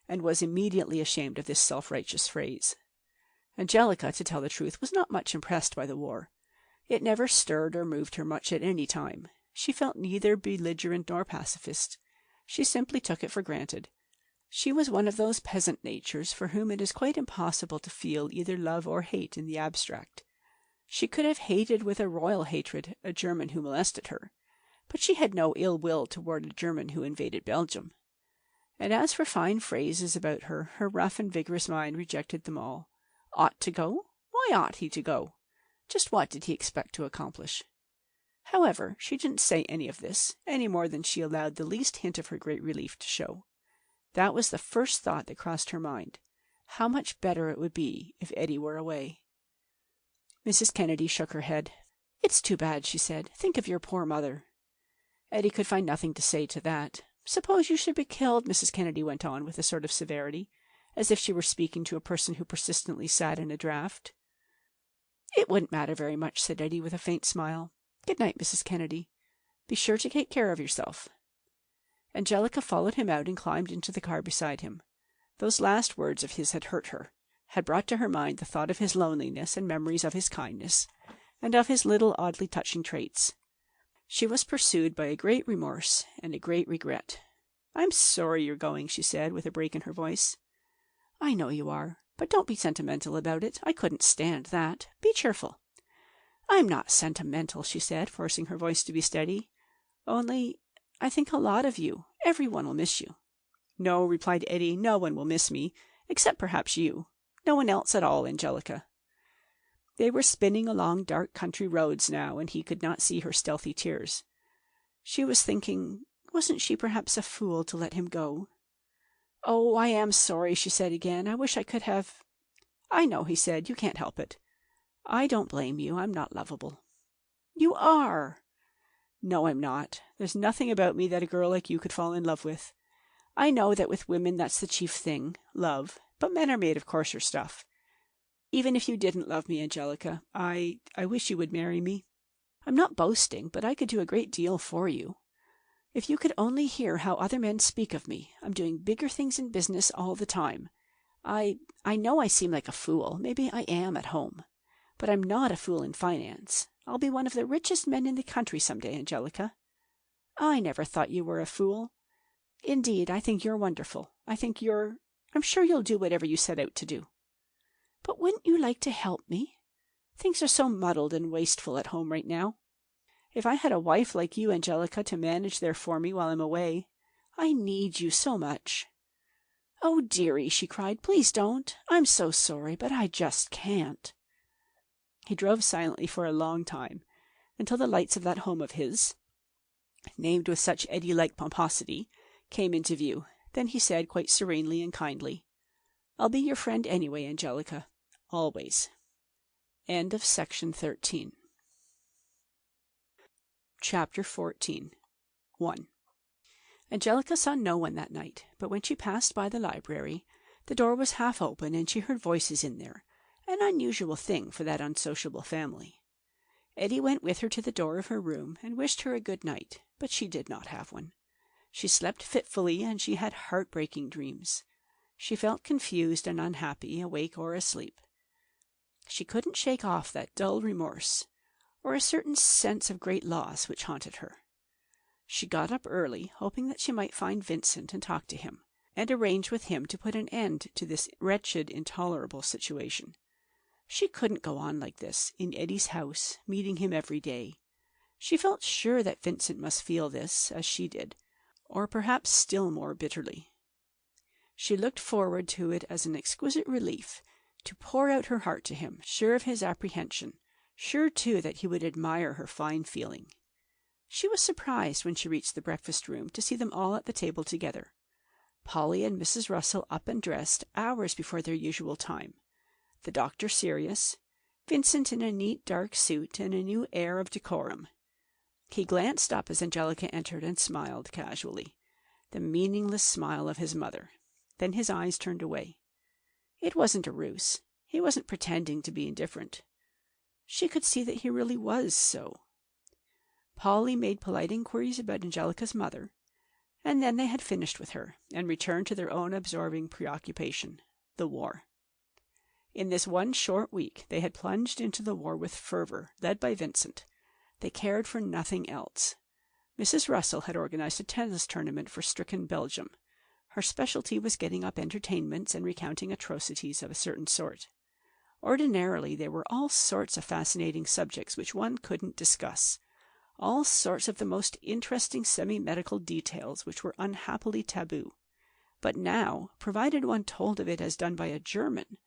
and was immediately ashamed of this self-righteous phrase. Angelica, to tell the truth, was not much impressed by the war. It never stirred or moved her much at any time. She felt neither belligerent nor pacifist. She simply took it for granted. She was one of those peasant natures for whom it is quite impossible to feel either love or hate in the abstract. She could have hated with a royal hatred a German who molested her, but she had no ill will toward a German who invaded Belgium. And as for fine phrases about her, her rough and vigorous mind rejected them all. Ought to go? Why ought he to go? Just what did he expect to accomplish? However, she didn't say any of this, any more than she allowed the least hint of her great relief to show. That was the first thought that crossed her mind. How much better it would be if Eddie were away. Mrs. Kennedy shook her head. "It's too bad," she said. "Think of your poor mother." Eddie could find nothing to say to that. "Suppose you should be killed," Mrs. Kennedy went on with a sort of severity, as if she were speaking to a person who persistently sat in a draught. "It wouldn't matter very much," said Eddie with a faint smile. "Good night, Mrs. Kennedy. Be sure to take care of yourself." Angelica followed him out and climbed into the car beside him. Those last words of his had hurt her, had brought to her mind the thought of his loneliness and memories of his kindness, and of his little oddly touching traits. She was pursued by a great remorse and a great regret. "I'm sorry you're going," she said, with a break in her voice. "I know you are, but don't be sentimental about it. I couldn't stand that. Be cheerful." "I'm not sentimental," she said, forcing her voice to be steady. "Only, I think a lot of you. Everyone will miss you." "No," replied Eddie, "no one will miss me, except perhaps you. No one else at all, Angelica." They were spinning along dark country roads now, and he could not see her stealthy tears. She was thinking, wasn't she perhaps a fool to let him go? "Oh, I am sorry," she said again. "I wish I could have—" "I know," he said. "You can't help it. I don't blame you. I'm not lovable." "You are." "No, I'm not. There's nothing about me that a girl like you could fall in love with. I know that with women that's the chief thing, love, but men are made of coarser stuff. Even if you didn't love me, Angelica, I wish you would marry me. I'm not boasting, but I could do a great deal for you. If you could only hear how other men speak of me. I'm doing bigger things in business all the time. I know I seem like a fool. Maybe I am at home. But I'm not a fool in finance. I'll be one of the richest men in the country some day, Angelica. I never thought you were a fool. Indeed, I think you're wonderful. I'm sure you'll do whatever you set out to do. But wouldn't you like to help me? Things are so muddled and wasteful at home right now. If I had a wife like you, Angelica, to manage there for me while I'm away, I need you so much. Oh, dearie, she cried, please don't. I'm so sorry, but I just can't. He drove silently for a long time, until the lights of that home of his, named with such Eddie-like pomposity, came into view. Then he said, quite serenely and kindly, I'll be your friend anyway, Angelica, always. End of section 13. Chapter 14. 1. Angelica saw no one that night, but when she passed by the library, the door was half open and she heard voices in there, an unusual thing for that unsociable family. Eddie went with her to the door of her room and wished her a good night, but she did not have one. She slept fitfully and she had heartbreaking dreams. She felt confused and unhappy, awake or asleep. She couldn't shake off that dull remorse, or a certain sense of great loss which haunted her. She got up early, hoping that she might find Vincent and talk to him, and arrange with him to put an end to this wretched, intolerable situation. She couldn't go on like this, in Eddie's house, meeting him every day. She felt sure that Vincent must feel this, as she did, or perhaps still more bitterly. She looked forward to it as an exquisite relief, to pour out her heart to him, sure of his apprehension, sure, too, that he would admire her fine feeling. She was surprised, when she reached the breakfast-room, to see them all at the table together. Polly and Mrs. Russell up and dressed hours before their usual time, the doctor serious, Vincent in a neat dark suit and a new air of decorum. He glanced up as Angelica entered and smiled casually, the meaningless smile of his mother. Then his eyes turned away. It wasn't a ruse. He wasn't pretending to be indifferent. She could see that he really was so. Polly made polite inquiries about Angelica's mother, and then they had finished with her, and returned to their own absorbing preoccupation, the war. In this one short week they had plunged into the war with fervor, led by Vincent. They cared for nothing else. Mrs. Russell had organized a tennis tournament for stricken Belgium. Her specialty was getting up entertainments and recounting atrocities of a certain sort. Ordinarily there were all sorts of fascinating subjects which one couldn't discuss, all sorts of the most interesting semi-medical details which were unhappily taboo. But now, provided one told of it as done by a German,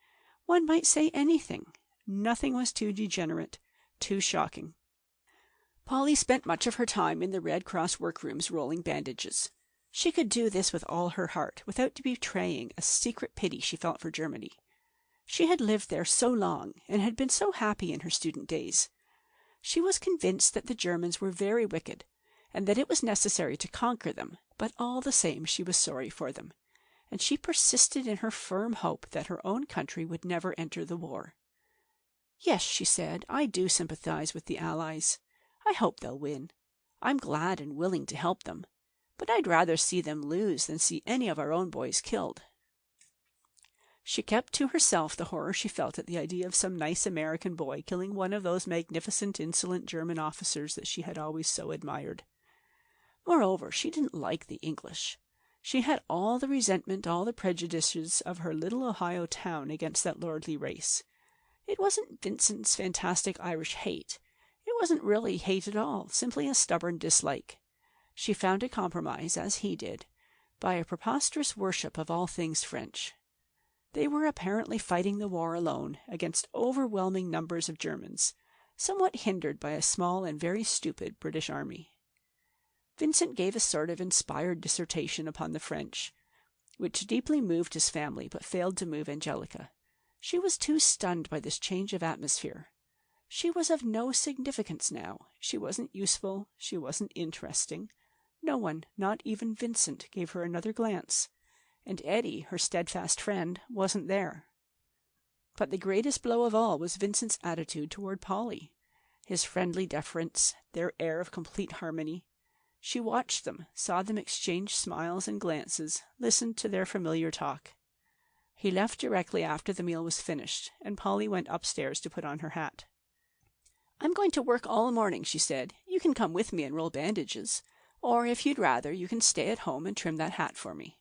one might say anything. Nothing was too degenerate, too shocking. Polly spent much of her time in the Red Cross workrooms rolling bandages. She could do this with all her heart, without betraying a secret pity she felt for Germany. She had lived there so long, and had been so happy in her student days. She was convinced that the Germans were very wicked, and that it was necessary to conquer them, but all the same she was sorry for them, and she persisted in her firm hope that her own country would never enter the war. Yes, she said, I do sympathize with the Allies. I hope they'll win. I'm glad and willing to help them, but I'd rather see them lose than see any of our own boys killed. She kept to herself the horror she felt at the idea of some nice American boy killing one of those magnificent, insolent German officers that she had always so admired. Moreover, she didn't like the English. She had all the resentment, all the prejudices of her little Ohio town against that lordly race. It wasn't Vincent's fantastic Irish hate. It wasn't really hate at all, simply a stubborn dislike. She found a compromise, as he did, by a preposterous worship of all things French. They were apparently fighting the war alone against overwhelming numbers of Germans, somewhat hindered by a small and very stupid British army. Vincent gave a sort of inspired dissertation upon the French, which deeply moved his family but failed to move Angelica. She was too stunned by this change of atmosphere. She was of no significance now. She wasn't useful. She wasn't interesting. No one, not even Vincent, gave her another glance, and Eddie, her steadfast friend, wasn't there. But the greatest blow of all was Vincent's attitude toward Polly, his friendly deference, their air of complete harmony. She watched them, saw them exchange smiles and glances, listened to their familiar talk. He left directly after the meal was finished, and Polly went upstairs to put on her hat. "I'm going to work all morning," she said. "You can come with me and roll bandages, or if you'd rather, you can stay at home and trim that hat for me."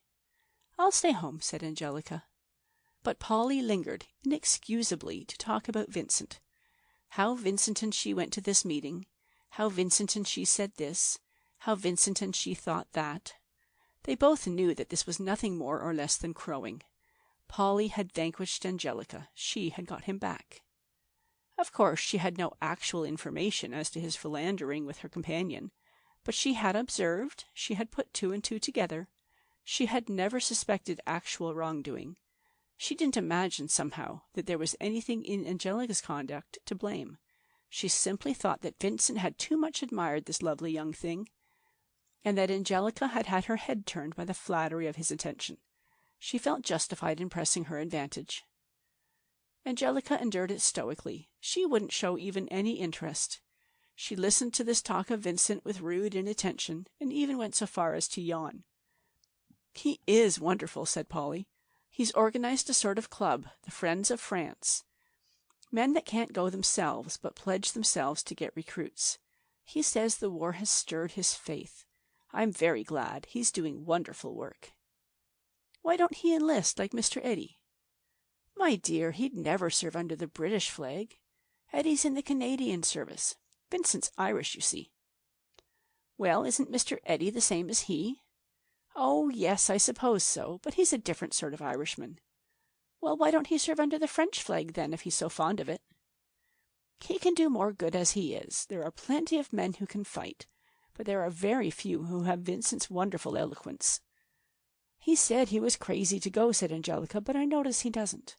"I'll stay home," said Angelica. But Polly lingered inexcusably to talk about Vincent. How Vincent and she went to this meeting, how Vincent and she said this, how Vincent and she thought that. They both knew that this was nothing more or less than crowing. Polly had vanquished Angelica. She had got him back. Of course, she had no actual information as to his philandering with her companion, but she had observed, she had put two and two together. She had never suspected actual wrongdoing. She didn't imagine, somehow, that there was anything in Angelica's conduct to blame. She simply thought that Vincent had too much admired this lovely young thing, and that Angelica had had her head turned by the flattery of his attention. She felt justified in pressing her advantage. Angelica endured it stoically. She wouldn't show even any interest. She listened to this talk of Vincent with rude inattention, and even went so far as to yawn. "He is wonderful," said Polly. "He's organized a sort of club, the Friends of France. Men that can't go themselves, but pledge themselves to get recruits. He says the war has stirred his faith. I'm very glad. He's doing wonderful work." "Why don't he enlist like Mr. Eddy?" "My dear, he'd never serve under the British flag. Eddy's in the Canadian service. Vincent's Irish, you see." "Well, isn't Mr. Eddy the same as he?" "Oh, yes, I suppose so, but he's a different sort of Irishman." "Well, why don't he serve under the French flag, then, if he's so fond of it?" "He can do more good as he is. There are plenty of men who can fight, but there are very few who have Vincent's wonderful eloquence." "He said he was crazy to go," said Angelica, "but I notice he doesn't."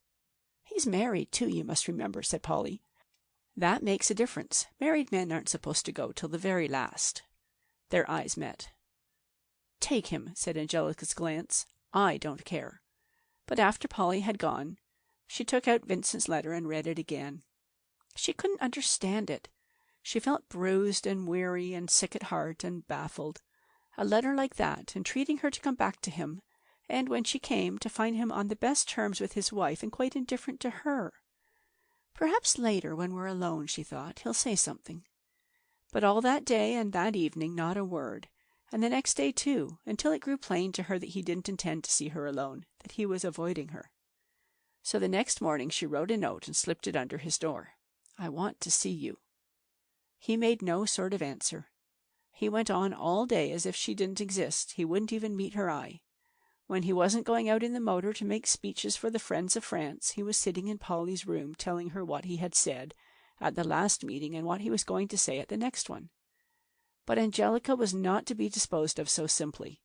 "He's married, too, you must remember," said Polly. "That makes a difference. Married men aren't supposed to go till the very last." Their eyes met. "Take him," said Angelica's glance. "I don't care." But after Polly had gone, she took out Vincent's letter and read it again. She couldn't understand it. She felt bruised and weary and sick at heart and baffled. A letter like that, entreating her to come back to him, and when she came, to find him on the best terms with his wife and quite indifferent to her. "Perhaps later, when we're alone," she thought, "he'll say something." But all that day and that evening not a word, and the next day too, until it grew plain to her that he didn't intend to see her alone, that he was avoiding her. So the next morning she wrote a note and slipped it under his door. "I want to see you." He made no sort of answer. He went on all day as if she didn't exist. He wouldn't even meet her eye. When he wasn't going out in the motor to make speeches for the Friends of France, he was sitting in Polly's room telling her what he had said at the last meeting and what he was going to say at the next one. But Angelica was not to be disposed of so simply.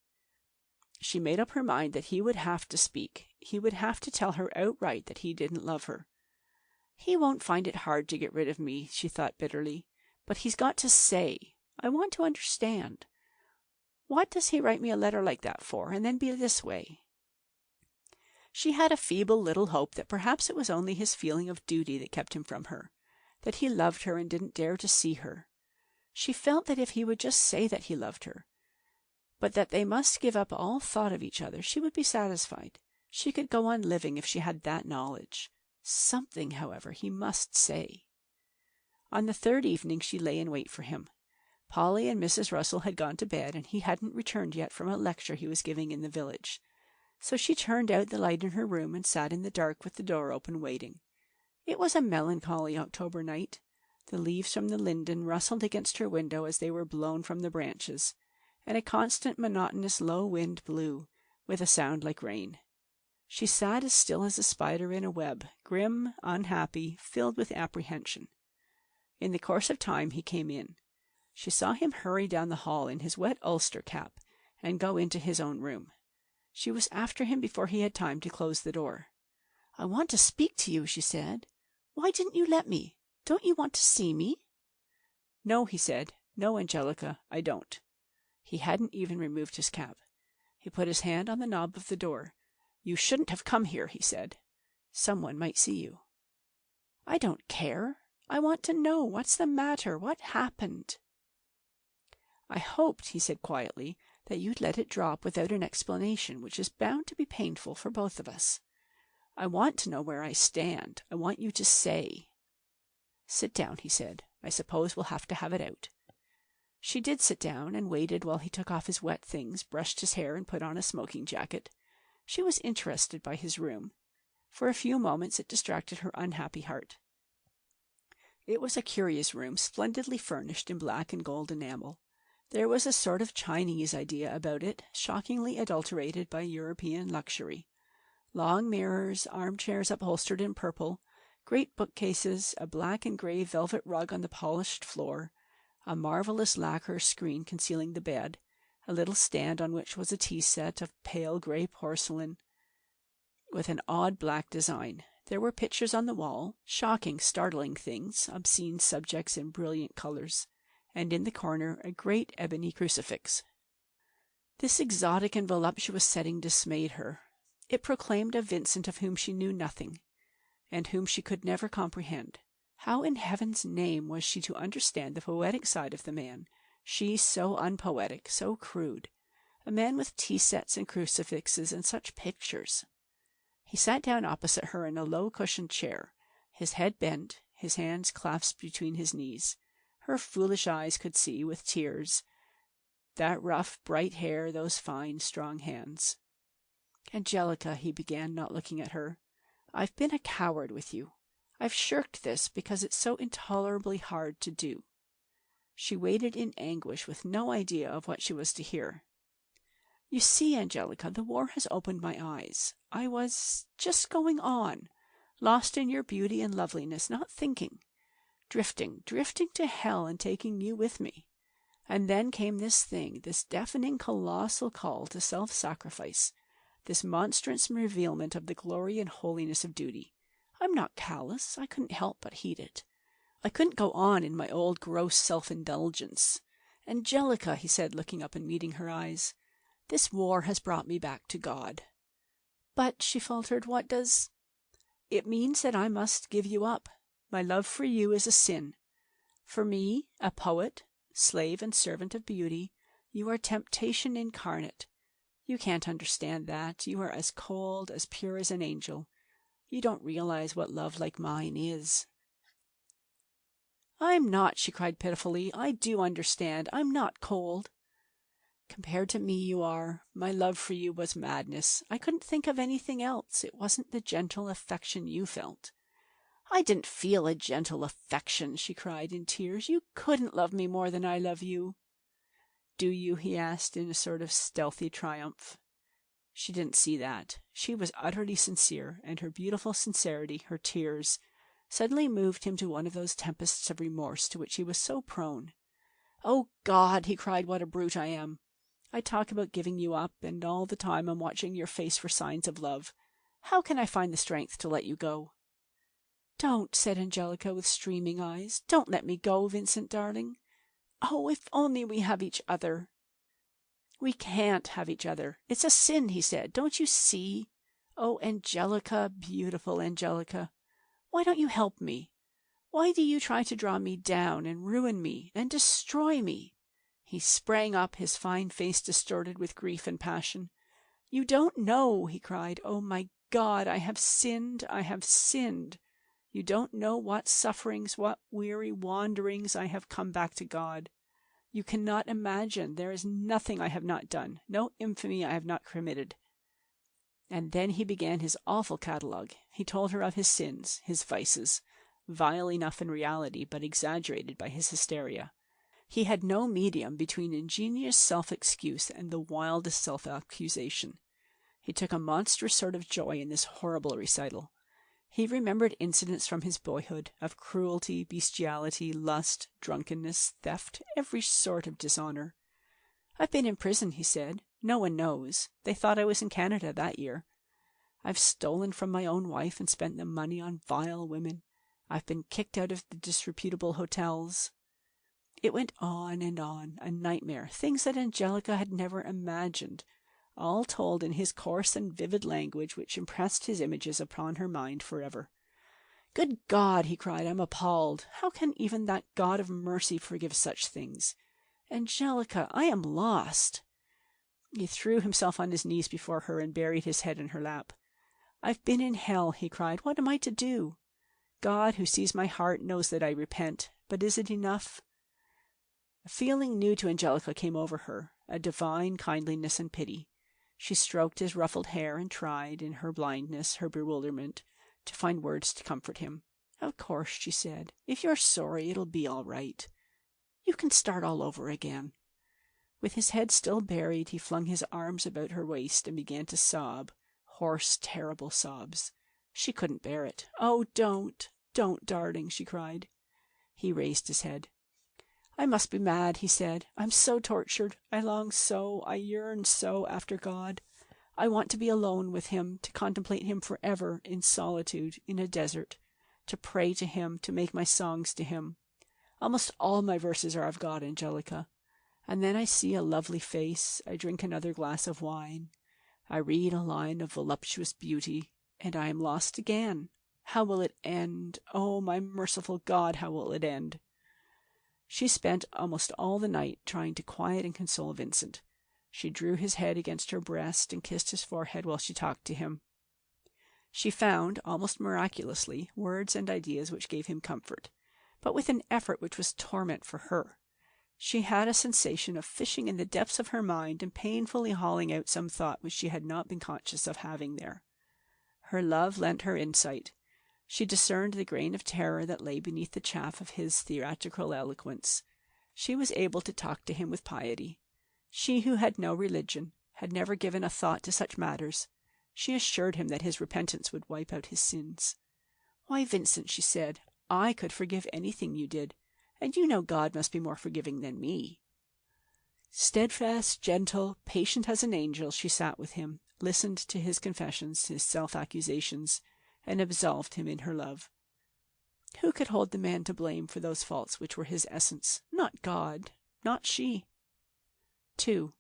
She made up her mind that he would have to speak. He would have to tell her outright that he didn't love her. "He won't find it hard to get rid of me," she thought bitterly, "but he's got to say. I want to understand. What does he write me a letter like that for, and then be this way?" She had a feeble little hope that perhaps it was only his feeling of duty that kept him from her, that he loved her and didn't dare to see her. She felt that if he would just say that he loved her, but that they must give up all thought of each other, she would be satisfied. She could go on living if she had that knowledge. Something, however, he must say. On the third evening she lay in wait for him. Polly and Mrs. Russell had gone to bed, and he hadn't returned yet from a lecture he was giving in the village. So she turned out the light in her room and sat in the dark with the door open, waiting. It was a melancholy October night. The leaves from the linden rustled against her window as they were blown from the branches, and a constant monotonous low wind blew, with a sound like rain. She sat as still as a spider in a web, grim, unhappy, filled with apprehension. In the course of time he came in. She saw him hurry down the hall in his wet ulster cap and go into his own room. She was after him before he had time to close the door. "I want to speak to you," she said. "Why didn't you let me? Don't you want to see me?" "No," he said. "No, Angelica, I don't." He hadn't even removed his cap. He put his hand on the knob of the door. "You shouldn't have come here," he said. "Someone might see you." "I don't care. I want to know. What's the matter? What happened?" "I hoped," he said quietly, "that you'd let it drop without an explanation, which is bound to be painful for both of us. I want to know where I stand. I want you to say." "Sit down," he said. "I suppose we'll have to have it out." She did sit down, and waited while he took off his wet things, brushed his hair, and put on a smoking jacket. She was interested by his room. For a few moments it distracted her unhappy heart. It was a curious room, splendidly furnished in black and gold enamel. There was a sort of Chinese idea about it, shockingly adulterated by European luxury. Long mirrors, armchairs upholstered in purple, great bookcases, a black and grey velvet rug on the polished floor, a marvellous lacquer screen concealing the bed, a little stand on which was a tea set of pale grey porcelain with an odd black design. There were pictures on the wall, shocking, startling things, obscene subjects in brilliant colours, and in the corner a great ebony crucifix. This exotic and voluptuous setting dismayed her. It proclaimed a Vincent of whom she knew nothing, and whom she could never comprehend. How in heaven's name was she to understand the poetic side of the man, she so unpoetic, so crude, a man with tea-sets and crucifixes and such pictures? He sat down opposite her in a low-cushioned chair, his head bent, his hands clasped between his knees. Her foolish eyes could see, with tears, that rough, bright hair, those fine, strong hands. "Angelica," he began, not looking at her, "I've been a coward with you. I've shirked this because it's so intolerably hard to do." She waited in anguish, with no idea of what she was to hear. "You see, Angelica, the war has opened my eyes. I was just going on, lost in your beauty and loveliness, not thinking, drifting to hell and taking you with me. And then came this thing, this deafening, colossal call to self-sacrifice, this monstrous revealment of the glory and holiness of duty. I'm not callous. I couldn't help but heed it. I couldn't go on in my old gross self-indulgence. Angelica," he said, looking up and meeting her eyes, "this war has brought me back to God." "But," she faltered, "what does—" "It means that I must give you up. My love for you is a sin. For me, a poet, slave and servant of beauty, you are temptation incarnate. You can't understand that. You are as cold, as pure as an angel. You don't realize what love like mine is." "I'm not," she cried pitifully. "I do understand. I'm not cold." "Compared to me, you are. My love for you was madness. I couldn't think of anything else. It wasn't the gentle affection you felt." "I didn't feel a gentle affection," she cried in tears. "You couldn't love me more than I love you." "Do you?" he asked in a sort of stealthy triumph. She didn't see that. She was utterly sincere, and her beautiful sincerity, her tears, suddenly moved him to one of those tempests of remorse to which he was so prone. "Oh, God!" he cried, "what a brute I am! I talk about giving you up, and all the time I'm watching your face for signs of love. How can I find the strength to let you go?" "Don't," said Angelica with streaming eyes. "Don't let me go, Vincent, darling. Oh, if only we have each other!" "We can't have each other. It's a sin," he said. "Don't you see? Oh, Angelica, beautiful Angelica, why don't you help me? Why do you try to draw me down and ruin me and destroy me?" He sprang up, his fine face distorted with grief and passion. "You don't know," he cried. "Oh, my God, I have sinned, I have sinned. You don't know what sufferings, what weary wanderings I have come back to God. You cannot imagine. There is nothing I have not done, no infamy I have not committed." And then he began his awful catalogue. He told her of his sins, his vices, vile enough in reality, but exaggerated by his hysteria. He had no medium between ingenious self-excuse and the wildest self-accusation. He took a monstrous sort of joy in this horrible recital. He remembered incidents from his boyhood, of cruelty, bestiality, lust, drunkenness, theft, every sort of dishonour. "I've been in prison," he said. "No one knows. They thought I was in Canada that year. I've stolen from my own wife and spent the money on vile women. I've been kicked out of the disreputable hotels." It went on, a nightmare, things that Angelica had never imagined, all told in his coarse and vivid language which impressed his images upon her mind forever. "Good God!" he cried, "I'm appalled. How can even that God of mercy forgive such things? Angelica, I am lost." He threw himself on his knees before her and buried his head in her lap. "I've been in hell," he cried. "What am I to do? God, who sees my heart, knows that I repent. But is it enough?" A feeling new to Angelica came over her, a divine kindliness and pity. She stroked his ruffled hair and tried, in her blindness, her bewilderment, to find words to comfort him. "Of course," she said, "if you're sorry, it'll be all right. You can start all over again." With his head still buried, he flung his arms about her waist and began to sob, hoarse, terrible sobs. She couldn't bear it. "Oh, don't, darling," she cried. He raised his head. "I must be mad," he said. "I'm so tortured. I long so, I yearn so after God. I want to be alone with him, to contemplate him forever, in solitude, in a desert, to pray to him, to make my songs to him. Almost all my verses are of God, Angelica. And then I see a lovely face, I drink another glass of wine, I read a line of voluptuous beauty, and I am lost again. How will it end? Oh, my merciful God, how will it end?" She spent almost all the night trying to quiet and console Vincent. She drew his head against her breast and kissed his forehead while she talked to him. She found, almost miraculously, words and ideas which gave him comfort, but with an effort which was torment for her. She had a sensation of fishing in the depths of her mind and painfully hauling out some thought which she had not been conscious of having there. Her love lent her insight. She discerned the grain of terror that lay beneath the chaff of his theatrical eloquence. She was able to talk to him with piety. She who had no religion, had never given a thought to such matters. She assured him that his repentance would wipe out his sins. "Why, Vincent," she said, "I could forgive anything you did, and you know God must be more forgiving than me." Steadfast, gentle, patient as an angel, she sat with him, listened to his confessions, his self-accusations, and absolved him in her love. Who could hold the man to blame for those faults which were his essence? Not God, not she. 2.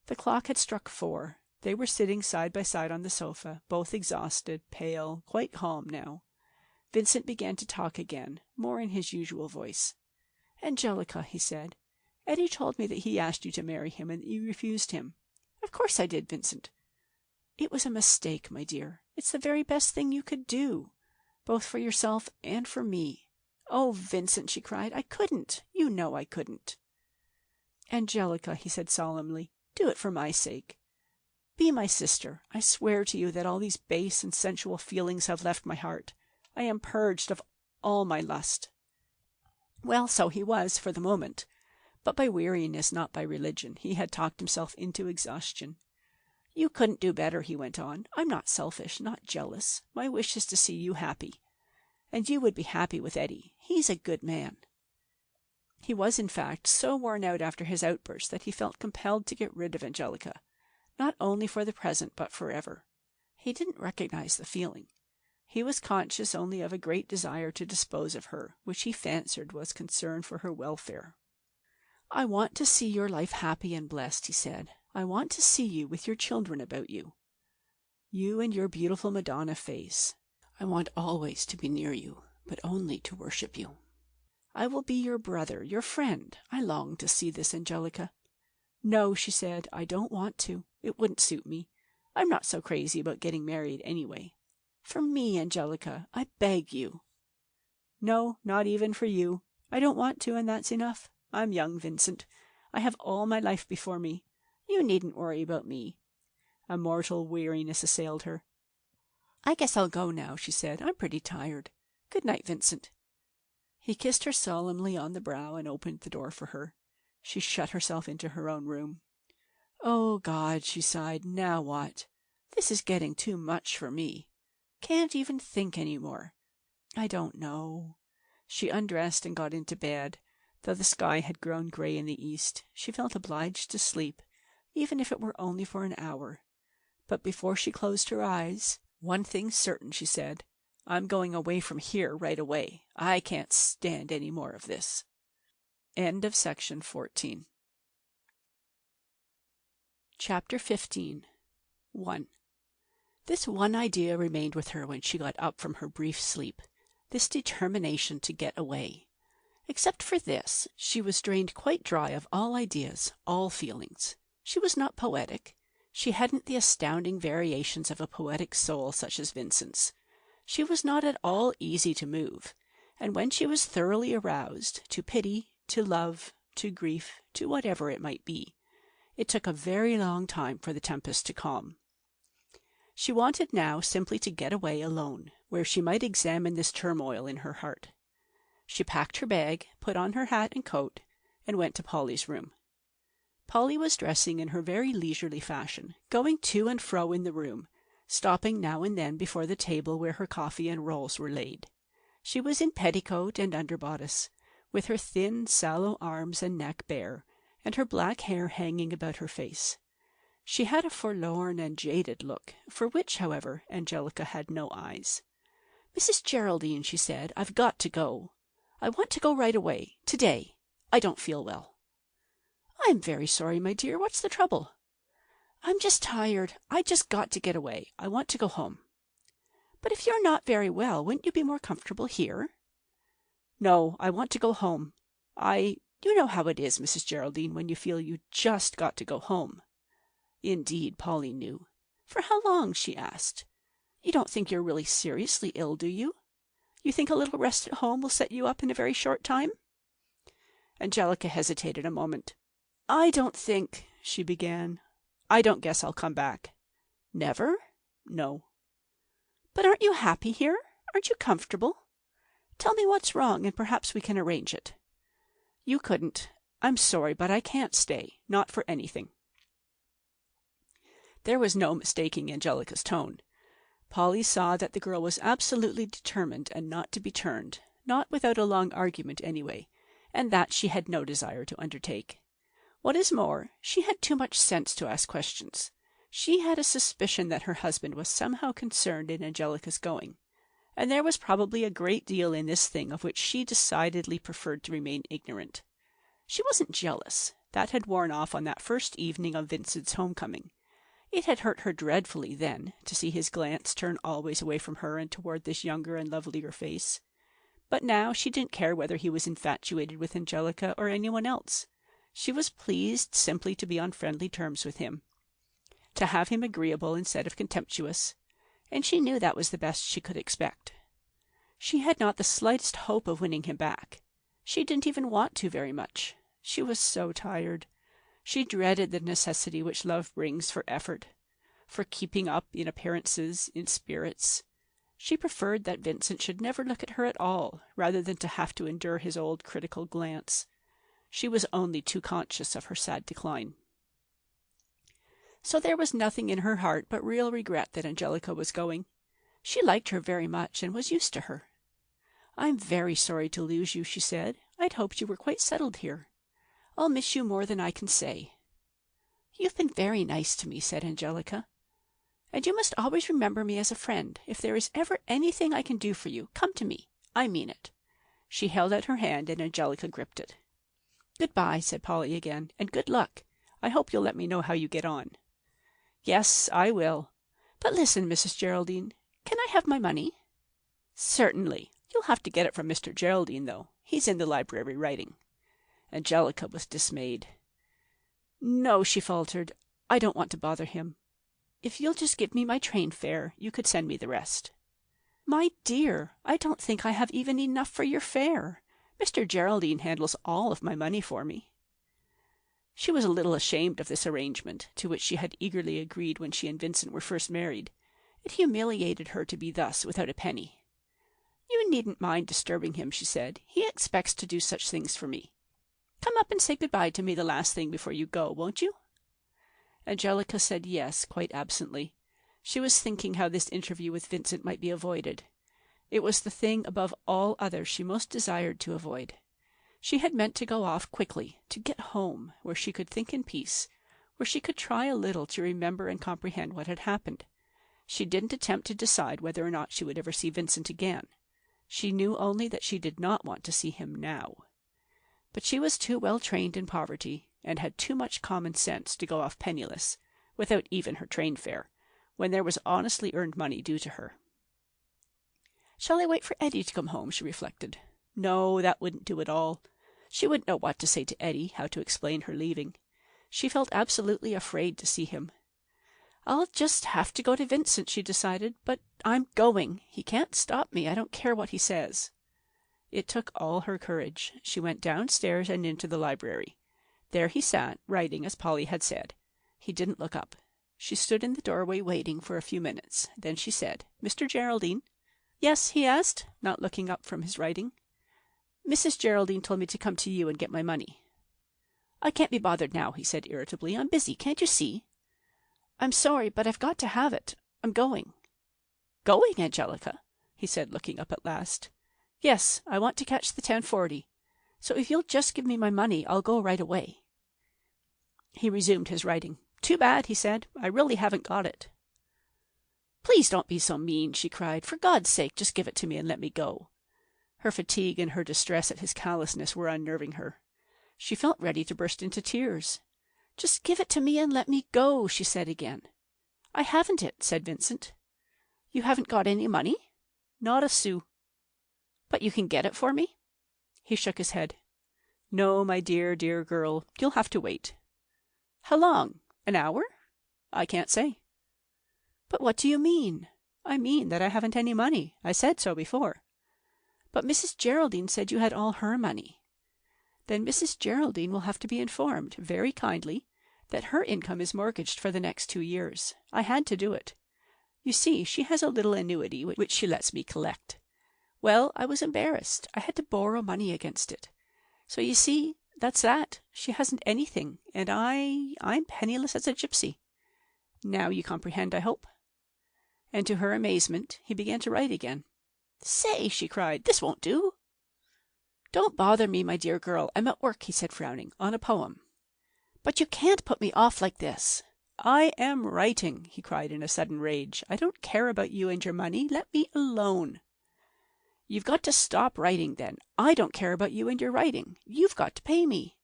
The clock had struck 4. They were sitting side by side on the sofa, both exhausted, pale, quite calm now. Vincent began to talk again, more in his usual voice. "Angelica," he said, "Eddie told me that he asked you to marry him and that you refused him." "Of course I did, Vincent." "It was a mistake, my dear. It's the very best thing you could do, both for yourself and for me." "Oh, Vincent," she cried, "I couldn't. You know I couldn't." "Angelica," he said solemnly, "do it for my sake. Be my sister. I swear to you that all these base and sensual feelings have left my heart. I am purged of all my lust." Well, so he was, for the moment, but by weariness, not by religion. He had talked himself into exhaustion. "You couldn't do better," he went on. "I'm not selfish, not jealous. My wish is to see you happy. And you would be happy with Eddie. He's a good man." He was, in fact, so worn out after his outburst that he felt compelled to get rid of Angelica, not only for the present, but forever. He didn't recognize the feeling. He was conscious only of a great desire to dispose of her, which he fancied was concern for her welfare. "I want to see your life happy and blessed," he said. "I want to see you with your children about you. You and your beautiful Madonna face. I want always to be near you, but only to worship you. I will be your brother, your friend. I long to see this, Angelica." "No," she said, "I don't want to. It wouldn't suit me. I'm not so crazy about getting married anyway. For me, Angelica, I beg you." "No, not even for you. I don't want to, and that's enough. I'm young, Vincent. I have all my life before me. You needn't worry about me." A mortal weariness assailed her. "I guess I'll go now," she said. "I'm pretty tired. Good night, Vincent." He kissed her solemnly on the brow and opened the door for her. She shut herself into her own room. "Oh, God," she sighed, "now what? This is getting too much for me. Can't even think any more. I don't know." She undressed and got into bed. Though the sky had grown gray in the east, she felt obliged to sleep, even if it were only for an hour. But before she closed her eyes, "One thing's certain," she said. "I'm going away from here right away. I can't stand any more of this." End of section 14. Chapter 15. 1. This one idea remained with her when she got up from her brief sleep, this determination to get away. Except for this, she was drained quite dry of all ideas, all feelings. She was not poetic. She hadn't the astounding variations of a poetic soul such as Vincent's. She was not at all easy to move, and when she was thoroughly aroused, to pity, to love, to grief, to whatever it might be, it took a very long time for the tempest to calm. She wanted now simply to get away alone, where she might examine this turmoil in her heart. She packed her bag, put on her hat and coat, and went to Polly's room. Polly was dressing in her very leisurely fashion, going to and fro in the room, stopping now and then before the table where her coffee and rolls were laid. She was in petticoat and underbodice, with her thin, sallow arms and neck bare, and her black hair hanging about her face. She had a forlorn and jaded look, for which, however, Angelica had no eyes. "Mrs. Geraldine," she said, "I've got to go. I want to go right away, today. I don't feel well." "I'm very sorry, my dear. What's the trouble?" "I'm just tired. I just got to get away. I want to go home." "But if you're not very well, wouldn't you be more comfortable here?" "No, I want to go home. You know how it is, Mrs. Geraldine, when you feel you just got to go home." Indeed, Polly knew. "For how long?" she asked. "You don't think you're really seriously ill, do you? You think a little rest at home will set you up in a very short time?" Angelica hesitated a moment. "I don't think," she began. "I don't guess I'll come back." "Never?" "No." "But aren't you happy here? Aren't you comfortable? Tell me what's wrong, and perhaps we can arrange it." "You couldn't. I'm sorry, but I can't stay. Not for anything." There was no mistaking Angelica's tone. Polly saw that the girl was absolutely determined and not to be turned, not without a long argument anyway, and that she had no desire to undertake. What is more, she had too much sense to ask questions. She had a suspicion that her husband was somehow concerned in Angelica's going, and there was probably a great deal in this thing of which she decidedly preferred to remain ignorant. She wasn't jealous. That had worn off on that first evening of Vincent's homecoming. It had hurt her dreadfully then, to see his glance turn always away from her and toward this younger and lovelier face. But now she didn't care whether he was infatuated with Angelica or anyone else. She was pleased simply to be on friendly terms with him, to have him agreeable instead of contemptuous, and she knew that was the best she could expect. She had not the slightest hope of winning him back. She didn't even want to very much. She was so tired. She dreaded the necessity which love brings for effort, for keeping up in appearances, in spirits. She preferred that Vincent should never look at her at all, rather than to have to endure his old critical glance. She was only too conscious of her sad decline. So there was nothing in her heart but real regret that Angelica was going. She liked her very much and was used to her. "I'm very sorry to lose you," she said. "I'd hoped you were quite settled here. I'll miss you more than I can say." "You've been very nice to me," said Angelica. "And you must always remember me as a friend. If there is ever anything I can do for you, come to me. I mean it." She held out her hand, and Angelica gripped it. "Goodbye," said Polly again, "and good luck. I hope you'll let me know how you get on." "Yes, I will. But listen, Mrs. Geraldine, can I have my money?" "Certainly. You'll have to get it from Mr. Geraldine, though. He's in the library writing." Angelica was dismayed. "No," she faltered, "I don't want to bother him. If you'll just give me my train fare, you could send me the rest." "My dear, I don't think I have even enough for your fare. Mr. Geraldine handles all of my money for me." She was a little ashamed of this arrangement, to which she had eagerly agreed when she and Vincent were first married. It humiliated her to be thus without a penny. "You needn't mind disturbing him," she said. "He expects to do such things for me. Come up and say good-bye to me the last thing before you go, won't you?" Angelica said yes, quite absently. She was thinking how this interview with Vincent might be avoided. It was the thing above all others she most desired to avoid. She had meant to go off quickly, to get home, where she could think in peace, where she could try a little to remember and comprehend what had happened. She didn't attempt to decide whether or not she would ever see Vincent again. She knew only that she did not want to see him now. But she was too well trained in poverty, and had too much common sense to go off penniless, without even her train fare, when there was honestly earned money due to her. Shall I wait for Eddie to come home? She reflected. No, that wouldn't do at all. She wouldn't know what to say to Eddie, how to explain her leaving. She felt absolutely afraid to see him. I'll just have to go to Vincent, she decided, but I'm going. He can't stop me. I don't care what he says. It took all her courage. She went downstairs and into the library. There he sat, writing as Polly had said. He didn't look up. She stood in the doorway waiting for a few minutes. Then she said, "Mr. Geraldine?" "Yes," he asked, not looking up from his writing. "Mrs. Geraldine told me to come to you and get my money." "I can't be bothered now," he said irritably. "I'm busy. Can't you see?" "I'm sorry, but I've got to have it. I'm going." "Going, Angelica?" he said, looking up at last. "Yes, I want to catch the 10:40. So if you'll just give me my money, I'll go right away." He resumed his writing. "Too bad," he said. "I really haven't got it." "Please don't be so mean," she cried. "For God's sake, just give it to me and let me go." Her fatigue and her distress at his callousness were unnerving her. She felt ready to burst into tears. "Just give it to me and let me go," she said again. "I haven't it," said Vincent. "You haven't got any money?" "Not a sou." "But you can get it for me?" He shook his head. "No, my dear, dear girl. You'll have to wait." "How long? An hour?" "I can't say." "But what do you mean?" "I mean that I haven't any money. I said so before." "But Mrs. Geraldine said you had all her money." "Then Mrs. Geraldine will have to be informed, very kindly, that her income is mortgaged for the next 2 years. I had to do it. You see, she has a little annuity which she lets me collect. Well, I was embarrassed. I had to borrow money against it. So you see, that's that. She hasn't anything, and I'm penniless as a gypsy. Now you comprehend, I hope." And to her amazement, he began to write again. "Say," she cried, "this won't do." "Don't bother me, my dear girl. I'm at work," he said, frowning, "on a poem." "But you can't put me off like this." "I am writing," he cried in a sudden rage. "I don't care about you and your money. Let me alone." "You've got to stop writing, then. I don't care about you and your writing. You've got to pay me."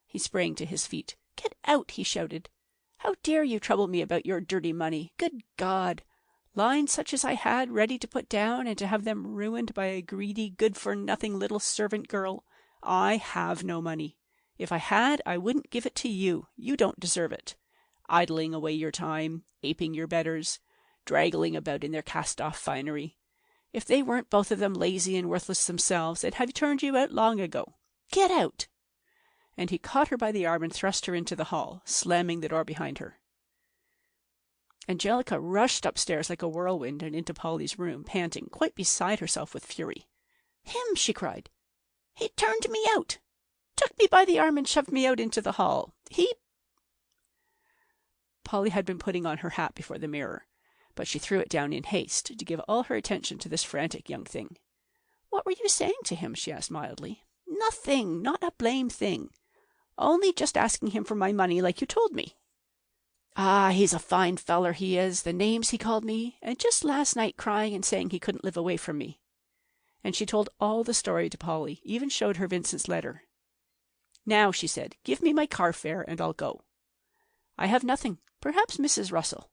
He sprang to his feet. "Get out," he shouted. "How dare you trouble me about your dirty money? Good God! Lines such as I had ready to put down, and to have them ruined by a greedy, good-for-nothing little servant girl. I have no money. If I had, I wouldn't give it to you. You don't deserve it. Idling away your time, aping your betters, draggling about in their cast-off finery. If they weren't both of them lazy and worthless themselves, they'd have turned you out long ago. Get out!" And he caught her by the arm and thrust her into the hall, slamming the door behind her. Angelica rushed upstairs like a whirlwind and into Polly's room, panting, quite beside herself with fury. "Him!" she cried. "He turned me out! Took me by the arm and shoved me out into the hall. He—" Polly had been putting on her hat before the mirror, but she threw it down in haste to give all her attention to this frantic young thing. "What were you saying to him?" she asked mildly. "Nothing, not a blame thing. Only just asking him for my money like you told me." "Ah, he's a fine feller, he is, the names he called me, and just last night crying and saying he couldn't live away from me." And she told all the story to Polly, even showed her Vincent's letter. "Now," she said, "give me my car fare and I'll go." "I have nothing. Perhaps Mrs. Russell—"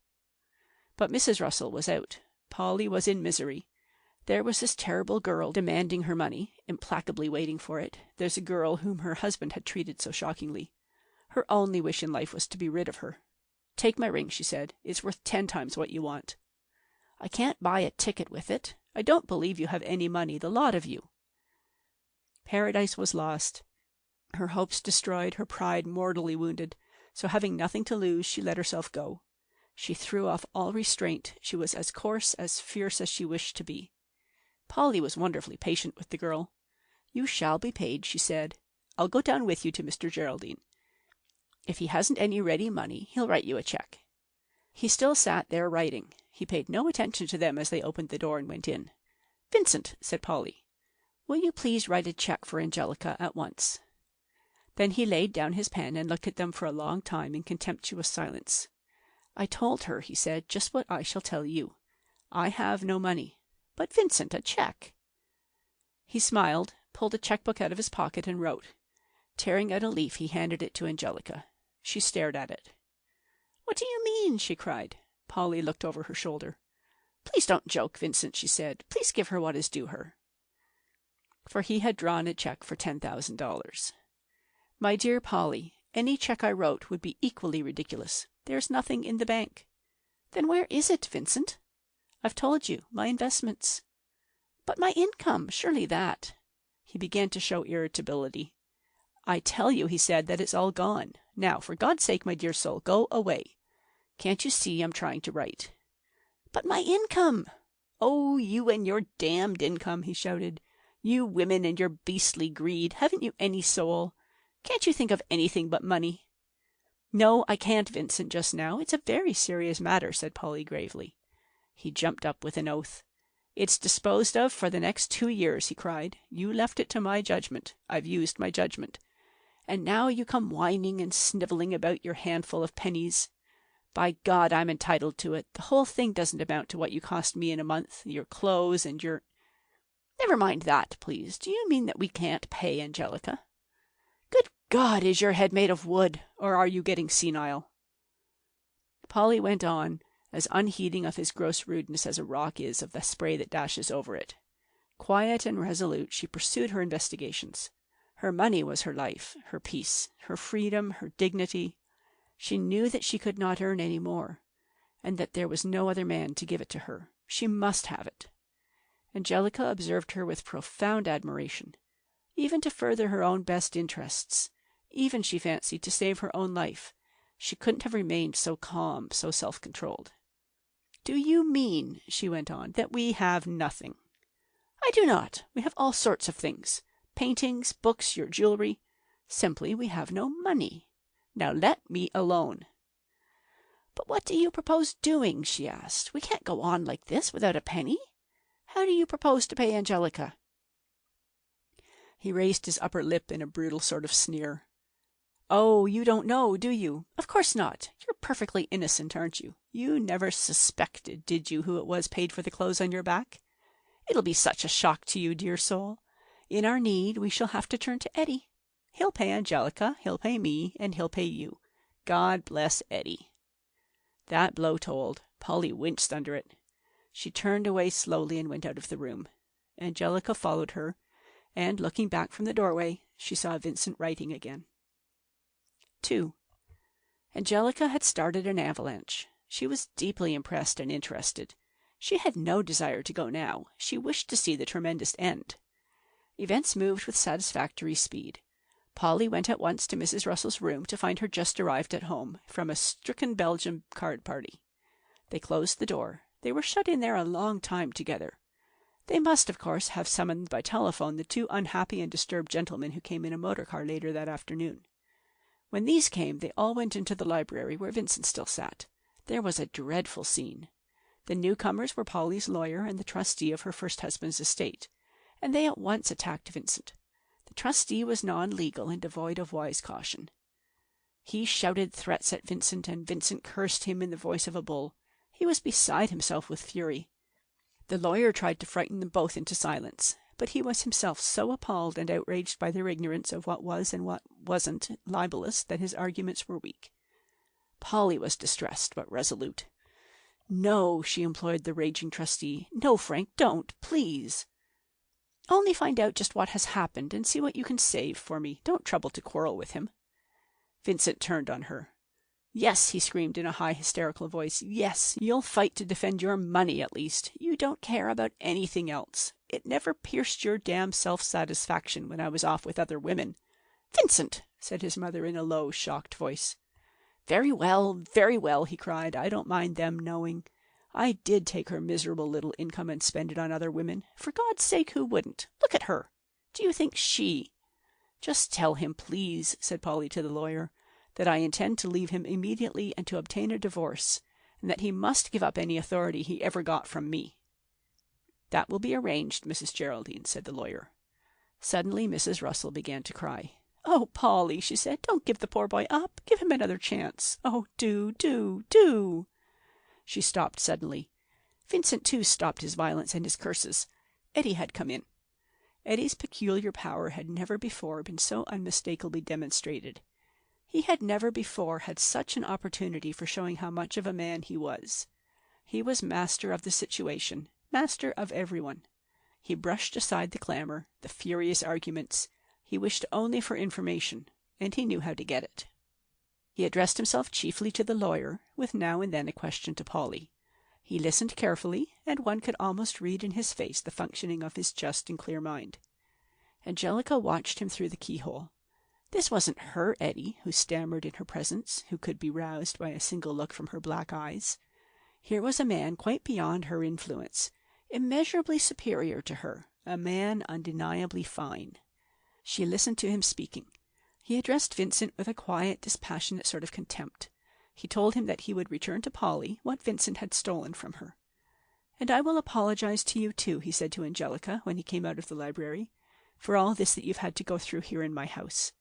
But Mrs. Russell was out. Polly was in misery. There was this terrible girl demanding her money, implacably waiting for it. There's a girl whom her husband had treated so shockingly. Her only wish in life was to be rid of her. "Take my ring," she said. "It's worth 10 times what you want." "I can't buy a ticket with it. I don't believe you have any money, the lot of you." Paradise was lost, her hopes destroyed, her pride mortally wounded. So having nothing to lose, she let herself go. She threw off all restraint. She was as coarse, as fierce as she wished to be. Polly was wonderfully patient with the girl. "You shall be paid," she said. "I'll go down with you to Mr. Geraldine. If he hasn't any ready money, he'll write you a check." He still sat there writing. He paid no attention to them as they opened the door and went in. "Vincent," said Polly, "will you please write a check for Angelica at once?" Then he laid down his pen and looked at them for a long time in contemptuous silence. "I told her," he said, "just what I shall tell you. I have no money. But, Vincent, a check." He smiled, pulled a checkbook out of his pocket, and wrote. Tearing out a leaf, he handed it to Angelica. She stared at it. "What do you mean?" she cried. Polly looked over her shoulder. "Please don't joke, Vincent," she said. "Please give her what is due her." For he had drawn a check for $10,000. "My dear Polly, any check I wrote would be equally ridiculous. There's nothing in the bank." "Then where is it, Vincent?" "I've told you, my investments." "But my income, surely that—" He began to show irritability. "I tell you," he said, "that it's all gone. Now, for God's sake, my dear soul, go away. Can't you see I'm trying to write?" "But my income!" "Oh, you and your damned income," he shouted. "You women and your beastly greed. Haven't you any soul? Can't you think of anything but money?" "No, I can't, Vincent, just now. It's a very serious matter," said Polly gravely. He jumped up with an oath. "It's disposed of for the next 2 years," he cried. "You left it to my judgment. I've used my judgment. And now you come whining and snivelling about your handful of pennies. By God, I'm entitled to it. The whole thing doesn't amount to what you cost me in a month, your clothes and your—" "Never mind that, please. Do you mean that we can't pay, Angelica?" "Good God, is your head made of wood, or are you getting senile?" Polly went on, as unheeding of his gross rudeness as a rock is of the spray that dashes over it. Quiet and resolute, she pursued her investigations. Her money was her life, her peace, her freedom, her dignity. She knew that she could not earn any more, and that there was no other man to give it to her. She must have it. Angelica observed her with profound admiration. Even to further her own best interests, even, she fancied, to save her own life, she couldn't have remained so calm, so self-controlled. "Do you mean," she went on, "that we have nothing?" "I do not. We have all sorts of things. Paintings, books, your jewelry. Simply, we have no money. Now let me alone." "But what do you propose doing?" she asked. "We can't go on like this without a penny. How do you propose to pay Angelica?" He raised his upper lip in a brutal sort of sneer. "Oh, you don't know, do you? Of course not. You're perfectly innocent, aren't you? You never suspected, did you, who it was paid for the clothes on your back? It'll be such a shock to you, dear soul. In our need, we shall have to turn to Eddie. He'll pay Angelica, he'll pay me, and he'll pay you. God bless Eddie." That blow told. Polly winced under it. She turned away slowly and went out of the room. Angelica followed her, and, looking back from the doorway, she saw Vincent writing again. 2. Angelica had started an avalanche. She was deeply impressed and interested. She had no desire to go now. She wished to see the tremendous end. Events moved with satisfactory speed. Polly went at once to Mrs. Russell's room to find her just arrived at home from a stricken Belgian card party. They closed the door. They were shut in there a long time together. They must, of course, have summoned by telephone the 2 unhappy and disturbed gentlemen who came in a motor car later that afternoon. When these came, they all went into the library where Vincent still sat. There was a dreadful scene. The newcomers were Polly's lawyer and the trustee of her first husband's estate, and they at once attacked Vincent. The trustee was non-legal and devoid of wise caution. He shouted threats at Vincent, and Vincent cursed him in the voice of a bull. He was beside himself with fury. The lawyer tried to frighten them both into silence, but he was himself so appalled and outraged by their ignorance of what was and what wasn't libelous that his arguments were weak. Polly was distressed but resolute. "No," she implored the raging trustee. "No, Frank, don't, please. Only find out just what has happened and see what you can save for me. Don't trouble to quarrel with him." Vincent turned on her. "Yes," he screamed in a high hysterical voice. "Yes, you'll fight to defend your money at least. You don't care about anything else. It never pierced your damn self-satisfaction when I was off with other women." "Vincent!" said his mother in a low, shocked voice. Very well," he cried. "I don't mind them knowing. I did take her miserable little income and spend it on other women. For God's sake, who wouldn't? Look at her. Do you think she—" "Just tell him, please," said Polly to the lawyer, "that I intend to leave him immediately and to obtain a divorce, and that he must give up any authority he ever got from me." "That will be arranged, Mrs. Geraldine," said the lawyer. Suddenly Mrs. Russell began to cry. "Oh, Polly," she said, "don't give the poor boy up. Give him another chance. Oh, do, do, do." She stopped suddenly. Vincent, too, stopped his violence and his curses. Eddie had come in. Eddie's peculiar power had never before been so unmistakably demonstrated. He had never before had such an opportunity for showing how much of a man he was. He was master of the situation, master of everyone. He brushed aside the clamor, the furious arguments. He wished only for information, and he knew how to get it. He addressed himself chiefly to the lawyer, with now and then a question to Polly. He listened carefully, and one could almost read in his face the functioning of his just and clear mind. Angelica watched him through the keyhole. This wasn't her Eddie, who stammered in her presence, who could be roused by a single look from her black eyes. Here was a man quite beyond her influence, immeasurably superior to her, a man undeniably fine. She listened to him speaking. He addressed Vincent with a quiet, dispassionate sort of contempt. He told him that he would return to Polly what Vincent had stolen from her. "And I will apologize to you, too," he said to Angelica when he came out of the library, "for all this that you've had to go through here in my house.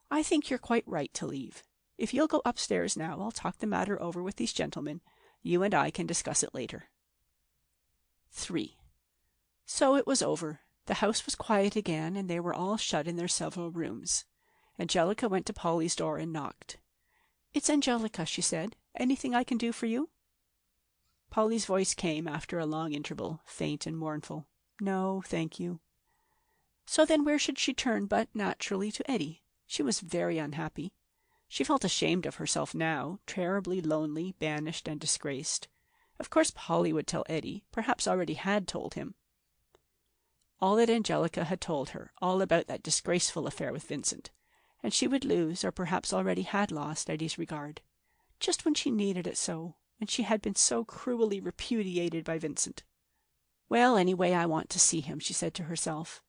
I think you're quite right to leave. If you'll go upstairs now, I'll talk the matter over with these gentlemen. You and I can discuss it later." 3. So it was over. The house was quiet again, and they were all shut in their several rooms. Angelica went to Polly's door and knocked. "It's Angelica," she said. "Anything I can do for you?" Polly's voice came after a long interval, faint and mournful. "No, thank you." So then where should she turn but, naturally, to Eddie? She was very unhappy. She felt ashamed of herself now, terribly lonely, banished, and disgraced. Of course Polly would tell Eddie, perhaps already had told him. All that Angelica had told her, all about that disgraceful affair with Vincent, and she would lose, or perhaps already had lost, Eddie's regard. Just when she needed it so, and she had been so cruelly repudiated by Vincent. "Well, anyway, I want to see him," she said to herself.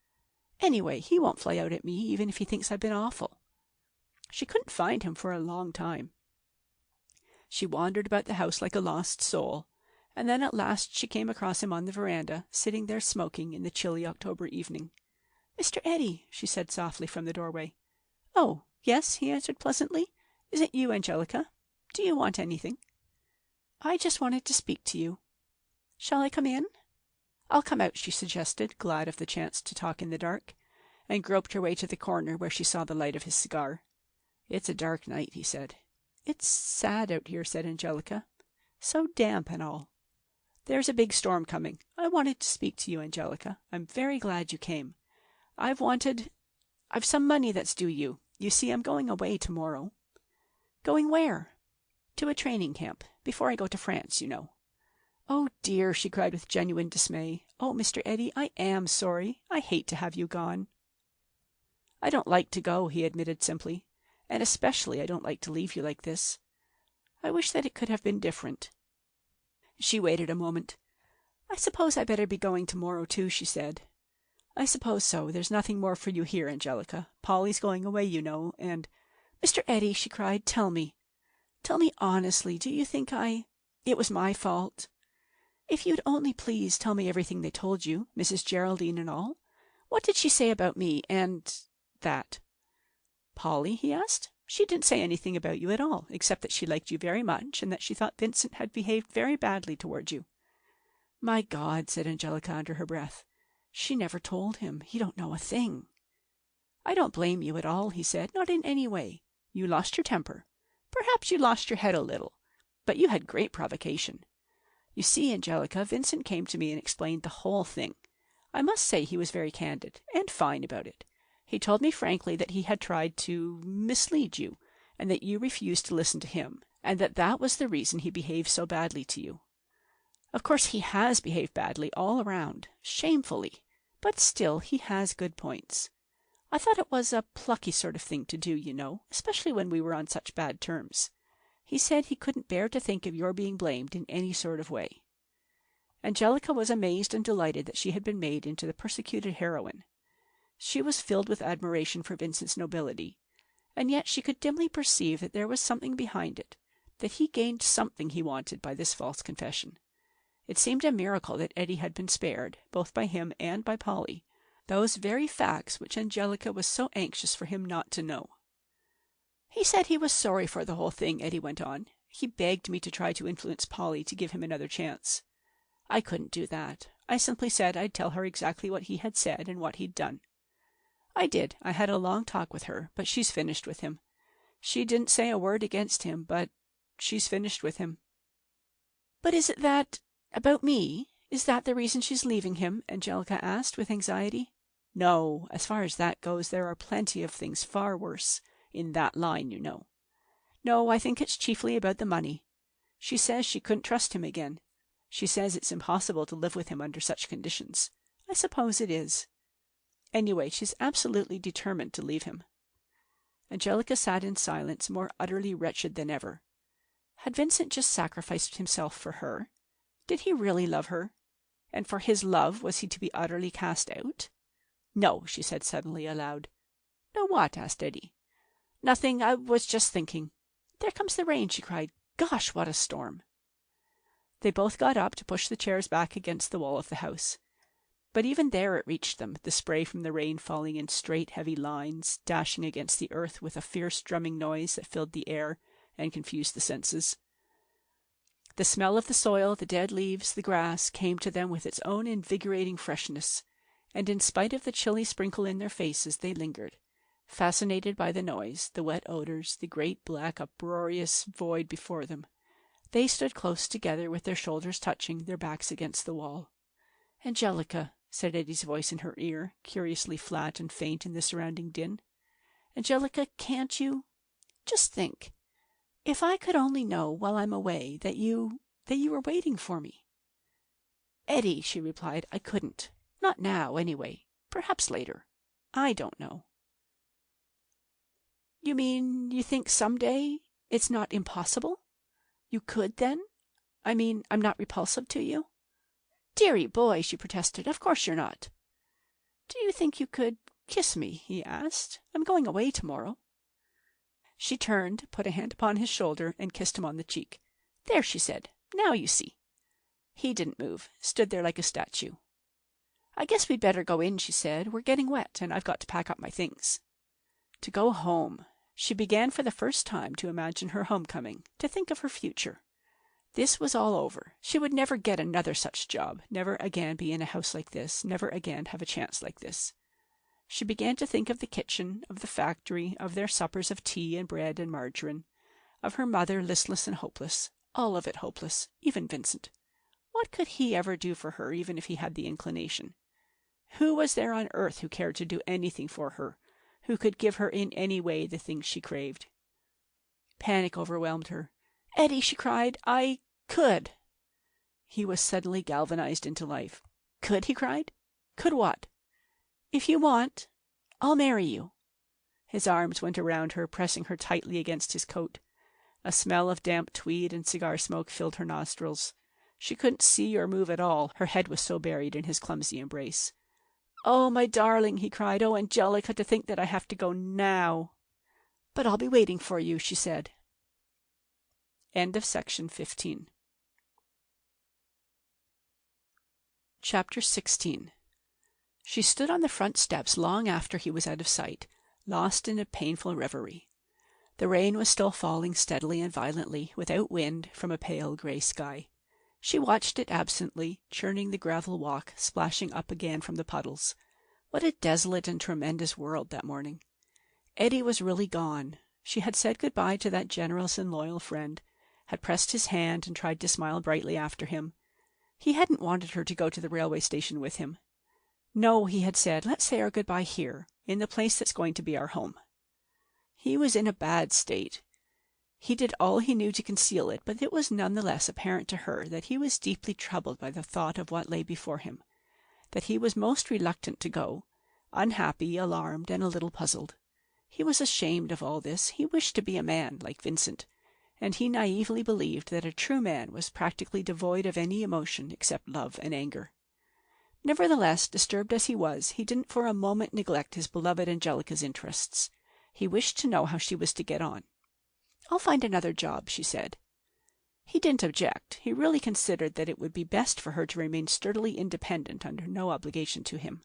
"Anyway, he won't fly out at me, even if he thinks I've been awful." She couldn't find him for a long time. She wandered about the house like a lost soul, and then at last she came across him on the veranda, sitting there smoking in the chilly October evening. "Mr. Eddie," she said softly from the doorway. "Oh, yes," he answered pleasantly. "Is it you, Angelica? Do you want anything?" "I just wanted to speak to you. Shall I come in?" "I'll come out," she suggested, glad of the chance to talk in the dark, and groped her way to the corner where she saw the light of his cigar. "It's a dark night," he said. "It's sad out here," said Angelica. "So damp and all. There's a big storm coming. I wanted to speak to you, Angelica. I'm very glad you came. I've some money that's due you. You see, I'm going away tomorrow." "Going where?" "To a training camp, before I go to France, you know." "Oh, dear," she cried with genuine dismay. "Oh, Mr. Eddie, I am sorry. I hate to have you gone." "I don't like to go," he admitted simply, "and especially I don't like to leave you like this. I wish that it could have been different." She waited a moment. "I suppose I better be going tomorrow, too," she said. "I suppose so. There's nothing more for you here, Angelica. Polly's going away, you know, and—" "Mr. Eddie," she cried, "tell me honestly, do you think it was my fault? If you'd only please tell me everything they told you, Mrs. Geraldine and all. What did she say about me that?" "Polly?" he asked. "She didn't say anything about you at all, except that she liked you very much, and that she thought Vincent had behaved very badly toward you." "My God," said Angelica under her breath. "She never told him. He don't know a thing." "I don't blame you at all," he said. "Not in any way. You lost your temper. Perhaps you lost your head a little. But you had great provocation. You see, Angelica, Vincent came to me and explained the whole thing. I must say he was very candid and fine about it. He told me frankly that he had tried to mislead you, and that you refused to listen to him, and that was the reason he behaved so badly to you. Of course he has behaved badly all around, shamefully, but still he has good points. I thought it was a plucky sort of thing to do, you know, especially when we were on such bad terms. He said he couldn't bear to think of your being blamed in any sort of way." Angelica was amazed and delighted that she had been made into the persecuted heroine. She was filled with admiration for Vincent's nobility, and yet she could dimly perceive that there was something behind it, that he gained something he wanted by this false confession. It seemed a miracle that Eddie had been spared, both by him and by Polly, those very facts which Angelica was so anxious for him not to know. "He said he was sorry for the whole thing," Eddie went on. "He begged me to try to influence Polly to give him another chance. I couldn't do that. I simply said I'd tell her exactly what he had said and what he'd done. I did. I had a long talk with her, but she's finished with him. She didn't say a word against him, but she's finished with him." "But is it that about me? Is that the reason she's leaving him?" Angelica asked with anxiety. "No. As far as that goes, there are plenty of things far worse in that line, you know. No, I think it's chiefly about the money. She says she couldn't trust him again. She says it's impossible to live with him under such conditions. I suppose it is. Anyway, she's absolutely determined to leave him." Angelica sat in silence, more utterly wretched than ever. Had Vincent just sacrificed himself for her? Did he really love her? And for his love was he to be utterly cast out? "No," she said suddenly aloud. "No, what?" asked Eddie. "Nothing. I was just thinking. There comes the rain," she cried. "Gosh, what a storm!" They both got up to push the chairs back against the wall of the house. But even there it reached them, the spray from the rain falling in straight, heavy lines, dashing against the earth with a fierce drumming noise that filled the air and confused the senses. The smell of the soil, the dead leaves, the grass, came to them with its own invigorating freshness, and in spite of the chilly sprinkle in their faces, they lingered, fascinated by the noise, the wet odors, the great black uproarious void before them. They stood close together with their shoulders touching, their backs against the wall. "Angelica," said Eddie's voice in her ear, curiously flat and faint in the surrounding din. "Angelica, can't you? Just think. If I could only know while I'm away that you were waiting for me." "Eddie," she replied, "I couldn't. Not now, anyway. Perhaps later. I don't know." "You mean you think some day it's not impossible? You could then? I mean, I'm not repulsive to you?" "Dearie boy," she protested, "of course you're not." "Do you think you could kiss me?" he asked. "I'm going away tomorrow." She turned, put a hand upon his shoulder, and kissed him on the cheek. "There," she said. "Now you see." He didn't move, stood there like a statue. "I guess we'd better go in," she said. "We're getting wet, and I've got to pack up my things." To go home. She began for the first time to imagine her homecoming, to think of her future. This was all over. She would never get another such job, never again be in a house like this, never again have a chance like this. She began to think of the kitchen, of the factory, of their suppers of tea and bread and margarine, of her mother, listless and hopeless, all of it hopeless, even Vincent. What could he ever do for her, even if he had the inclination? Who was there on earth who cared to do anything for her, who could give her in any way the things she craved? Panic overwhelmed her. "Eddie," she cried, "I could." He was suddenly galvanized into life. "Could?" he cried. "Could what?" "If you want, I'll marry you." His arms went around her, pressing her tightly against his coat. A smell of damp tweed and cigar smoke filled her nostrils. She couldn't see or move at all, her head was so buried in his clumsy embrace. "Oh, my darling," he cried. "Oh, Angelica, to think that I have to go now." "But I'll be waiting for you," she said. End of section 15. Chapter 16. She stood on the front steps long after he was out of sight, lost in a painful reverie. The rain was still falling steadily and violently, without wind, from a pale grey sky. She watched it absently, churning the gravel walk, splashing up again from the puddles. What a desolate and tremendous world that morning! Eddie was really gone. She had said good-bye to that generous and loyal friend, had pressed his hand and tried to smile brightly after him. He hadn't wanted her to go to the railway station with him. "No," he had said, "let's say our goodbye here, in the place that's going to be our home." He was in a bad state. He did all he knew to conceal it, but it was none the less apparent to her that he was deeply troubled by the thought of what lay before him, that he was most reluctant to go, unhappy, alarmed, and a little puzzled. He was ashamed of all this. He wished to be a man, like Vincent, and he naively believed that a true man was practically devoid of any emotion except love and anger. Nevertheless, disturbed as he was, he didn't for a moment neglect his beloved Angelica's interests. He wished to know how she was to get on. "I'll find another job," she said. He didn't object. He really considered that it would be best for her to remain sturdily independent under no obligation to him.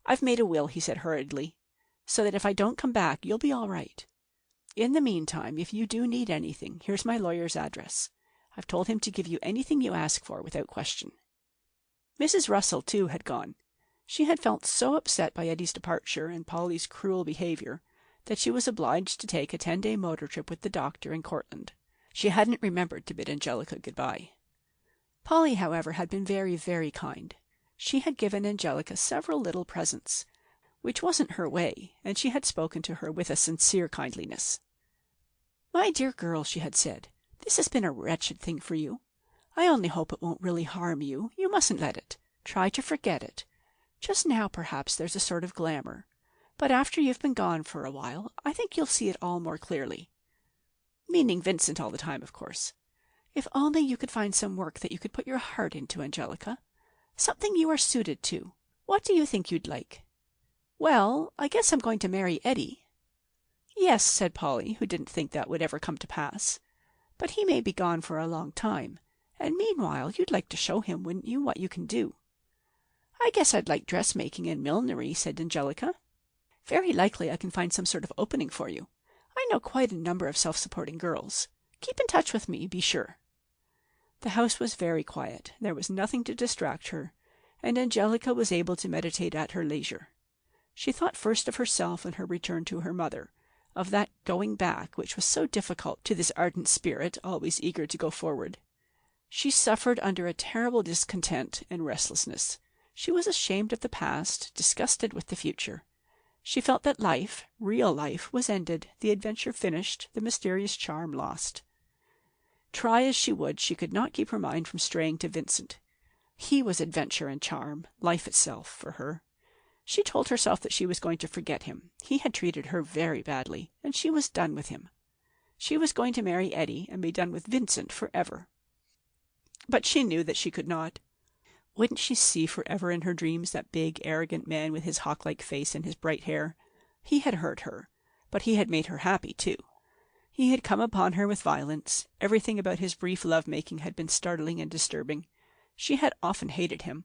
"I've made a will," he said hurriedly, "so that if I don't come back, you'll be all right. In the meantime, if you do need anything, here's my lawyer's address. I've told him to give you anything you ask for without question." Mrs. Russell, too, had gone. She had felt so upset by Eddie's departure and Polly's cruel behavior that she was obliged to take a 10-day motor trip with the doctor in Cortland. She hadn't remembered to bid Angelica good-bye. Polly, however, had been very, very kind. She had given Angelica several little presents, which wasn't her way, and she had spoken to her with a sincere kindliness. "My dear girl," she had said, "this has been a wretched thing for you. I only hope it won't really harm you. You mustn't let it. Try to forget it. Just now, perhaps, there's a sort of glamour. But after you've been gone for a while, I think you'll see it all more clearly." Meaning Vincent all the time, of course. "If only you could find some work that you could put your heart into, Angelica. Something you are suited to. What do you think you'd like?" "Well, I guess I'm going to marry Eddie." "Yes," said Polly, who didn't think that would ever come to pass. "But he may be gone for a long time, and meanwhile you'd like to show him, wouldn't you, what you can do?" "I guess I'd like dressmaking and millinery," said Angelica. "Very likely I can find some sort of opening for you. I know quite a number of self-supporting girls. Keep in touch with me, be sure." The house was very quiet. There was nothing to distract her, and Angelica was able to meditate at her leisure. She thought first of herself and her return to her mother, of that going back which was so difficult to this ardent spirit, always eager to go forward. She suffered under a terrible discontent and restlessness. She was ashamed of the past, disgusted with the future. She felt that life, real life, was ended, the adventure finished, the mysterious charm lost. Try as she would, she could not keep her mind from straying to Vincent. He was adventure and charm, life itself, for her. She told herself that she was going to forget him. He had treated her very badly, and she was done with him. She was going to marry Eddie and be done with Vincent forever. But she knew that she could not. Wouldn't she see forever in her dreams that big, arrogant man with his hawk-like face and his bright hair? He had hurt her, but he had made her happy, too. He had come upon her with violence. Everything about his brief love-making had been startling and disturbing. She had often hated him,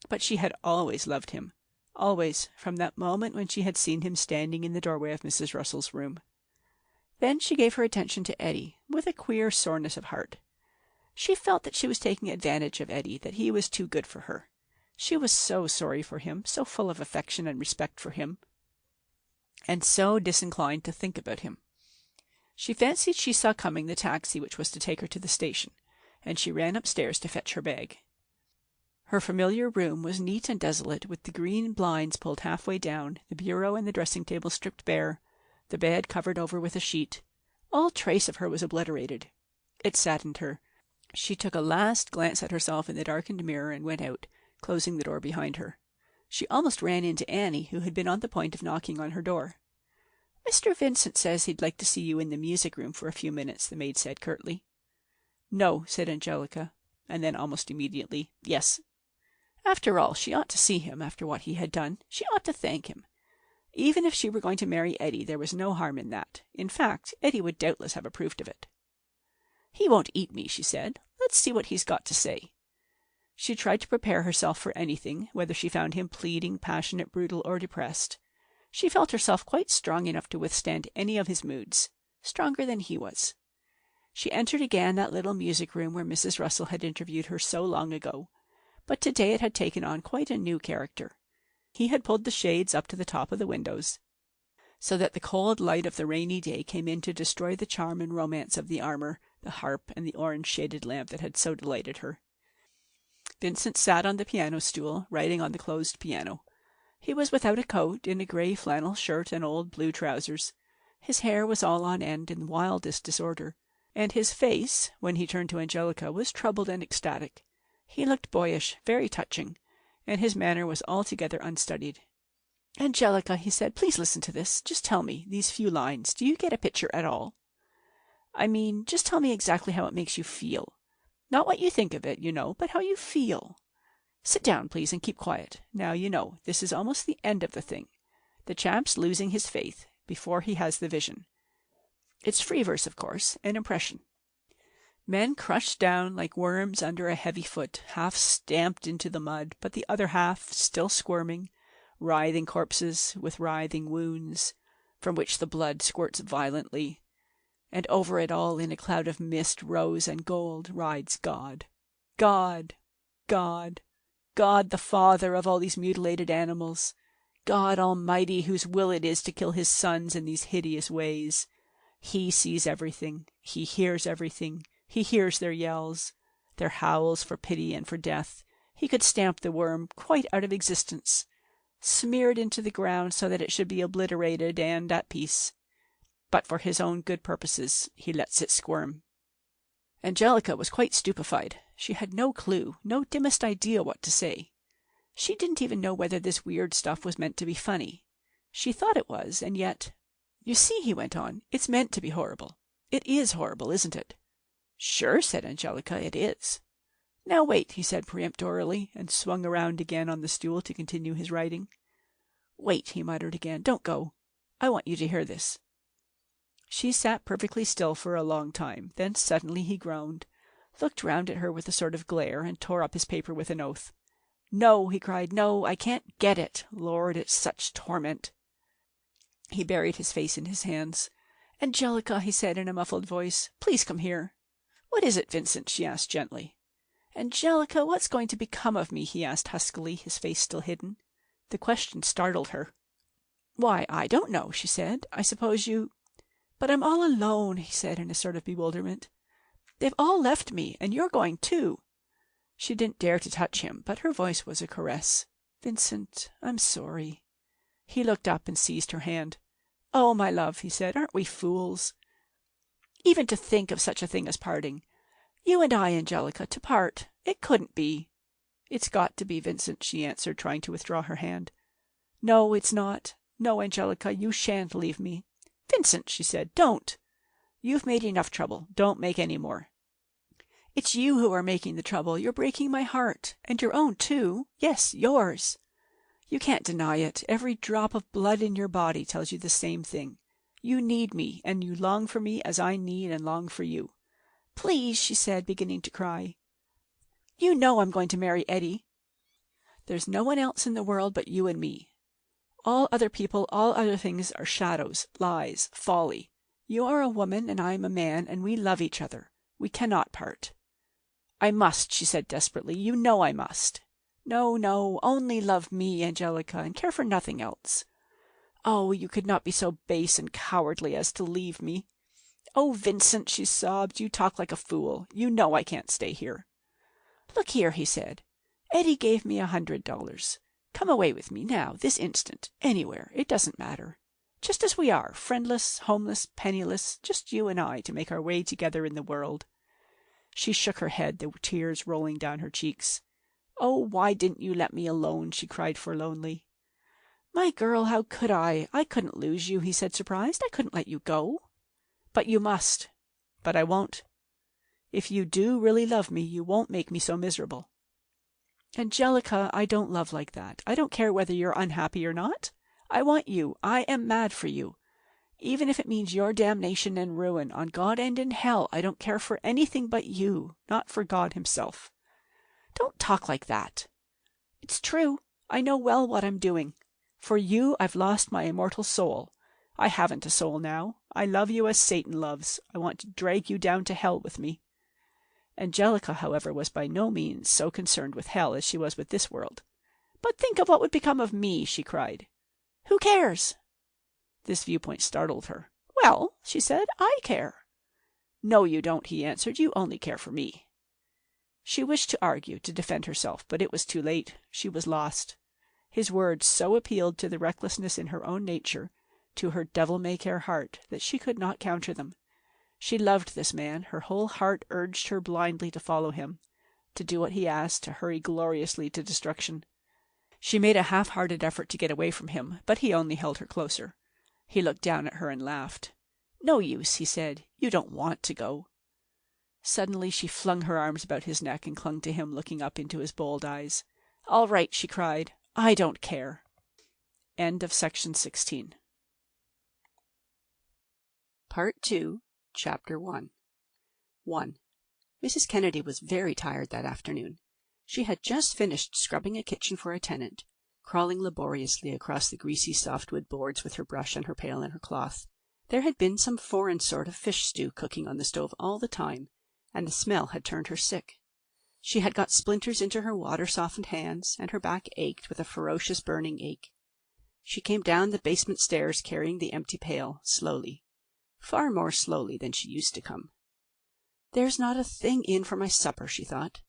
but she had always loved him. Always, from that moment when she had seen him standing in the doorway of Mrs. Russell's room. Then she gave her attention to Eddie, with a queer soreness of heart. She felt that she was taking advantage of Eddie, that he was too good for her. She was so sorry for him, so full of affection and respect for him, and so disinclined to think about him. She fancied she saw coming the taxi which was to take her to the station, and she ran upstairs to fetch her bag. Her familiar room was neat and desolate, with the green blinds pulled halfway down, the bureau and the dressing-table stripped bare, the bed covered over with a sheet. All trace of her was obliterated. It saddened her. She took a last glance at herself in the darkened mirror and went out, closing the door behind her. She almost ran into Annie, who had been on the point of knocking on her door. "Mr. Vincent says he'd like to see you in the music-room for a few minutes," the maid said curtly. "No," said Angelica, and then almost immediately, "Yes." After all, she ought to see him after what he had done. She ought to thank him. Even if she were going to marry Eddie, there was no harm in that. In fact, Eddie would doubtless have approved of it. "He won't eat me," she said. "Let's see what he's got to say." She tried to prepare herself for anything, whether she found him pleading, passionate, brutal, or depressed. She felt herself quite strong enough to withstand any of his moods, stronger than he was. She entered again that little music-room where Mrs. Russell had interviewed her so long ago, but today it had taken on quite a new character. He had pulled the shades up to the top of the windows, so that the cold light of the rainy day came in to destroy the charm and romance of the armor, the harp, and the orange-shaded lamp that had so delighted her. Vincent sat on the piano-stool, writing on the closed piano. He was without a coat, in a grey flannel shirt and old blue trousers. His hair was all on end in wildest disorder, and his face, when he turned to Angelica, was troubled and ecstatic. He looked boyish, very touching, and his manner was altogether unstudied. "Angelica," he said, "please listen to this. Just tell me, these few lines, do you get a picture at all? I mean, just tell me exactly how it makes you feel. Not what you think of it, you know, but how you feel. Sit down, please, and keep quiet. Now, you know, this is almost the end of the thing. The champ's losing his faith before he has the vision. It's free verse, of course, an impression. Men crushed down like worms under a heavy foot, half stamped into the mud, but the other half still squirming, writhing corpses with writhing wounds, from which the blood squirts violently, and over it all in a cloud of mist, rose and gold, rides God. God! God! God the Father of all these mutilated animals, God Almighty, whose will it is to kill his sons in these hideous ways. He sees everything. He hears everything. He hears their yells, their howls for pity and for death. He could stamp the worm quite out of existence, smear it into the ground so that it should be obliterated and at peace. But for his own good purposes, he lets it squirm. Angelica was quite stupefied. She had no clue, no dimmest idea what to say. She didn't even know whether this weird stuff was meant to be funny. She thought it was, and yet— "You see," he went on, "it's meant to be horrible. It is horrible, isn't it?" "Sure," said Angelica, "it is." "Now wait," he said peremptorily, and swung around again on the stool to continue his writing. "Wait," he muttered again. "Don't go. I want you to hear this." She sat perfectly still for a long time. Then suddenly he groaned, looked round at her with a sort of glare, and tore up his paper with an oath. "No," he cried. "No, I can't get it. Lord, it's such torment." He buried his face in his hands. "Angelica," he said in a muffled voice, "please come here." "What is it, Vincent?" she asked gently. "Angelica, what's going to become of me?" he asked huskily, his face still hidden. The question startled her. "Why, I don't know," she said. "I suppose you—" "But I'm all alone," he said in a sort of bewilderment. "They've all left me, and you're going too." She didn't dare to touch him, but her voice was a caress. "Vincent, I'm sorry." He looked up and seized her hand. "Oh, my love," he said, "aren't we fools? Even to think of such a thing as parting. You and I, Angelica, to part. It couldn't be." "It's got to be, Vincent," she answered, trying to withdraw her hand. "No, it's not. No, Angelica, you shan't leave me." "Vincent," she said, "don't. You've made enough trouble. Don't make any more." "It's you who are making the trouble. You're breaking my heart. And your own, too. Yes, yours. You can't deny it. Every drop of blood in your body tells you the same thing. You need me, and you long for me as I need and long for you." "Please," she said, beginning to cry. "You know I'm going to marry Eddie. There's no one else in the world but you and me. All other people, all other things are shadows, lies, folly. You are a woman and I am a man, and we love each other. We cannot part." "I must," she said desperately. "You know I must." "No, no, only love me, Angelica, and care for nothing else." "Oh, you could not be so base and cowardly as to leave me." "Oh, Vincent," she sobbed, "you talk like a fool. You know I can't stay here." "Look here," he said. "Eddie gave me $100. Come away with me now, this instant, anywhere. It doesn't matter. Just as we are, friendless, homeless, penniless, just you and I to make our way together in the world." She shook her head, the tears rolling down her cheeks. "Oh, why didn't you let me alone?" she cried forlornly. "My girl, how could I? I couldn't lose you," he said, surprised. "I couldn't let you go." "But you must." "But I won't. If you do really love me, you won't make me so miserable." "Angelica, I don't love like that. I don't care whether you're unhappy or not. I want you. I am mad for you. Even if it means your damnation and ruin, on God and in hell, I don't care for anything but you, not for God himself." "Don't talk like that." "It's true. I know well what I'm doing. For you, I've lost my immortal soul. I haven't a soul now. I love you as Satan loves. I want to drag you down to hell with me." Angelica, however, was by no means so concerned with hell as she was with this world. "But think of what would become of me," she cried. "Who cares?" This viewpoint startled her. "Well," she said, "I care." "No, you don't," he answered. "You only care for me." She wished to argue, to defend herself, but it was too late. She was lost. His words so appealed to the recklessness in her own nature, to her devil-may-care heart, that she could not counter them. She loved this man. Her whole heart urged her blindly to follow him, to do what he asked, to hurry gloriously to destruction. She made a half-hearted effort to get away from him, but he only held her closer. He looked down at her and laughed. "No use," he said. "You don't want to go." Suddenly she flung her arms about his neck and clung to him, looking up into his bold eyes. "All right," she cried. "I don't care." End of section 16. Part 2, Chapter 1. 1. Mrs. Kennedy was very tired that afternoon. She had just finished scrubbing a kitchen for a tenant, crawling laboriously across the greasy softwood boards with her brush and her pail and her cloth. There had been some foreign sort of fish stew cooking on the stove all the time, and the smell had turned her sick. She had got splinters into her water-softened hands, and her back ached with a ferocious burning ache. She came down the basement stairs carrying the empty pail, slowly, far more slowly than she used to come. "There's not a thing in for my supper," she thought.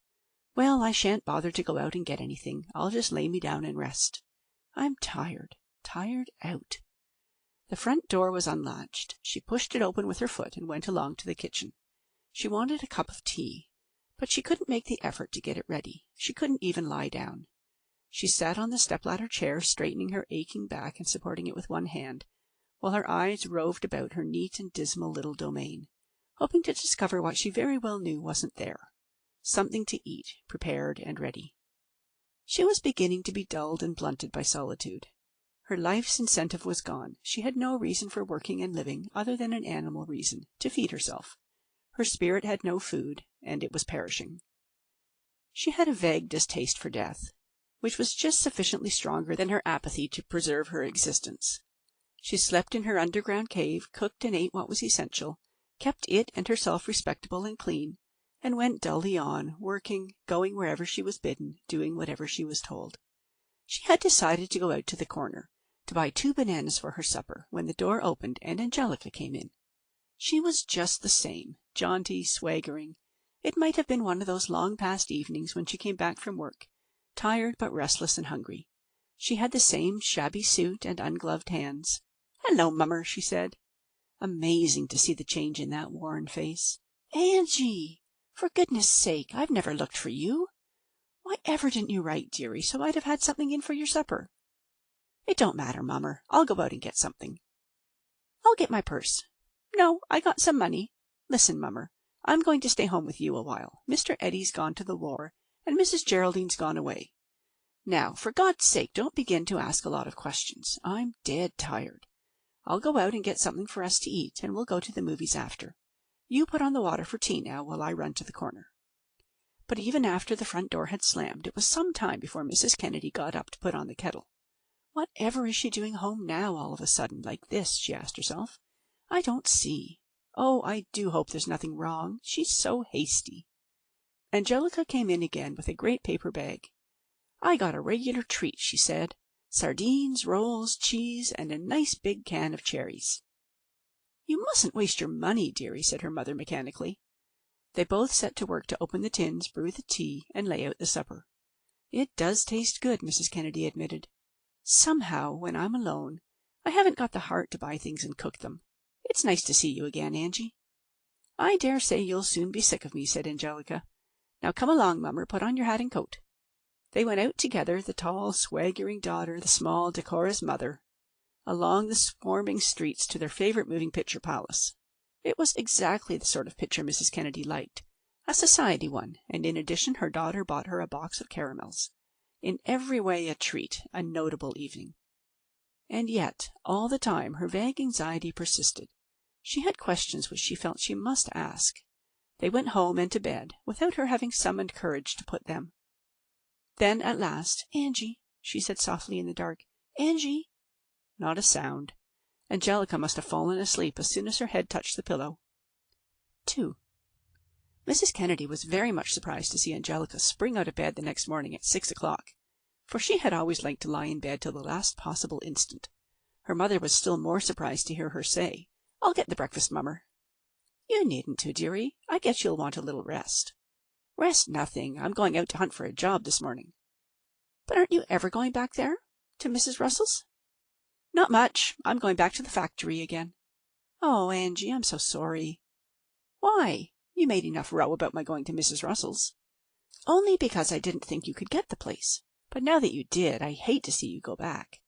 "Well, I shan't bother to go out and get anything. I'll just lay me down and rest. I'm tired out." The front door was unlatched. She pushed it open with her foot and went along to the kitchen. She wanted a cup of tea, but she couldn't make the effort to get it ready. She couldn't even lie down. She sat on the step-ladder chair, straightening her aching back and supporting it with one hand, while her eyes roved about her neat and dismal little domain, hoping to discover what she very well knew wasn't there, something to eat, prepared and ready. She was beginning to be dulled and blunted by solitude. Her life's incentive was gone. She had no reason for working and living other than an animal reason, to feed herself. Her spirit had no food, and it was perishing. She had a vague distaste for death, which was just sufficiently stronger than her apathy to preserve her existence. She slept in her underground cave, cooked and ate what was essential, kept it and herself respectable and clean, and went dully on, working, going wherever she was bidden, doing whatever she was told. She had decided to go out to the corner, to buy 2 bananas for her supper, when the door opened and Angelica came in. She was just the same, jaunty, swaggering. It might have been one of those long-past evenings when she came back from work, tired but restless and hungry. She had the same shabby suit and ungloved hands. "Hello, Mummer," she said. Amazing to see the change in that worn face. "Angie! For goodness sake, I've never looked for you. Why ever didn't you write, dearie, so I'd have had something in for your supper?" "It don't matter, Mummer. I'll go out and get something." "I'll get my purse." "No, I got some money. Listen, Mummer, I'm going to stay home with you a while. Mr. Eddie's gone to the war, and Mrs. Geraldine's gone away. Now, for God's sake, don't begin to ask a lot of questions. I'm dead tired. I'll go out and get something for us to eat, and we'll go to the movies after. You put on the water for tea now while I run to the corner." But even after the front door had slammed, it was some time before Mrs. Kennedy got up to put on the kettle. "Whatever is she doing home now all of a sudden, like this?" she asked herself. "I don't see. Oh, I do hope there's nothing wrong. She's so hasty." Angelica came in again with a great paper bag. "I got a regular treat," she said. "Sardines, rolls, cheese, and a nice big can of cherries." "You mustn't waste your money, dearie," said her mother mechanically. They both set to work to open the tins, brew the tea, and lay out the supper. "It does taste good," Mrs. Kennedy admitted. "Somehow, when I'm alone, I haven't got the heart to buy things and cook them. It's nice to see you again, Angie." "I dare say you'll soon be sick of me," said Angelica. "Now come along, Mummer, put on your hat and coat." They went out together, the tall, swaggering daughter, the small, decorous mother, along the swarming streets to their favorite moving picture palace. It was exactly the sort of picture Mrs. Kennedy liked, a society one, and in addition her daughter bought her a box of caramels. In every way a treat, a notable evening. And yet, all the time, her vague anxiety persisted. She had questions which she felt she must ask. They went home and to bed, without her having summoned courage to put them. Then, at last, "Angie," she said softly in the dark. "Angie!" Not a sound. Angelica must have fallen asleep as soon as her head touched the pillow. 2. Mrs. Kennedy was very much surprised to see Angelica spring out of bed the next morning at 6 o'clock, for she had always liked to lie in bed till the last possible instant. Her mother was still more surprised to hear her say, "I'll get the breakfast, Mummer." "You needn't to, dearie. I guess you'll want a little rest." "Rest nothing. I'm going out to hunt for a job this morning." "But aren't you ever going back there? To Mrs. Russell's?" "Not much. I'm going back to the factory again." "Oh, Angie, I'm so sorry." "Why? You made enough row about my going to Mrs. Russell's." "Only because I didn't think you could get the place. But now that you did, I hate to see you go back.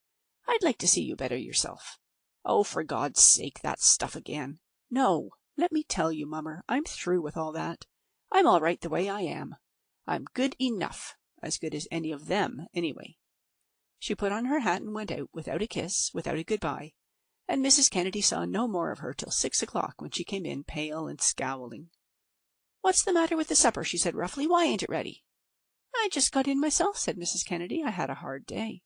I'd like to see you better yourself." "Oh, for God's sake, that stuff again." "No. Let me tell you, Mummer, I'm through with all that. I'm all right the way I am. I'm good enough, as good as any of them, anyway." She put on her hat and went out, without a kiss, without a good-bye, and Mrs. Kennedy saw no more of her till 6 o'clock, when she came in, pale and scowling. "What's the matter with the supper?" she said roughly. "Why ain't it ready?" "I just got in myself," said Mrs. Kennedy. "I had a hard day."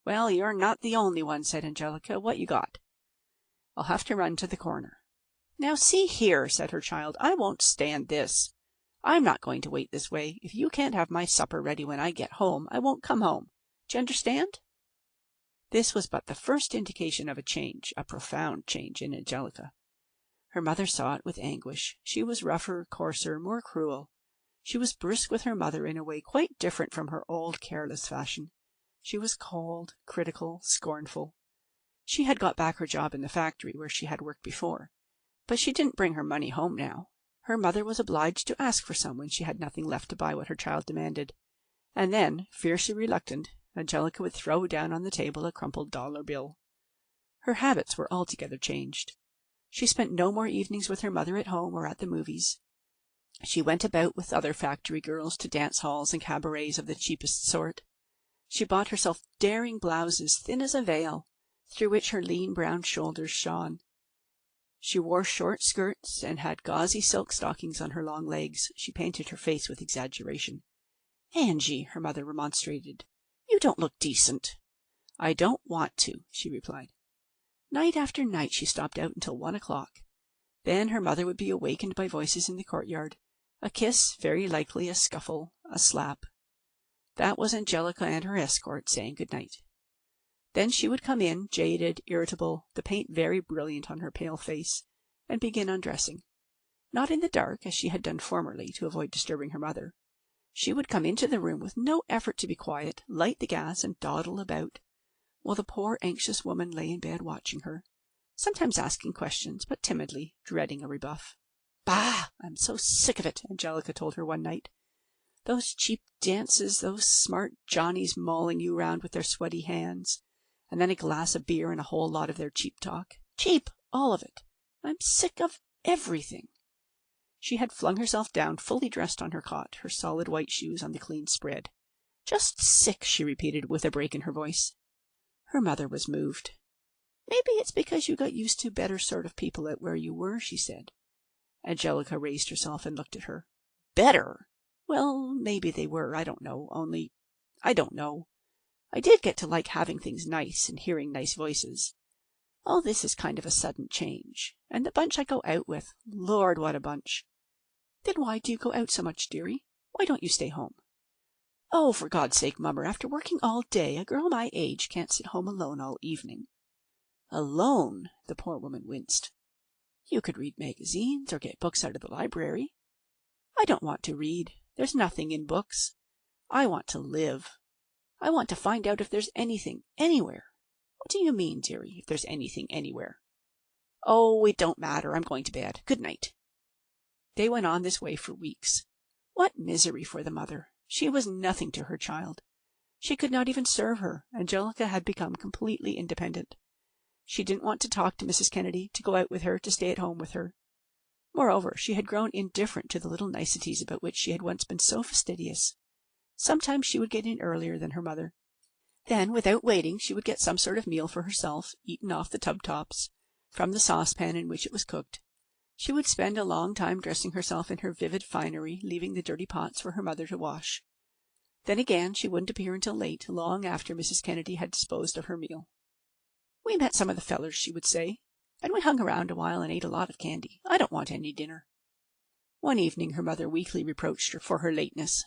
"Well, you're not the only one," said Angelica. "What you got?" "I'll have to run to the corner." "Now see here," said her child, "I won't stand this. I'm not going to wait this way. If you can't have my supper ready when I get home, I won't come home. Do you understand?" This was but the first indication of a change, a profound change in Angelica. Her mother saw it with anguish. She was rougher, coarser, more cruel. She was brisk with her mother in a way quite different from her old careless fashion. She was cold, critical, scornful. She had got back her job in the factory where she had worked before, but she didn't bring her money home now. Her mother was obliged to ask for some when she had nothing left to buy what her child demanded. And then, fiercely reluctant, Angelica would throw down on the table a crumpled dollar bill. Her habits were altogether changed. She spent no more evenings with her mother at home or at the movies. She went about with other factory girls to dance halls and cabarets of the cheapest sort. She bought herself daring blouses, thin as a veil, through which her lean brown shoulders shone. She wore short skirts and had gauzy silk stockings on her long legs. She painted her face with exaggeration. "Angie," her mother remonstrated, "you don't look decent." "I don't want to," she replied. Night after night she stopped out until 1 o'clock. Then her mother would be awakened by voices in the courtyard, a kiss, very likely a scuffle, a slap. That was Angelica and her escort saying good night. Then she would come in, jaded, irritable, the paint very brilliant on her pale face, and begin undressing. Not in the dark, as she had done formerly, to avoid disturbing her mother. She would come into the room with no effort to be quiet, light the gas, and dawdle about, while the poor anxious woman lay in bed watching her, sometimes asking questions, but timidly, dreading a rebuff. "Bah! I'm so sick of it," Angelica told her one night. "Those cheap dances, those smart Johnnies mauling you round with their sweaty hands, and then a glass of beer and a whole lot of their cheap talk. Cheap, all of it. I'm sick of everything." She had flung herself down, fully dressed on her cot, her solid white shoes on the clean spread. "Just sick," she repeated, with a break in her voice. Her mother was moved. "Maybe it's because you got used to better sort of people at where you were," she said. Angelica raised herself and looked at her. "Better? Well, maybe they were, I don't know, only I don't know. I did get to like having things nice and hearing nice voices. All this is kind of a sudden change. And the bunch I go out with, Lord, what a bunch!" "Then why do you go out so much, dearie? Why don't you stay home?" "Oh, for God's sake, Mummer, after working all day, a girl my age can't sit home alone all evening." "Alone?" The poor woman winced. "You could read magazines or get books out of the library." "I don't want to read. There's nothing in books. I want to live. I want to find out if there's anything, anywhere." "What do you mean, dearie, if there's anything anywhere?" "Oh, it don't matter. I'm going to bed. Good night." They went on this way for weeks. What misery for the mother! She was nothing to her child. She could not even serve her. Angelica had become completely independent. She didn't want to talk to Mrs. Kennedy, to go out with her, to stay at home with her. Moreover, she had grown indifferent to the little niceties about which she had once been so fastidious. Sometimes she would get in earlier than her mother. Then, without waiting, she would get some sort of meal for herself, eaten off the tub tops, from the saucepan in which it was cooked. She would spend a long time dressing herself in her vivid finery, leaving the dirty pots for her mother to wash. Then again she wouldn't appear until late, long after Mrs. Kennedy had disposed of her meal. "We met some of the fellers," she would say, "and we hung around a while and ate a lot of candy. I don't want any dinner." One evening her mother weakly reproached her for her lateness.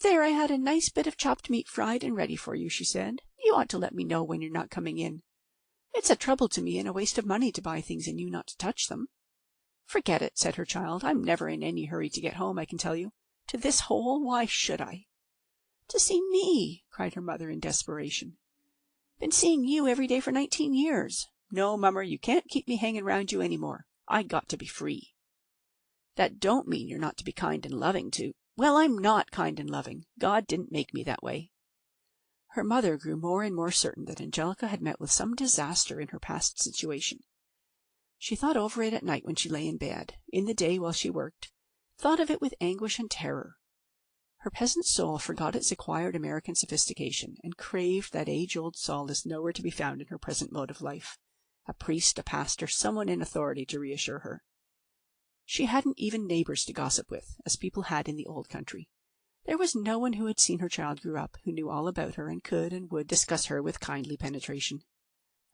"There, I had a nice bit of chopped meat fried and ready for you," she said. "You ought to let me know when you're not coming in. It's a trouble to me and a waste of money to buy things and you not to touch them." "Forget it," said her child. "I'm never in any hurry to get home, I can tell you. To this hole? Why should I?" "To see me!" cried her mother in desperation. "Been seeing you every day for 19 years. No, Mummer, you can't keep me hanging round you any more. I got to be free." "That don't mean you're not to be kind and loving to—" "Well, I'm not kind and loving. God didn't make me that way." Her mother grew more and more certain that Angelica had met with some disaster in her past situation. She thought over it at night when she lay in bed, in the day while she worked, thought of it with anguish and terror. Her peasant soul forgot its acquired American sophistication, and craved that age-old solace nowhere to be found in her present mode of life, a priest, a pastor, someone in authority to reassure her. She hadn't even neighbors to gossip with, as people had in the old country. There was no one who had seen her child grow up, who knew all about her and could and would discuss her with kindly penetration.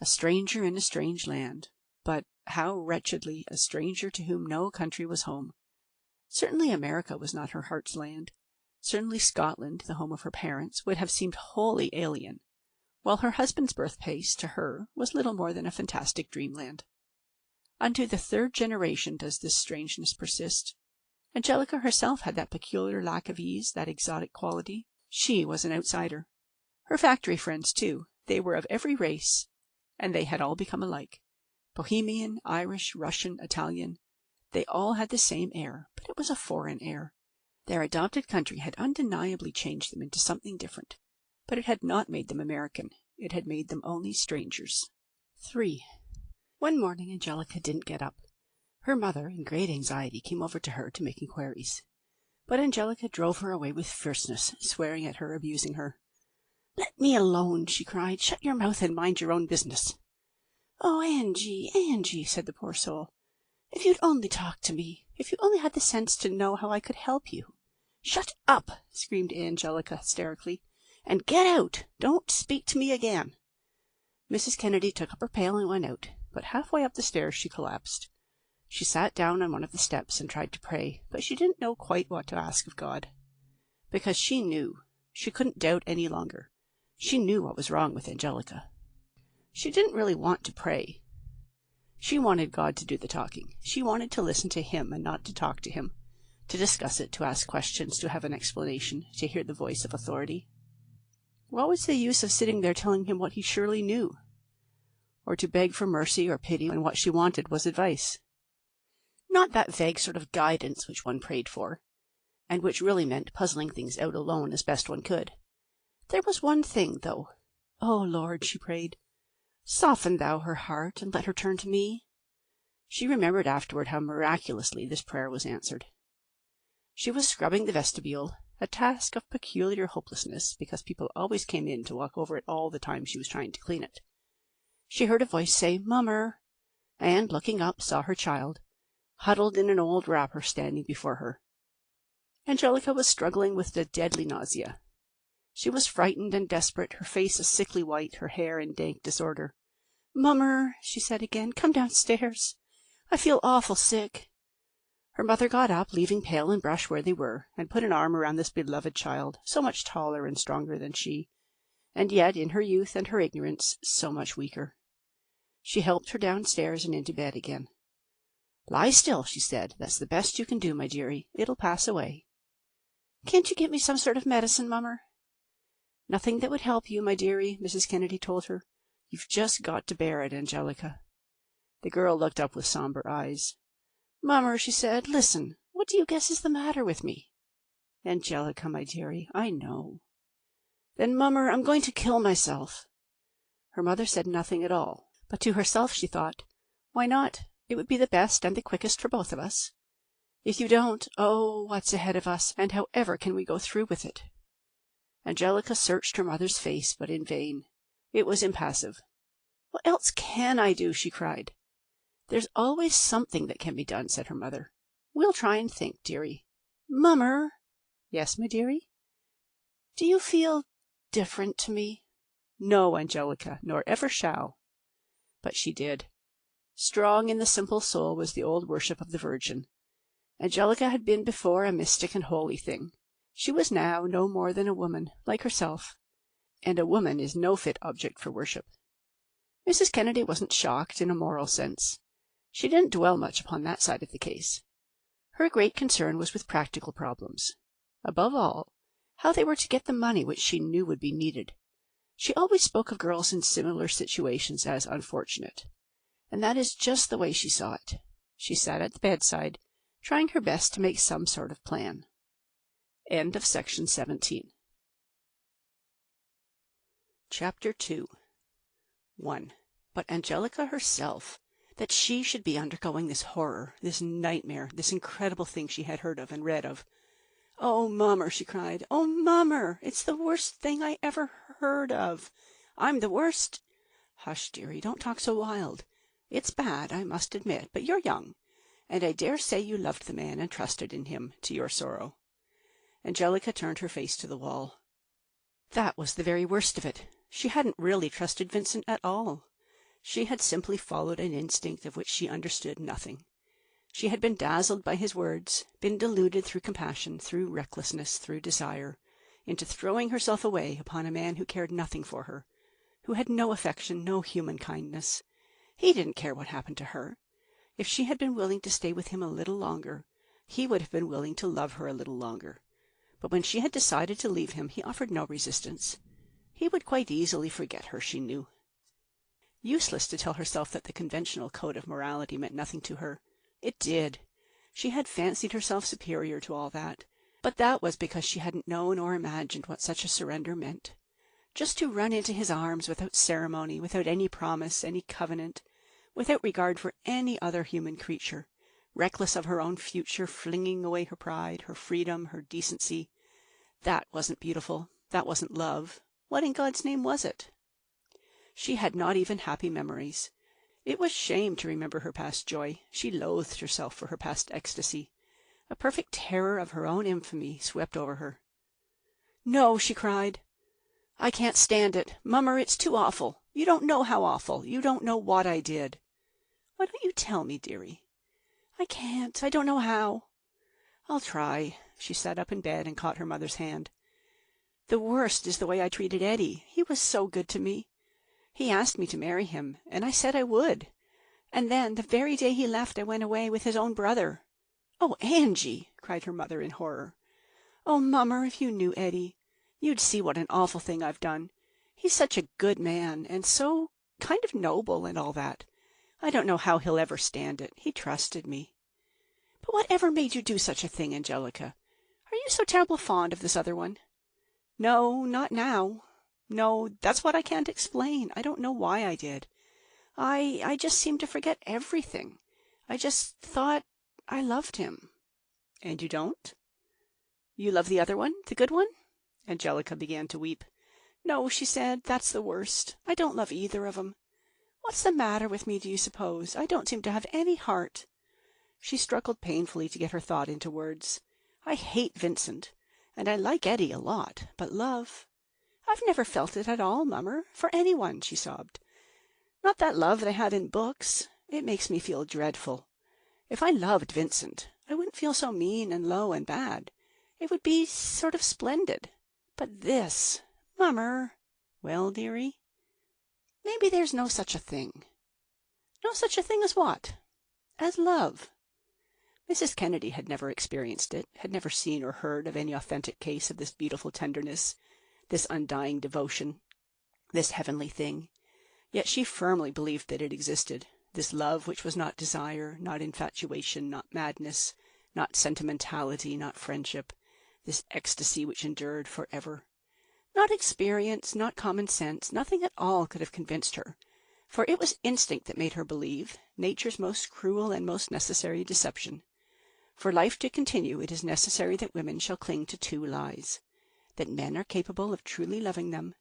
A stranger in a strange land, but how wretchedly a stranger to whom no country was home. Certainly America was not her heart's land. Certainly Scotland, the home of her parents, would have seemed wholly alien, while her husband's birthplace, to her, was little more than a fantastic dreamland. Unto the third generation does this strangeness persist. Angelica herself had that peculiar lack of ease, that exotic quality. She was an outsider. Her factory friends, too, they were of every race, and they had all become alike. Bohemian, Irish, Russian, Italian. They all had the same air, but it was a foreign air. Their adopted country had undeniably changed them into something different, but it had not made them American. It had made them only strangers. 3. One morning Angelica didn't get up. Her mother, in great anxiety, came over to her to make inquiries. But Angelica drove her away with fierceness, swearing at her, abusing her. "Let me alone," she cried. "Shut your mouth and mind your own business." "Oh, Angie, Angie," said the poor soul. "If you'd only talk to me, if you only had the sense to know how I could help you." "Shut up," screamed Angelica hysterically, "and get out. Don't speak to me again." Mrs. Kennedy took up her pail and went out, but halfway up the stairs she collapsed. She sat down on one of the steps and tried to pray, but she didn't know quite what to ask of God. Because she knew. She couldn't doubt any longer. She knew what was wrong with Angelica. She didn't really want to pray. She wanted God to do the talking. She wanted to listen to Him and not to talk to Him, to discuss it, to ask questions, to have an explanation, to hear the voice of authority. What was the use of sitting there telling Him what He surely knew? Or to beg for mercy or pity when what she wanted was advice? Not that vague sort of guidance which one prayed for, and which really meant puzzling things out alone as best one could. There was one thing, though. "Oh, Lord," she prayed, "soften thou her heart, and let her turn to me." She remembered afterward how miraculously this prayer was answered. She was scrubbing the vestibule, a task of peculiar hopelessness, because people always came in to walk over it all the time she was trying to clean it. She heard a voice say, "Mummer," and, looking up, saw her child, huddled in an old wrapper, standing before her. Angelica was struggling with the deadly nausea. She was frightened and desperate, her face a sickly white, her hair in dank disorder. "Mummer," she said again, "come downstairs. I feel awful sick." Her mother got up, leaving pail and brush where they were, and put an arm around this beloved child, so much taller and stronger than she, and yet, in her youth and her ignorance, so much weaker. She helped her downstairs and into bed again. "Lie still," she said. "That's the best you can do, my dearie. It'll pass away." "Can't you get me some sort of medicine, Mummer?" "Nothing that would help you, my dearie," Mrs. Kennedy told her. "You've just got to bear it, Angelica." The girl looked up with somber eyes. "Mummer," she said, "listen. What do you guess is the matter with me?" "Angelica, my dearie, I know." "Then, Mummer, I'm going to kill myself." Her mother said nothing at all, but to herself she thought, "Why not? It would be the best and the quickest for both of us. If you don't, oh, what's ahead of us, and how ever can we go through with it?" Angelica searched her mother's face, but in vain. It was impassive. "What else can I do?" she cried. "There's always something that can be done," said her mother. "We'll try and think, dearie." "Mummer." "Yes, my dearie?" "Do you feel different to me?" "No, Angelica, nor ever shall." But she did. Strong in the simple soul was the old worship of the Virgin. Angelica had been before a mystic and holy thing. She was now no more than a woman, like herself, and a woman is no fit object for worship. Mrs. Kennedy wasn't shocked in a moral sense. She didn't dwell much upon that side of the case. Her great concern was with practical problems. Above all, how they were to get the money which she knew would be needed. She always spoke of girls in similar situations as unfortunate, and that is just the way she saw it. She sat at the bedside, trying her best to make some sort of plan. End of section 17. Chapter 2. 1. But Angelica herself, that she should be undergoing this horror, this nightmare, this incredible thing she had heard of and read of. "Oh, Mummer," she cried. "Oh, Mummer, it's the worst thing I ever heard of. I'm the worst—" "Hush, dearie, don't talk so wild. It's bad, I must admit, but you're young, and I dare say you loved the man and trusted in him, to your sorrow." Angelica turned her face to the wall. That was the very worst of it. She hadn't really trusted Vincent at all. She had simply followed an instinct of which she understood nothing. She had been dazzled by his words, been deluded through compassion, through recklessness, through desire, into throwing herself away upon a man who cared nothing for her, who had no affection, no human kindness. He didn't care what happened to her. If she had been willing to stay with him a little longer, he would have been willing to love her a little longer. But when she had decided to leave him, he offered no resistance. He would quite easily forget her, she knew. Useless to tell herself that the conventional code of morality meant nothing to her. It did. She had fancied herself superior to all that, but that was because she hadn't known or imagined what such a surrender meant. Just to run into his arms without ceremony, without any promise, any covenant, without regard for any other human creature, reckless of her own future, flinging away her pride, her freedom, her decency. That wasn't beautiful. That wasn't love. What in God's name was it? She had not even happy memories. It was shame to remember her past joy. She loathed herself for her past ecstasy. A perfect terror of her own infamy swept over her. "No," she cried. "I can't stand it. Mummer, it's too awful. You don't know how awful. You don't know what I did." "Why don't you tell me, dearie?" "I can't. I don't know how." "I'll try." She sat up in bed and caught her mother's hand. "The worst is the way I treated Eddie. He was so good to me. He asked me to marry him, and I said I would. And then, the very day he left, I went away with his own brother." "Oh, Angie!" cried her mother in horror. "Oh, Mummer, if you knew Eddie, you'd see what an awful thing I've done. He's such a good man, and so kind of noble and all that. I don't know how he'll ever stand it. He trusted me." "But whatever made you do such a thing, Angelica? Are you so terrible fond of this other one?" "No, not now. No, that's what I can't explain. I don't know why I did. I just seemed to forget everything. I just thought I loved him." "And you don't? You love the other one, the good one?" Angelica began to weep. "No," she said, "that's the worst. I don't love either of 'em. What's the matter with me, do you suppose? I don't seem to have any heart." She struggled painfully to get her thought into words. "I hate Vincent, and I like Eddie a lot, but love, I've never felt it at all, Mummer, for anyone," she sobbed. "Not that love they have in books. It makes me feel dreadful. If I loved Vincent, I wouldn't feel so mean and low and bad. It would be sort of splendid. But this, Mummer—" "Well, dearie?" "Maybe there's no such a thing." "No such a thing as what?" "As love." Mrs. Kennedy had never experienced it, had never seen or heard of any authentic case of this beautiful tenderness, this undying devotion, this heavenly thing. Yet she firmly believed that it existed, this love which was not desire, not infatuation, not madness, not sentimentality, not friendship, this ecstasy which endured forever. Not experience, not common sense, nothing at all could have convinced her, for it was instinct that made her believe, nature's most cruel and most necessary deception. For life to continue, it is necessary that women shall cling to two lies: that men are capable of truly loving them,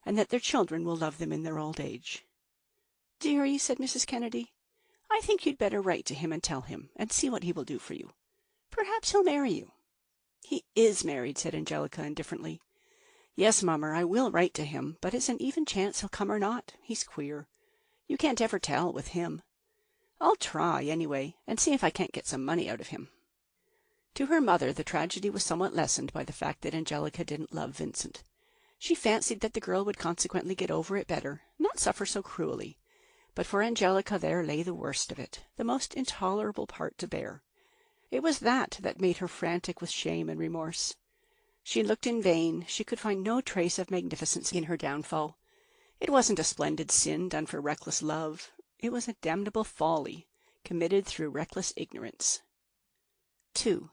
and that their children will love them in their old age. "Dearie," said Mrs. Kennedy, "I think you'd better write to him and tell him, and see what he will do for you. Perhaps he'll marry you." "He is married," said Angelica indifferently. "Yes, Mummer, I will write to him, but it's an even chance he'll come or not. He's queer. You can't ever tell with him. I'll try, anyway, and see if I can't get some money out of him." To her mother, the tragedy was somewhat lessened by the fact that Angelica didn't love Vincent. She fancied that the girl would consequently get over it better, not suffer so cruelly. But for Angelica there lay the worst of it, the most intolerable part to bear. It was that made her frantic with shame and remorse. She looked in vain. She could find no trace of magnificence in her downfall. It wasn't a splendid sin done for reckless love. It was a damnable folly, committed through reckless ignorance. 2.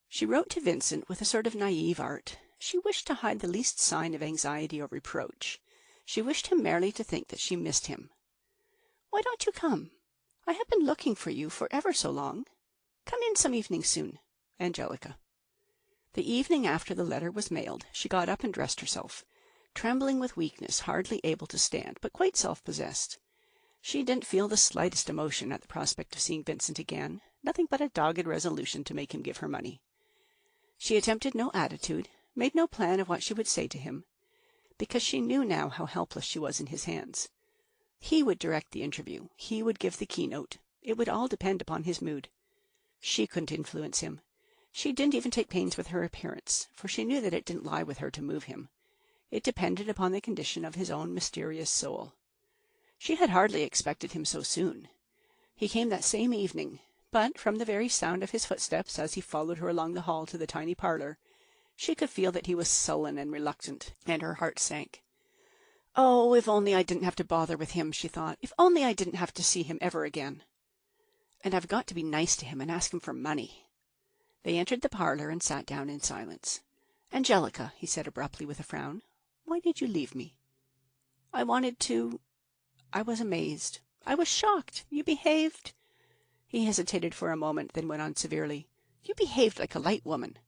She wrote to Vincent with a sort of naive art. She wished to hide the least sign of anxiety or reproach. She wished him merely to think that she missed him. "Why don't you come? I have been looking for you for ever so long. Come in some evening soon. Angelica." The evening after the letter was mailed, she got up and dressed herself, trembling with weakness, hardly able to stand, but quite self-possessed. She didn't feel the slightest emotion at the prospect of seeing Vincent again, nothing but a dogged resolution to make him give her money. She attempted no attitude, made no plan of what she would say to him, because she knew now how helpless she was in his hands. He would direct the interview, he would give the keynote, It would all depend upon his mood. She couldn't influence him. She didn't even take pains with her appearance, for she knew that it didn't lie with her to move him. It depended upon the condition of his own mysterious soul. She had hardly expected him so soon. He came that same evening, but from the very sound of his footsteps as he followed her along the hall to the tiny parlour, she could feel that he was sullen and reluctant, and her heart sank. Oh, if only I didn't have to bother with him, she thought. If only I didn't have to see him ever again. And I've got to be nice to him and ask him for money. They entered the parlour and sat down in silence. "Angelica," he said abruptly with a frown, "why did you leave me?" "I wanted to—" "I was amazed. I was shocked. You behaved—" He hesitated for a moment, then went on severely. "You behaved like a light woman.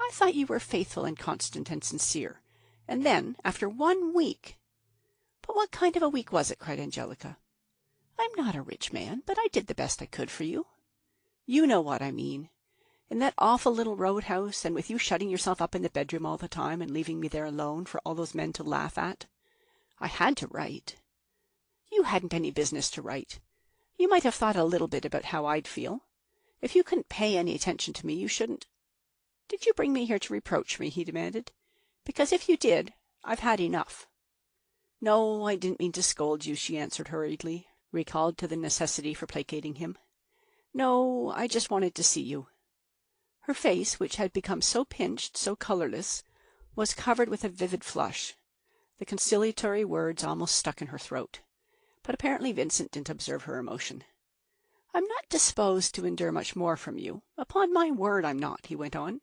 I thought you were faithful and constant and sincere. And then, after 1 week—" "But what kind of a week was it?" cried Angelica. "I'm not a rich man, but I did the best I could for you. You know what I mean. In that awful little roadhouse, and with you shutting yourself up in the bedroom all the time and leaving me there alone for all those men to laugh at. I had to write. You hadn't any business to write. You might have thought a little bit about how I'd feel. If you couldn't pay any attention to me, you shouldn't—" "Did you bring me here to reproach me?" he demanded. "Because if you did, I've had enough." "No, I didn't mean to scold you," she answered hurriedly, recalled to the necessity for placating him. "No, I just wanted to see you." Her face, which had become so pinched, so colourless, was covered with a vivid flush. The conciliatory words almost stuck in her throat. But apparently Vincent didn't observe her emotion. "I'm not disposed to endure much more from you. Upon my word I'm not," he went on.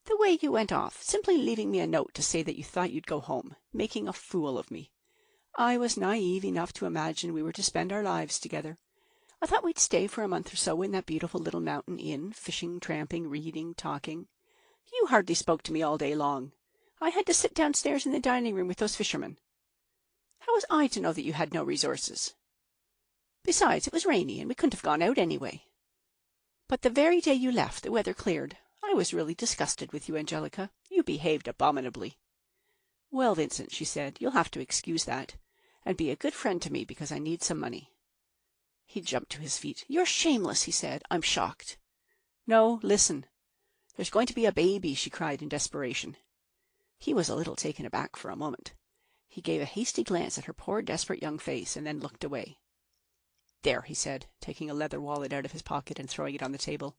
"The way you went off, simply leaving me a note to say that you thought you'd go home, making a fool of me. I was naive enough to imagine we were to spend our lives together. I thought we'd stay for a month or so in that beautiful little mountain inn, fishing, tramping, reading, talking. You hardly spoke to me all day long. I had to sit downstairs in the dining room with those fishermen. How was I to know that you had no resources? Besides, it was rainy, and we couldn't have gone out anyway. But the very day you left, the weather cleared. I was really disgusted with you, Angelica. You behaved abominably." "Well, Vincent," she said, "you'll have to excuse that, and be a good friend to me because I need some money." He jumped to his feet. "You're shameless," he said. "I'm shocked." "No, listen. There's going to be a baby," she cried in desperation. He was a little taken aback for a moment. He gave a hasty glance at her poor, desperate young face, and then looked away. "There," he said, taking a leather wallet out of his pocket and throwing it on the table.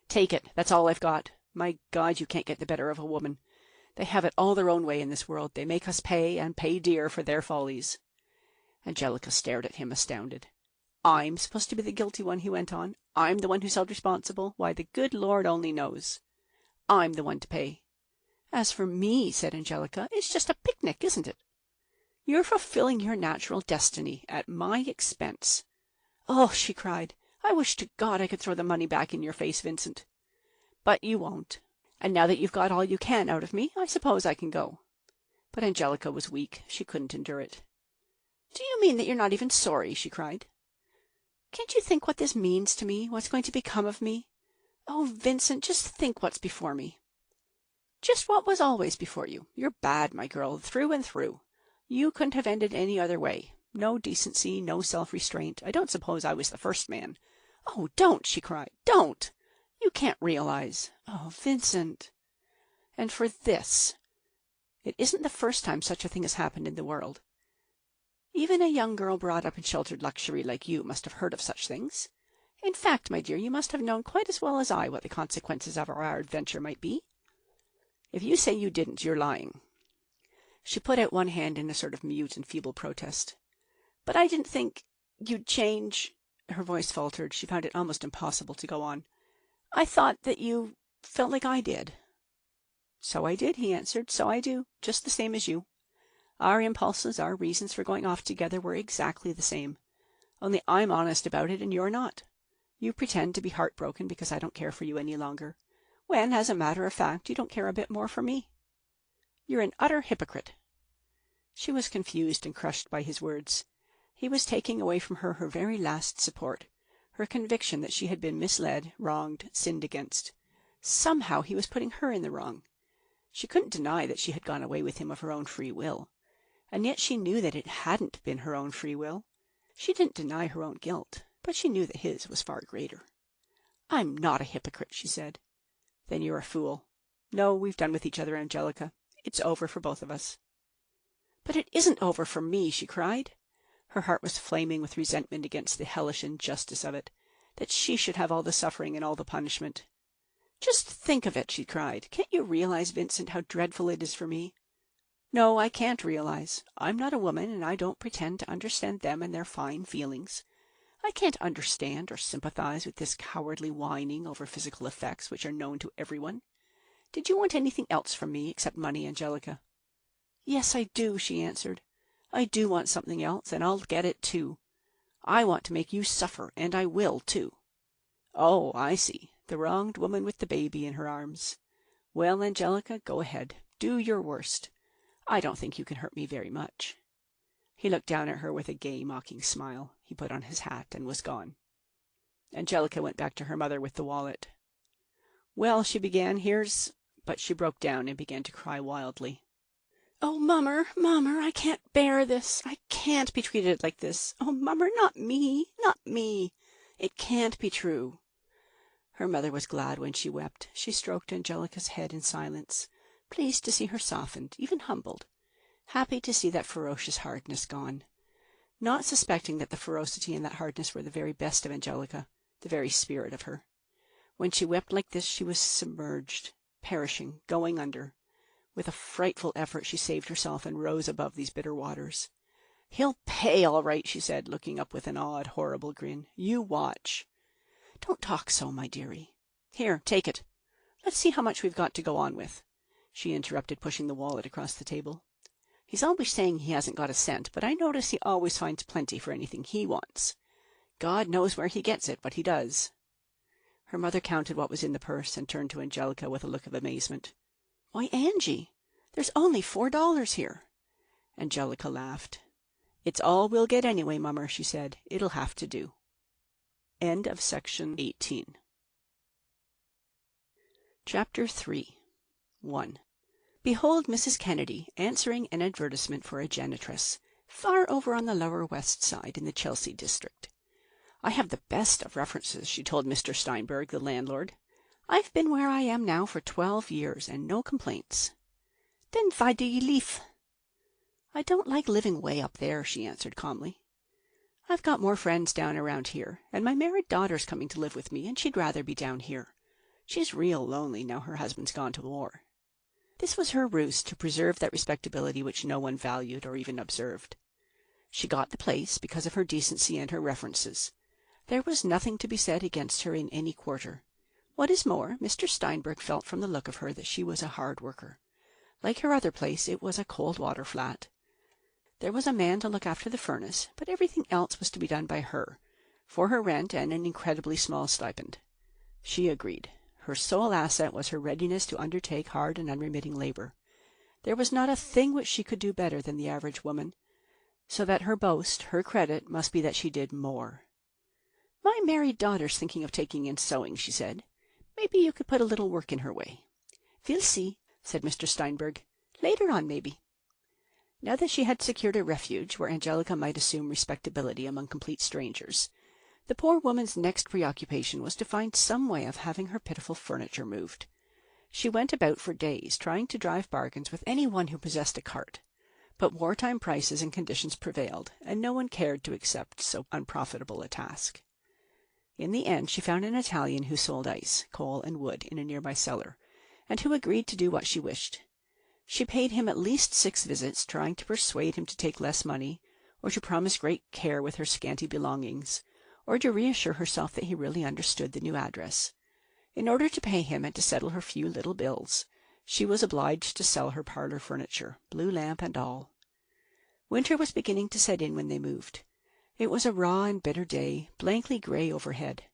"Take it. That's all I've got. My God, you can't get the better of a woman. They have it all their own way in this world. They make us pay, and pay dear, for their follies." Angelica stared at him, astounded. "I'm supposed to be the guilty one," he went on. "I'm the one who's held responsible. Why, the good Lord only knows. I'm the one to pay." "As for me," said Angelica, "it's just a picnic, isn't it? You're fulfilling your natural destiny at my expense." "Oh," she cried, "I wish to God I could throw the money back in your face, Vincent. But you won't. And now that you've got all you can out of me, I suppose I can go." But Angelica was weak. She couldn't endure it. "Do you mean that you're not even sorry?" she cried. "Can't you think what this means to me, what's going to become of me? Oh, Vincent, just think what's before me." "Just what was always before you. You're bad, my girl, through and through. You couldn't have ended any other way. No decency, no self-restraint. I don't suppose I was the first man." "Oh, don't!" she cried. "Don't! You can't realize—" "Oh, Vincent!" "And for this. It isn't the first time such a thing has happened in the world. Even a young girl brought up in sheltered luxury like you must have heard of such things. In fact, my dear, you must have known quite as well as I what the consequences of our adventure might be. If you say you didn't, you're lying." She put out one hand in a sort of mute and feeble protest. "But I didn't think you'd change—" Her voice faltered. She found it almost impossible to go on. "I thought that you felt like I did." "So I did," he answered. "So I do. Just the same as you. Our impulses, our reasons for going off together were exactly the same. Only I'm honest about it and you're not. You pretend to be heartbroken because I don't care for you any longer, when, as a matter of fact, you don't care a bit more for me. You're an utter hypocrite." She was confused and crushed by his words. He was taking away from her her very last support, her conviction that she had been misled, wronged, sinned against. Somehow he was putting her in the wrong. She couldn't deny that she had gone away with him of her own free will, and yet she knew that it hadn't been her own free will. She didn't deny her own guilt, but she knew that his was far greater. "I'm not a hypocrite," she said. "Then you're a fool. No, we've done with each other, Angelica. It's over for both of us." "But it isn't over for me," she cried. Her heart was flaming with resentment against the hellish injustice of it, that she should have all the suffering and all the punishment. "Just think of it," she cried. "Can't you realize, Vincent, how dreadful it is for me?" "No, I can't realize. I'm not a woman, and I don't pretend to understand them and their fine feelings. I can't understand or sympathize with this cowardly whining over physical effects which are known to everyone. Did you want anything else from me except money, Angelica?" "Yes, I do," she answered. "I do want something else, and I'll get it too. I want to make you suffer, and I will too." "Oh, I see. The wronged woman with the baby in her arms. Well, Angelica, go ahead. Do your worst. I don't think you can hurt me very much." He looked down at her with a gay, mocking smile. He put on his hat and was gone. Angelica went back to her mother with the wallet. "Well," she began, but she broke down and began to cry wildly. "Oh, Mummer, Mummer, I can't bear this. I can't be treated like this. Oh, Mummer, not me, not me. It can't be true." Her mother was glad when she wept. She stroked Angelica's head in silence, pleased to see her softened, even humbled, happy to see that ferocious hardness gone, not suspecting that the ferocity and that hardness were the very best of Angelica, the very spirit of her. When she wept like this, she was submerged, perishing, going under. With a frightful effort she saved herself and rose above these bitter waters. "He'll pay all right," she said, looking up with an odd, horrible grin. "You watch." "Don't talk so, my dearie. Here, take it. Let's see how much we've got to go on with," she interrupted, pushing the wallet across the table. "He's always saying he hasn't got a cent, but I notice he always finds plenty for anything he wants. God knows where he gets it, but he does." Her mother counted what was in the purse and turned to Angelica with a look of amazement. "Why, Angie, there's only $4 here." Angelica laughed. "It's all we'll get anyway, Mummer," she said. "It'll have to do." End of section 18. Chapter 3. 1. Behold Mrs. Kennedy answering an advertisement for a janitress, far over on the Lower West Side in the Chelsea district. "I have the best of references," she told Mr. Steinberg, the landlord. "I've been where I am now for 12 years, and no complaints." "Then why do ye leave?" "I don't like living way up there," she answered calmly. "I've got more friends down around here, and my married daughter's coming to live with me, and she'd rather be down here. She's real lonely now her husband's gone to war." This was her ruse to preserve that respectability which no one valued or even observed. She got the place because of her decency and her references. There was nothing to be said against her in any quarter. What is more, Mr. Steinberg felt from the look of her that she was a hard worker. Like her other place, it was a cold-water flat. There was a man to look after the furnace, but everything else was to be done by her, for her rent and an incredibly small stipend. She agreed. Her sole asset was her readiness to undertake hard and unremitting labor. There was not a thing which she could do better than the average woman, so that her boast, her credit, must be that she did more. "My married daughter's thinking of taking in sewing," she said. "Maybe you could put a little work in her way." "We'll see," said Mr. Steinberg. "Later on, maybe." Now that she had secured a refuge where Angelica might assume respectability among complete strangers, the poor woman's next preoccupation was to find some way of having her pitiful furniture moved. She went about for days trying to drive bargains with any one who possessed a cart, but wartime prices and conditions prevailed, and no one cared to accept so unprofitable a task. In the end she found an Italian who sold ice, coal, and wood in a nearby cellar, and who agreed to do what she wished. She paid him at least 6 visits, trying to persuade him to take less money, or to promise great care with her scanty belongings, or to reassure herself that he really understood the new address. In order to pay him and to settle her few little bills, she was obliged to sell her parlor furniture, blue lamp and all. Winter was beginning to set in when they moved. It was a raw and bitter day, blankly gray overhead.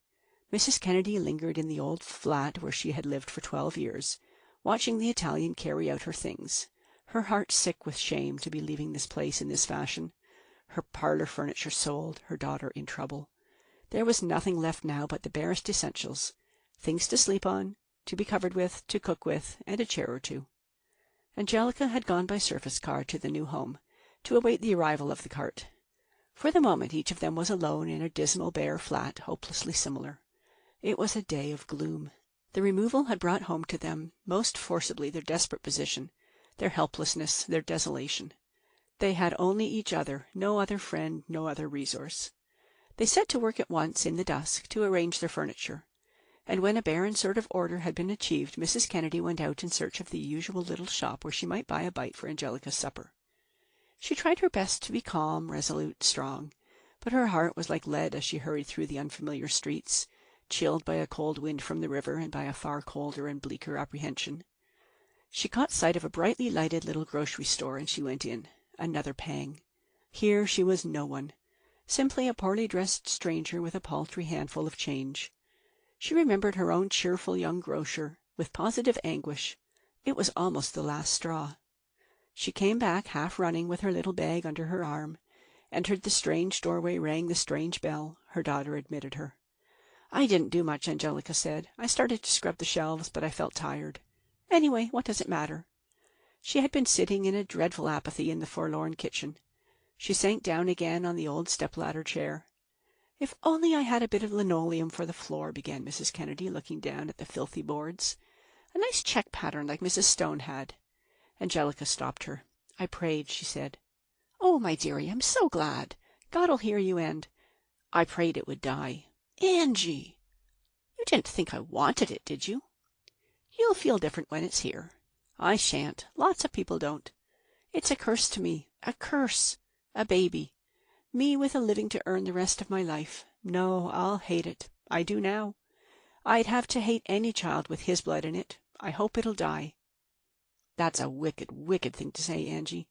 Mrs. Kennedy lingered in the old flat where she had lived for 12 years, watching the Italian carry out her things, her heart sick with shame to be leaving this place in this fashion, her parlor furniture sold, her daughter in trouble. There was nothing left now but the barest essentials, things to sleep on, to be covered with, to cook with, and a chair or two. Angelica had gone by surface car to the new home, to await the arrival of the cart. For the moment each of them was alone in a dismal bare flat, hopelessly similar. It was a day of gloom. The removal had brought home to them most forcibly their desperate position, their helplessness, their desolation. They had only each other, no other friend, no other resource. They set to work at once, in the dusk, to arrange their furniture, and when a barren sort of order had been achieved, Mrs. Kennedy went out in search of the usual little shop where she might buy a bite for Angelica's supper. She tried her best to be calm, resolute, strong, but her heart was like lead as she hurried through the unfamiliar streets, chilled by a cold wind from the river and by a far colder and bleaker apprehension. She caught sight of a brightly lighted little grocery store, and she went in. Another pang. Here she was no one, simply a poorly dressed stranger with a paltry handful of change. She remembered her own cheerful young grocer, with positive anguish. It was almost the last straw. She came back half running with her little bag under her arm, entered the strange doorway, rang the strange bell. Her daughter admitted her. "I didn't do much," Angelica said. "I started to scrub the shelves, but I felt tired. Anyway, what does it matter?" She had been sitting in a dreadful apathy in the forlorn kitchen. She sank down again on the old step-ladder chair. "If only I had a bit of linoleum for the floor," began Mrs. Kennedy, looking down at the filthy boards. "A nice check pattern like Mrs. Stone had." Angelica stopped her. "I prayed," she said. "Oh, my dearie, I'm so glad. God'll hear you, and—" "I prayed it would die." "Angie! You didn't think I wanted it, did you?" "You'll feel different when it's here." "I shan't. Lots of people don't. It's a curse to me. A curse. A baby. Me with a living to earn the rest of my life. No, I'll hate it. I do now. I'd have to hate any child with his blood in it. I hope it'll die." "That's a wicked, wicked thing to say, Angie."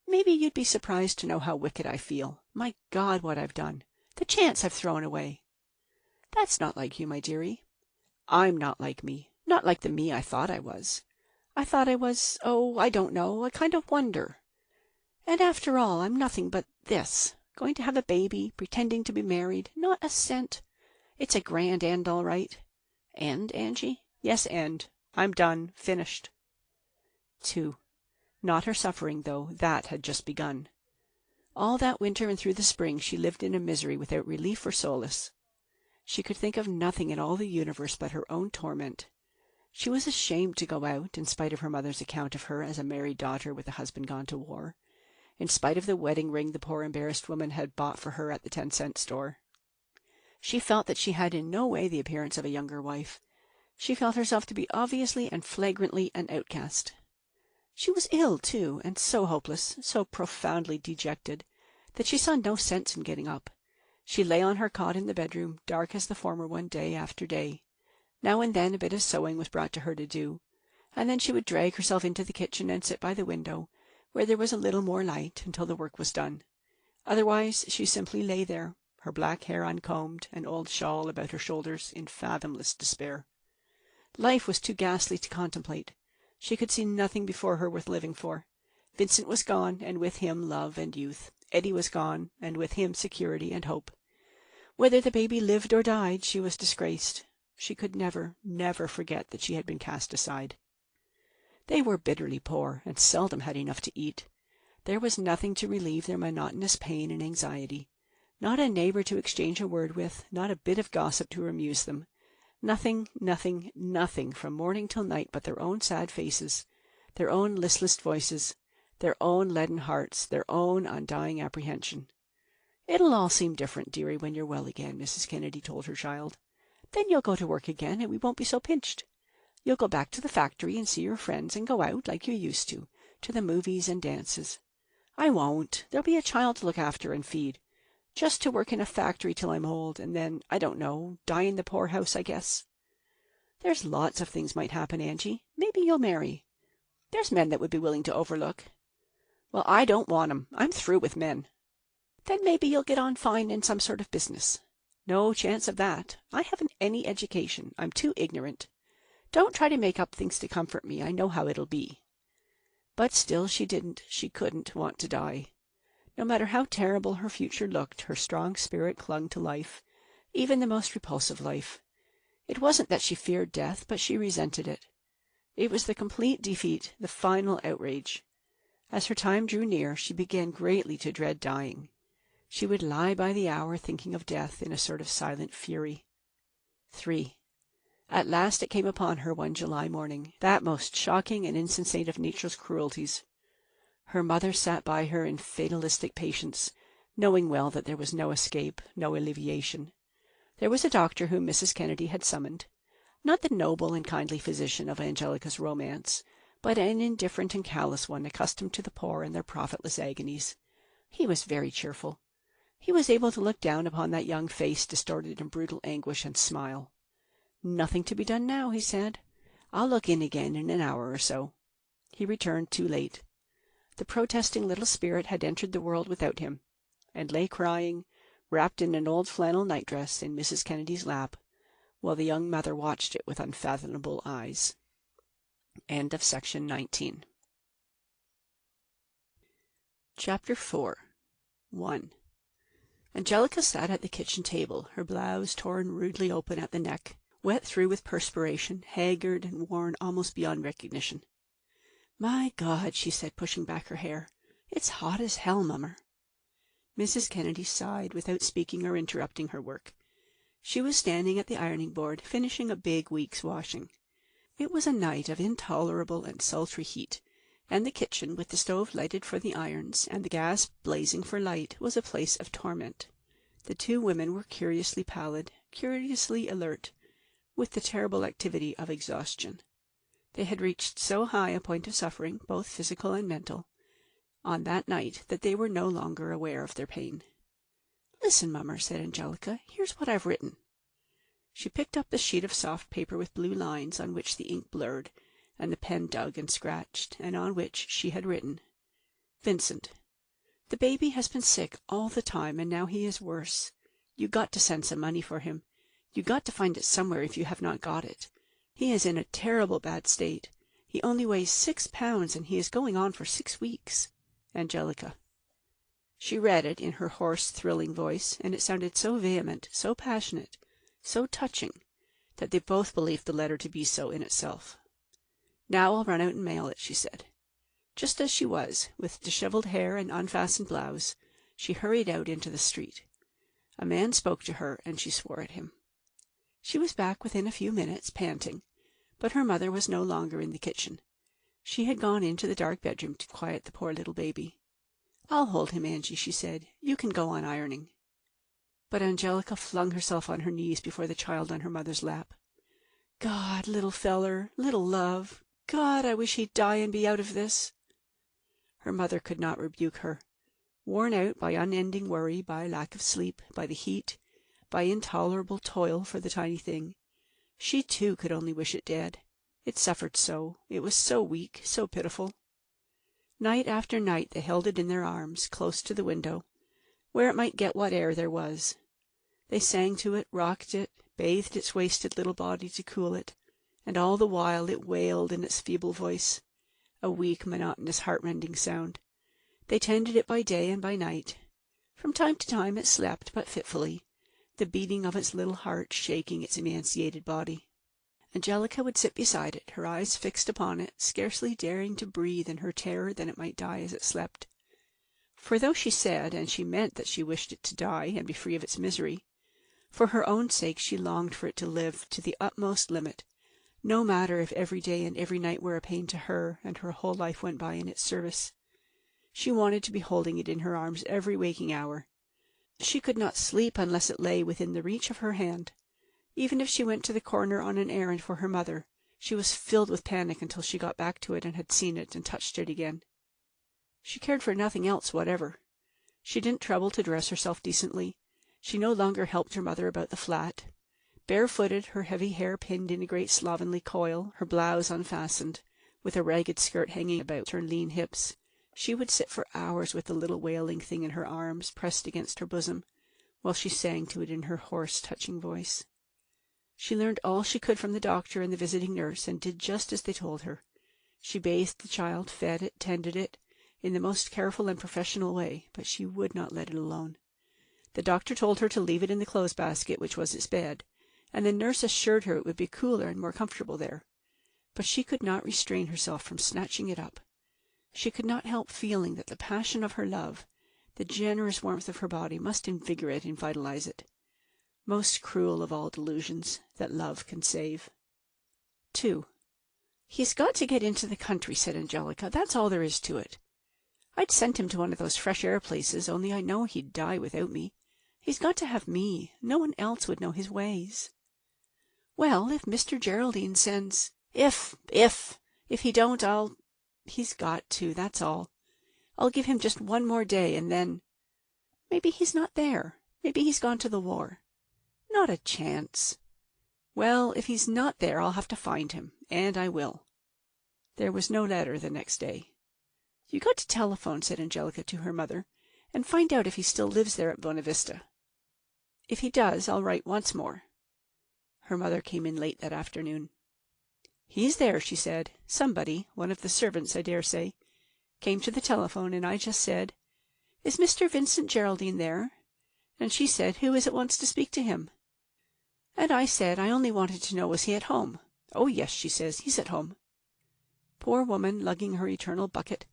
"Maybe you'd be surprised to know how wicked I feel. My God, what I've done. The chance I've thrown away." "That's not like you, my dearie." "I'm not like me. Not like the me I thought I was. I thought I was, oh, I don't know, a kind of wonder. And after all, I'm nothing but this, going to have a baby, pretending to be married, not a cent. It's a grand end, all right." "End, Angie?" "Yes, end. I'm done. Finished." 2. Not her suffering, though. That had just begun. All that winter and through the spring she lived in a misery without relief or solace. She could think of nothing in all the universe but her own torment. She was ashamed to go out, in spite of her mother's account of her as a married daughter with a husband gone to war, in spite of the wedding ring the poor embarrassed woman had bought for her at the 10-cent store. She felt that she had in no way the appearance of a younger wife. She felt herself to be obviously and flagrantly an outcast. She was ill, too, and so hopeless, so profoundly dejected, that she saw no sense in getting up. She lay on her cot in the bedroom, dark as the former one, day after day. Now and then a bit of sewing was brought to her to do, and then she would drag herself into the kitchen and sit by the window, where there was a little more light, until the work was done. Otherwise she simply lay there, her black hair uncombed, an old shawl about her shoulders, in fathomless despair. Life was too ghastly to contemplate. She could see nothing before her worth living for. Vincent was gone, and with him love and youth. Eddie was gone, and with him security and hope. Whether the baby lived or died, she was disgraced. She could never, never forget that she had been cast aside. They were bitterly poor, and seldom had enough to eat. There was nothing to relieve their monotonous pain and anxiety. Not a neighbor to exchange a word with, not a bit of gossip to amuse them. Nothing, nothing, nothing from morning till night but their own sad faces, their own listless voices, their own leaden hearts, their own undying apprehension. "It'll all seem different, dearie, when you're well again," Mrs. Kennedy told her child. "Then you'll go to work again, and we won't be so pinched. You'll go back to the factory and see your friends and go out, like you used to the movies and dances. I won't. There'll be a child to look after and feed. Just to work in a factory till I'm old, and then, I don't know, die in the poorhouse, I guess. There's lots of things might happen, Angie. Maybe you'll marry. There's men that would be willing to overlook." "Well, I don't want 'em. I'm through with men." "Then maybe you'll get on fine in some sort of business." "No chance of that. I haven't any education. I'm too ignorant. Don't try to make up things to comfort me. I know how it'll be." But still she couldn't want to die. No matter how terrible her future looked, her strong spirit clung to life, even the most repulsive life. It wasn't that she feared death, but she resented it. It was the complete defeat, the final outrage. As her time drew near, she began greatly to dread dying. She would lie by the hour thinking of death in a sort of silent fury. 3. At last it came upon her one July morning, that most shocking and insensate of nature's cruelties. Her mother sat by her in fatalistic patience, knowing well that there was no escape, no alleviation. There was a doctor whom Mrs. Kennedy had summoned, not the noble and kindly physician of Angelica's romance, but an indifferent and callous one accustomed to the poor and their profitless agonies. He was very cheerful. He was able to look down upon that young face distorted in brutal anguish and smile. "Nothing to be done now," he said. "I'll look in again in an hour or so." He returned too late. The protesting little spirit had entered the world without him, and lay crying, wrapped in an old flannel nightdress, in Mrs. Kennedy's lap, while the young mother watched it with unfathomable eyes. End of section 19. Chapter 4. 1. Angelica sat at the kitchen table, her blouse torn rudely open at the neck, wet through with perspiration, haggard and worn almost beyond recognition. "My God," she said, pushing back her hair, "it's hot as hell, mummer." Mrs. Kennedy sighed without speaking or interrupting her work. She was standing at the ironing board, finishing a big week's washing. It was a night of intolerable and sultry heat, and the kitchen, with the stove lighted for the irons and the gas blazing for light, was a place of torment. The two women were curiously pallid, curiously alert, with the terrible activity of exhaustion. They had reached so high a point of suffering, both physical and mental, on that night, that they were no longer aware of their pain. "Listen, mummer," said Angelica. "Here's what I've written." She picked up the sheet of soft paper with blue lines on which the ink blurred and the pen dug and scratched, and on which she had written, "Vincent, the baby has been sick all the time, and now he is worse. You got to send some money for him. You got to find it somewhere if you have not got it. He is in a terrible bad state. He only weighs 6 pounds, and he is going on for 6 weeks. Angelica." She read it in her hoarse, thrilling voice, and it sounded so vehement, so passionate, so touching, that they both believed the letter to be so in itself. "Now I'll run out and mail it," she said. Just as she was, with dishevelled hair and unfastened blouse, she hurried out into the street. A man spoke to her, and she swore at him. She was back within a few minutes, panting, but her mother was no longer in the kitchen. She had gone into the dark bedroom to quiet the poor little baby. "I'll hold him, Angie," she said. "You can go on ironing." But Angelica flung herself on her knees before the child on her mother's lap. "God, little feller, little love, God, I wish he'd die and be out of this." Her mother could not rebuke her. Worn out by unending worry, by lack of sleep, by the heat, by intolerable toil for the tiny thing, she too could only wish it dead. It suffered so, it was so weak, so pitiful. Night after night they held it in their arms, close to the window, where it might get what air there was. They sang to it, rocked it, bathed its wasted little body to cool it, and all the while it wailed in its feeble voice, a weak, monotonous, heart-rending sound. They tended it by day and by night. From time to time it slept, but fitfully, the beating of its little heart shaking its emaciated body. Angelica would sit beside it, her eyes fixed upon it, scarcely daring to breathe in her terror that it might die as it slept. For though she said and she meant that she wished it to die and be free of its misery, for her own sake she longed for it to live to the utmost limit, no matter if every day and every night were a pain to her, and her whole life went by in its service. She wanted to be holding it in her arms every waking hour. She could not sleep unless it lay within the reach of her hand. Even if she went to the corner on an errand for her mother, she was filled with panic until she got back to it and had seen it and touched it again. She cared for nothing else whatever. She didn't trouble to dress herself decently. She no longer helped her mother about the flat. Barefooted, her heavy hair pinned in a great slovenly coil, her blouse unfastened, with a ragged skirt hanging about her lean hips, she would sit for hours with the little wailing thing in her arms, pressed against her bosom, while she sang to it in her hoarse, touching voice. She learned all she could from the doctor and the visiting nurse, and did just as they told her. She bathed the child, fed it, tended it, in the most careful and professional way, but she would not let it alone. The doctor told her to leave it in the clothes basket, which was its bed, and the nurse assured her it would be cooler and more comfortable there. But she could not restrain herself from snatching it up. She could not help feeling that the passion of her love, The generous warmth of her body must invigorate and vitalize it. Most cruel of all delusions, that love can save. 2. "He's got to get into the country," said Angelica. "That's all there is to it. I'd sent him to one of those fresh air places, only I know he'd die without me. He's got to have me. No one else would know his ways." "Well, if Mr. Geraldine sends—" If he don't, He's got to, that's all. I'll give him just one more day, and then— Maybe he's not there. Maybe he's gone to the war. Not a chance. Well, if he's not there, I'll have to find him, and I will." There was no letter the next day. "You got to telephone," said Angelica to her mother, "and find out if he still lives there at Bonavista. If he does, I'll write once more." Her mother came in late that afternoon. "He's there," she said. "Somebody, one of the servants, I dare say, came to the telephone, and I just said, 'Is Mr. Vincent Geraldine there?' And she said, 'Who is it wants to speak to him?' And I said I only wanted to know was he at home. 'Oh, yes,' she says, 'he's at home.'" Poor woman, lugging her eternal bucket,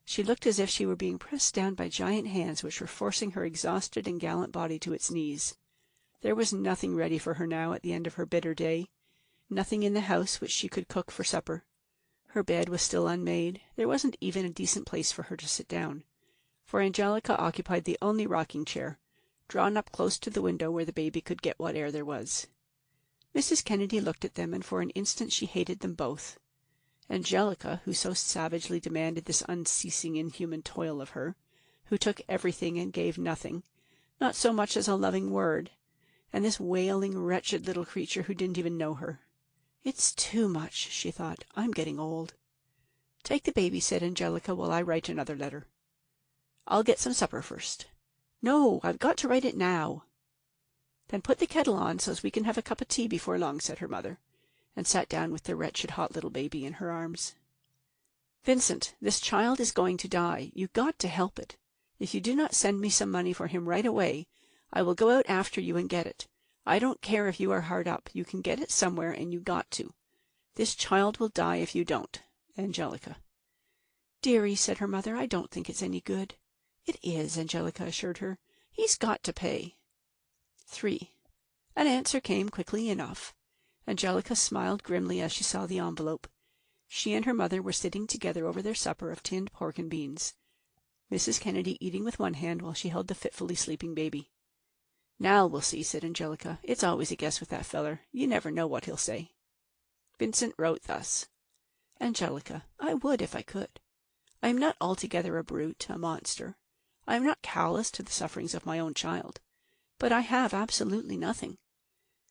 she looked as if she were being pressed down by giant hands which were forcing her exhausted and gallant body to its knees. There was nothing ready for her now at the end of her bitter day, nothing in the house which she could cook for supper. Her bed was still unmade. There wasn't even a decent place for her to sit down, for Angelica occupied the only rocking chair, drawn up close to the window where the baby could get what air there was. Mrs. Kennedy looked at them, and for an instant she hated them both. Angelica, who so savagely demanded this unceasing inhuman toil of her, who took everything and gave nothing, not so much as a loving word, and this wailing, wretched little creature who didn't even know her. "It's too much," she thought. "I'm getting old." "Take the baby," said Angelica, "while I write another letter." "I'll get some supper first." "No, I've got to write it now." "Then put the kettle on so as we can have a cup of tea before long," said her mother, and sat down with the wretched hot little baby in her arms. "Vincent, this child is going to die. You've got to help it. If you do not send me some money for him right away, I will go out after you and get it. I don't care if you are hard up. You can get it somewhere, and you got to. This child will die if you don't. Angelica." "Dearie," said her mother, "I don't think it's any good." "It is," Angelica assured her. "He's got to pay." 3. An answer came quickly enough. Angelica smiled grimly as she saw the envelope. She and her mother were sitting together over their supper of tinned pork and beans, Mrs. Kennedy eating with one hand while she held the fitfully sleeping baby. "Now we'll see," said Angelica. "It's always a guess with that feller. You never know what he'll say." Vincent wrote thus: "Angelica, I would if I could. I am not altogether a brute, a monster. I am not callous to the sufferings of my own child. But I have absolutely nothing.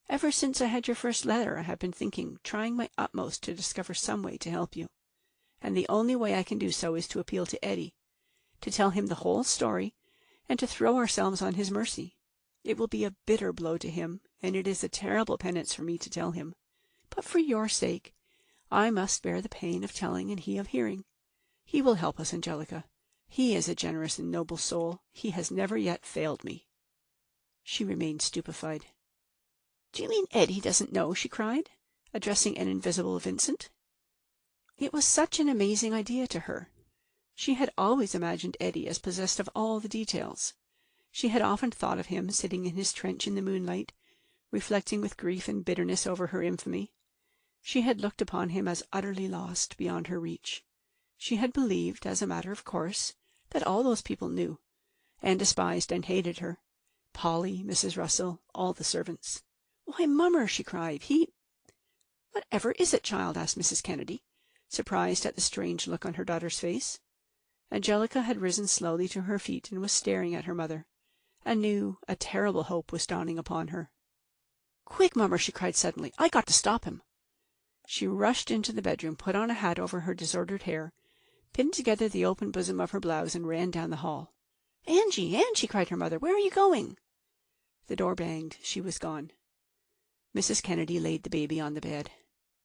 Ever since I had your first letter I have been trying my utmost to discover some way to help you. And the only way I can do so is to appeal to Eddie, to tell him the whole story, and to throw ourselves on his mercy. It will be a bitter blow to him, and it is a terrible penance for me to tell him. But for your sake, I must bear the pain of telling and he of hearing. He will help us, Angelica. He is a generous and noble soul. He has never yet failed me." She remained stupefied. "Do you mean Eddie doesn't know?" she cried, addressing an invisible Vincent. It was such an amazing idea to her. She had always imagined Eddie as possessed of all the details. She had often thought of him sitting in his trench in the moonlight, reflecting with grief and bitterness over her infamy. She had looked upon him as utterly lost, beyond her reach. She had believed, as a matter of course, that all those people knew, and despised and hated her. Polly, Mrs. Russell, all the servants. "Why, Mummer," she cried, "Whatever is it, child?" asked Mrs. Kennedy, surprised at the strange look on her daughter's face. Angelica had risen slowly to her feet and was staring at her mother. A terrible hope was dawning upon her. "Quick, Mummer," she cried suddenly. "I got to stop him." She rushed into the bedroom, put on a hat over her disordered hair, pinned together the open bosom of her blouse, and ran down the hall. "Angie, Angie!" cried her mother. "Where are you going?" The door banged. She was gone. Mrs. Kennedy laid the baby on the bed.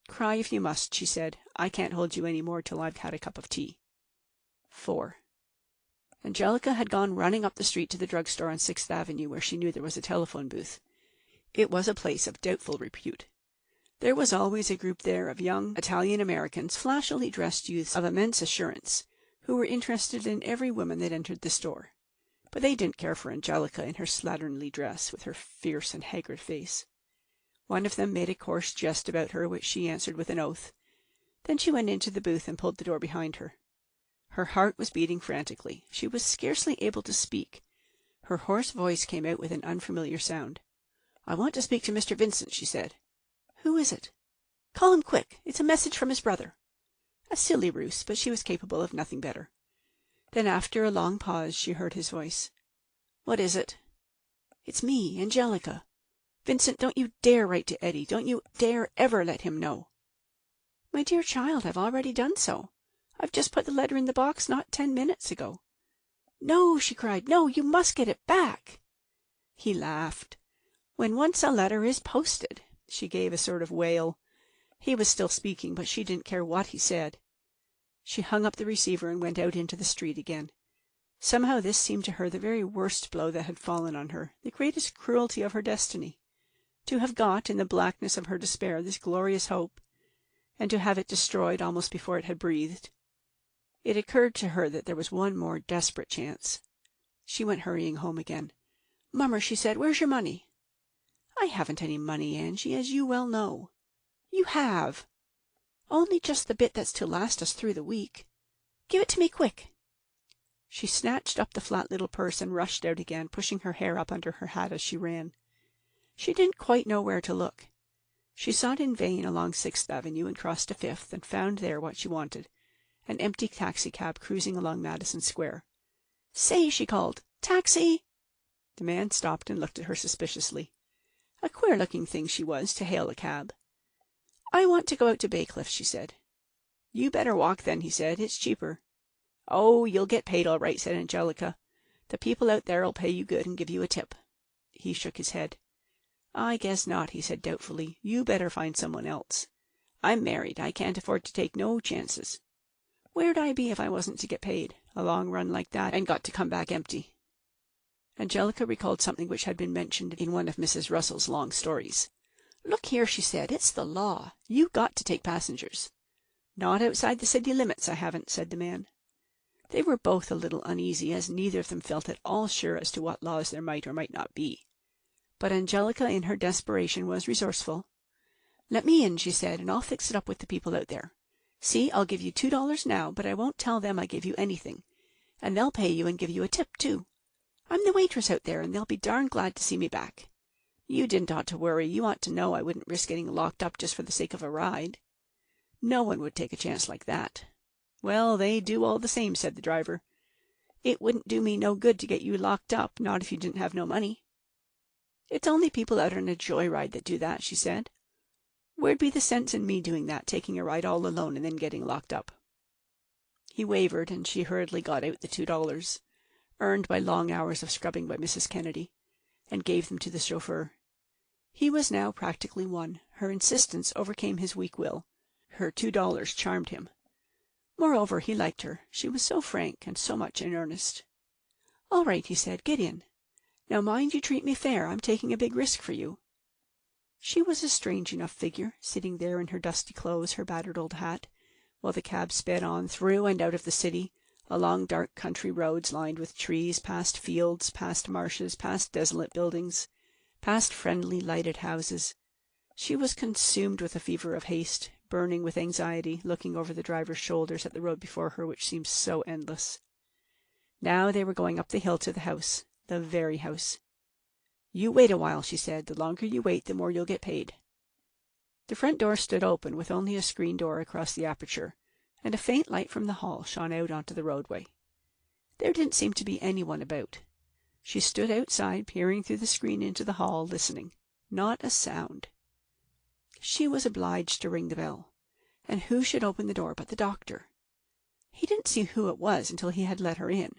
"Cry if you must," she said. "I can't hold you any more till I've had a cup of tea." 4. Angelica had gone running up the street to the drugstore on 6th Avenue, where she knew there was a telephone booth. It was a place of doubtful repute. There was always a group there of young Italian-Americans, flashily dressed youths of immense assurance, who were interested in every woman that entered the store. but they didn't care for Angelica in her slatternly dress, with her fierce and haggard face. One of them made a coarse jest about her, which she answered with an oath. Then she went into the booth and pulled the door behind her. Her heart was beating frantically. She was scarcely able to speak. Her hoarse voice came out with an unfamiliar sound. "I want to speak to Mr. Vincent," she said. "Who is it?" "Call him quick. It's a message from his brother." A silly ruse, but she was capable of nothing better. Then after a long pause she heard his voice. "What is it?" "It's me, Angelica. Vincent, don't you dare write to Eddie. Don't you dare ever let him know." "My dear child, I've already done so. I've just put the letter in the box not 10 minutes ago." "No," she cried. "No, you must get it back." He laughed. "When once a letter is posted," she gave a sort of wail. He was still speaking, but she didn't care what he said. She hung up the receiver and went out into the street again. Somehow this seemed to her the very worst blow that had fallen on her, the greatest cruelty of her destiny. To have got, in the blackness of her despair, this glorious hope, and to have it destroyed almost before it had breathed. It occurred to her that there was one more desperate chance. She went hurrying home again. "Mummer," she said, "where's your money?" "I haven't any money, Angie, as you well know." "You have." "Only just the bit that's to last us through the week." "Give it to me, quick." She snatched up the flat little purse and rushed out again, pushing her hair up under her hat as she ran. She didn't quite know where to look. She sought in vain along 6th Avenue and crossed to 5th, and found there what she wanted, an empty taxicab cruising along Madison Square. "Say," she called, "taxi!" The man stopped and looked at her suspiciously. A queer-looking thing she was to hail a cab. "I want to go out to Baycliff," she said. "You better walk then," he said. "It's cheaper." "Oh, you'll get paid all right," said Angelica. "The people out there'll pay you good and give you a tip." He shook his head. "I guess not," he said doubtfully. "You better find someone else. I'm married. I can't afford to take no chances. Where'd I be if I wasn't to get paid? A long run like that, and got to come back empty." Angelica recalled something which had been mentioned in one of Mrs. Russell's long stories. "Look here," she said, "it's the law. You've got to take passengers." "Not outside the city limits, I haven't," said the man. They were both a little uneasy, as neither of them felt at all sure as to what laws there might or might not be. But Angelica, in her desperation, was resourceful. "Let me in," she said, "and I'll fix it up with the people out there. See, I'll give you $2 now, but I won't tell them I give you anything. And they'll pay you and give you a tip, too. I'm the waitress out there, and they'll be darn glad to see me back. You didn't ought to worry. You ought to know I wouldn't risk getting locked up just for the sake of a ride. No one would take a chance like that." "Well, they do all the same," said the driver. "It wouldn't do me no good to get you locked up, not if you didn't have no money." "It's only people out on a joyride that do that," she said. "Where'd be the sense in me doing that, taking a ride all alone and then getting locked up?" He wavered, and she hurriedly got out the $2, earned by long hours of scrubbing by Mrs. Kennedy, and gave them to the chauffeur. He was now practically won. Her insistence overcame his weak will. Her $2 charmed him. Moreover, he liked her. She was so frank and so much in earnest. "All right," he said. "Get in. Now mind you treat me fair. I'm taking a big risk for you." She was a strange enough figure, sitting there in her dusty clothes, her battered old hat, while the cab sped on through and out of the city, along dark country roads lined with trees, past fields, past marshes, past desolate buildings, past friendly lighted houses. She was consumed with a fever of haste, burning with anxiety, looking over the driver's shoulders at the road before her, which seemed so endless. Now they were going up the hill to the house, the very house. "You wait a while," she said. "The longer you wait, the more you'll get paid." The front door stood open, with only a screen door across the aperture, and a faint light from the hall shone out onto the roadway. There didn't seem to be anyone about. She stood outside, peering through the screen into the hall, listening. Not a sound. She was obliged to ring the bell, and who should open the door but the doctor? He didn't see who it was until he had let her in.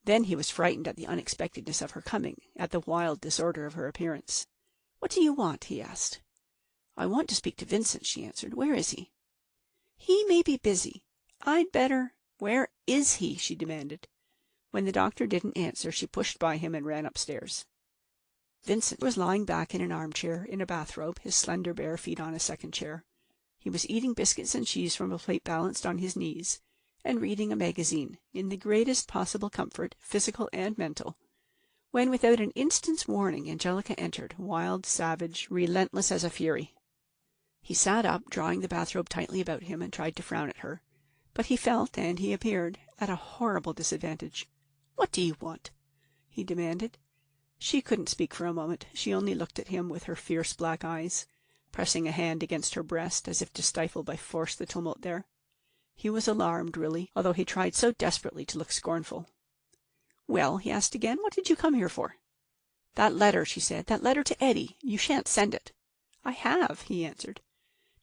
Then he was frightened at the unexpectedness of her coming, at the wild disorder of her appearance. "What do you want?" he asked. "I want to speak to Vincent," she answered. "Where is he?" "He may be busy. I'd better—" "Where is he?" she demanded. When the doctor didn't answer, she pushed by him and ran upstairs. Vincent was lying back in an armchair, in a bathrobe, his slender bare feet on a second chair. He was eating biscuits and cheese from a plate balanced on his knees, and reading a magazine, in the greatest possible comfort, physical and mental, when without an instant's warning Angelica entered, wild, savage, relentless as a fury. He sat up, drawing the bathrobe tightly about him, and tried to frown at her, but he felt, and he appeared, at a horrible disadvantage. "What do you want?" he demanded. She couldn't speak for a moment. She only looked at him with her fierce black eyes, pressing a hand against her breast as if to stifle by force the tumult there. He was alarmed, really, although he tried so desperately to look scornful. "Well," he asked again, "what did you come here for?" "That letter," she said, "that letter to Eddie. You shan't send it." "I have," he answered.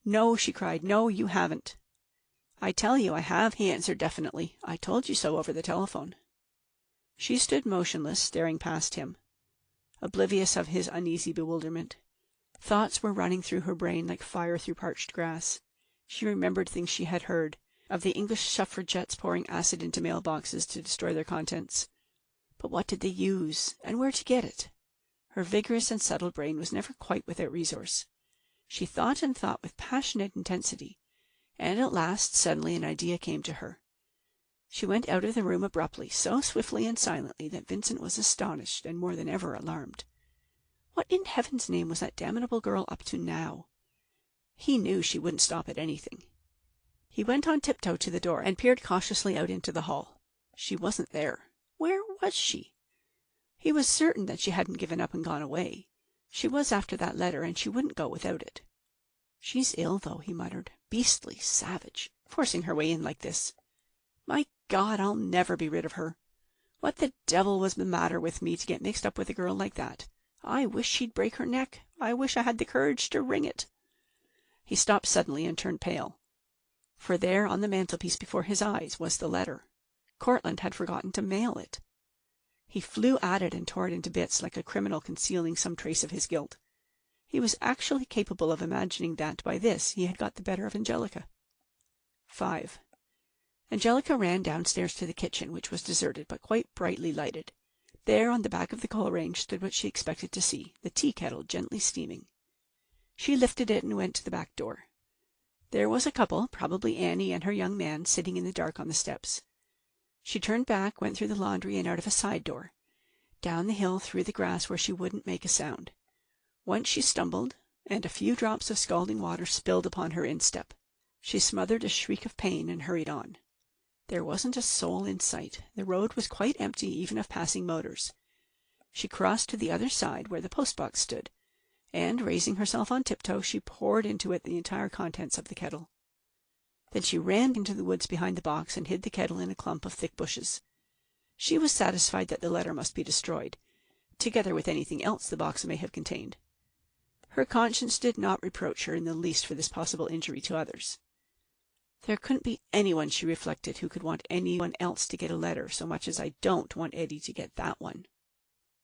"No," she cried, "no, you haven't." "I tell you I have," he answered definitely. "I told you so over the telephone." She stood motionless, staring past him, oblivious of his uneasy bewilderment. Thoughts were running through her brain like fire through parched grass. She remembered things she had heard, of the English suffragettes pouring acid into mailboxes to destroy their contents. But what did they use, and where to get it? Her vigorous and subtle brain was never quite without resource. She thought and thought with passionate intensity, and at last suddenly an idea came to her. She went out of the room abruptly, so swiftly and silently that Vincent was astonished and more than ever alarmed. What in heaven's name was that damnable girl up to now? He knew she wouldn't stop at anything. He went on tiptoe to the door and peered cautiously out into the hall. She wasn't there. Where was she? He was certain that she hadn't given up and gone away. She was after that letter, and she wouldn't go without it. "She's ill, though," he muttered. "Beastly savage, forcing her way in like this. My God, I'll never be rid of her. What the devil was the matter with me to get mixed up with a girl like that? I wish she'd break her neck. I wish I had the courage to wring it." He stopped suddenly and turned pale, for there on the mantelpiece before his eyes was the letter. Cortlandt had forgotten to mail it. He flew at it and tore it into bits like a criminal concealing some trace of his guilt. He was actually capable of imagining that by this he had got the better of Angelica. 5. Angelica ran downstairs to the kitchen, which was deserted but quite brightly lighted. There on the back of the coal range stood what she expected to see, the tea kettle gently steaming. She lifted it and went to the back door. There was a couple, probably Annie and her young man, sitting in the dark on the steps. She turned back, went through the laundry and out of a side door, down the hill through the grass where she wouldn't make a sound. Once she stumbled, and a few drops of scalding water spilled upon her instep. She smothered a shriek of pain and hurried on. There wasn't a soul in sight. The road was quite empty even of passing motors. She crossed to the other side where the postbox stood, and, raising herself on tiptoe, she poured into it the entire contents of the kettle. Then she ran into the woods behind the box and hid the kettle in a clump of thick bushes. She was satisfied that the letter must be destroyed, together with anything else the box may have contained. Her conscience did not reproach her in the least for this possible injury to others. There couldn't be anyone, she reflected, who could want anyone else to get a letter so much as I don't want Eddie to get that one.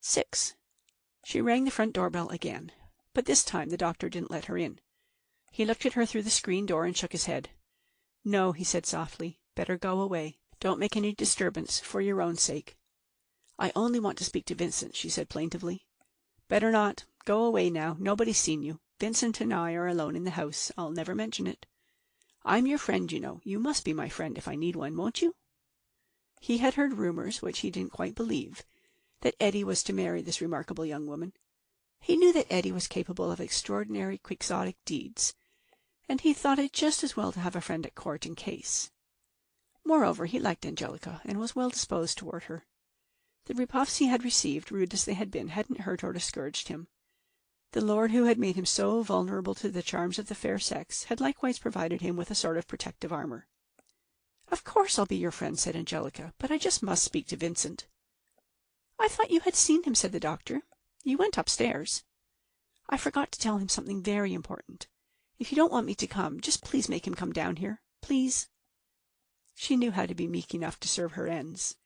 6. She rang the front doorbell again, but this time the doctor didn't let her in. He looked at her through the screen door and shook his head. "No," he said softly. "Better go away. Don't make any disturbance, for your own sake." "I only want to speak to Vincent," she said plaintively. "Better not. Go away now. Nobody's seen you. Vincent and I are alone in the house. I'll never mention it. I'm your friend, you know. You must be my friend if I need one, won't you?" He had heard rumors, which he didn't quite believe, that Eddie was to marry this remarkable young woman. He knew that Eddie was capable of extraordinary quixotic deeds, and he thought it just as well to have a friend at court in case. Moreover, he liked Angelica, and was well disposed toward her. The rebuffs he had received, rude as they had been, hadn't hurt or discouraged him. The Lord who had made him so vulnerable to the charms of the fair sex had likewise provided him with a sort of protective armor. "Of course I'll be your friend," said Angelica, "but I just must speak to Vincent." "I thought you had seen him," said the doctor. "You went upstairs." "I forgot to tell him something very important. If you don't want me to come, just please make him come down here. Please." She knew how to be meek enough to serve her ends.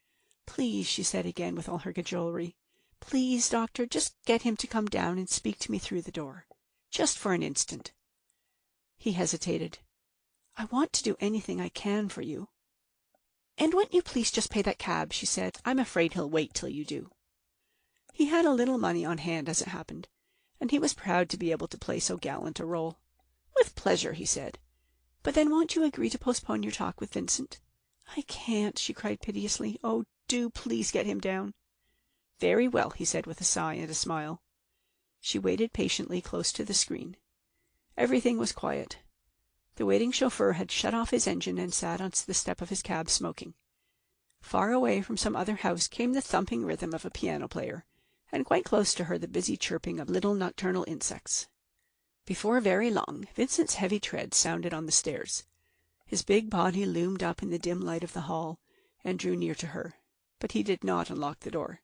"Please," she said again with all her cajolery. "Please, doctor, just get him to come down and speak to me through the door. Just for an instant." He hesitated. "I want to do anything I can for you." "And won't you please just pay that cab?" she said. "I'm afraid he'll wait till you do." He had a little money on hand as it happened, and he was proud to be able to play so gallant a role. "With pleasure," he said. "But then won't you agree to postpone your talk with Vincent? "I can't," she cried piteously. "Oh, do please get him down." "Very well," he said with a sigh and a smile. She waited patiently close to the screen. Everything was quiet. The waiting chauffeur had shut off his engine and sat on the step of his cab smoking. Far away from some other house came the thumping rhythm of a piano player, and quite close to her the busy chirping of little nocturnal insects. Before very long, Vincent's heavy tread sounded on the stairs. His big body loomed up in the dim light of the hall and drew near to her, but he did not unlock the door.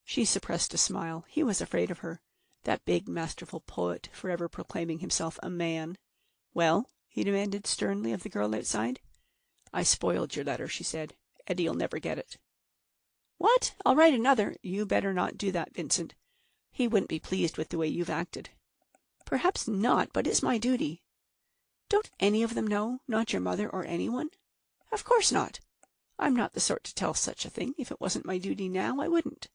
She suppressed a smile. He was afraid of her, that big, masterful poet, forever proclaiming himself a man. "Well?" he demanded sternly of the girl outside. "I spoiled your letter," she said. "Eddie'll never get it." "What? I'll write another." "You better not do that, Vincent. He wouldn't be pleased with the way you've acted." "Perhaps not, but it's my duty." "Don't any of them know? Not your mother or anyone?" "Of course not. I'm not the sort to tell such a thing. If it wasn't my duty now, I wouldn't."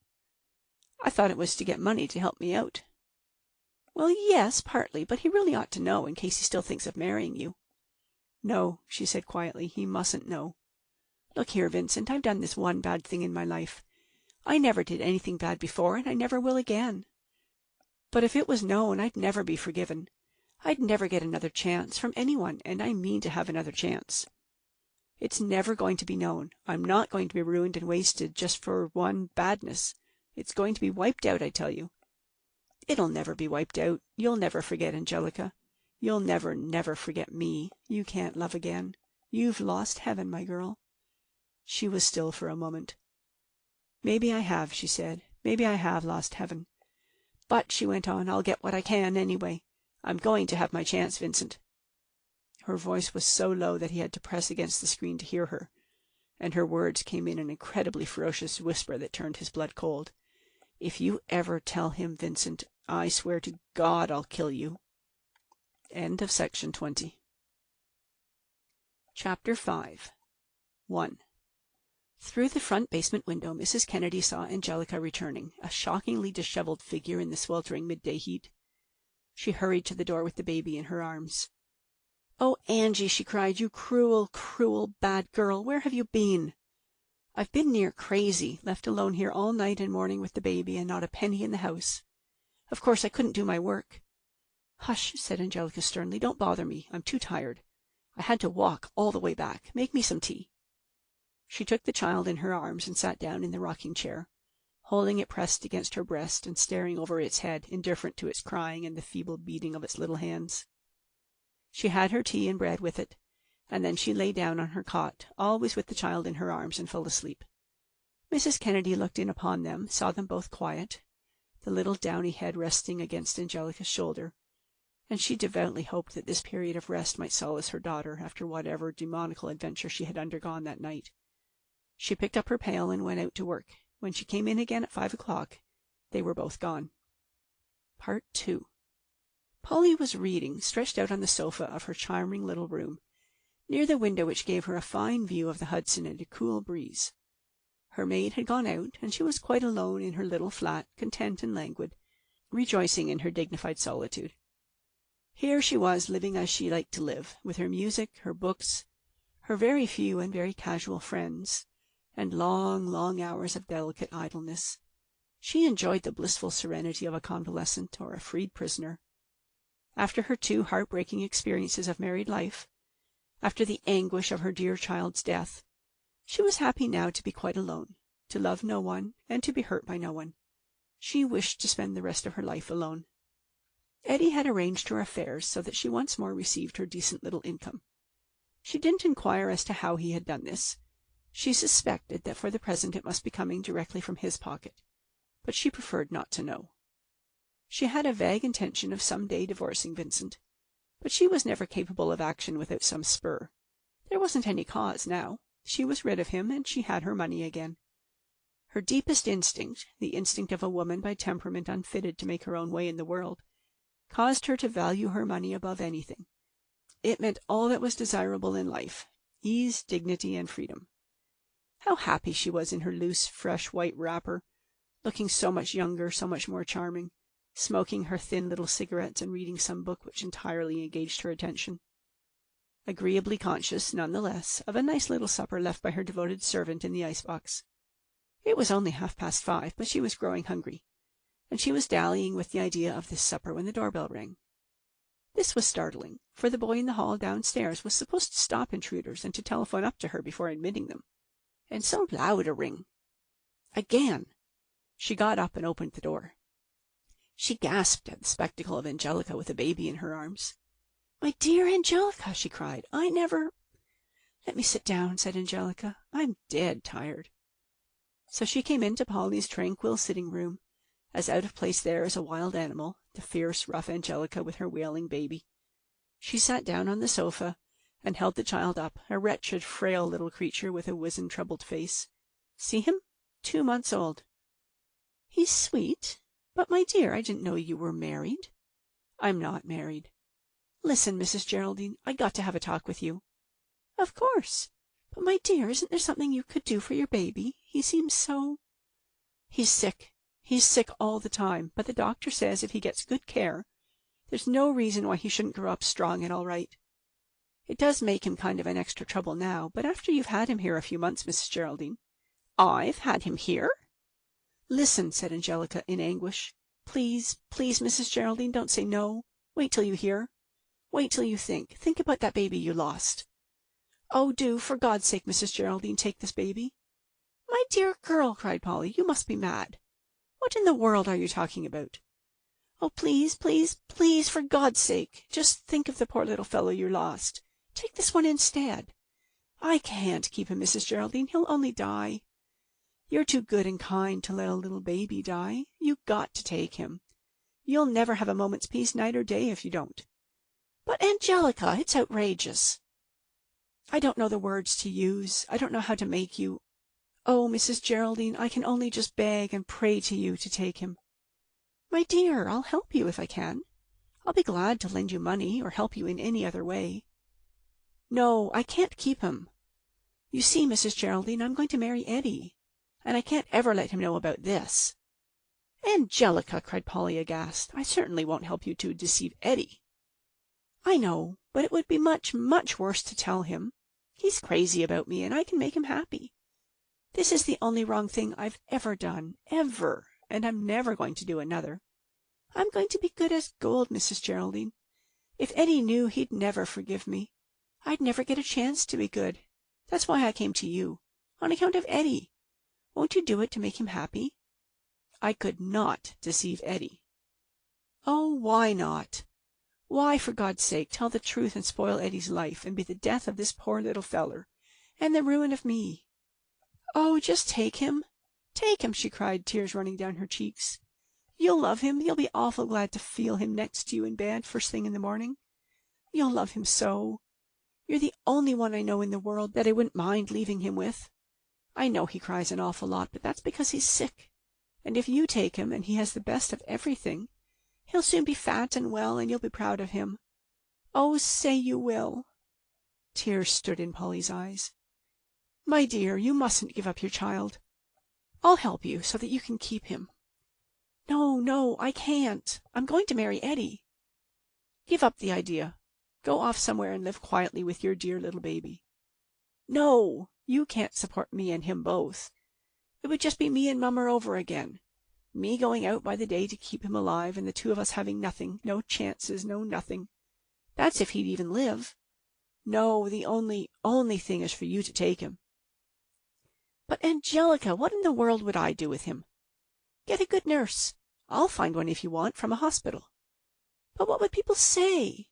"I thought it was to get money to help me out." "Well, yes, partly, but he really ought to know in case he still thinks of marrying you." "No," she said quietly, "he mustn't know. Look here, Vincent, I've done this one bad thing in my life. I never did anything bad before, and I never will again. But if it was known, I'd never be forgiven. I'd never get another chance from anyone, and I mean to have another chance. It's never going to be known. I'm not going to be ruined and wasted just for one badness. It's going to be wiped out, I tell you." "It'll never be wiped out. You'll never forget Angelica. You'll never, never forget me. You can't love again. You've lost heaven, my girl." She was still for a moment. "Maybe I have," she said. "Maybe I have lost heaven. But," she went on, "I'll get what I can anyway. I'm going to have my chance, Vincent." Her voice was so low that he had to press against the screen to hear her, and her words came in an incredibly ferocious whisper that turned his blood cold. "If you ever tell him, Vincent, I swear to God I'll kill you." End of section 20. Chapter 5. 1. Through the front basement window, Mrs. Kennedy saw Angelica returning, a shockingly disheveled figure in the sweltering midday heat. She hurried to the door with the baby in her arms. "Oh, Angie," she cried, "you cruel, cruel, bad girl, where have you been?" "I've been near crazy, left alone here all night and morning with the baby, and not a penny in the house. Of course I couldn't do my work." "Hush," said Angelica sternly. "Don't bother me. I'm too tired. I had to walk all the way back. Make me some tea." She took the child in her arms and sat down in the rocking chair, holding it pressed against her breast and staring over its head, indifferent to its crying and the feeble beating of its little hands. She had her tea and bread with it, and then she lay down on her cot, always with the child in her arms, and fell asleep. Mrs. Kennedy looked in upon them, saw them both quiet, the little downy head resting against Angelica's shoulder, and she devoutly hoped that this period of rest might solace her daughter after whatever demoniacal adventure she had undergone that night. She picked up her pail and went out to work. When she came in again at 5 o'clock, they were both gone. Part 2. Polly was reading, stretched out on the sofa of her charming little room, near the window which gave her a fine view of the Hudson and a cool breeze. Her maid had gone out, and she was quite alone in her little flat, content and languid, rejoicing in her dignified solitude. Here she was, living as she liked to live, with her music, her books, her very few and very casual friends, and long, long hours of delicate idleness. She enjoyed the blissful serenity of a convalescent or a freed prisoner. After her 2 heartbreaking experiences of married life, after the anguish of her dear child's death, she was happy now to be quite alone, to love no one, and to be hurt by no one. She wished to spend the rest of her life alone. Eddie had arranged her affairs so that she once more received her decent little income. She didn't inquire as to how he had done this. She suspected that for the present it must be coming directly from his pocket, but she preferred not to know. She had a vague intention of some day divorcing Vincent, but she was never capable of action without some spur. There wasn't any cause now. She was rid of him, and she had her money again. Her deepest instinct, the instinct of a woman by temperament unfitted to make her own way in the world, caused her to value her money above anything. It meant all that was desirable in life: ease, dignity, and freedom. How happy she was in her loose, fresh white wrapper, looking so much younger, so much more charming, smoking her thin little cigarettes and reading some book which entirely engaged her attention. agreeably conscious, none the less, of a nice little supper left by her devoted servant in the icebox. It was only 5:30, but she was growing hungry, and she was dallying with the idea of this supper when the doorbell rang. This was startling, for the boy in the hall downstairs was supposed to stop intruders and to telephone up to her before admitting them. And so loud a ring! Again! She got up and opened the door. She gasped at the spectacle of Angelica with a baby in her arms. "My dear Angelica!" she cried. "I never—" "Let me sit down," said Angelica. "I'm dead tired." So she came into Polly's tranquil sitting room, as out of place there as a wild animal, the fierce, rough Angelica with her wailing baby. She sat down on the sofa and held the child up, a wretched, frail little creature with a wizen, troubled face. "See him? 2 months old." "He's sweet. But, my dear, I didn't know you were married." "I'm not married." "Listen, Mrs. Geraldine, I got to have a talk with you." "Of course. But, my dear, isn't there something you could do for your baby? He seems so—" "He's sick. He's sick all the time, but the doctor says if he gets good care, there's no reason why he shouldn't grow up strong and all right. It does make him kind of an extra trouble now, but after you've had him here a few months, Mrs. Geraldine—" "I've had him here?" "Listen," said Angelica in anguish. "Please, please, Mrs. Geraldine, don't say no. Wait till you hear. Wait till you think. Think about that baby you lost." "Oh, do, for God's sake, Mrs. Geraldine, take this baby." "My dear girl," cried Polly, "you must be mad. What in the world are you talking about? Oh, please, please, please, for God's sake, just think of the poor little fellow you lost. Take this one instead." "I can't keep him, Mrs. Geraldine. He'll only die." "You're too good and kind to let a little baby die. You've got to take him. You'll never have a moment's peace night or day if you don't." "But, Angelica, it's outrageous." "I don't know the words to use. I don't know how to make you— Oh, Mrs. Geraldine, I can only just beg and pray to you to take him." "My dear, I'll help you if I can. I'll be glad to lend you money or help you in any other way." "No, I can't keep him. You see, Mrs. Geraldine, I'm going to marry Eddie, and I can't ever let him know about this." "Angelica," cried Polly aghast, "I certainly won't help you to deceive Eddie." "I know, but it would be much, much worse to tell him. He's crazy about me, and I can make him happy. This is the only wrong thing I've ever done, ever, and I'm never going to do another. I'm going to be good as gold, Mrs. Geraldine. If Eddie knew, he'd never forgive me. I'd never get a chance to be good. That's why I came to you, on account of Eddie. Won't you do it to make him happy?" "I could not deceive Eddie." "Oh, why not? Why, for God's sake, tell the truth and spoil Eddie's life and be the death of this poor little feller, and the ruin of me? Oh, just take him. Take him," she cried, tears running down her cheeks. "You'll love him. You'll be awful glad to feel him next to you in bed first thing in the morning. You'll love him so. You're the only one I know in the world that I wouldn't mind leaving him with. I know he cries an awful lot, but that's because he's sick. And if you take him and he has the best of everything, he'll soon be fat and well, and you'll be proud of him. Oh, say you will." Tears stood in Polly's eyes. "My dear, you mustn't give up your child. I'll help you so that you can keep him." "No, no, I can't. I'm going to marry Eddie." "Give up the idea. Go off somewhere and live quietly with your dear little baby." "No, you can't support me and him both. It would just be me and Mummer over again. Me going out by the day to keep him alive, and the two of us having nothing, no chances, no nothing. That's if he'd even live. No, the only thing is for you to take him." "But, Angelica, what in the world would I do with him?" "Get a good nurse. I'll find one if you want, from a hospital." "But what would people say?"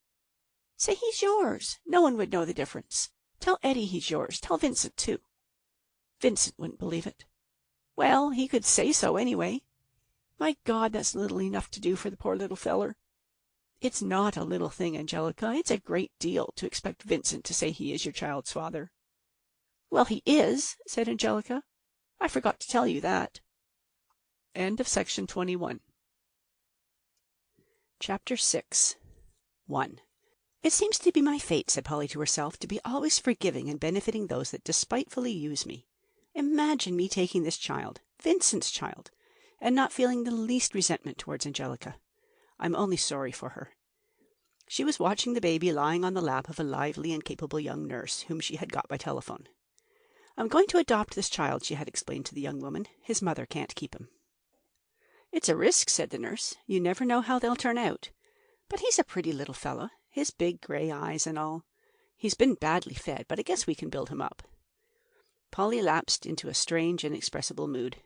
"Say he's yours. No one would know the difference. Tell Eddie he's yours. Tell Vincent, too." "Vincent wouldn't believe it." "Well, he could say so anyway." "My God, that's little enough to do for the poor little feller." "It's not a little thing, Angelica. It's a great deal to expect Vincent to say he is your child's father." "Well, he is," said Angelica. "I forgot to tell you that." End of section 21. Chapter 6. 1. "It seems to be my fate," said Polly to herself, "to be always forgiving and benefiting those that despitefully use me. Imagine me taking this child, Vincent's child, and not feeling the least resentment towards Angelica. I'm only sorry for her." She was watching the baby lying on the lap of a lively and capable young nurse whom she had got by telephone. "I'm going to adopt this child," she had explained to the young woman. "His mother can't keep him." "It's a risk," said the nurse. "You never know how they'll turn out. But he's a pretty little fellow, his big gray eyes and all. He's been badly fed, but I guess we can build him up." Polly lapsed into a strange, inexpressible mood.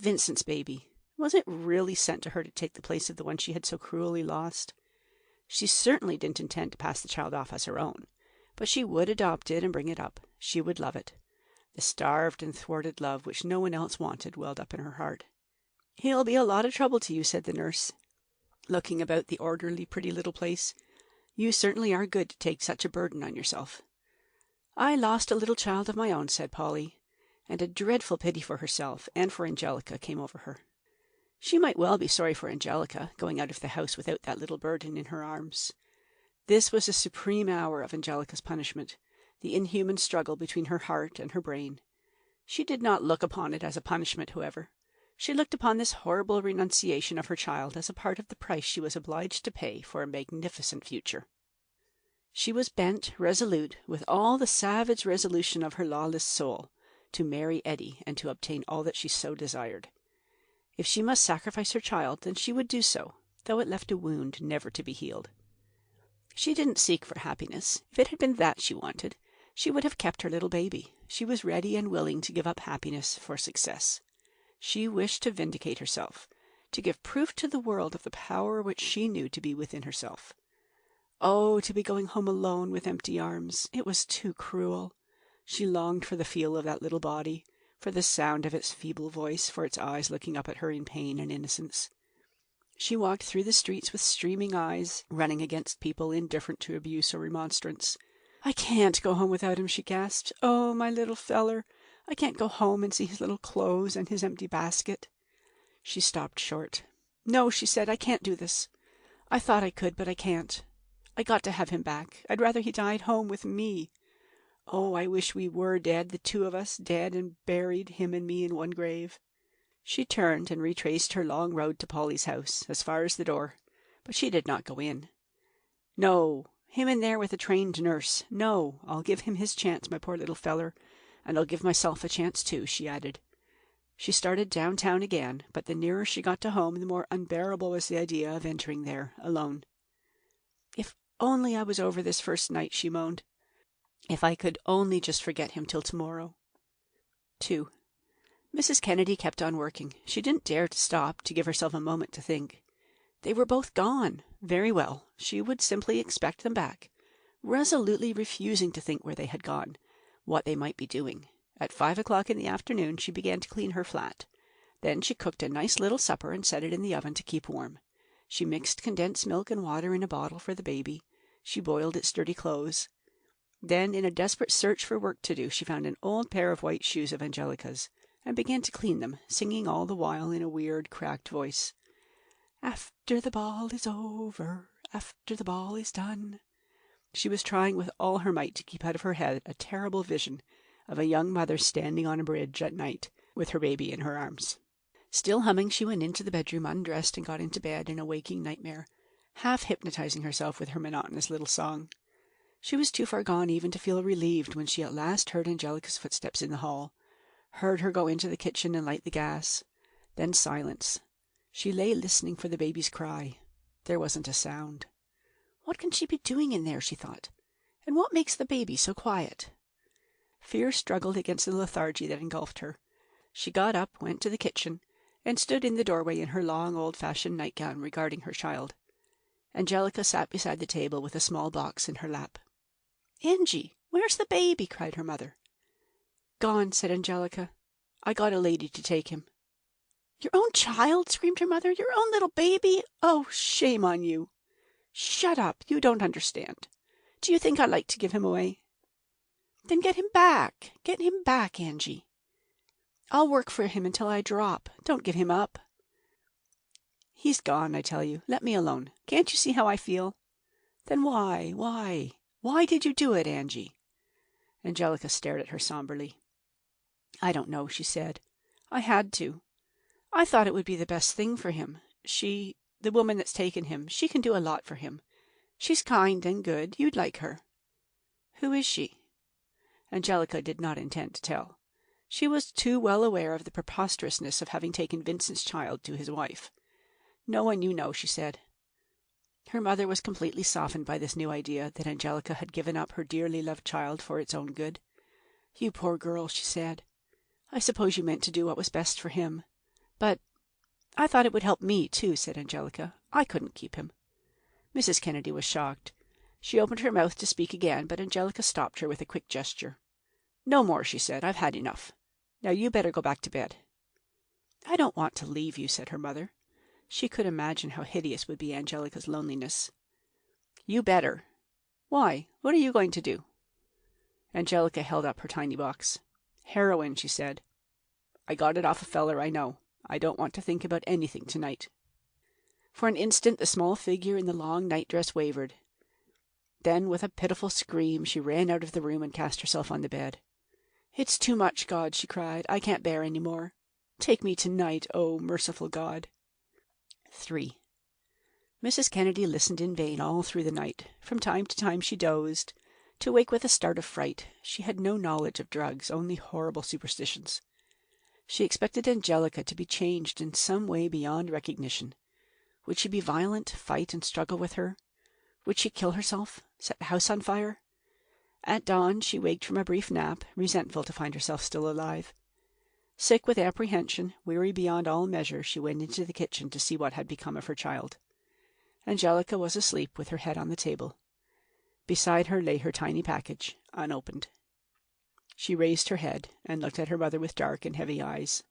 Vincent's baby. Was it really sent to her to take the place of the one she had so cruelly lost? She certainly didn't intend to pass the child off as her own, but she would adopt it and bring it up. She would love it. The starved and thwarted love which no one else wanted welled up in her heart. "He'll be a lot of trouble to you," said the nurse, looking about the orderly, pretty little place. "You certainly are good to take such a burden on yourself." "I lost a little child of my own," said Polly, and a dreadful pity for herself and for Angelica came over her. She might well be sorry for Angelica, going out of the house without that little burden in her arms. This was the supreme hour of Angelica's punishment, the inhuman struggle between her heart and her brain. She did not look upon it as a punishment, however. She looked upon this horrible renunciation of her child as a part of the price she was obliged to pay for a magnificent future. She was bent, resolute, with all the savage resolution of her lawless soul, to marry Eddie and to obtain all that she so desired. If she must sacrifice her child, then she would do so, though it left a wound never to be healed. She didn't seek for happiness. If it had been that she wanted, she would have kept her little baby. She was ready and willing to give up happiness for success. She wished to vindicate herself, to give proof to the world of the power which she knew to be within herself. Oh, to be going home alone with empty arms! It was too cruel. She longed for the feel of that little body, for the sound of its feeble voice, for its eyes looking up at her in pain and innocence. She walked through the streets with streaming eyes, running against people indifferent to abuse or remonstrance. "I can't go home without him," she gasped. "Oh, my little feller! I can't go home and see his little clothes and his empty basket." She stopped short. "No," she said, "I can't do this. I thought I could, but I can't. I got to have him back. I'd rather he died home with me. Oh, I wish we were dead, the two of us, dead and buried, him and me in one grave." She turned and retraced her long road to Polly's house, as far as the door, but she did not go in. "No, him in there with a trained nurse. No, I'll give him his chance, my poor little feller, and I'll give myself a chance too," she added. She started downtown again, but the nearer she got to home, the more unbearable was the idea of entering there alone. "If only I was over this first night," she moaned. "If I could only just forget him till tomorrow." 2. Mrs. Kennedy kept on working. She didn't dare to stop, to give herself a moment to think. They were both gone. Very well. She would simply expect them back, resolutely refusing to think where they had gone, what they might be doing. At 5 o'clock in the afternoon she began to clean her flat. Then she cooked a nice little supper and set it in the oven to keep warm. She mixed condensed milk and water in a bottle for the baby. She boiled its dirty clothes. Then, in a desperate search for work to do, she found an old pair of white shoes of Angelica's, and began to clean them, singing all the while in a weird, cracked voice. "After the ball is over, after the ball is done." She was trying with all her might to keep out of her head a terrible vision of a young mother standing on a bridge at night with her baby in her arms. Still humming, she went into the bedroom, undressed, and got into bed in a waking nightmare, half hypnotizing herself with her monotonous little song. She was too far gone even to feel relieved when she at last heard Angelica's footsteps in the hall, heard her go into the kitchen and light the gas. Then silence. She lay listening for the baby's cry. There wasn't a sound. "What can she be doing in there?" she thought. "And what makes the baby so quiet?" Fear struggled against the lethargy that engulfed her. She got up, went to the kitchen, and stood in the doorway in her long old-fashioned nightgown, regarding her child. Angelica sat beside the table with a small box in her lap. "Angie, where's the baby?" cried her mother. "Gone," said Angelica. "I got a lady to take him." "Your own child?" screamed her mother. "Your own little baby? Oh, shame on you!" "Shut up! You don't understand. Do you think I like to give him away?" "Then get him back. Get him back, Angie." "I'll work for him until I drop. Don't give him up." "He's gone, I tell you. Let me alone. Can't you see how I feel?" "Then why did you do it, Angie?" Angelica stared at her somberly. "I don't know," she said. "I had to. I thought it would be the best thing for him. The woman that's taken him, she can do a lot for him. She's kind and good. You'd like her." "Who is she?" Angelica did not intend to tell. She was too well aware of the preposterousness of having taken Vincent's child to his wife. "No one you know," she said. Her mother was completely softened by this new idea that Angelica had given up her dearly loved child for its own good. "You poor girl," she said. "I suppose you meant to do what was best for him. But I thought it would help me, too," said Angelica. "I couldn't keep him." Mrs. Kennedy was shocked. She opened her mouth to speak again, but Angelica stopped her with a quick gesture. "No more," she said. "I've had enough. Now you better go back to bed." "I don't want to leave you," said her mother. She could imagine how hideous would be Angelica's loneliness. "You better." "Why? What are you going to do?" Angelica held up her tiny box. "Heroin," she said. "I got it off a feller I know. I don't want to think about anything tonight." For an instant the small figure in the long nightdress wavered. Then, with a pitiful scream, she ran out of the room and cast herself on the bed. "It's too much, God," she cried. "I can't bear any more. Take me tonight, oh, merciful God." 3. Mrs. Kennedy listened in vain all through the night. From time to time she dozed, to wake with a start of fright. She had no knowledge of drugs, only horrible superstitions. She expected Angelica to be changed in some way beyond recognition. Would she be violent, fight and struggle with her? Would she kill herself, set the house on fire? At dawn she waked from a brief nap, resentful to find herself still alive. Sick with apprehension, weary beyond all measure, she went into the kitchen to see what had become of her child. Angelica was asleep with her head on the table. Beside her lay her tiny package, unopened. She raised her head and looked at her mother with dark and heavy eyes.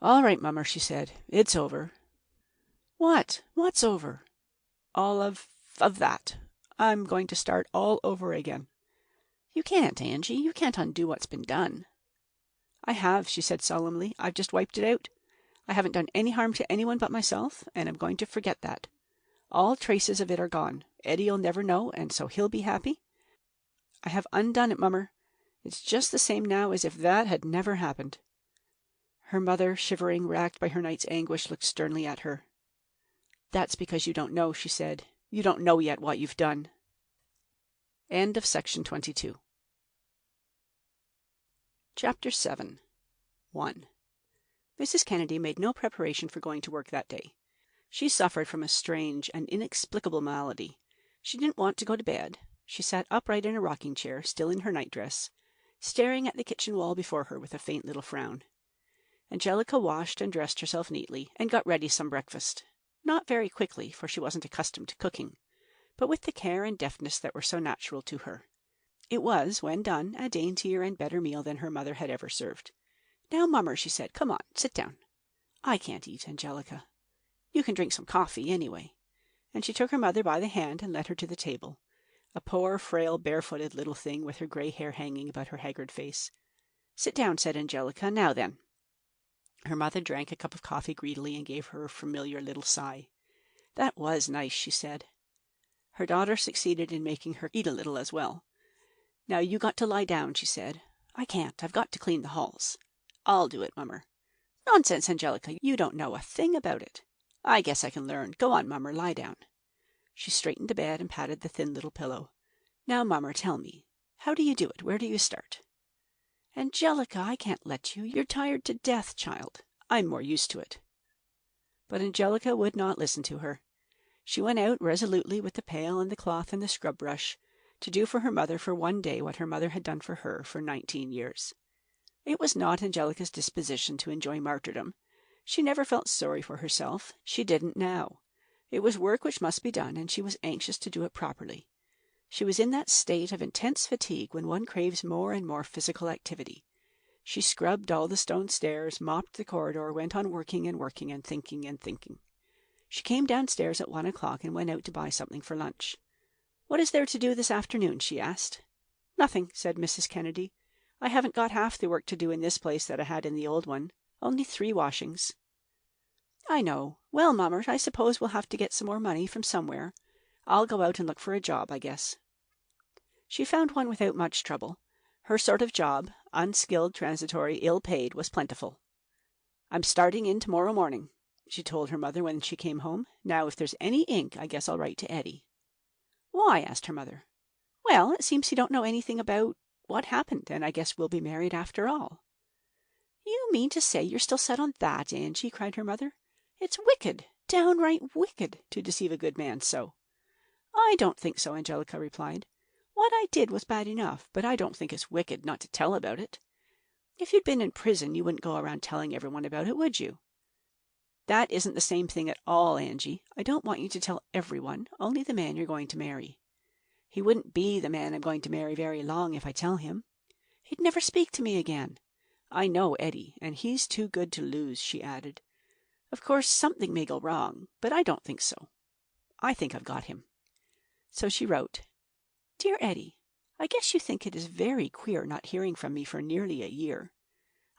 "All right, Mummer," she said. "It's over." "What? What's over?" "All of that. I'm going to start all over again." "You can't, Angie. You can't undo what's been done." "I have," she said solemnly. "I've just wiped it out. I haven't done any harm to anyone but myself, and I'm going to forget that. All traces of it are gone. Eddie'll never know, and so he'll be happy. I have undone it, Mummer. It's just the same now as if that had never happened." Her mother, shivering, racked by her night's anguish, looked sternly at her. "That's because you don't know," she said. "You don't know yet what you've done." End of section 22. Chapter 7. 1. Mrs. Kennedy made no preparation for going to work that day. She suffered from a strange and inexplicable malady. She didn't want to go to bed. She sat upright in a rocking chair, still in her nightdress, staring at the kitchen wall before her with a faint little frown. Angelica washed and dressed herself neatly, and got ready some breakfast. Not very quickly, for she wasn't accustomed to cooking, but with the care and deftness that were so natural to her. It was, when done, a daintier and better meal than her mother had ever served. "Now, Mummer," she said, "come on, sit down." "I can't eat, Angelica." "You can drink some coffee, anyway." And she took her mother by the hand and led her to the table, a poor, frail, barefooted little thing with her gray hair hanging about her haggard face. "Sit down," said Angelica. "Now then." Her mother drank a cup of coffee greedily and gave her a familiar little sigh. "That was nice," she said. Her daughter succeeded in making her eat a little as well. "Now you got to lie down," she said. "I can't. I've got to clean the halls." "I'll do it, Mummer." "Nonsense, Angelica. You don't know a thing about it." "I guess I can learn. Go on, Mummer, lie down." She straightened the bed and patted the thin little pillow. "Now, Mummer, tell me. How do you do it? Where do you start?" "Angelica, I can't let you. You're tired to death, child." "I'm more used to it." But Angelica would not listen to her. She went out resolutely with the pail and the cloth and the scrub brush, to do for her mother for one day what her mother had done for her for 19 years. It was not Angelica's disposition to enjoy martyrdom. She never felt sorry for herself. She didn't now. It was work which must be done, and she was anxious to do it properly. She was in that state of intense fatigue when one craves more and more physical activity. She scrubbed all the stone stairs, mopped the corridor, went on working and working and thinking and thinking. She came downstairs at 1 o'clock and went out to buy something for lunch. "What is there to do this afternoon?" she asked. "Nothing," said Mrs. Kennedy. "I haven't got half the work to do in this place that I had in the old one. Only 3 washings." "I know. Well, Mummer, I suppose we'll have to get some more money from somewhere. I'll go out and look for a job, I guess." She found one without much trouble. Her sort of job, unskilled, transitory, ill-paid, was plentiful. "I'm starting in tomorrow morning," she told her mother when she came home. "Now, if there's any ink, I guess I'll write to Eddie." "Why?" asked her mother. "Well, it seems you don't know anything about what happened, and I guess we'll be married after all." "You mean to say you're still set on that, Angie?" cried her mother. "It's wicked, downright wicked, to deceive a good man so." "I don't think so," Angelica replied. "What I did was bad enough, but I don't think it's wicked not to tell about it. If you'd been in prison, you wouldn't go around telling everyone about it, would you?" "That isn't the same thing at all, Angie. I don't want you to tell everyone, only the man you're going to marry. He wouldn't be the man I'm going to marry very long if I tell him. He'd never speak to me again. I know Eddie, and he's too good to lose," she added. "Of course, something may go wrong, but I don't think so. I think I've got him." So she wrote, "Dear Eddie, I guess you think it is very queer not hearing from me for nearly a year.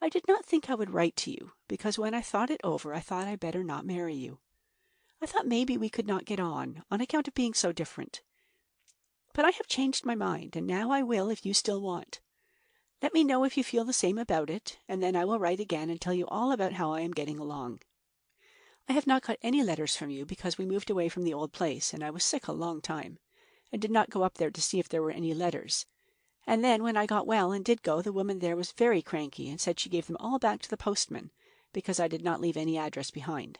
I did not think I would write to you, because when I thought it over I thought I better not marry you. I thought maybe we could not get on account of being so different. But I have changed my mind, and now I will if you still want. Let me know if you feel the same about it, and then I will write again and tell you all about how I am getting along. I have not got any letters from you because we moved away from the old place, and I was sick a long time, and did not go up there to see if there were any letters. And then when I got well and did go, the woman there was very cranky and said she gave them all back to the postman because I did not leave any address behind.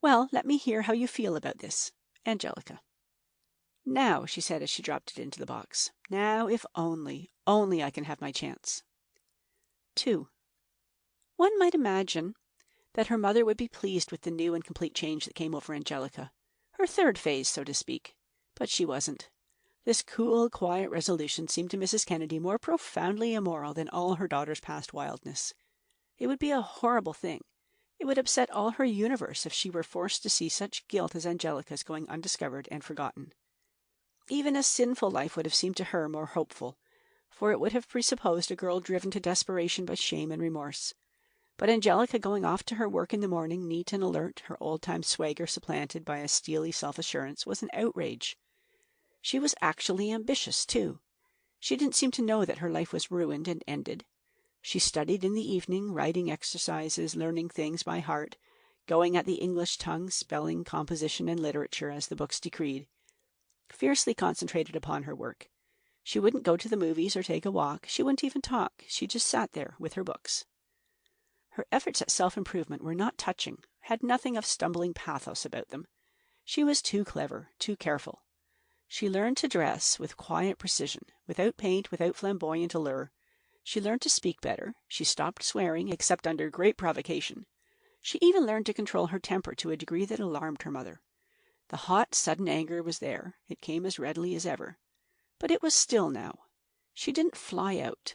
Well, let me hear how you feel about this. Angelica." "Now," she said as she dropped it into the box, "now if only I can have my chance." 2. One might imagine that her mother would be pleased with the new and complete change that came over Angelica, her third phase, so to speak, but she wasn't. This cool, quiet resolution seemed to Mrs. Kennedy more profoundly immoral than all her daughter's past wildness. It would be a horrible thing. It would upset all her universe if she were forced to see such guilt as Angelica's going undiscovered and forgotten. Even a sinful life would have seemed to her more hopeful, for it would have presupposed a girl driven to desperation by shame and remorse. But Angelica going off to her work in the morning, neat and alert, her old-time swagger supplanted by a steely self-assurance, was an outrage. She was actually ambitious, too. She didn't seem to know that her life was ruined and ended. She studied in the evening, writing exercises, learning things by heart, going at the English tongue, spelling, composition, and literature as the books decreed, fiercely concentrated upon her work. She wouldn't go to the movies or take a walk. She wouldn't even talk. She just sat there with her books. Her efforts at self-improvement were not touching, had nothing of stumbling pathos about them. She was too clever, too careful. She learned to dress with quiet precision, without paint, without flamboyant allure. She learned to speak better. She stopped swearing, except under great provocation. She even learned to control her temper to a degree that alarmed her mother. The hot, sudden anger was there. It came as readily as ever. But it was still now. She didn't fly out.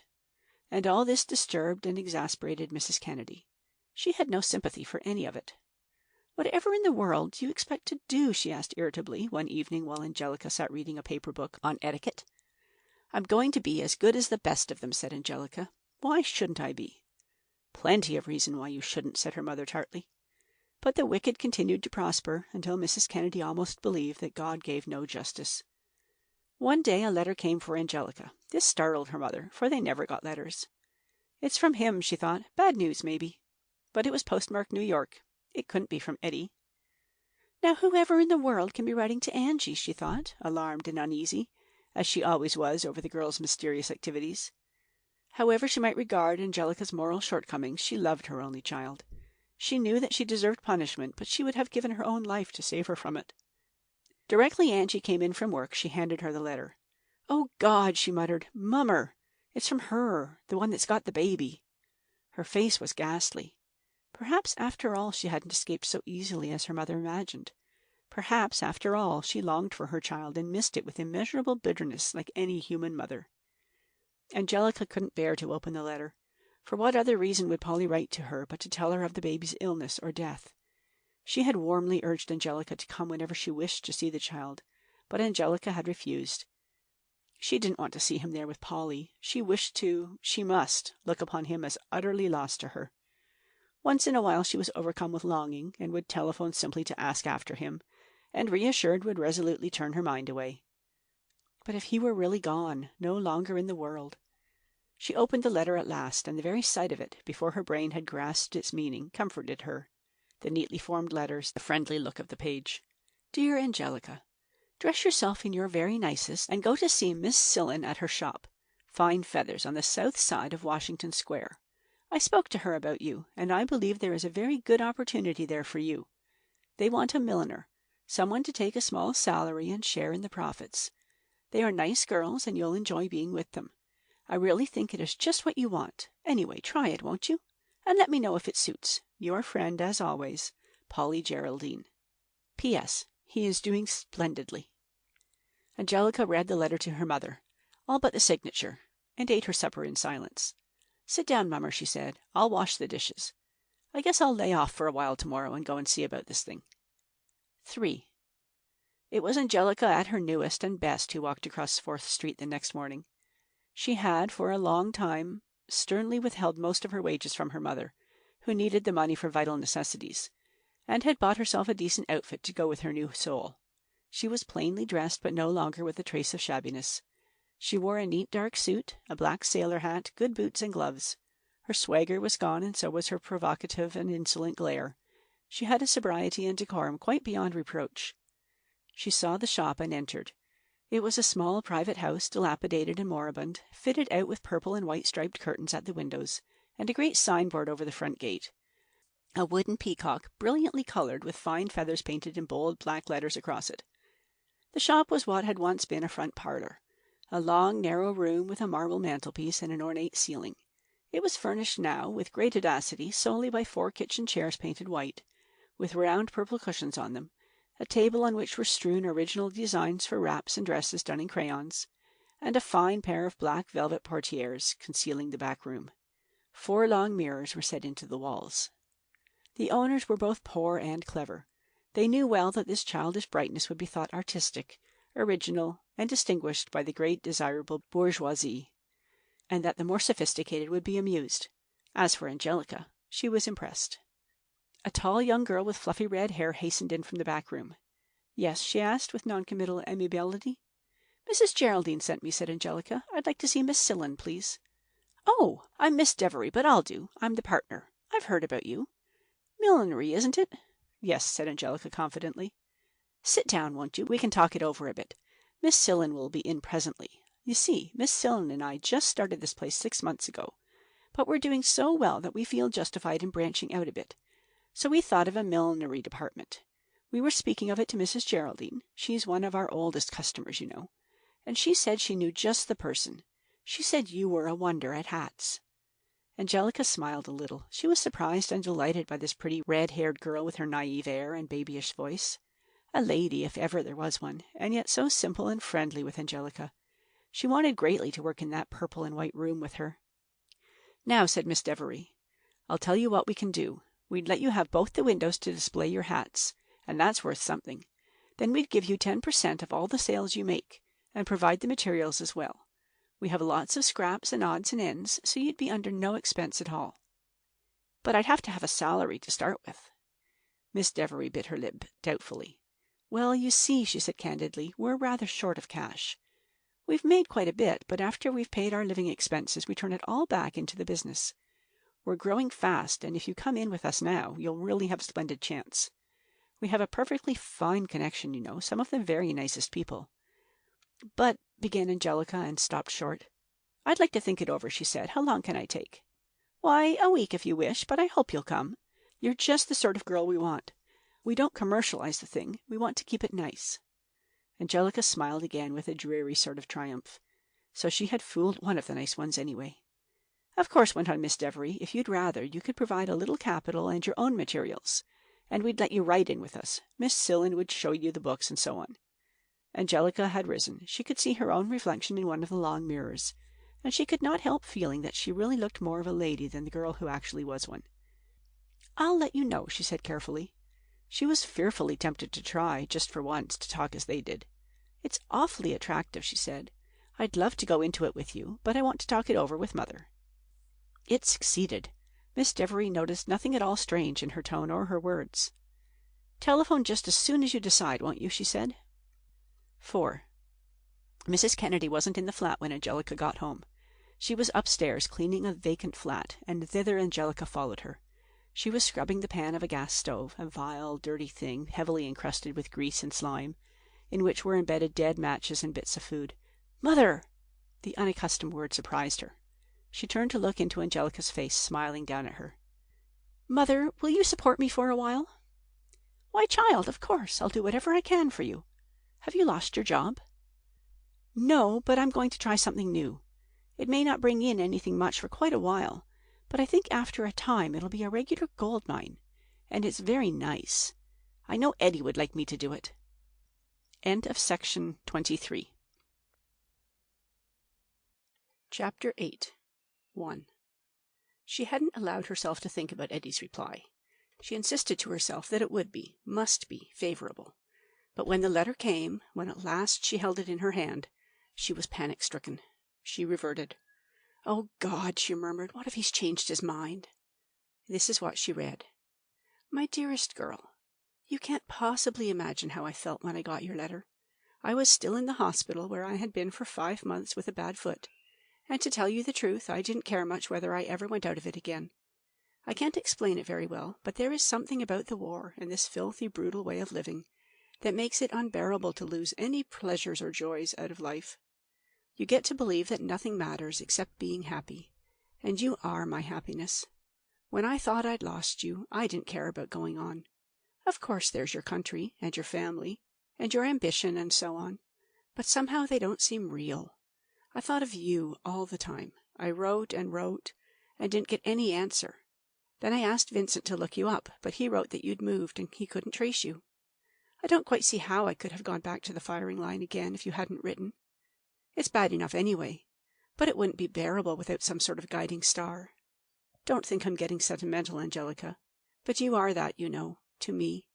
And all this disturbed and exasperated Mrs. Kennedy. She had no sympathy for any of it. "Whatever in the world do you expect to do?" she asked irritably one evening while Angelica sat reading a paper book on etiquette. "I'm going to be as good as the best of them," said Angelica. "Why shouldn't I be?" "Plenty of reason why you shouldn't," said her mother tartly. But the wicked continued to prosper until Mrs. Kennedy almost believed that God gave no justice. One day a letter came for Angelica. This startled her mother, for they never got letters. "It's from him," she thought. "Bad news, maybe." But it was postmarked New York. It couldn't be from Eddie. "Now whoever in the world can be writing to Angie?" she thought, alarmed and uneasy, as she always was over the girl's mysterious activities. However she might regard Angelica's moral shortcomings, she loved her only child. She knew that she deserved punishment, but she would have given her own life to save her from it. Directly Angie came in from work, she handed her the letter. "Oh, God!" she muttered. "Mummer! It's from her, the one that's got the baby." Her face was ghastly. Perhaps, after all, she hadn't escaped so easily as her mother imagined. Perhaps, after all, she longed for her child and missed it with immeasurable bitterness like any human mother. Angelica couldn't bear to open the letter. For what other reason would Polly write to her but to tell her of the baby's illness or death? She had warmly urged Angelica to come whenever she wished to see the child, but Angelica had refused. She didn't want to see him there with Polly. She must look upon him as utterly lost to her. Once in a while she was overcome with longing, and would telephone simply to ask after him, and reassured would resolutely turn her mind away. But if he were really gone, no longer in the world. She opened the letter at last, and the very sight of it, before her brain had grasped its meaning, comforted her. The neatly formed letters, the friendly look of the page. "Dear Angelica, Dress yourself in your very nicest and go to see Miss Sillen at her shop, Fine Feathers, on the south side of Washington Square. I spoke to her about you, and I believe there is a very good opportunity there for you. They want a milliner, someone to take a small salary and share in the profits. They are nice girls, and you'll enjoy being with them. I really think it is just what you want. Anyway, try it, won't you? And let me know if it suits. Your friend, as always, Polly Geraldine. P.S. He is doing splendidly. Angelica read the letter to her mother, all but the signature, and ate her supper in silence. "Sit down, Mummer," she said. "I'll wash the dishes. I guess I'll lay off for a while tomorrow and go and see about this thing." 3. It was Angelica at her newest and best who walked across 4th Street the next morning. She had, for a long time, sternly withheld most of her wages from her mother, who needed the money for vital necessities, and had bought herself a decent outfit to go with her new soul. She was plainly dressed, but no longer with a trace of shabbiness. She wore a neat dark suit, a black sailor hat, good boots and gloves. Her swagger was gone, and so was her provocative and insolent glare. She had a sobriety and decorum quite beyond reproach. She saw the shop and entered. It was a small private house, dilapidated and moribund, fitted out with purple and white striped curtains at the windows, and a great signboard over the front gate. A wooden peacock, brilliantly colored, with fine feathers painted in bold black letters across it. The shop was what had once been a front parlor, a long, narrow room with a marble mantelpiece and an ornate ceiling. It was furnished now, with great audacity, solely by 4 kitchen chairs painted white, with round purple cushions on them, a table on which were strewn original designs for wraps and dresses done in crayons, and a fine pair of black velvet portieres concealing the back room. 4 long mirrors were set into the walls. The owners were both poor and clever. They knew well that this childish brightness would be thought artistic, original, and distinguished by the great desirable bourgeoisie, and that the more sophisticated would be amused. As for Angelica, she was impressed. A tall young girl with fluffy red hair hastened in from the back room. "Yes?" she asked, with noncommittal amiability. "Mrs. Geraldine sent me," said Angelica. "I'd like to see Miss Sillen, please." "Oh, I'm Miss Devery, but I'll do. I'm the partner. I've heard about you. Millinery, isn't it?" "Yes," said Angelica confidently. "Sit down, won't you? We can talk it over a bit. Miss Sillen will be in presently. You see, Miss Sillen and I just started this place 6 months ago, but we're doing so well that we feel justified in branching out a bit. So we thought of a millinery department. We were speaking of it to Mrs. Geraldine. She's one of our oldest customers, you know. And she said she knew just the person. She said you were a wonder at hats." Angelica smiled a little. She was surprised and delighted by this pretty red-haired girl with her naive air and babyish voice. A lady, if ever there was one, and yet so simple and friendly with Angelica. She wanted greatly to work in that purple and white room with her. "Now," said Miss Devery, "I'll tell you what we can do. We'd let you have both the windows to display your hats, and that's worth something. Then we'd give you 10% of all the sales you make, and provide the materials as well. We have lots of scraps and odds and ends, so you'd be under no expense at all." "But I'd have to have a salary to start with." Miss Devery bit her lip doubtfully. "Well, you see," she said candidly, "we're rather short of cash. We've made quite a bit, but after we've paid our living expenses, we turn it all back into the business. We're growing fast, and if you come in with us now, you'll really have a splendid chance. We have a perfectly fine connection, you know, some of the very nicest people." "But," began Angelica, and stopped short. "I'd like to think it over," she said. "How long can I take?" "Why, a week if you wish, but I hope you'll come. You're just the sort of girl we want. We don't commercialize the thing. We want to keep it nice." Angelica smiled again with a dreary sort of triumph. So she had fooled one of the nice ones anyway. "Of course," went on Miss Devery, "if you'd rather, you could provide a little capital and your own materials, and we'd let you write in with us. Miss Sillen would show you the books and so on." Angelica had risen. She could see her own reflection in one of the long mirrors, and she could not help feeling that she really looked more of a lady than the girl who actually was one. "I'll let you know," she said carefully. She was fearfully tempted to try, just for once, to talk as they did. "It's awfully attractive," she said. "I'd love to go into it with you, but I want to talk it over with Mother." It succeeded. Miss Devery noticed nothing at all strange in her tone or her words. "Telephone just as soon as you decide, won't you?" she said. 4. Mrs. Kennedy wasn't in the flat when Angelica got home. She was upstairs cleaning a vacant flat, and thither Angelica followed her. She was scrubbing the pan of a gas stove, a vile, dirty thing, heavily encrusted with grease and slime. in which were embedded dead matches and bits of food. "Mother!" The unaccustomed word surprised her. She turned to look into Angelica's face, smiling down at her. "Mother, will you support me for a while?" "Why, child, of course. I'll do whatever I can for you. Have you lost your job?" "No, but I'm going to try something new. It may not bring in anything much for quite a while, but I think after a time it'll be a regular gold mine. And it's very nice. I know Eddie would like me to do it." End of section 23. Chapter 8. 1. She hadn't allowed herself to think about Eddie's reply. She insisted to herself that it would be, must be, favorable. But when the letter came, when at last she held it in her hand, she was panic-stricken. She reverted. "Oh, God," she murmured, "what if he's changed his mind?" This is what she read. "My dearest girl, you can't possibly imagine how I felt when I got your letter. I was still in the hospital, where I had been for 5 months with a bad foot, and to tell you the truth, I didn't care much whether I ever went out of it again. I can't explain it very well, but there is something about the war and this filthy, brutal way of living that makes it unbearable to lose any pleasures or joys out of life. You get to believe that nothing matters except being happy, and you are my happiness. When I thought I'd lost you, I didn't care about going on. Of course there's your country, and your family, and your ambition, and so on, but somehow they don't seem real. I thought of you all the time. I wrote and wrote, and didn't get any answer. Then I asked Vincent to look you up, but he wrote that you'd moved, and he couldn't trace you. I don't quite see how I could have gone back to the firing line again if you hadn't written. It's bad enough anyway, but it wouldn't be bearable without some sort of guiding star. Don't think I'm getting sentimental, Angelica, but you are that, you know, to me.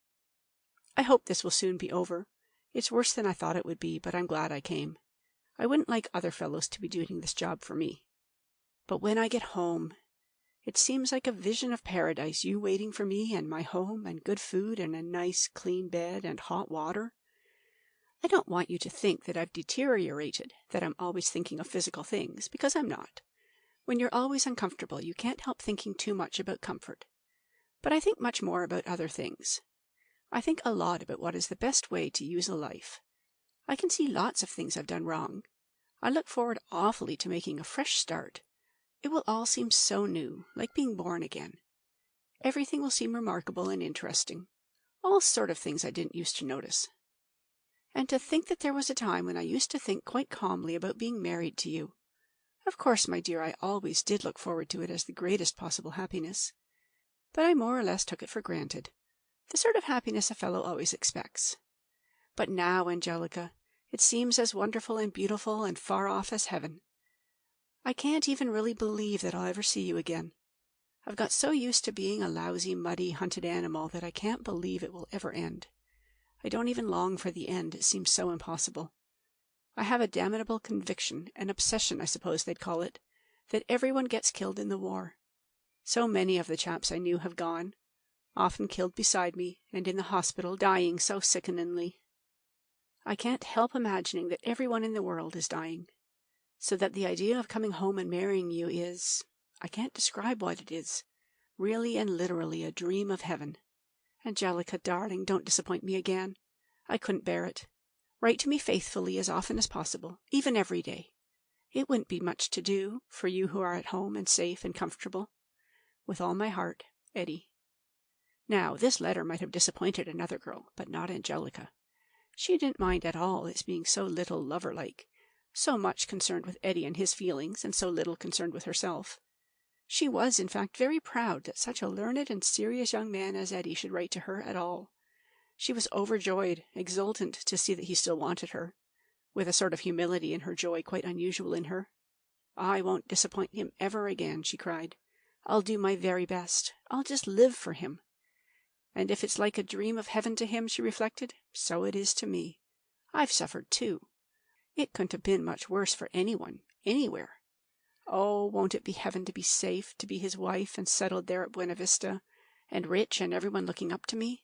I hope this will soon be over. It's worse than I thought it would be, but I'm glad I came. I wouldn't like other fellows to be doing this job for me. But when I get home, it seems like a vision of paradise, you waiting for me, and my home, and good food, and a nice clean bed, and hot water. I don't want you to think that I've deteriorated, that I'm always thinking of physical things, because I'm not. When you're always uncomfortable, you can't help thinking too much about comfort. But I think much more about other things. I think a lot about what is the best way to use a life. I can see lots of things I've done wrong. I look forward awfully to making a fresh start. It will all seem so new, like being born again. Everything will seem remarkable and interesting. All sort of things I didn't used to notice. And to think that there was a time when I used to think quite calmly about being married to you. Of course, my dear, I always did look forward to it as the greatest possible happiness. But I more or less took it for granted, the sort of happiness a fellow always expects. But now, Angelica, it seems as wonderful and beautiful and far off as heaven. I can't even really believe that I'll ever see you again. I've got so used to being a lousy, muddy, hunted animal that I can't believe it will ever end. I don't even long for the end. It seems so impossible. I have a damnable conviction, an obsession I suppose they'd call it, that everyone gets killed in the war. So many of the chaps I knew have gone, often killed beside me, and in the hospital, dying so sickeningly. I can't help imagining that everyone in the world is dying, so that the idea of coming home and marrying you is, I can't describe what it is, really and literally a dream of heaven. Angelica, darling, don't disappoint me again. I couldn't bear it. Write to me faithfully as often as possible, even every day. It wouldn't be much to do, for you who are at home and safe and comfortable. With all my heart, Eddie. Now, this letter might have disappointed another girl, but not Angelica. She didn't mind at all its being so little lover-like, so much concerned with Eddie and his feelings, and so little concerned with herself. She was, in fact, very proud that such a learned and serious young man as Eddie should write to her at all. She was overjoyed, exultant to see that he still wanted her, with a sort of humility in her joy quite unusual in her. "I won't disappoint him ever again," she cried. "I'll do my very best. I'll just live for him." And if it's like a dream of heaven to him, she reflected, so it is to me. I've suffered too. It couldn't have been much worse for anyone, anywhere. Oh, won't it be heaven to be safe, to be his wife and settled there at Buena Vista, and rich and everyone looking up to me?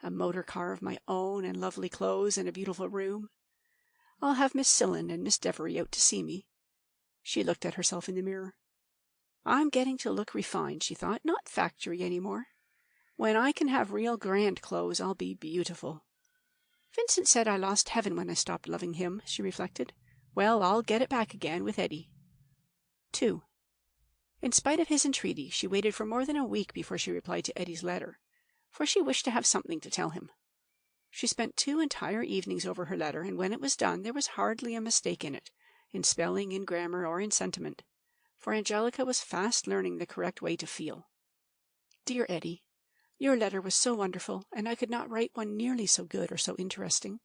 A motor car of my own, and lovely clothes, and a beautiful room. I'll have Miss Cillan and Miss Devery out to see me. She looked at herself in the mirror. I'm getting to look refined, she thought, not factory any more. When I can have real grand clothes, I'll be beautiful. Vincent said I lost heaven when I stopped loving him, she reflected. Well, I'll get it back again with Eddie. 2. In spite of his entreaty, she waited for more than a week before she replied to Eddie's letter, for she wished to have something to tell him. She spent 2 entire evenings over her letter, and when it was done there was hardly a mistake in it, in spelling, in grammar, or in sentiment, for Angelica was fast learning the correct way to feel. Dear Eddie, your letter was so wonderful, and I could not write one nearly so good or so interesting.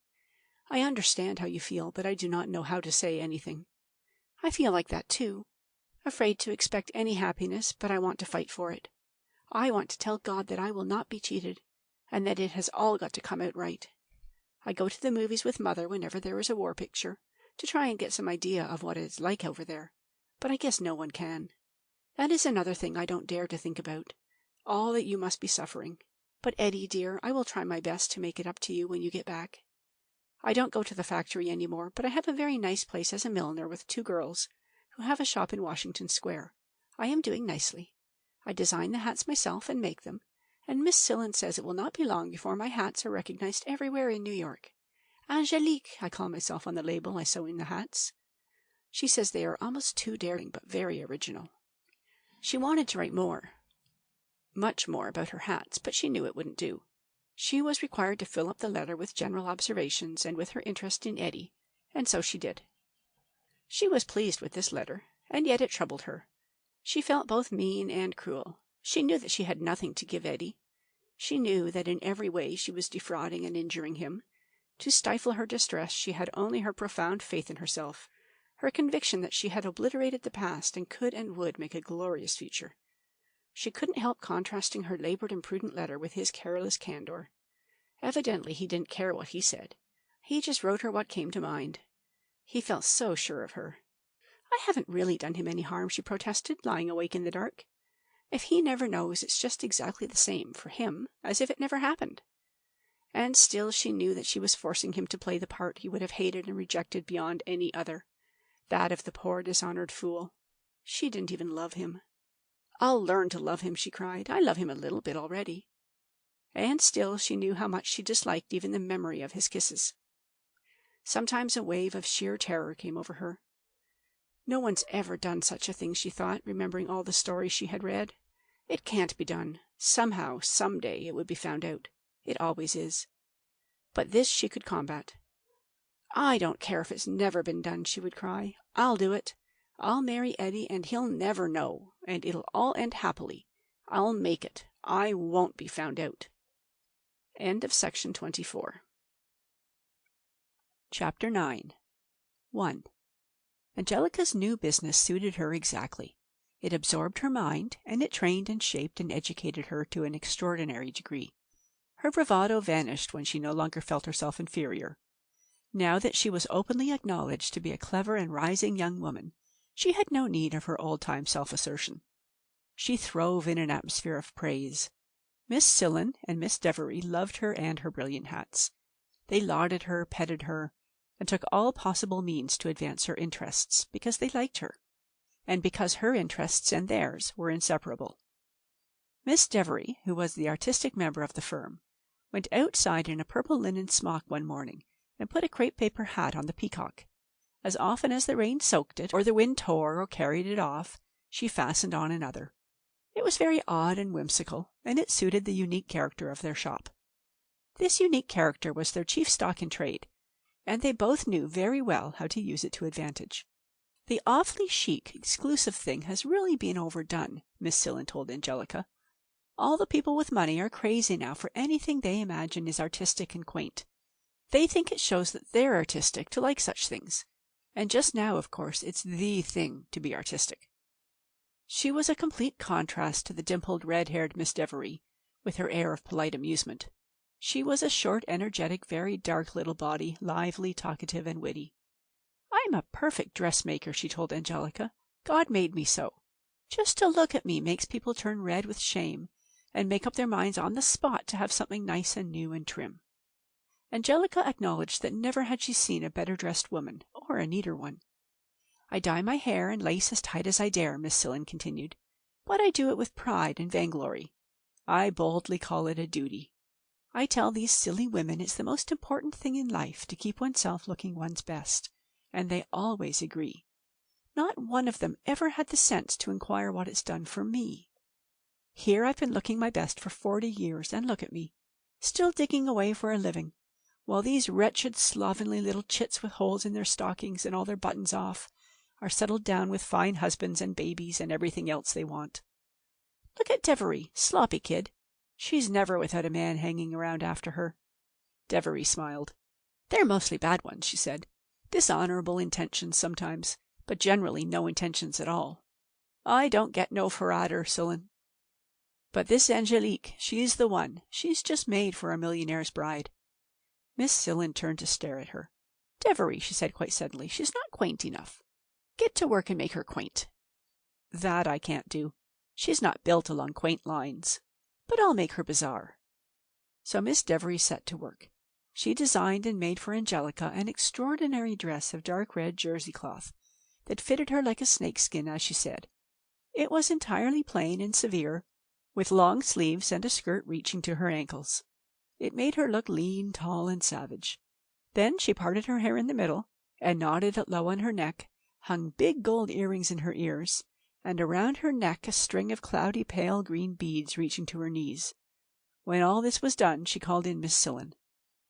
I understand how you feel, but I do not know how to say anything. I feel like that too, afraid to expect any happiness, but I want to fight for it. I want to tell God that I will not be cheated, and that it has all got to come out right. I go to the movies with Mother whenever there is a war picture, to try and get some idea of what it is like over there, but I guess no one can. That is another thing I don't dare to think about, all that you must be suffering. But Eddie, dear, I will try my best to make it up to you when you get back. I don't go to the factory any more, but I have a very nice place as a milliner with 2 girls, who have a shop in Washington Square. I am doing nicely. I design the hats myself and make them, and Miss Sillen says it will not be long before my hats are recognized everywhere in New York. Angelique, I call myself on the label I sew in the hats. She says they are almost too daring, but very original. She wanted to write much more about her hats, but she knew it wouldn't do. She was required to fill up the letter with general observations and with her interest in Eddie, and so she did. She was pleased with this letter, and yet it troubled her. She felt both mean and cruel. She knew that she had nothing to give Eddie. She knew that in every way she was defrauding and injuring him. To stifle her distress, she had only her profound faith in herself, her conviction that she had obliterated the past and could and would make a glorious future. She couldn't help contrasting her labored and prudent letter with his careless candor. Evidently he didn't care what he said. He just wrote her what came to mind. He felt so sure of her. I haven't really done him any harm, she protested, lying awake in the dark. If he never knows, it's just exactly the same for him as if it never happened. And still she knew that she was forcing him to play the part he would have hated and rejected beyond any other, that of the poor dishonored fool. She didn't even love him. I'll learn to love him, she cried. I love him a little bit already. And still she knew how much she disliked even the memory of his kisses. Sometimes a wave of sheer terror came over her. No one's ever done such a thing, she thought, remembering all the stories she had read. It can't be done. Somehow, some day, it would be found out. It always is. But this she could combat. I don't care if it's never been done, she would cry. I'll do it. I'll marry Eddie, and he'll never know, and it'll all end happily. I'll make it. I won't be found out. End of section 24. Chapter 9. 1. Angelica's new business suited her exactly. It absorbed her mind, and it trained and shaped and educated her to an extraordinary degree. Her bravado vanished when she no longer felt herself inferior. Now that she was openly acknowledged to be a clever and rising young woman, she had no need of her old-time self-assertion. She throve in an atmosphere of praise. Miss Sillen and Miss Devery loved her and her brilliant hats. They lauded her, petted her, and took all possible means to advance her interests, because they liked her, and because her interests and theirs were inseparable. Miss Devery, who was the artistic member of the firm, went outside in a purple linen smock one morning and put a crepe paper hat on the peacock. As often as the rain soaked it, or the wind tore or carried it off, she fastened on another. It was very odd and whimsical, and it suited the unique character of their shop. This unique character was their chief stock in trade, and they both knew very well how to use it to advantage. The awfully chic, exclusive thing has really been overdone, Miss Sillen told Angelica. All the people with money are crazy now for anything they imagine is artistic and quaint. They think it shows that they're artistic to like such things. And just now, of course, it's the thing to be artistic. She was a complete contrast to the dimpled, red-haired Miss Devery, with her air of polite amusement. She was a short, energetic, very dark little body, lively, talkative, and witty. "I'm a perfect dressmaker," she told Angelica. "God made me so. Just to look at me makes people turn red with shame, and make up their minds on the spot to have something nice and new and trim." Angelica acknowledged that never had she seen a better-dressed woman, or a neater one. "I dye my hair and lace as tight as I dare," Miss Sillen continued, "but I do it with pride and vainglory. I boldly call it a duty. I tell these silly women it's the most important thing in life to keep oneself looking one's best, and they always agree. Not one of them ever had the sense to inquire what it's done for me. Here I've been looking my best for 40 years, and look at me, still digging away for a living, while these wretched, slovenly little chits with holes in their stockings and all their buttons off are settled down with fine husbands and babies and everything else they want. Look at Devery, sloppy kid. She's never without a man hanging around after her." Devery smiled. "They're mostly bad ones," she said. "Dishonorable intentions sometimes, but generally no intentions at all. I don't get no farrader, Sullen. But this Angelique, she's the one. She's just made for a millionaire's bride." Miss Sullen turned to stare at her. "Devery," she said quite suddenly, "she's not quaint enough. Get to work and make her quaint." "That I can't do. She's not built along quaint lines. But I'll make her bizarre." So Miss Devery set to work. She designed and made for Angelica an extraordinary dress of dark red jersey cloth that fitted her like a snakeskin, as she said. It was entirely plain and severe, with long sleeves and a skirt reaching to her ankles. It made her look lean, tall, and savage. Then she parted her hair in the middle and knotted it low on her neck, hung big gold earrings in her ears, and around her neck a string of cloudy pale green beads reaching to her knees. When all this was done, she called in Miss Sullen.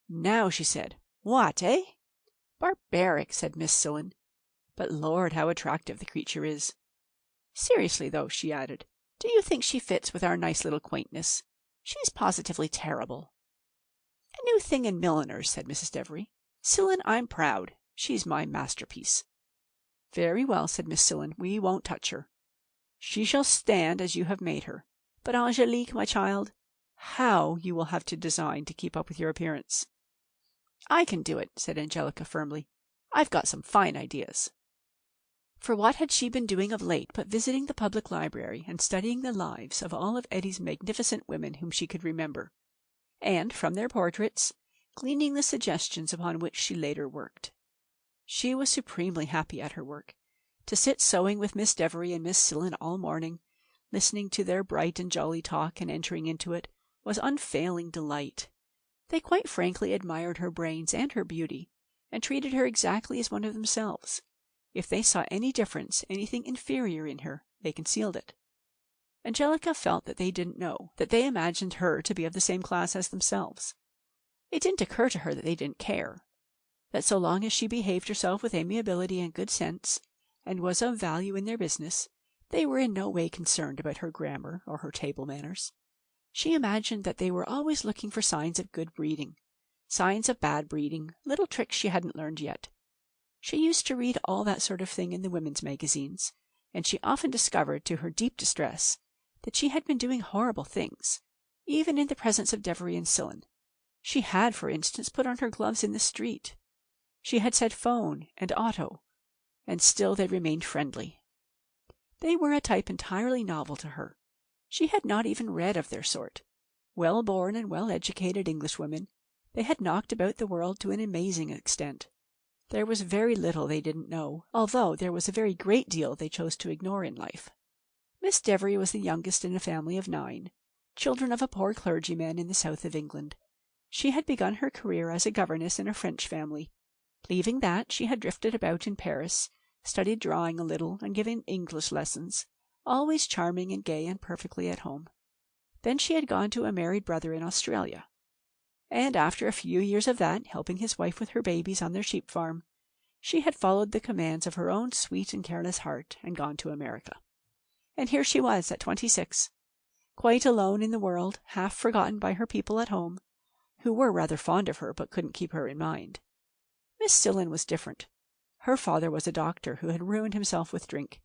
"Now," she said. "What, eh?" "Barbaric," said Miss Sullen. "But Lord, how attractive the creature is. Seriously, though," she added, "do you think she fits with our nice little quaintness? She's positively terrible." "A new thing in milliners," said Mrs. Devery. "Sullen, I'm proud. She's my masterpiece." "Very well," said Miss Sullen, "we won't touch her. She shall stand as you have made her. But Angelique, my child, how you will have to design to keep up with your appearance." "I can do it," said Angelica firmly. "I've got some fine ideas." For what had she been doing of late but visiting the public library and studying the lives of all of Eddie's magnificent women whom she could remember, and, from their portraits, gleaning the suggestions upon which she later worked. She was supremely happy at her work. To sit sewing with Miss Devery and Miss Sullen all morning, listening to their bright and jolly talk and entering into it, was unfailing delight. They quite frankly admired her brains and her beauty, and treated her exactly as one of themselves. If they saw any difference, anything inferior in her, they concealed it. Angelica felt that they didn't know, that they imagined her to be of the same class as themselves. It didn't occur to her that they didn't care, that so long as she behaved herself with amiability and good sense, and was of value in their business, they were in no way concerned about her grammar or her table manners. She imagined that they were always looking for signs of good breeding, signs of bad breeding, little tricks she hadn't learned yet. She used to read all that sort of thing in the women's magazines, and she often discovered, to her deep distress, that she had been doing horrible things, even in the presence of Devery and Sullen. She had, for instance, put on her gloves in the street. She had said phone and auto, and still they remained friendly. They were a type entirely novel to her. She had not even read of their sort. Well-born and well-educated Englishwomen, they had knocked about the world to an amazing extent. There was very little they didn't know, although there was a very great deal they chose to ignore in life. Miss Devery was the youngest in a family of 9, children of a poor clergyman in the south of England. She had begun her career as a governess in a French family. Leaving that, she had drifted about in Paris, studied drawing a little, and given English lessons, always charming and gay and perfectly at home. Then she had gone to a married brother in Australia, and after a few years of that, helping his wife with her babies on their sheep farm, she had followed the commands of her own sweet and careless heart and gone to America. And here she was at 26, quite alone in the world, half forgotten by her people at home, who were rather fond of her but couldn't keep her in mind. Miss Sullen was different. Her father was a doctor who had ruined himself with drink,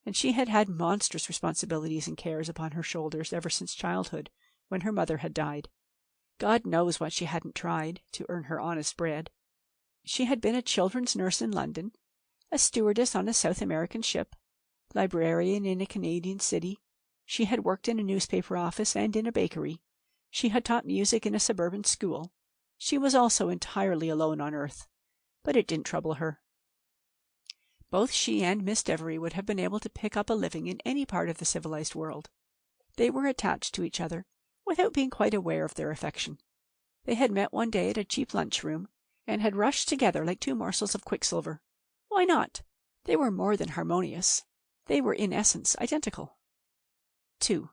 and she had had monstrous responsibilities and cares upon her shoulders ever since childhood, when her mother had died. God knows what she hadn't tried to earn her honest bread. She had been a children's nurse in London, a stewardess on a South American ship, librarian in a Canadian city. She had worked in a newspaper office and in a bakery. She had taught music in a suburban school. She was also entirely alone on earth, but it didn't trouble her. Both she and Miss Devery would have been able to pick up a living in any part of the civilized world. They were attached to each other, without being quite aware of their affection. They had met one day at a cheap lunchroom, and had rushed together like two morsels of quicksilver. Why not? They were more than harmonious. They were in essence identical. 2.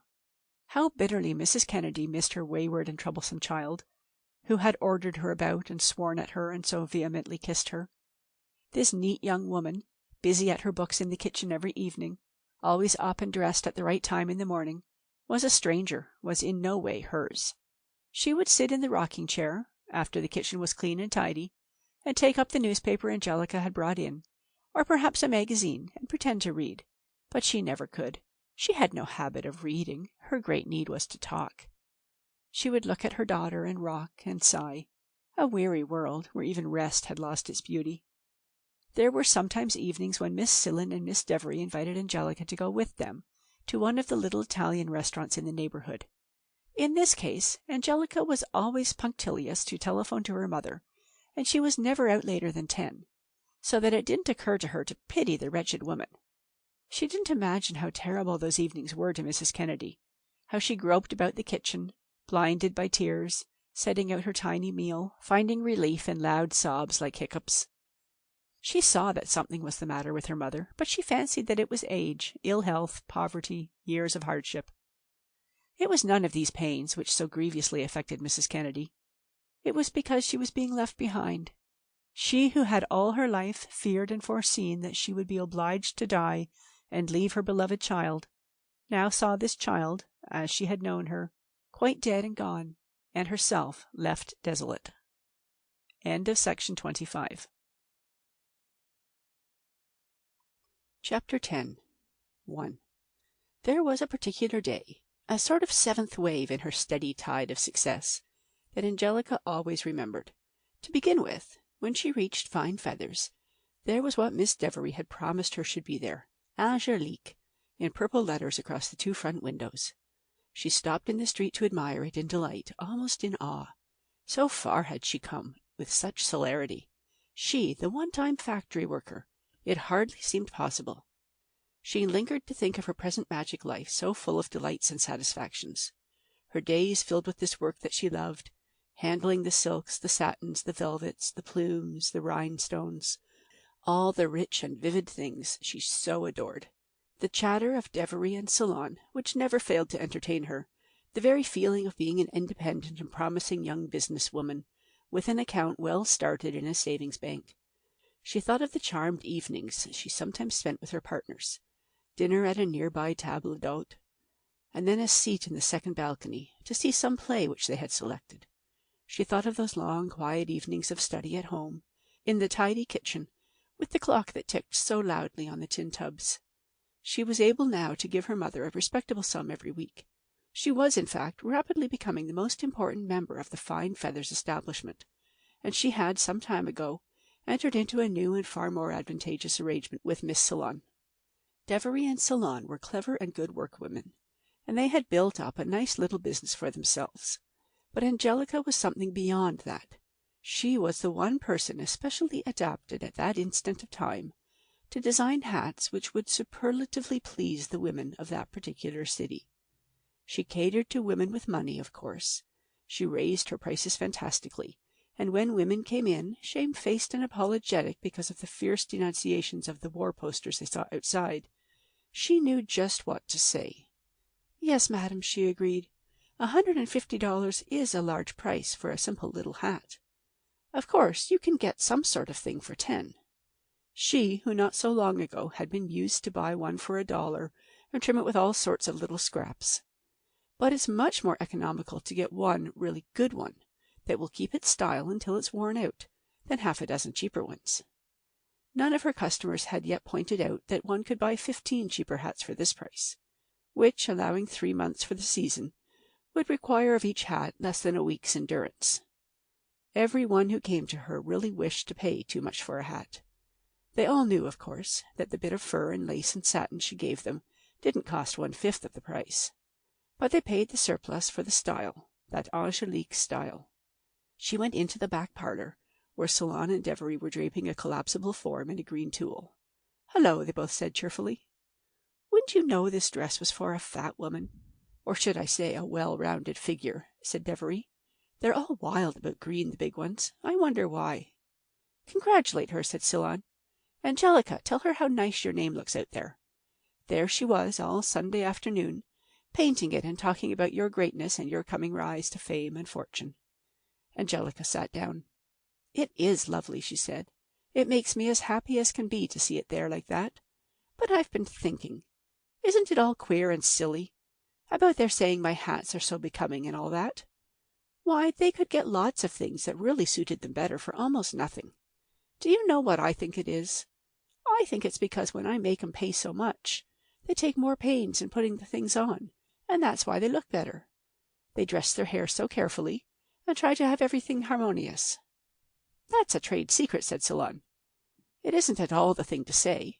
How bitterly Mrs. Kennedy missed her wayward and troublesome child, who had ordered her about and sworn at her and so vehemently kissed her. This neat young woman, busy at her books in the kitchen every evening, always up and dressed at the right time in the morning, was a stranger, was in no way hers. She would sit in the rocking chair, after the kitchen was clean and tidy, and take up the newspaper Angelica had brought in, or perhaps a magazine, and pretend to read. But she never could. She had no habit of reading. Her great need was to talk. She would look at her daughter and rock and sigh. A weary world, where even rest had lost its beauty. There were sometimes evenings when Miss Cillin and Miss Devery invited Angelica to go with them to one of the little Italian restaurants in the neighborhood. In this case, Angelica was always punctilious to telephone to her mother, and she was never out later than 10, so that it didn't occur to her to pity the wretched woman. She didn't imagine how terrible those evenings were to Mrs. Kennedy, how she groped about the kitchen, blinded by tears, setting out her tiny meal, finding relief in loud sobs like hiccups. She saw that something was the matter with her mother, but she fancied that it was age, ill health, poverty, years of hardship. It was none of these pains which so grievously affected Mrs. Kennedy. It was because she was being left behind. She who had all her life feared and foreseen that she would be obliged to die and leave her beloved child, now saw this child, as she had known her, quite dead and gone, and herself left desolate. End of section 25. Chapter 10. 1. There was a particular day, a sort of seventh wave in her steady tide of success, that Angelica always remembered. To begin with, when she reached Fine Feathers, there was what Miss Devery had promised her should be there, Angelique, in purple letters across the 2 front windows. She stopped in the street to admire it in delight, almost in awe. So far had she come, with such celerity. She, the one-time factory worker. It hardly seemed possible. She lingered to think of her present magic life, so full of delights and satisfactions. Her days filled with this work that she loved, handling the silks, the satins, the velvets, the plumes, the rhinestones, all the rich and vivid things she so adored. The chatter of Devery and Salon, which never failed to entertain her, the very feeling of being an independent and promising young business woman, with an account well started in a savings bank. She thought of the charmed evenings she sometimes spent with her partners, dinner at a nearby table d'hôte, and then a seat in the second balcony to see some play which they had selected. She thought of those long, quiet evenings of study at home, in the tidy kitchen, with the clock that ticked so loudly on the tin tubs. She was able now to give her mother a respectable sum every week. She was, in fact, rapidly becoming the most important member of the Fine Feathers establishment, and she had, some time ago, entered into a new and far more advantageous arrangement with Miss Salon. Devery and Salon were clever and good workwomen, and they had built up a nice little business for themselves. But Angelica was something beyond that. She was the one person especially adapted at that instant of time to design hats which would superlatively please the women of that particular city. She catered to women with money, of course. She raised her prices fantastically, and when women came in, shamefaced and apologetic because of the fierce denunciations of the war posters they saw outside, she knew just what to say. "Yes, madam," she agreed. $150 is a large price for a simple little hat. Of course, you can get some sort of thing for 10. She, who not so long ago had been used to buy one for $1 and trim it with all sorts of little scraps. But it's much more economical to get one really good one that will keep its style until it's worn out, than half a dozen cheaper ones. None of her customers had yet pointed out that one could buy 15 cheaper hats for this price, which, allowing 3 months for the season, would require of each hat less than a week's endurance. Every one who came to her really wished to pay too much for a hat. They all knew, of course, that the bit of fur and lace and satin she gave them didn't cost 1/5 of the price, but they paid the surplus for the style, that Angelique style. She went into the back parlor, where Salon and Devery were draping a collapsible form and a green tulle. "Hello," they both said cheerfully. "Wouldn't you know this dress was for a fat woman? Or should I say a well-rounded figure?" said Devery. They're all wild about green, the big ones. I wonder why." "Congratulate her," said Solon. "Angelica, tell her how nice your name looks out there." There she was, all Sunday afternoon, painting it and talking about your greatness and your coming rise to fame and fortune. Angelica sat down. "It is lovely," she said. "It makes me as happy as can be to see it there like that. But I've been thinking, isn't it all queer and silly, about their saying my hats are so becoming and all that? Why, they could get lots of things that really suited them better for almost nothing. Do you know what I think it is? I think it's because when I make 'em pay so much, they take more pains in putting the things on, and that's why they look better. They dress their hair so carefully, and try to have everything harmonious." "That's a trade secret," said Solon. "It isn't at all the thing to say.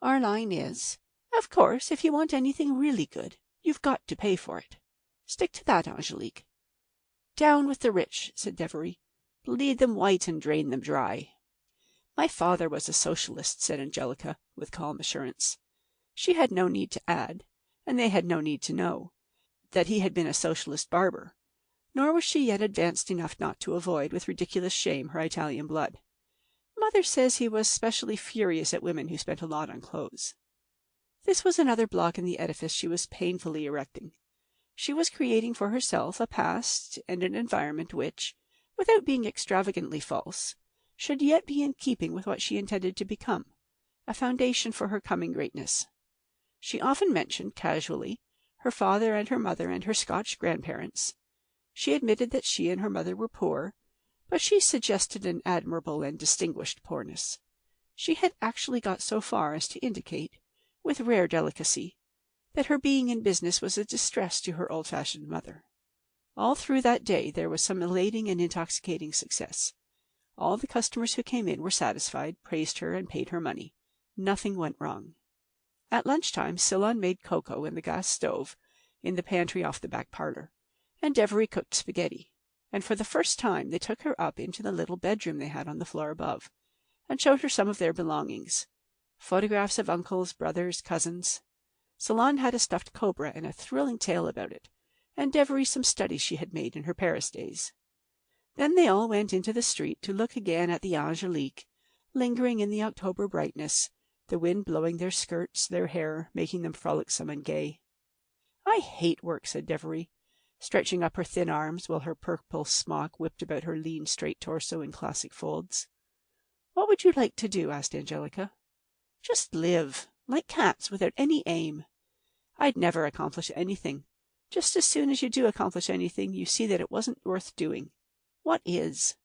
Our line is, of course, if you want anything really good, you've got to pay for it. Stick to that, Angelique." "Down with the rich," said Devery. "Bleed them white and drain them dry." "My father was a socialist," said Angelica, with calm assurance. She had no need to add, and they had no need to know, that he had been a socialist barber, nor was she yet advanced enough not to avoid with ridiculous shame her Italian blood. "Mother says he was specially furious at women who spent a lot on clothes." This was another block in the edifice she was painfully erecting. She was creating for herself a past and an environment which, without being extravagantly false, should yet be in keeping with what she intended to become, a foundation for her coming greatness. She often mentioned, casually, her father and her mother and her Scotch grandparents. She admitted that she and her mother were poor, but she suggested an admirable and distinguished poorness. She had actually got so far as to indicate, with rare delicacy, that her being in business was a distress to her old-fashioned mother. All through that day there was some elating and intoxicating success. All the customers who came in were satisfied, praised her, and paid her money. Nothing went wrong. At lunch-time Solon made cocoa in the gas stove in the pantry off the back parlor, and Devery cooked spaghetti, and for the first time they took her up into the little bedroom they had on the floor above, and showed her some of their belongings, photographs of uncles, brothers, cousins. Solon had a stuffed cobra and a thrilling tale about it, and Devery some studies she had made in her Paris days. Then they all went into the street to look again at the Angelique, lingering in the October brightness, the wind blowing their skirts, their hair, making them frolicsome and gay. "I hate work," said Devery, stretching up her thin arms while her purple smock whipped about her lean, straight torso in classic folds. "What would you like to do?" asked Angelica. "Just live, like cats, without any aim. I'd never accomplish anything. Just as soon as you do accomplish anything, you see that it wasn't worth doing. What is?"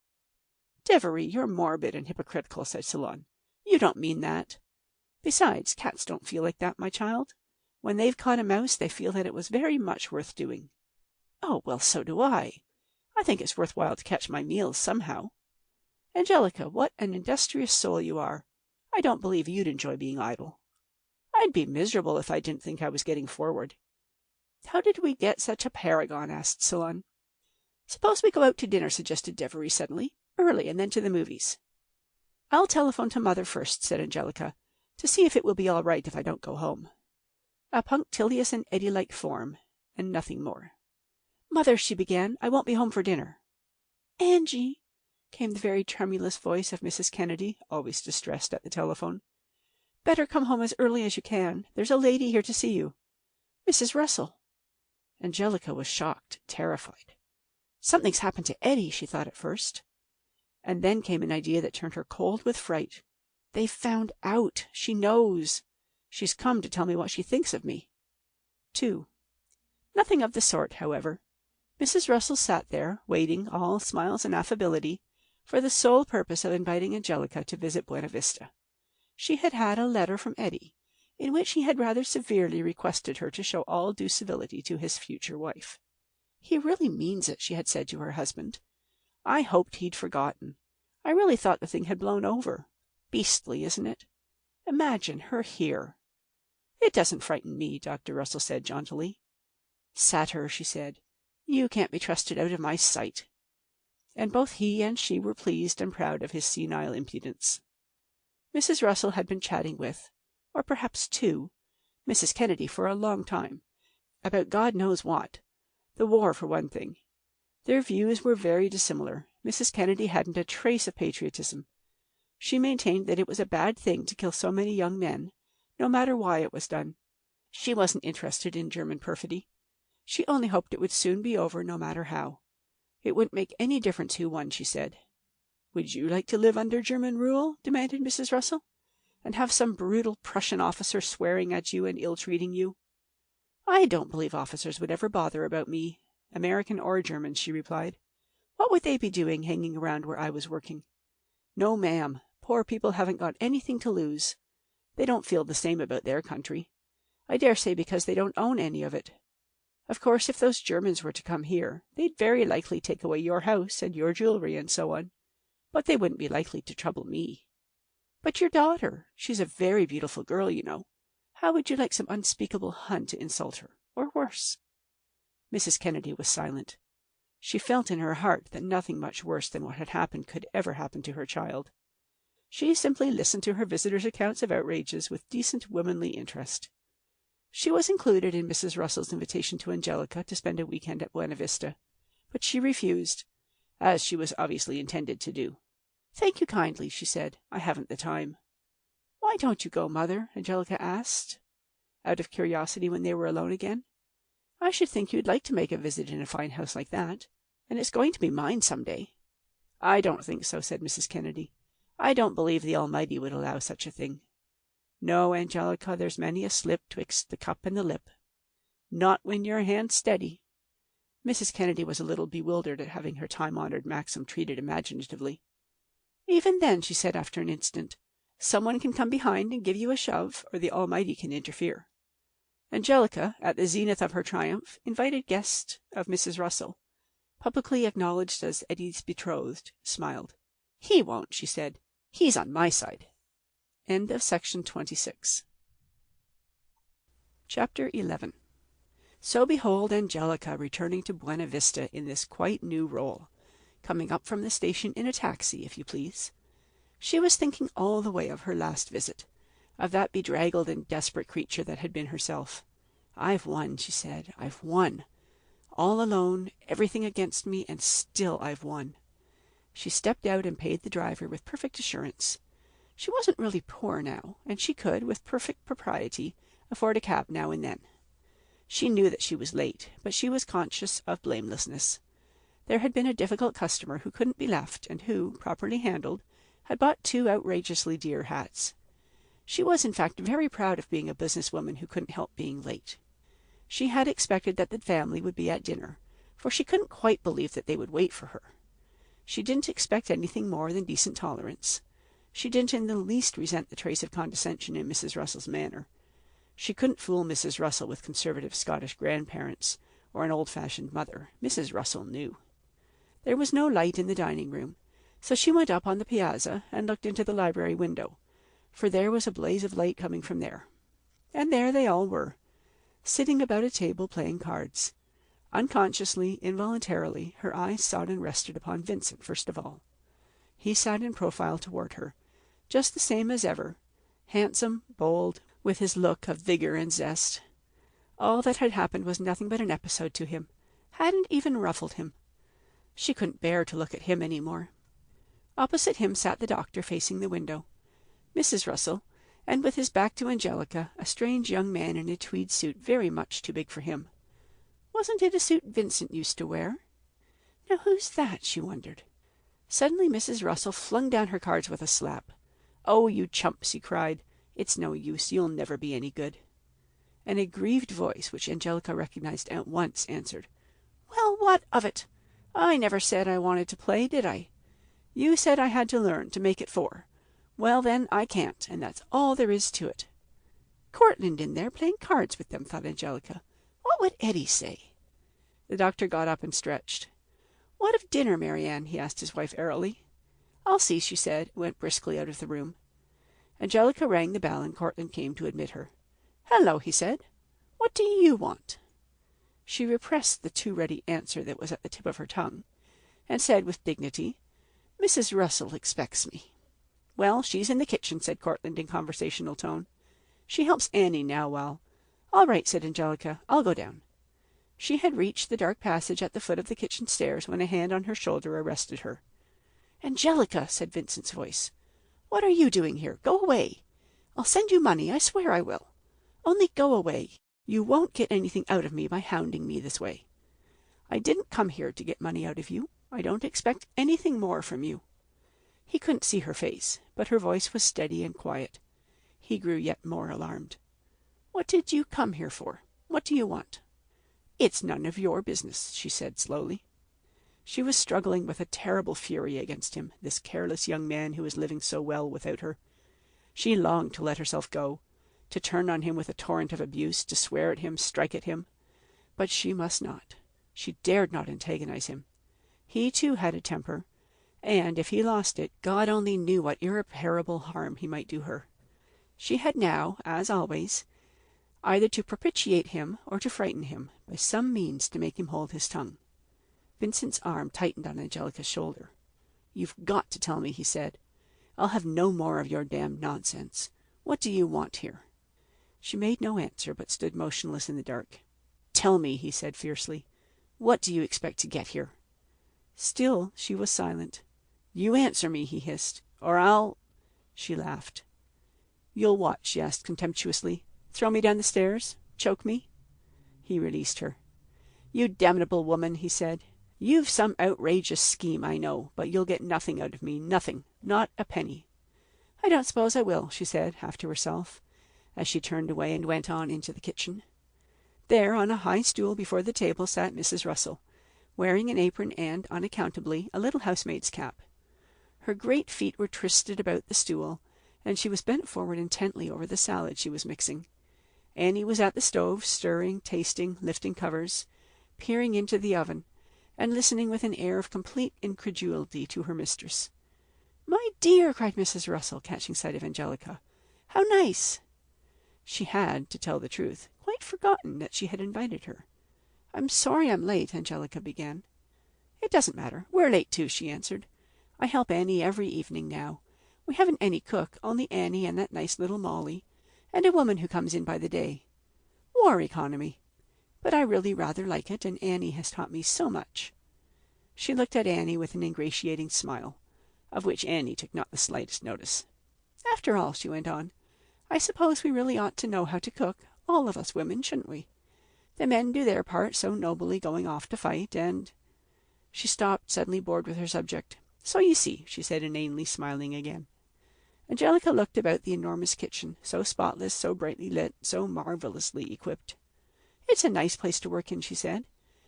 "Devery, you're morbid and hypocritical," said Solon. "You don't mean that. Besides, cats don't feel like that, my child. When they've caught a mouse, they feel that it was very much worth doing." "Oh, well, so do I. I think it's worth while to catch my meals somehow. Angelica, what an industrious soul you are. I don't believe you'd enjoy being idle." "I'd be miserable if I didn't think I was getting forward." "How did we get such a paragon?" asked Solon. "Suppose we go out to dinner," suggested Devery suddenly. "Early, and then to the movies." "I'll telephone to Mother first," said Angelica, "to see if it will be all right if I don't go home." A punctilious and Eddie-like form, and nothing more. "Mother," she began, "I won't be home for dinner." "Angie," came the very tremulous voice of Mrs. Kennedy, always distressed at the telephone. "Better come home as early as you can. There's a lady here to see you. Mrs. Russell." Angelica was shocked, terrified. Something's happened to Eddie, she thought at first. And then came an idea that turned her cold with fright. "They've found out. She knows. She's come to tell me what she thinks of me." 2. Nothing of the sort, however. Mrs. Russell sat there, waiting, all smiles and affability, for the sole purpose of inviting Angelica to visit Buena Vista. She had had a letter from Eddie, in which he had rather severely requested her to show all due civility to his future wife. "He really means it," she had said to her husband. "I hoped he'd forgotten. I really thought the thing had blown over. Beastly, isn't it? Imagine her here." "It doesn't frighten me," Dr. Russell said jauntily. "Satyr," she said. "You can't be trusted out of my sight." And both he and she were pleased and proud of his senile impudence. Mrs. Russell had been chatting with, or perhaps to, Mrs. Kennedy for a long time, about God knows what. The war, for one thing. Their views were very dissimilar. Mrs. Kennedy hadn't a trace of patriotism. She maintained that it was a bad thing to kill so many young men, no matter why it was done. She wasn't interested in German perfidy. She only hoped it would soon be over, no matter how. It wouldn't make any difference who won, she said. "Would you like to live under German rule?" demanded Mrs. Russell, "and have some brutal Prussian officer swearing at you and ill-treating you?" "I don't believe officers would ever bother about me, American or German," she replied. "What would they be doing hanging around where I was working? No, ma'am. Poor people haven't got anything to lose. They don't feel the same about their country. I dare say because they don't own any of it. Of course, if those Germans were to come here, they'd very likely take away your house and your jewelry and so on, but they wouldn't be likely to trouble me. But your daughter, she's a very beautiful girl, you know. How would you like some unspeakable Hun to insult her, or worse?" Mrs. Kennedy was silent. She felt in her heart that nothing much worse than what had happened could ever happen to her child. She simply listened to her visitor's accounts of outrages with decent womanly interest. She was included in Mrs. Russell's invitation to Angelica to spend a weekend at Buena Vista, but she refused, as she was obviously intended to do. "Thank you kindly," she said. "I haven't the time." "Why don't you go, Mother?" Angelica asked, out of curiosity when they were alone again. "I should think you'd like to make a visit in a fine house like that, and it's going to be mine some day." "I don't think so," said Mrs. Kennedy. "I don't believe the Almighty would allow such a thing. No, Angelica, there's many a slip twixt the cup and the lip. Not when your hand's steady." Mrs. Kennedy was a little bewildered at having her time-honored maxim treated imaginatively. "Even then," she said after an instant, "someone can come behind and give you a shove, or the Almighty can interfere." Angelica, at the zenith of her triumph, invited guest of Mrs. Russell, publicly acknowledged as Eddie's betrothed, smiled. "He won't," she said. "He's on my side." End of section 26. Chapter 11. So behold Angelica returning to Buena Vista in this quite new role, coming up from the station in a taxi, if you please. She was thinking all the way of her last visit, of that bedraggled and desperate creature that had been herself. "I've won," she said. "I've won. All alone, everything against me, and still I've won." She stepped out and paid the driver with perfect assurance. She wasn't really poor now, and she could, with perfect propriety, afford a cab now and then. She knew that she was late, but she was conscious of blamelessness. There had been a difficult customer who couldn't be left, and who, properly handled, had bought 2 outrageously dear hats. She was, in fact, very proud of being a businesswoman who couldn't help being late. She had expected that the family would be at dinner, for she couldn't quite believe that they would wait for her. She didn't expect anything more than decent tolerance. She didn't in the least resent the trace of condescension in Mrs. Russell's manner. She couldn't fool Mrs. Russell with conservative Scottish grandparents or an old-fashioned mother. Mrs. Russell knew. There was no light in the dining room, so she went up on the piazza and looked into the library window, for there was a blaze of light coming from there. And there they all were, sitting about a table playing cards. Unconsciously, involuntarily, her eyes sought and rested upon Vincent first of all. He sat in profile toward her, just the same as ever, handsome, bold, with his look of vigor and zest. All that had happened was nothing but an episode to him, hadn't even ruffled him. She couldn't bear to look at him any more. Opposite him sat the doctor, facing the window, Mrs. Russell, and with his back to Angelica, a strange young man in a tweed suit very much too big for him. Wasn't it a suit Vincent used to wear? Now who's that, she wondered. Suddenly Mrs. Russell flung down her cards with a slap. "Oh, you chumps," he cried. "It's no use. You'll never be any good." An aggrieved voice, which Angelica recognized at once, answered, "Well, what of it? I never said I wanted to play, did I? You said I had to learn to make it 4. Well, then, I can't, and that's all there is to it." Cortland in there playing cards with them, thought Angelica. What would Eddie say? The doctor got up and stretched. "What of dinner, Marianne?" he asked his wife airily. "I'll see," she said, and went briskly out of the room. Angelica rang the bell, and Cortland came to admit her. "Hello," he said. "What do you want?" She repressed the too ready answer that was at the tip of her tongue, and said with dignity, "Mrs. Russell expects me." "Well, she's in the kitchen," said Cortland in conversational tone. "She helps Annie now while—" "All right," said Angelica. "I'll go down." She had reached the dark passage at the foot of the kitchen stairs when a hand on her shoulder arrested her. "Angelica," said Vincent's voice, "what are you doing here? Go away. I'll send you money, I swear I will. Only go away. You won't get anything out of me by hounding me this way. I didn't come here to get money out of you. I don't expect anything more from you." He couldn't see her face, but her voice was steady and quiet. He grew yet more alarmed. "What did you come here for? What do you want?" "It's none of your business," she said slowly. She was struggling with a terrible fury against him, this careless young man who was living so well without her. She longed to let herself go, to turn on him with a torrent of abuse, to swear at him, strike at him. But she must not. She dared not antagonize him. He too had a temper, and if he lost it, God only knew what irreparable harm he might do her. She had now, as always, either to propitiate him or to frighten him, by some means to make him hold his tongue. Vincent's arm tightened on Angelica's shoulder. "You've got to tell me," he said. "I'll have no more of your damned nonsense. What do you want here?" She made no answer, but stood motionless in the dark. "Tell me," he said fiercely. "What do you expect to get here?" Still she was silent. "You answer me," he hissed, "or I'll—" She laughed. "You'll what?" she asked contemptuously. "Throw me down the stairs? Choke me?" He released her. "You damnable woman," he said. "You've some outrageous scheme, I know, but you'll get nothing out of me, nothing, not a penny." "I don't suppose I will," she said, half to herself, as she turned away and went on into the kitchen. There, on a high stool before the table, sat Mrs. Russell, wearing an apron and, unaccountably, a little housemaid's cap. Her great feet were twisted about the stool, and she was bent forward intently over the salad she was mixing. Annie was at the stove, stirring, tasting, lifting covers, peering into the oven, and listening with an air of complete incredulity to her mistress. "My dear!" cried Mrs. Russell, catching sight of Angelica. "How nice!" She had, to tell the truth, quite forgotten that she had invited her. "I'm sorry I'm late," Angelica began. "It doesn't matter. We're late too," she answered. "I help Annie every evening now. We haven't any cook, only Annie and that nice little Molly, and a woman who comes in by the day. War economy. But I really rather like it, and Annie has taught me so much." She looked at Annie with an ingratiating smile, of which Annie took not the slightest notice. "After all," she went on, "I suppose we really ought to know how to cook, all of us women, shouldn't we? The men do their part so nobly going off to fight, and—" She stopped, suddenly bored with her subject. "So you see," she said inanely, smiling again. Angelica looked about the enormous kitchen, so spotless, so brightly lit, so marvelously equipped. "It's a nice place to work in," she said.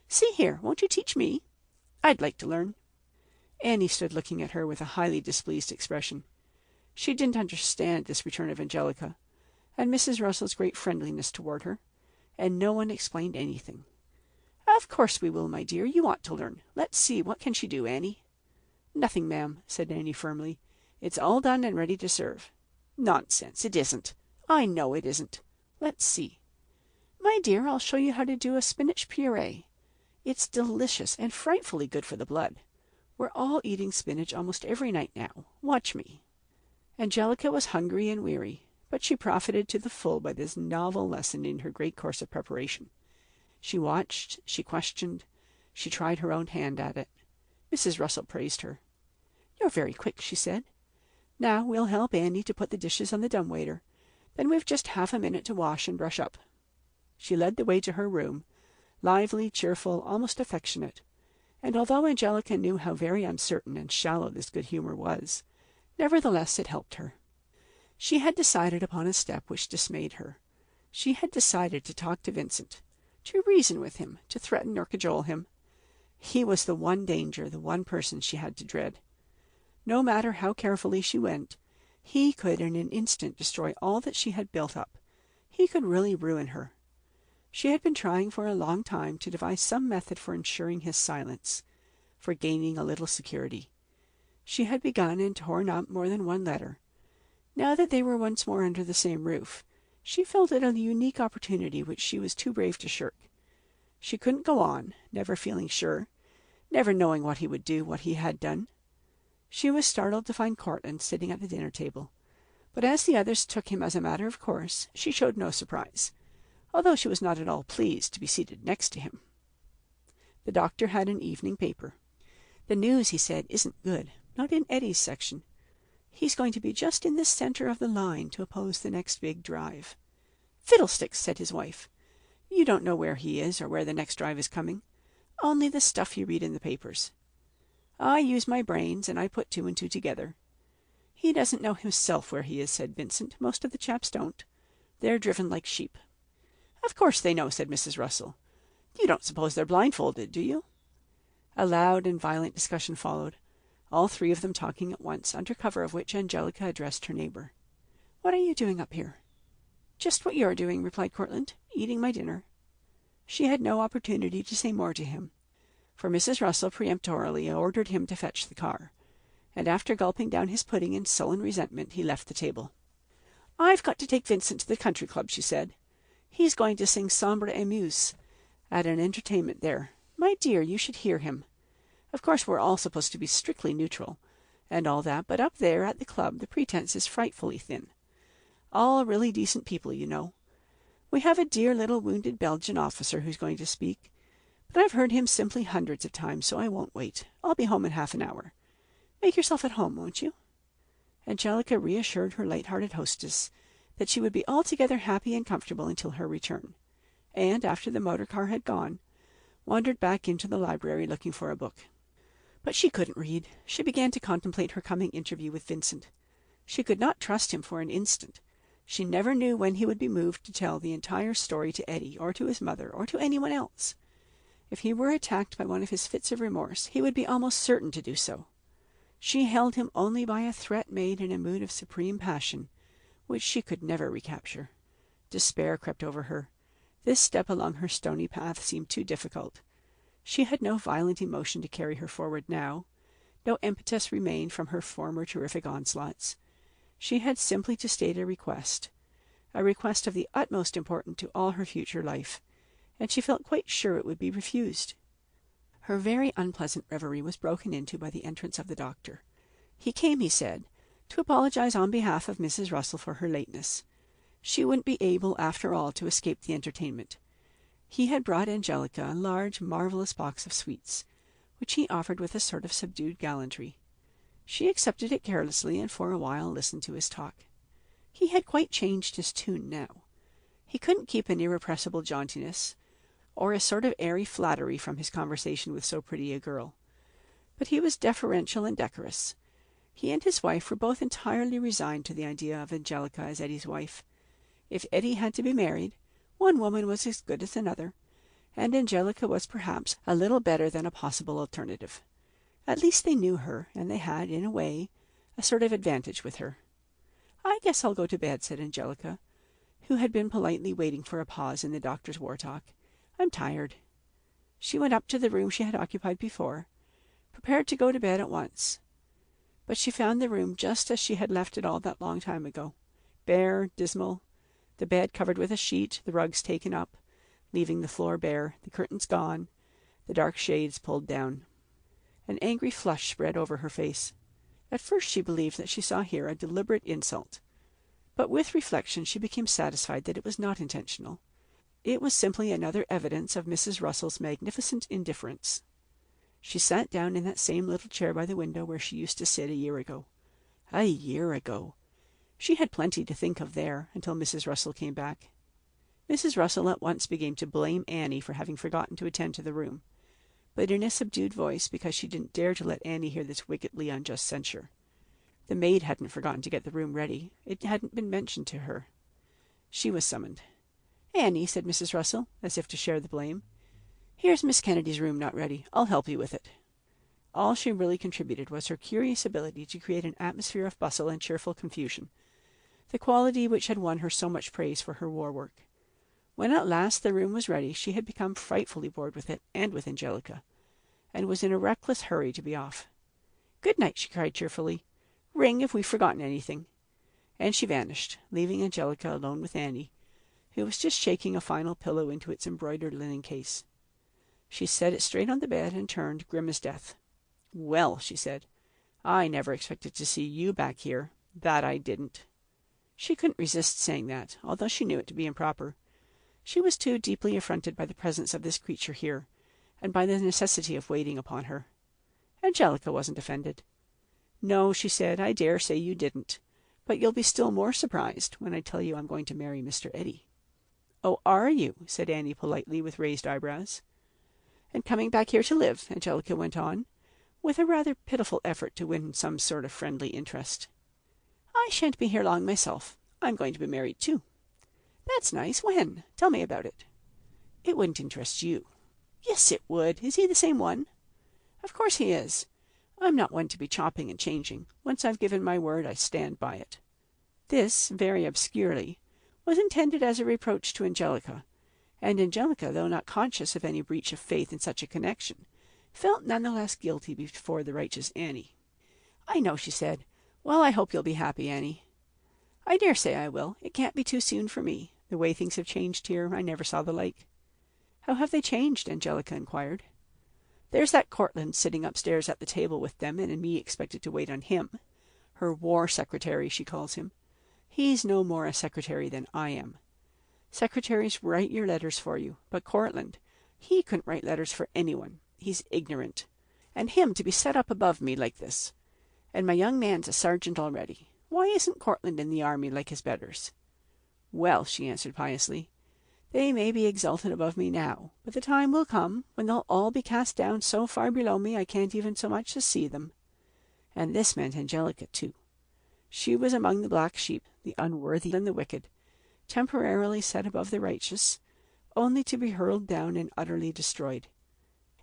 "See here, won't you teach me? I'd like to learn." Annie stood looking at her with a highly displeased expression. She didn't understand this return of Angelica, and Mrs. Russell's great friendliness toward her, and no one explained anything. "Of course we will, my dear. You ought to learn. Let's see, what can she do, Annie?" "Nothing, ma'am," said Annie firmly. "It's all done and ready to serve." "Nonsense, it isn't." "I know it isn't. Let's see." "My dear, I'll show you how to do a spinach puree. It's delicious and frightfully good for the blood. We're all eating spinach almost every night now. Watch me." Angelica was hungry and weary, but she profited to the full by this novel lesson in her great course of preparation. She watched, she questioned, she tried her own hand at it. Mrs. Russell praised her. "You're very quick," she said. "Now we'll help Annie to put the dishes on the dumbwaiter. Then we've just half a minute to wash and brush up." She led the way to her room, lively, cheerful, almost affectionate, and although Angelica knew how very uncertain and shallow this good humor was, nevertheless it helped her. She had decided upon a step which dismayed her. She had decided to talk to Vincent, to reason with him, to threaten or cajole him. He was the one danger, the one person she had to dread. No matter how carefully she went, he could in an instant destroy all that she had built up. He could really ruin her. She had been trying for a long time to devise some method for ensuring his silence, for gaining a little security. She had begun and torn up more than one letter. Now that they were once more under the same roof, she felt it a unique opportunity which she was too brave to shirk. She couldn't go on, never feeling sure, never knowing what he would do, what he had done. She was startled to find Cortlandt sitting at the dinner table, but as the others took him as a matter of course, she showed no surprise, although she was not at all pleased to be seated next to him. The doctor had an evening paper. "The news," he said, "isn't good. Not in Eddie's section. He's going to be just in the center of the line to oppose the next big drive." "Fiddlesticks," said his wife. "You don't know where he is or where the next drive is coming. Only the stuff you read in the papers." "I use my brains, and I put two and two together." "He doesn't know himself where he is," said Vincent. "Most of the chaps don't. They're driven like sheep." "Of course they know," said Mrs. Russell. "You don't suppose they're blindfolded, do you?" A loud and violent discussion followed, all three of them talking at once, under cover of which Angelica addressed her neighbor. "What are you doing up here?" "Just what you're doing," replied Cortlandt. "Eating my dinner." She had no opportunity to say more to him, for Mrs. Russell peremptorily ordered him to fetch the car, and after gulping down his pudding in sullen resentment, he left the table. "I've got to take Vincent to the country club," she said. "He's going to sing Sambre et Meuse at an entertainment there. My dear, you should hear him. Of course we're all supposed to be strictly neutral, and all that, but up there at the club the pretense is frightfully thin. All really decent people, you know. We have a dear little wounded Belgian officer who's going to speak, but I've heard him simply hundreds of times, so I won't wait. I'll be home in half an hour. Make yourself at home, won't you?" Angelica reassured her light-hearted hostess that she would be altogether happy and comfortable until her return, and, after the motor car had gone, wandered back into the library looking for a book. But she couldn't read. She began to contemplate her coming interview with Vincent. She could not trust him for an instant. She never knew when he would be moved to tell the entire story to Eddie, or to his mother, or to anyone else. If he were attacked by one of his fits of remorse, he would be almost certain to do so. She held him only by a threat made in a mood of supreme passion, which she could never recapture. Despair crept over her. This step along her stony path seemed too difficult. She had no violent emotion to carry her forward now. No impetus remained from her former terrific onslaughts. She had simply to state a request of the utmost importance to all her future life, and she felt quite sure it would be refused. Her very unpleasant reverie was broken into by the entrance of the doctor. He came, he said, to apologize on behalf of Mrs. Russell for her lateness. She wouldn't be able, after all, to escape the entertainment. He had brought Angelica a large, marvelous box of sweets, which he offered with a sort of subdued gallantry. She accepted it carelessly, and for a while listened to his talk. He had quite changed his tune now. He couldn't keep an irrepressible jauntiness, or a sort of airy flattery from his conversation with so pretty a girl. But he was deferential and decorous. He and his wife were both entirely resigned to the idea of Angelica as Eddie's wife. If Eddie had to be married, one woman was as good as another, and Angelica was perhaps a little better than a possible alternative. At least they knew her, and they had, in a way, a sort of advantage with her. "I guess I'll go to bed," said Angelica, who had been politely waiting for a pause in the doctor's war talk. "I'm tired." She went up to the room she had occupied before, prepared to go to bed at once. But she found the room just as she had left it all that long time ago, bare, dismal, the bed covered with a sheet, the rugs taken up, leaving the floor bare, the curtains gone, the dark shades pulled down. An angry flush spread over her face. At first she believed that she saw here a deliberate insult, but with reflection she became satisfied that it was not intentional. It was simply another evidence of Mrs. Russell's magnificent indifference. She sat down in that same little chair by the window where she used to sit a year ago. A year ago! She had plenty to think of there, until Mrs. Russell came back. Mrs. Russell at once began to blame Annie for having forgotten to attend to the room, but in a subdued voice, because she didn't dare to let Annie hear this wickedly unjust censure. The maid hadn't forgotten to get the room ready. It hadn't been mentioned to her. She was summoned. "Annie," said Mrs. Russell, as if to share the blame, "here's Miss Kennedy's room not ready. I'll help you with it." All she really contributed was her curious ability to create an atmosphere of bustle and cheerful confusion, the quality which had won her so much praise for her war work. When at last the room was ready, she had become frightfully bored with it and with Angelica, and was in a reckless hurry to be off. "Good night," she cried cheerfully. "Ring if we've forgotten anything." And she vanished, leaving Angelica alone with Annie, who was just shaking a final pillow into its embroidered linen case. She set it straight on the bed and turned, grim as death. "Well," she said, "I never expected to see you back here. That I didn't." She couldn't resist saying that, although she knew it to be improper. She was too deeply affronted by the presence of this creature here, and by the necessity of waiting upon her. Angelica wasn't offended. "No," she said, "I dare say you didn't. But you'll be still more surprised when I tell you I'm going to marry Mr. Eddy." "Oh, are you?" said Annie politely, with raised eyebrows. "And coming back here to live," Angelica went on, with a rather pitiful effort to win some sort of friendly interest. "I shan't be here long myself. I'm going to be married too." "That's nice. When? Tell me about it." "It wouldn't interest you." "Yes, it would. Is he the same one?" "Of course he is. I'm not one to be chopping and changing. Once I've given my word, I stand by it." This, very obscurely, was intended as a reproach to Angelica, and Angelica, though not conscious of any breach of faith in such a connection, felt none the less guilty before the righteous Annie. "I know," she said. "Well, I hope you'll be happy, Annie." "I dare say I will. It can't be too soon for me. The way things have changed here, I never saw the like." "How have they changed?" Angelica inquired. "There's that Cortlandt sitting upstairs at the table with them, and me expected to wait on him. Her war secretary, she calls him. He's no more a secretary than I am. Secretaries write your letters for you, but Cortlandt, he couldn't write letters for anyone. He's ignorant. And him to be set up above me like this. And my young man's a sergeant already. Why isn't Cortlandt in the army like his betters?" "Well," she answered piously, "they may be exalted above me now, but the time will come when they'll all be cast down so far below me I can't even so much as see them." And this meant Angelica too. She was among the black sheep, the unworthy and the wicked, temporarily set above the righteous, only to be hurled down and utterly destroyed.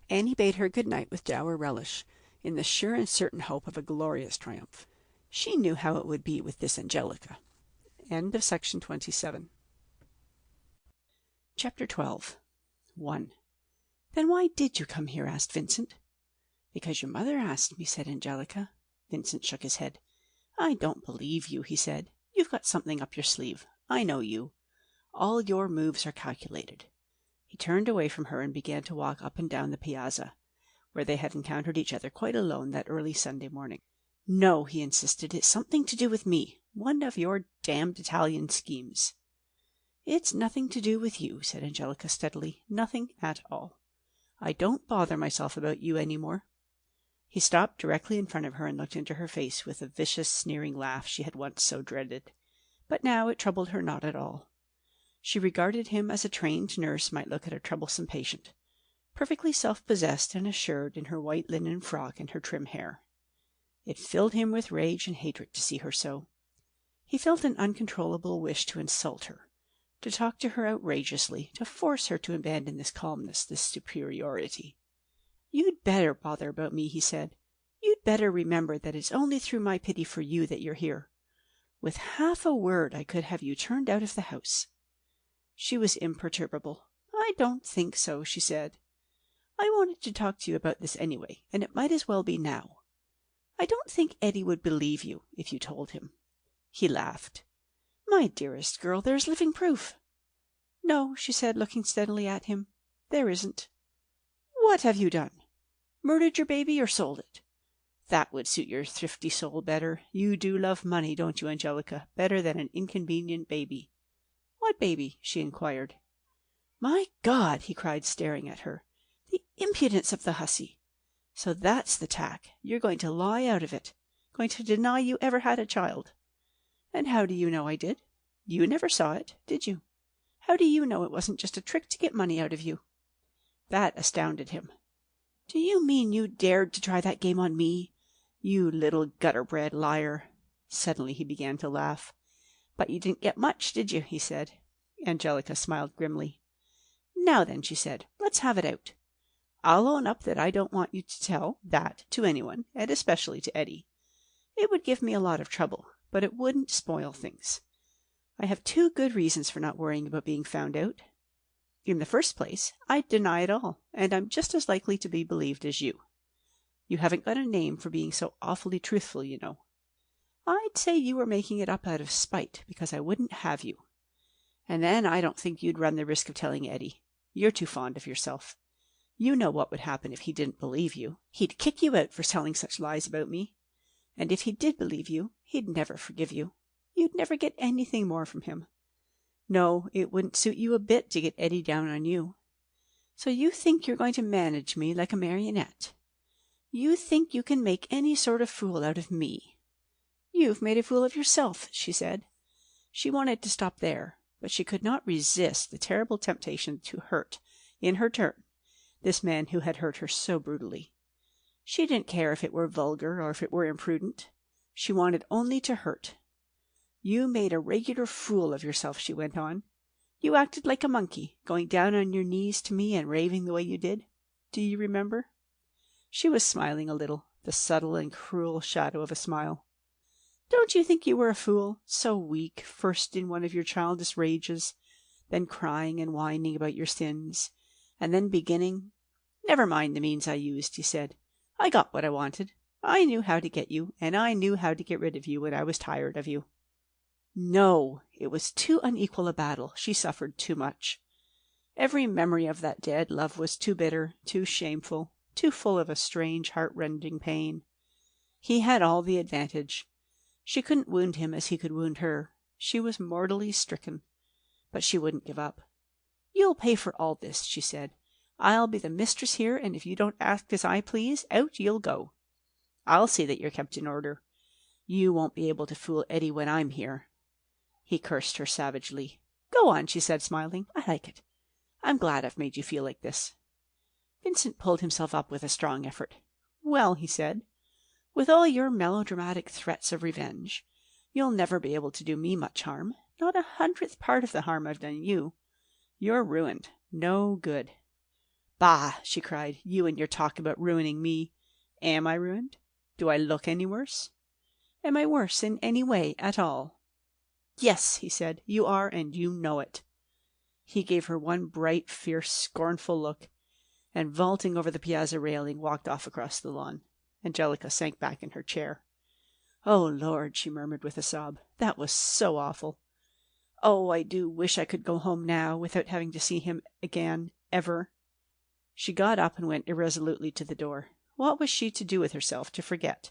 Annie bade her good night with dour relish, in the sure and certain hope of a glorious triumph. She knew how it would be with this Angelica. End of section 27. Chapter 12. 1. "Then why did you come here?" asked Vincent. "Because your mother asked me," said Angelica. Vincent shook his head. "I don't believe you," he said. "You've got something up your sleeve. I know you. All your moves are calculated." He turned away from her and began to walk up and down the piazza, where they had encountered each other quite alone that early Sunday morning. "No," he insisted, "it's something to do with me. One of your damned Italian schemes." "It's nothing to do with you," said Angelica steadily. "Nothing at all. I don't bother myself about you any more." He stopped directly in front of her and looked into her face with the vicious, sneering laugh she had once so dreaded. But now it troubled her not at all. She regarded him as a trained nurse might look at a troublesome patient, perfectly self-possessed and assured in her white linen frock and her trim hair. It filled him with rage and hatred to see her so. He felt an uncontrollable wish to insult her, to talk to her outrageously, to force her to abandon this calmness, this superiority. "You'd better bother about me," he said. "You'd better remember that it's only through my pity for you that you're here. With half a word I could have you turned out of the house." She was imperturbable. "I don't think so," she said. "I wanted to talk to you about this anyway, and it might as well be now. I don't think Eddy would believe you if you told him." He laughed. "My dearest girl, there's living proof." "No," she said, looking steadily at him, "there isn't." "What have you done? Murdered your baby or sold it? That would suit your thrifty soul better. You do love money, don't you, Angelica, better than an inconvenient baby." "What baby?" she inquired. "My God!" he cried, staring at her. "The impudence of the hussy! So that's the tack. You're going to lie out of it, going to deny you ever had a child. And how do you know I did? You never saw it, did you? How do you know it wasn't just a trick to get money out of you?" That astounded him. "Do you mean you dared to try that game on me? You little gutter-bred liar!" Suddenly he began to laugh. "But you didn't get much, did you?" he said. Angelica smiled grimly. "Now then," she said, "let's have it out. I'll own up that I don't want you to tell that to anyone, and especially to Eddy. It would give me a lot of trouble, but it wouldn't spoil things. I have two good reasons for not worrying about being found out. In the first place, I deny it all, and I'm just as likely to be believed as you. You haven't got a name for being so awfully truthful, you know. I'd say you were making it up out of spite, because I wouldn't have you. And then I don't think you'd run the risk of telling Eddy. You're too fond of yourself. You know what would happen if he didn't believe you. He'd kick you out for telling such lies about me. And if he did believe you, he'd never forgive you. You'd never get anything more from him. No, it wouldn't suit you a bit to get Eddy down on you. So you think you're going to manage me like a marionette? You think you can make any sort of fool out of me? You've made a fool of yourself, she said. She wanted to stop there, but she could not resist the terrible temptation to hurt, in her turn, this man who had hurt her so brutally. She didn't care if it were vulgar or if it were imprudent. She wanted only to hurt. You made a regular fool of yourself, she went on. You acted like a monkey, going down on your knees to me and raving the way you did. Do you remember? She was smiling a little, the subtle and cruel shadow of a smile. Don't you think you were a fool, so weak, first in one of your childish rages, then crying and whining about your sins, and then beginning? Never mind the means I used, he said. I got what I wanted. I knew how to get you, and I knew how to get rid of you when I was tired of you. No, it was too unequal a battle. She suffered too much. Every memory of that dead love was too bitter, too shameful, too full of a strange, heart-rending pain. He had all the advantage. She couldn't wound him as he could wound her. She was mortally stricken. But she wouldn't give up. You'll pay for all this, she said. I'll be the mistress here, and if you don't act as I please, out you'll go. I'll see that you're kept in order. You won't be able to fool Eddie when I'm here. He cursed her savagely. Go on, she said, smiling. I like it. I'm glad I've made you feel like this. Vincent pulled himself up with a strong effort. Well, he said, with all your melodramatic threats of revenge, you'll never be able to do me much harm. Not 100th part of the harm I've done you. You're ruined. No good. Bah, she cried. You and your talk about ruining me. Am I ruined? Do I look any worse? Am I worse in any way at all? Yes, he said, you are, and you know it. He gave her one bright, fierce, scornful look, and vaulting over the piazza railing, walked off across the lawn. Angelica sank back in her chair. Oh, Lord, she murmured with a sob. That was so awful. Oh, I do wish I could go home now, without having to see him again, ever. She got up and went irresolutely to the door. What was she to do with herself to forget,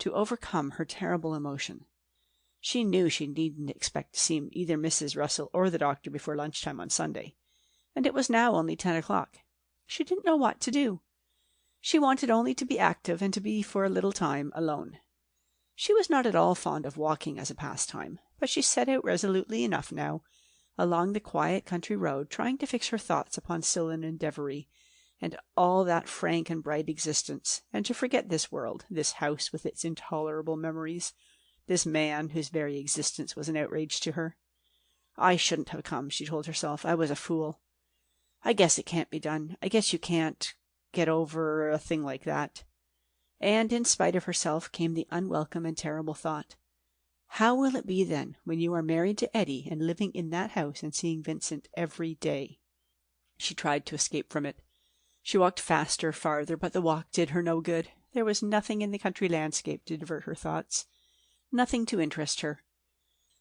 to overcome her terrible emotion? She knew she needn't expect to see either Mrs. Russell or the doctor before lunchtime on Sunday, and it was now only 10 o'clock. She didn't know what to do. She wanted only to be active and to be for a little time alone. She was not at all fond of walking as a pastime, but she set out resolutely enough now, along the quiet country road, trying to fix her thoughts upon Cillin and Devery, and all that frank and bright existence, and to forget this world, this house with its intolerable memories, this man whose very existence was an outrage to her. I shouldn't have come, she told herself. I was a fool. I guess it can't be done. I guess you can't get over a thing like that. And in spite of herself came the unwelcome and terrible thought. How will it be then, when you are married to Eddie and living in that house and seeing Vincent every day? She tried to escape from it. She walked faster, farther, but the walk did her no good. There was nothing in the country landscape to divert her thoughts, nothing to interest her.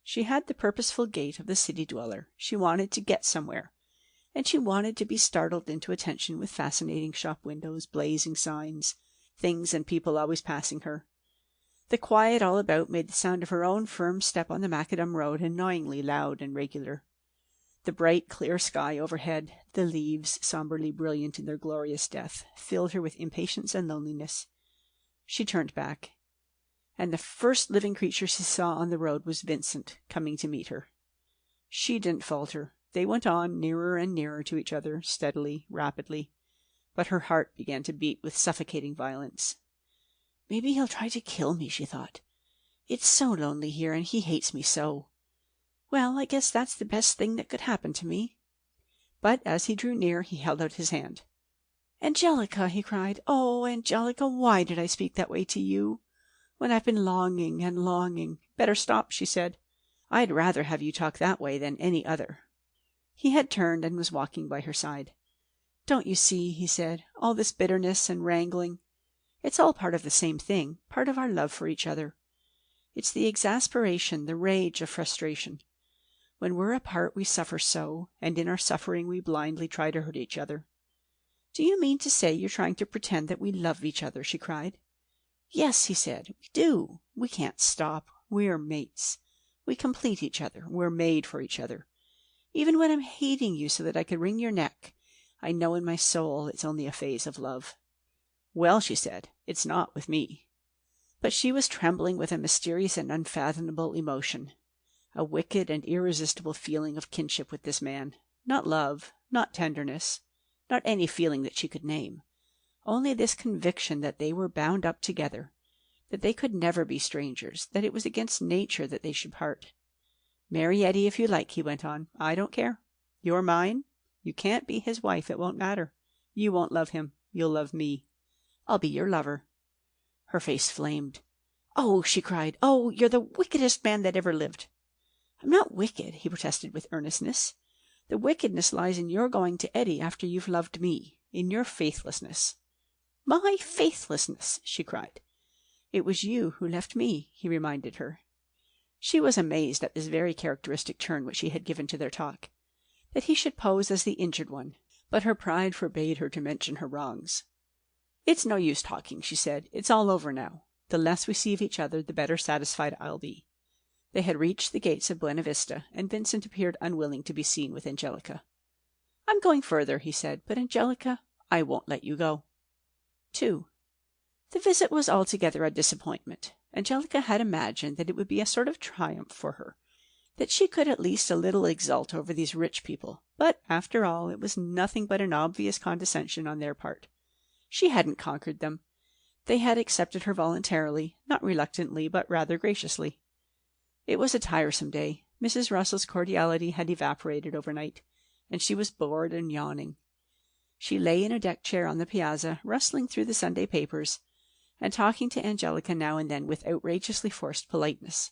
She had the purposeful gait of the city dweller. She wanted to get somewhere, and she wanted to be startled into attention with fascinating shop windows, blazing signs, things and people always passing her. The quiet all about made the sound of her own firm step on the macadam road annoyingly loud and regular. The bright, clear sky overhead, the leaves, somberly brilliant in their glorious death, filled her with impatience and loneliness. She turned back, and the first living creature she saw on the road was Vincent, coming to meet her. She didn't falter. They went on, nearer and nearer to each other, steadily, rapidly, but her heart began to beat with suffocating violence. Maybe he'll try to kill me, she thought. It's so lonely here, and he hates me so. Well, I guess that's the best thing that could happen to me. But as he drew near, he held out his hand. Angelica, he cried. Oh, Angelica, why did I speak that way to you, when I've been longing and longing? Better stop, she said. I'd rather have you talk that way than any other. He had turned and was walking by her side. Don't you see, he said, all this bitterness and wrangling? It's all part of the same thing, part of our love for each other. It's the exasperation, the rage of frustration. When we're apart we suffer so, and in our suffering we blindly try to hurt each other. Do you mean to say you're trying to pretend that we love each other? She cried. Yes, he said, we do. We can't stop. We're mates. We complete each other. We're made for each other. Even when I'm hating you so that I could wring your neck, I know in my soul it's only a phase of love." "Well," she said, "it's not with me." But she was trembling with a mysterious and unfathomable emotion, a wicked and irresistible feeling of kinship with this man. Not love, not tenderness, not any feeling that she could name. Only this conviction that they were bound up together, that they could never be strangers, that it was against nature that they should part. "Marry Eddie if you like," he went on. "I don't care. You're mine. You can't be his wife. It won't matter. You won't love him. You'll love me. I'll be your lover." Her face flamed. "Oh," she cried. "Oh, you're the wickedest man that ever lived." "I'm not wicked," he protested with earnestness. "The wickedness lies in your going to Eddie after you've loved me, in your faithlessness." "My faithlessness!" she cried. "It was you who left me," he reminded her. She was amazed at this very characteristic turn which he had given to their talk, that he should pose as the injured one, but her pride forbade her to mention her wrongs. "It's no use talking," she said. "It's all over now. The less we see of each other, the better satisfied I'll be." They had reached the gates of Buena Vista, and Vincent appeared unwilling to be seen with Angelica. "I'm going further," he said, "but Angelica, I won't let you go." 2. The visit was altogether a disappointment. Angelica had imagined that it would be a sort of triumph for her, that she could at least a little exult over these rich people, but, after all, it was nothing but an obvious condescension on their part. She hadn't conquered them. They had accepted her voluntarily, not reluctantly, but rather graciously. It was a tiresome day. Mrs. Russell's cordiality had evaporated overnight, and she was bored and yawning. She lay in a deck chair on the piazza, rustling through the Sunday papers, and talking to Angelica now and then with outrageously forced politeness.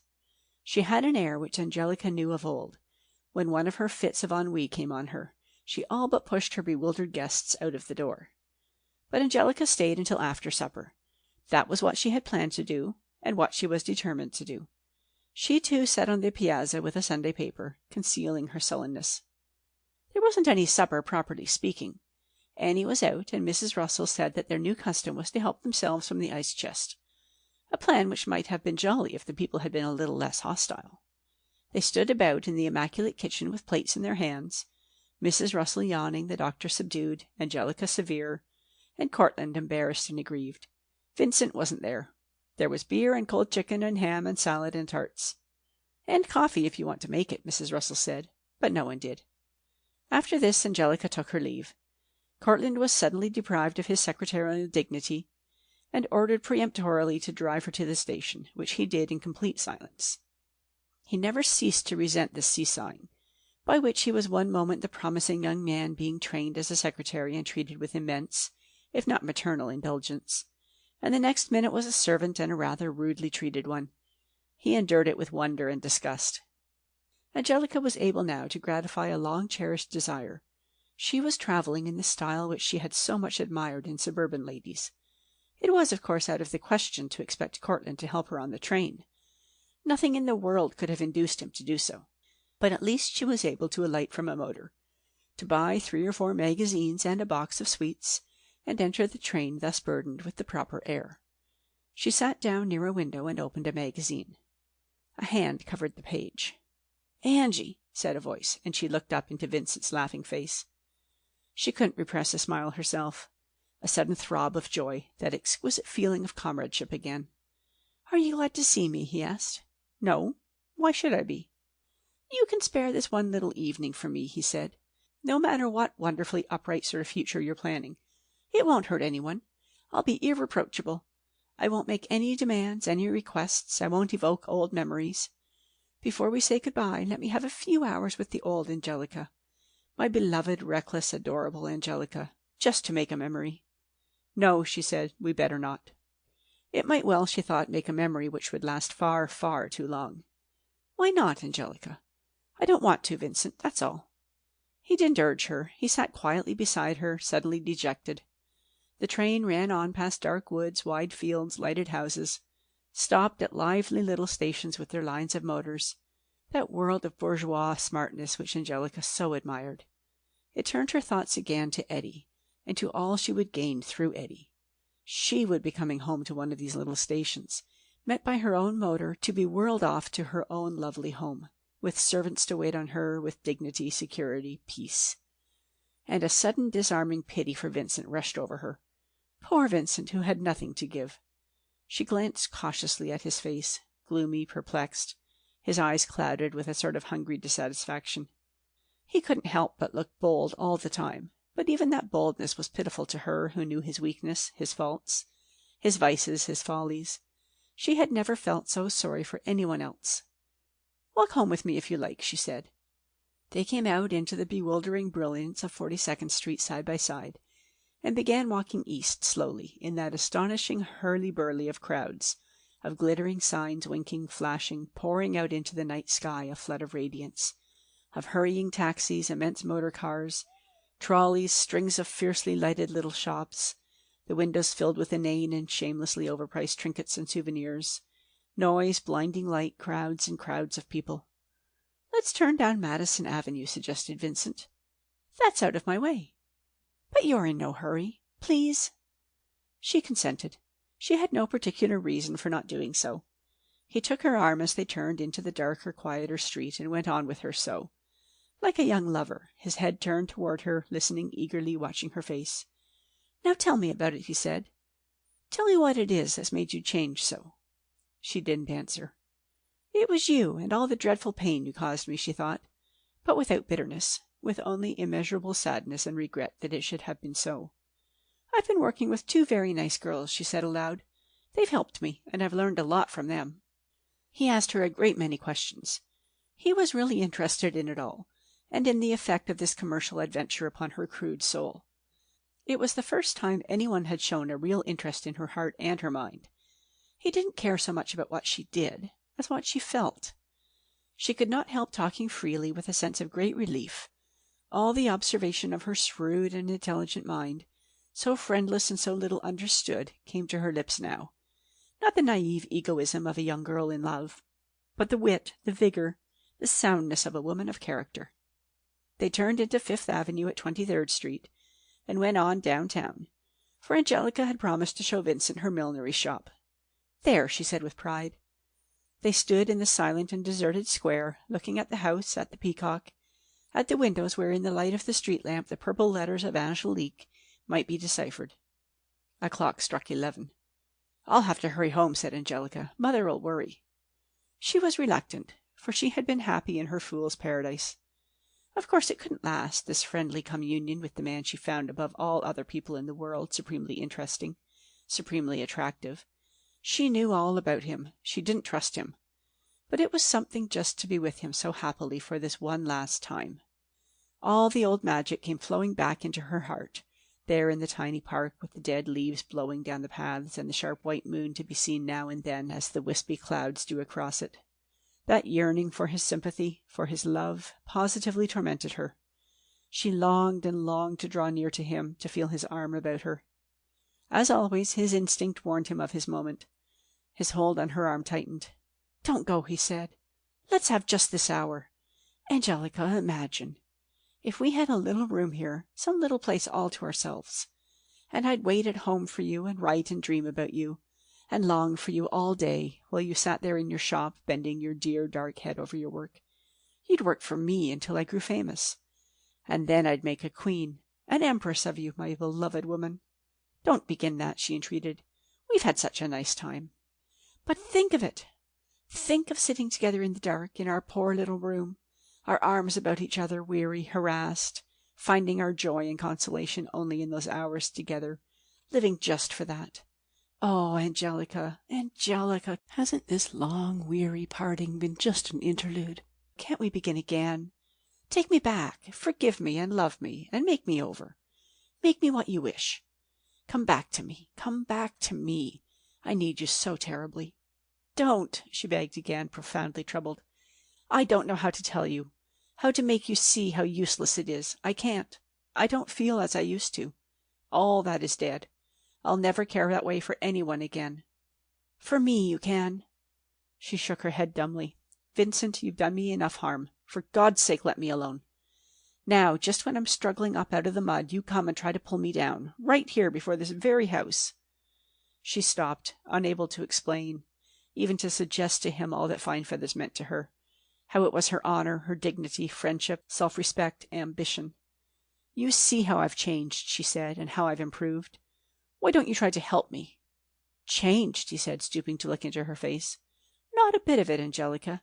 She had an air which Angelica knew of old. When one of her fits of ennui came on her, she all but pushed her bewildered guests out of the door. But Angelica stayed until after supper. That was what she had planned to do, and what she was determined to do. She, too, sat on the piazza with a Sunday paper, concealing her sullenness. There wasn't any supper, properly speaking. Annie was out, and Mrs. Russell said that their new custom was to help themselves from the ice chest, a plan which might have been jolly if the people had been a little less hostile. They stood about in the immaculate kitchen with plates in their hands, Mrs. Russell yawning, the doctor subdued, Angelica severe, and Cortland embarrassed and aggrieved. Vincent wasn't there. There was beer and cold chicken and ham and salad and tarts. "And coffee, if you want to make it," Mrs. Russell said, but no one did. After this, Angelica took her leave. Cortland was suddenly deprived of his secretarial dignity, and ordered peremptorily to drive her to the station, which he did in complete silence. He never ceased to resent this seesawing, by which he was one moment the promising young man being trained as a secretary and treated with immense, if not maternal, indulgence, and the next minute was a servant and a rather rudely treated one. He endured it with wonder and disgust. Angelica was able now to gratify a long-cherished desire. She was travelling in the style which she had so much admired in suburban ladies. It was, of course, out of the question to expect Cortland to help her on the train. Nothing in the world could have induced him to do so. But at least she was able to alight from a motor, to buy 3 or 4 magazines and a box of sweets, and enter the train thus burdened with the proper air. She sat down near a window and opened a magazine. A hand covered the page. "Angie," said a voice, and she looked up into Vincent's laughing face. She couldn't repress a smile herself. A sudden throb of joy, that exquisite feeling of comradeship again. "Are you glad to see me?" he asked. "No. Why should I be?" "You can spare this one little evening for me," he said. "No matter what wonderfully upright sort of future you're planning. It won't hurt anyone. I'll be irreproachable. I won't make any demands, any requests. I won't evoke old memories. Before we say good-bye, let me have a few hours with the old Angelica. My beloved, reckless, adorable Angelica, just to make a memory." "No," she said, "we better not." It might well, she thought, make a memory which would last far, far too long. "Why not, Angelica?" "I don't want to, Vincent, that's all." He didn't urge her. He sat quietly beside her, suddenly dejected. The train ran on past dark woods, wide fields, lighted houses, stopped at lively little stations with their lines of motors, that world of bourgeois smartness which Angelica so admired. It turned her thoughts again to Eddie, and to all she would gain through Eddie. She would be coming home to one of these little stations, met by her own motor, to be whirled off to her own lovely home, with servants to wait on her, with dignity, security, peace. and a sudden disarming pity for Vincent rushed over her. Poor Vincent, who had nothing to give. She glanced cautiously at his face, gloomy, perplexed, his eyes clouded with a sort of hungry dissatisfaction. He couldn't help but look bold all the time, but even that boldness was pitiful to her who knew his weakness, his faults, his vices, his follies. She had never felt so sorry for anyone else. "Walk home with me if you like," she said. They came out into the bewildering brilliance of 42nd Street side by side, and began walking east slowly in that astonishing hurly-burly of crowds, of glittering signs winking, flashing, pouring out into the night sky a flood of radiance, of hurrying taxis, immense motor cars, trolleys, strings of fiercely lighted little shops, the windows filled with inane and shamelessly overpriced trinkets and souvenirs, noise, blinding light, crowds and crowds of people. "Let's turn down Madison Avenue," suggested Vincent. "That's out of my way." "But you're in no hurry. Please." She consented. She had no particular reason for not doing so. He took her arm as they turned into the darker, quieter street, and went on with her so, like a young lover, his head turned toward her, listening eagerly, watching her face. "Now tell me about it," he said. "Tell me what it is that's made you change so." She didn't answer. "It was you, and all the dreadful pain you caused me," she thought, but without bitterness, with only immeasurable sadness and regret that it should have been so. "I've been working with 2 very nice girls," she said aloud. "They've helped me, and I've learned a lot from them." He asked her a great many questions. He was really interested in it all, and in the effect of this commercial adventure upon her crude soul. It was the first time anyone had shown a real interest in her heart and her mind. He didn't care so much about what she did as what she felt. She could not help talking freely with a sense of great relief. All the observation of her shrewd and intelligent mind, so friendless and so little understood, came to her lips now. Not the naive egoism of a young girl in love, but the wit, the vigor, the soundness of a woman of character. They turned into Fifth Avenue at 23rd Street, and went on downtown, for Angelica had promised to show Vincent her millinery shop. "There," she said with pride. They stood in the silent and deserted square, looking at the house, at the peacock, at the windows where in the light of the street lamp the purple letters of Angelique might be deciphered. A clock struck 11. "I'll have to hurry home," said Angelica. "Mother'll worry." She was reluctant, for she had been happy in her fool's paradise. Of course it couldn't last, this friendly communion with the man she found above all other people in the world supremely interesting, supremely attractive. She knew all about him. She didn't trust him. But it was something just to be with him so happily for this one last time. All the old magic came flowing back into her heart, there in the tiny park with the dead leaves blowing down the paths and the sharp white moon to be seen now and then as the wispy clouds drew across it. That yearning for his sympathy, for his love, positively tormented her. She longed and longed to draw near to him, to feel his arm about her. As always, his instinct warned him of his moment. His hold on her arm tightened. "Don't go," he said. "Let's have just this hour. Angelica, imagine. If we had a little room here, some little place all to ourselves, and I'd wait at home for you and write and dream about you, and long for you all day while you sat there in your shop bending your dear dark head over your work. You'd work for me until I grew famous. And then I'd make a queen, an empress of you, my beloved woman. Don't begin that," she entreated. "We've had such a nice time. But think of it! Think of sitting together in the dark in our poor little room, our arms about each other, weary, harassed, finding our joy and consolation only in those hours together, living just for that. Oh, Angelica, Angelica, hasn't this long, weary parting been just an interlude? Can't we begin again? Take me back, forgive me and love me, and make me over. Make me what you wish. Come back to me, come back to me. I need you so terribly." "Don't," she begged again, profoundly troubled. "I don't know how to tell you, how to make you see how useless it is. I can't. I don't feel as I used to. All that is dead. I'll never care that way for anyone again. For me you can." She shook her head dumbly. "Vincent, you've done me enough harm. For God's sake, let me alone. Now, just when I'm struggling up out of the mud, you come and try to pull me down, right here before this very house." She stopped, unable to explain, even to suggest to him all that fine feathers meant to her, how it was her honor, her dignity, friendship, self-respect, ambition. You see how I've changed, she said, and how I've improved. Why don't you try to help me? Changed, he said, stooping to look into her face. Not a bit of it, Angelica.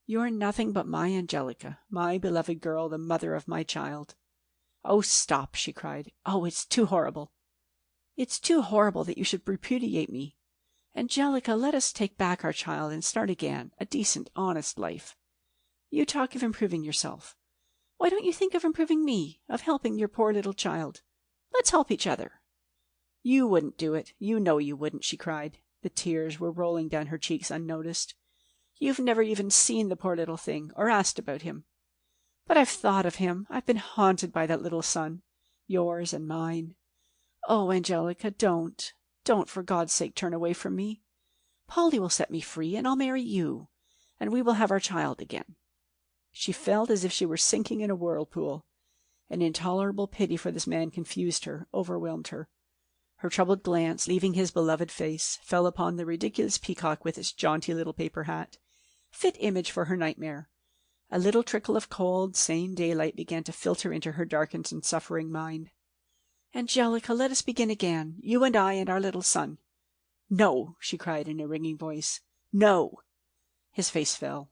You're nothing but my Angelica, my beloved girl, the mother of my child. Oh, stop, she cried. Oh, it's too horrible. It's too horrible that you should repudiate me. Angelica, let us take back our child and start again, a decent, honest life. You talk of improving yourself. Why don't you think of improving me, of helping your poor little child? Let's help each other. You wouldn't do it. You know you wouldn't, she cried. The tears were rolling down her cheeks unnoticed. You've never even seen the poor little thing, or asked about him. But I've thought of him. I've been haunted by that little son, yours and mine. Oh, Angelica, don't for God's sake turn away from me. Polly will set me free, and I'll marry you, and we will have our child again. She felt as if she were sinking in a whirlpool. An intolerable pity for this man confused her, overwhelmed her. Her troubled glance, leaving his beloved face, fell upon the ridiculous peacock with its jaunty little paper hat, fit image for her nightmare. A little trickle of cold, sane daylight began to filter into her darkened and suffering mind. Angelica, let us begin again, you and I and our little son. No, she cried in a ringing voice. No. His face fell.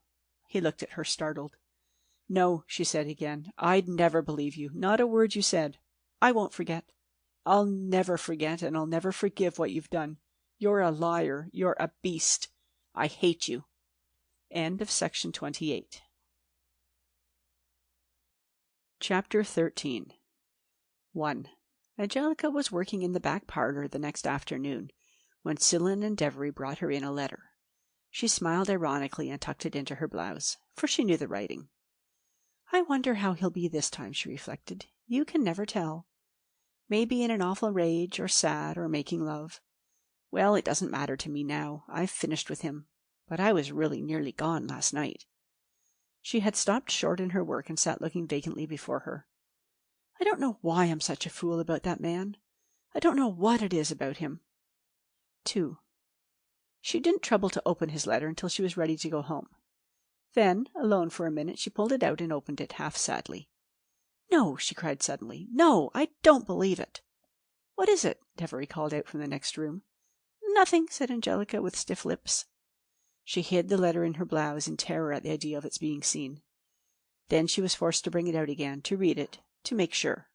He looked at her, startled. No, she said again. I'd never believe you. Not a word you said. I won't forget. I'll never forget, and I'll never forgive what you've done. You're a liar. You're a beast. I hate you. End of section 28. Chapter 13. 1. Angelica was working in the back parlor the next afternoon, when Cillin and Devery brought her in a letter. She smiled ironically and tucked it into her blouse, for she knew the writing. I wonder how he'll be this time, she reflected. You can never tell. Maybe in an awful rage, or sad, or making love. Well, it doesn't matter to me now. I've finished with him. But I was really nearly gone last night. She had stopped short in her work and sat looking vacantly before her. I don't know why I'm such a fool about that man. I don't know what it is about him. 2. She didn't trouble to open his letter until she was ready to go home. Then, alone for a minute, she pulled it out and opened it, half sadly. No, she cried suddenly. No, I don't believe it. What is it? Devery called out from the next room. Nothing, said Angelica with stiff lips. She hid the letter in her blouse in terror at the idea of its being seen. Then she was forced to bring it out again, to read it, to make sure.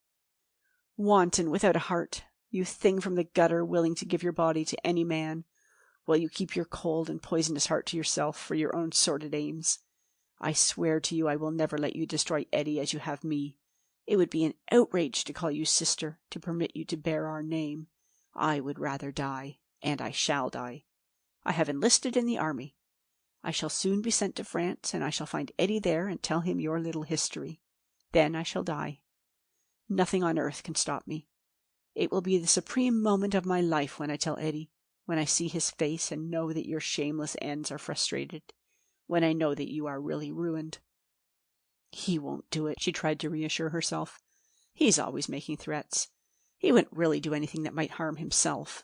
Wanton, without a heart, you thing from the gutter, willing to give your body to any man, while you keep your cold and poisonous heart to yourself for your own sordid aims. I swear to you I will never let you destroy Eddie as you have me. It would be an outrage to call you sister, to permit you to bear our name. I would rather die, and I shall die. I have enlisted in the army. I shall soon be sent to France, and I shall find Eddie there and tell him your little history. Then I shall die. Nothing on earth can stop me. It will be the supreme moment of my life when I tell Eddie, when I see his face and know that your shameless ends are frustrated, when I know that you are really ruined. He won't do it, she tried to reassure herself. He's always making threats. He wouldn't really do anything that might harm himself.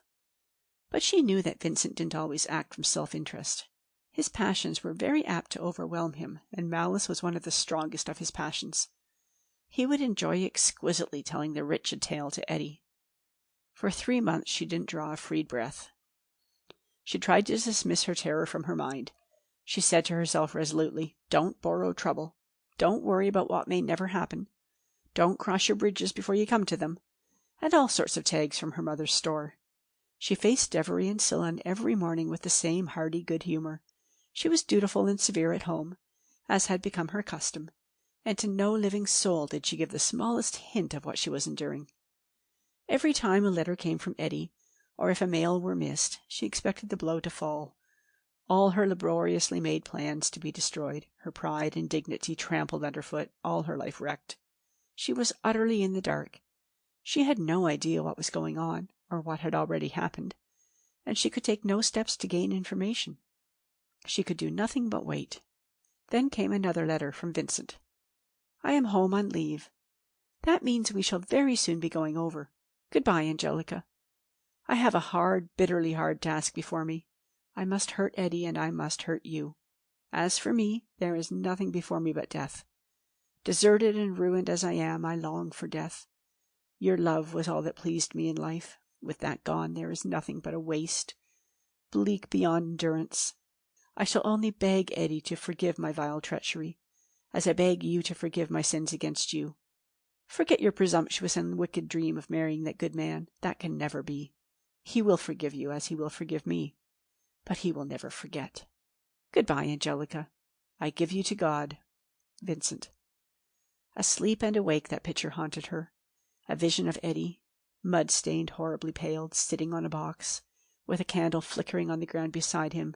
But she knew that Vincent didn't always act from self-interest. His passions were very apt to overwhelm him, and malice was one of the strongest of his passions. He would enjoy exquisitely telling the wretched tale to Eddie. For 3 months she didn't draw a freed breath. She tried to dismiss her terror from her mind. She said to herself resolutely, Don't borrow trouble. Don't worry about what may never happen. Don't cross your bridges before you come to them. And all sorts of tags from her mother's store. She faced Devery and Cillin every morning with the same hearty good humour. She was dutiful and severe at home, as had become her custom, and to no living soul did she give the smallest hint of what she was enduring. Every time a letter came from Eddie, or if a mail were missed, she expected the blow to fall. All her laboriously made plans to be destroyed, her pride and dignity trampled underfoot, all her life wrecked. She was utterly in the dark. She had no idea what was going on, or what had already happened, and she could take no steps to gain information. She could do nothing but wait. Then came another letter from Vincent. I am home on leave. That means we shall very soon be going over. Goodbye, Angelica. I have a hard, bitterly hard task before me. I must hurt Eddie, and I must hurt you. As for me, there is nothing before me but death. Deserted and ruined as I am, I long for death. Your love was all that pleased me in life. With that gone, there is nothing but a waste, bleak beyond endurance. I shall only beg Eddie to forgive my vile treachery, as I beg you to forgive my sins against you. Forget your presumptuous and wicked dream of marrying that good man. That can never be. He will forgive you, as he will forgive me, but he will never forget. Goodbye, Angelica. I give you to God. Vincent. Asleep and awake, that picture haunted her. A vision of Eddie, mud-stained, horribly pale, sitting on a box, with a candle flickering on the ground beside him,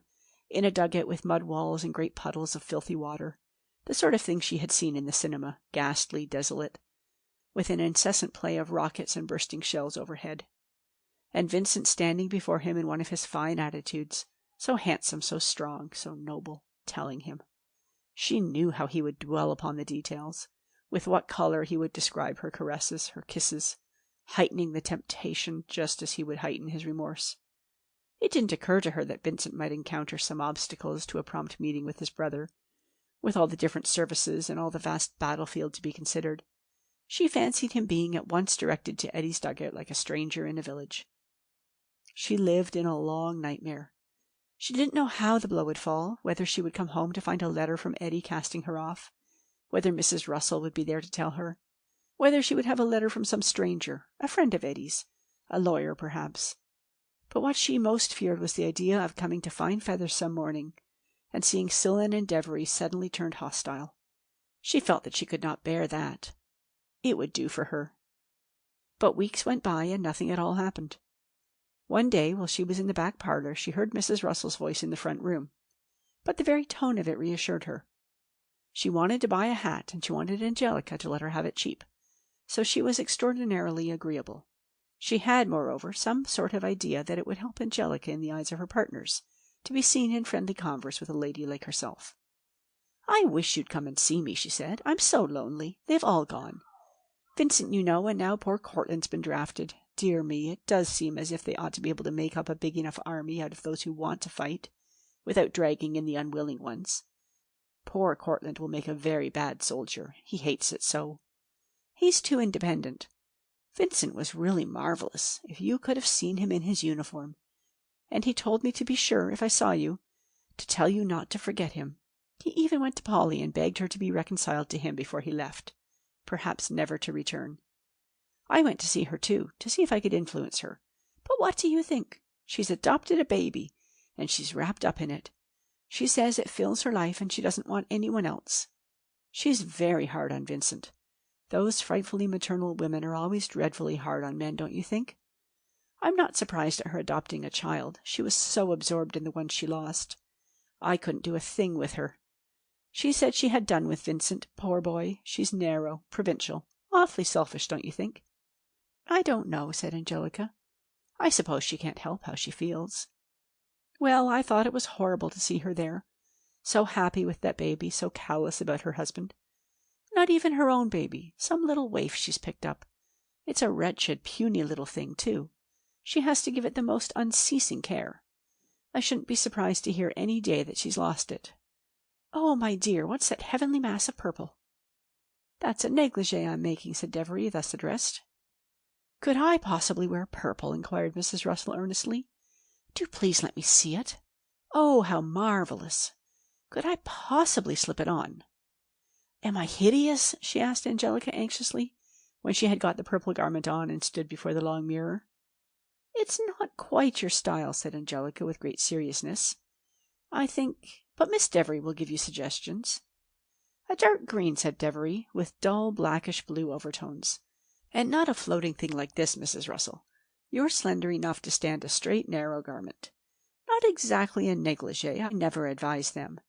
in a dugout with mud walls and great puddles of filthy water, the sort of thing she had seen in the cinema, ghastly, desolate, with an incessant play of rockets and bursting shells overhead. And Vincent standing before him in one of his fine attitudes, so handsome, so strong, so noble, telling him. She knew how he would dwell upon the details, with what color he would describe her caresses, her kisses, heightening the temptation just as he would heighten his remorse. It didn't occur to her that Vincent might encounter some obstacles to a prompt meeting with his brother, with all the different services and all the vast battlefield to be considered. She fancied him being at once directed to Eddie's dugout like a stranger in a village. She lived in a long nightmare. She didn't know how the blow would fall, whether she would come home to find a letter from Eddie casting her off, whether Mrs. Russell would be there to tell her, whether she would have a letter from some stranger, a friend of Eddie's, a lawyer perhaps. But what she most feared was the idea of coming to Fine Feathers some morning, and seeing Cillin and Devery suddenly turned hostile. She felt that she could not bear that. It would do for her. But weeks went by and nothing at all happened. One day, while she was in the back parlor, she heard Mrs. Russell's voice in the front room, but the very tone of it reassured her. She wanted to buy a hat, and she wanted Angelica to let her have it cheap, so she was extraordinarily agreeable. She had, moreover, some sort of idea that it would help Angelica in the eyes of her partners to be seen in friendly converse with a lady like herself. "I wish you'd come and see me," she said. "I'm so lonely. They've all gone. Vincent, you know, and now poor Cortland's been drafted. Dear me, it does seem as if they ought to be able to make up a big enough army out of those who want to fight, without dragging in the unwilling ones. Poor Cortland will make a very bad soldier. He hates it so. He's too independent. Vincent was really marvelous, if you could have seen him in his uniform. And he told me to be sure, if I saw you, to tell you not to forget him. He even went to Polly and begged her to be reconciled to him before he left, perhaps never to return. I went to see her too, to see if I could influence her. But what do you think? She's adopted a baby, and she's wrapped up in it. She says it fills her life and she doesn't want anyone else. She's very hard on Vincent. Those frightfully maternal women are always dreadfully hard on men, don't you think? I'm not surprised at her adopting a child. She was so absorbed in the one she lost. I couldn't do a thing with her. She said she had done with Vincent, poor boy. She's narrow, provincial, awfully selfish, don't you think? I don't know, said Angelica. I suppose she can't help how she feels. Well, I thought it was horrible to see her there, so happy with that baby, so callous about her husband. Not even her own baby, some little waif she's picked up. It's a wretched, puny little thing, too. She has to give it the most unceasing care. I shouldn't be surprised to hear any day that she's lost it. Oh, my dear, what's that heavenly mass of purple? That's a negligee I'm making, said Devery, thus addressed. Could I possibly wear purple? Inquired Mrs. Russell earnestly. Do please let me see it. Oh, how marvelous! Could I possibly slip it on? Am I hideous? She asked Angelica anxiously, when she had got the purple garment on and stood before the long mirror. It's not quite your style, said Angelica with great seriousness. I think, but Miss Devery will give you suggestions. A dark green, said Devery, with dull blackish blue overtones. And not a floating thing like this, Mrs. Russell. You're slender enough to stand a straight, narrow garment. Not exactly a negligee. I never advise them.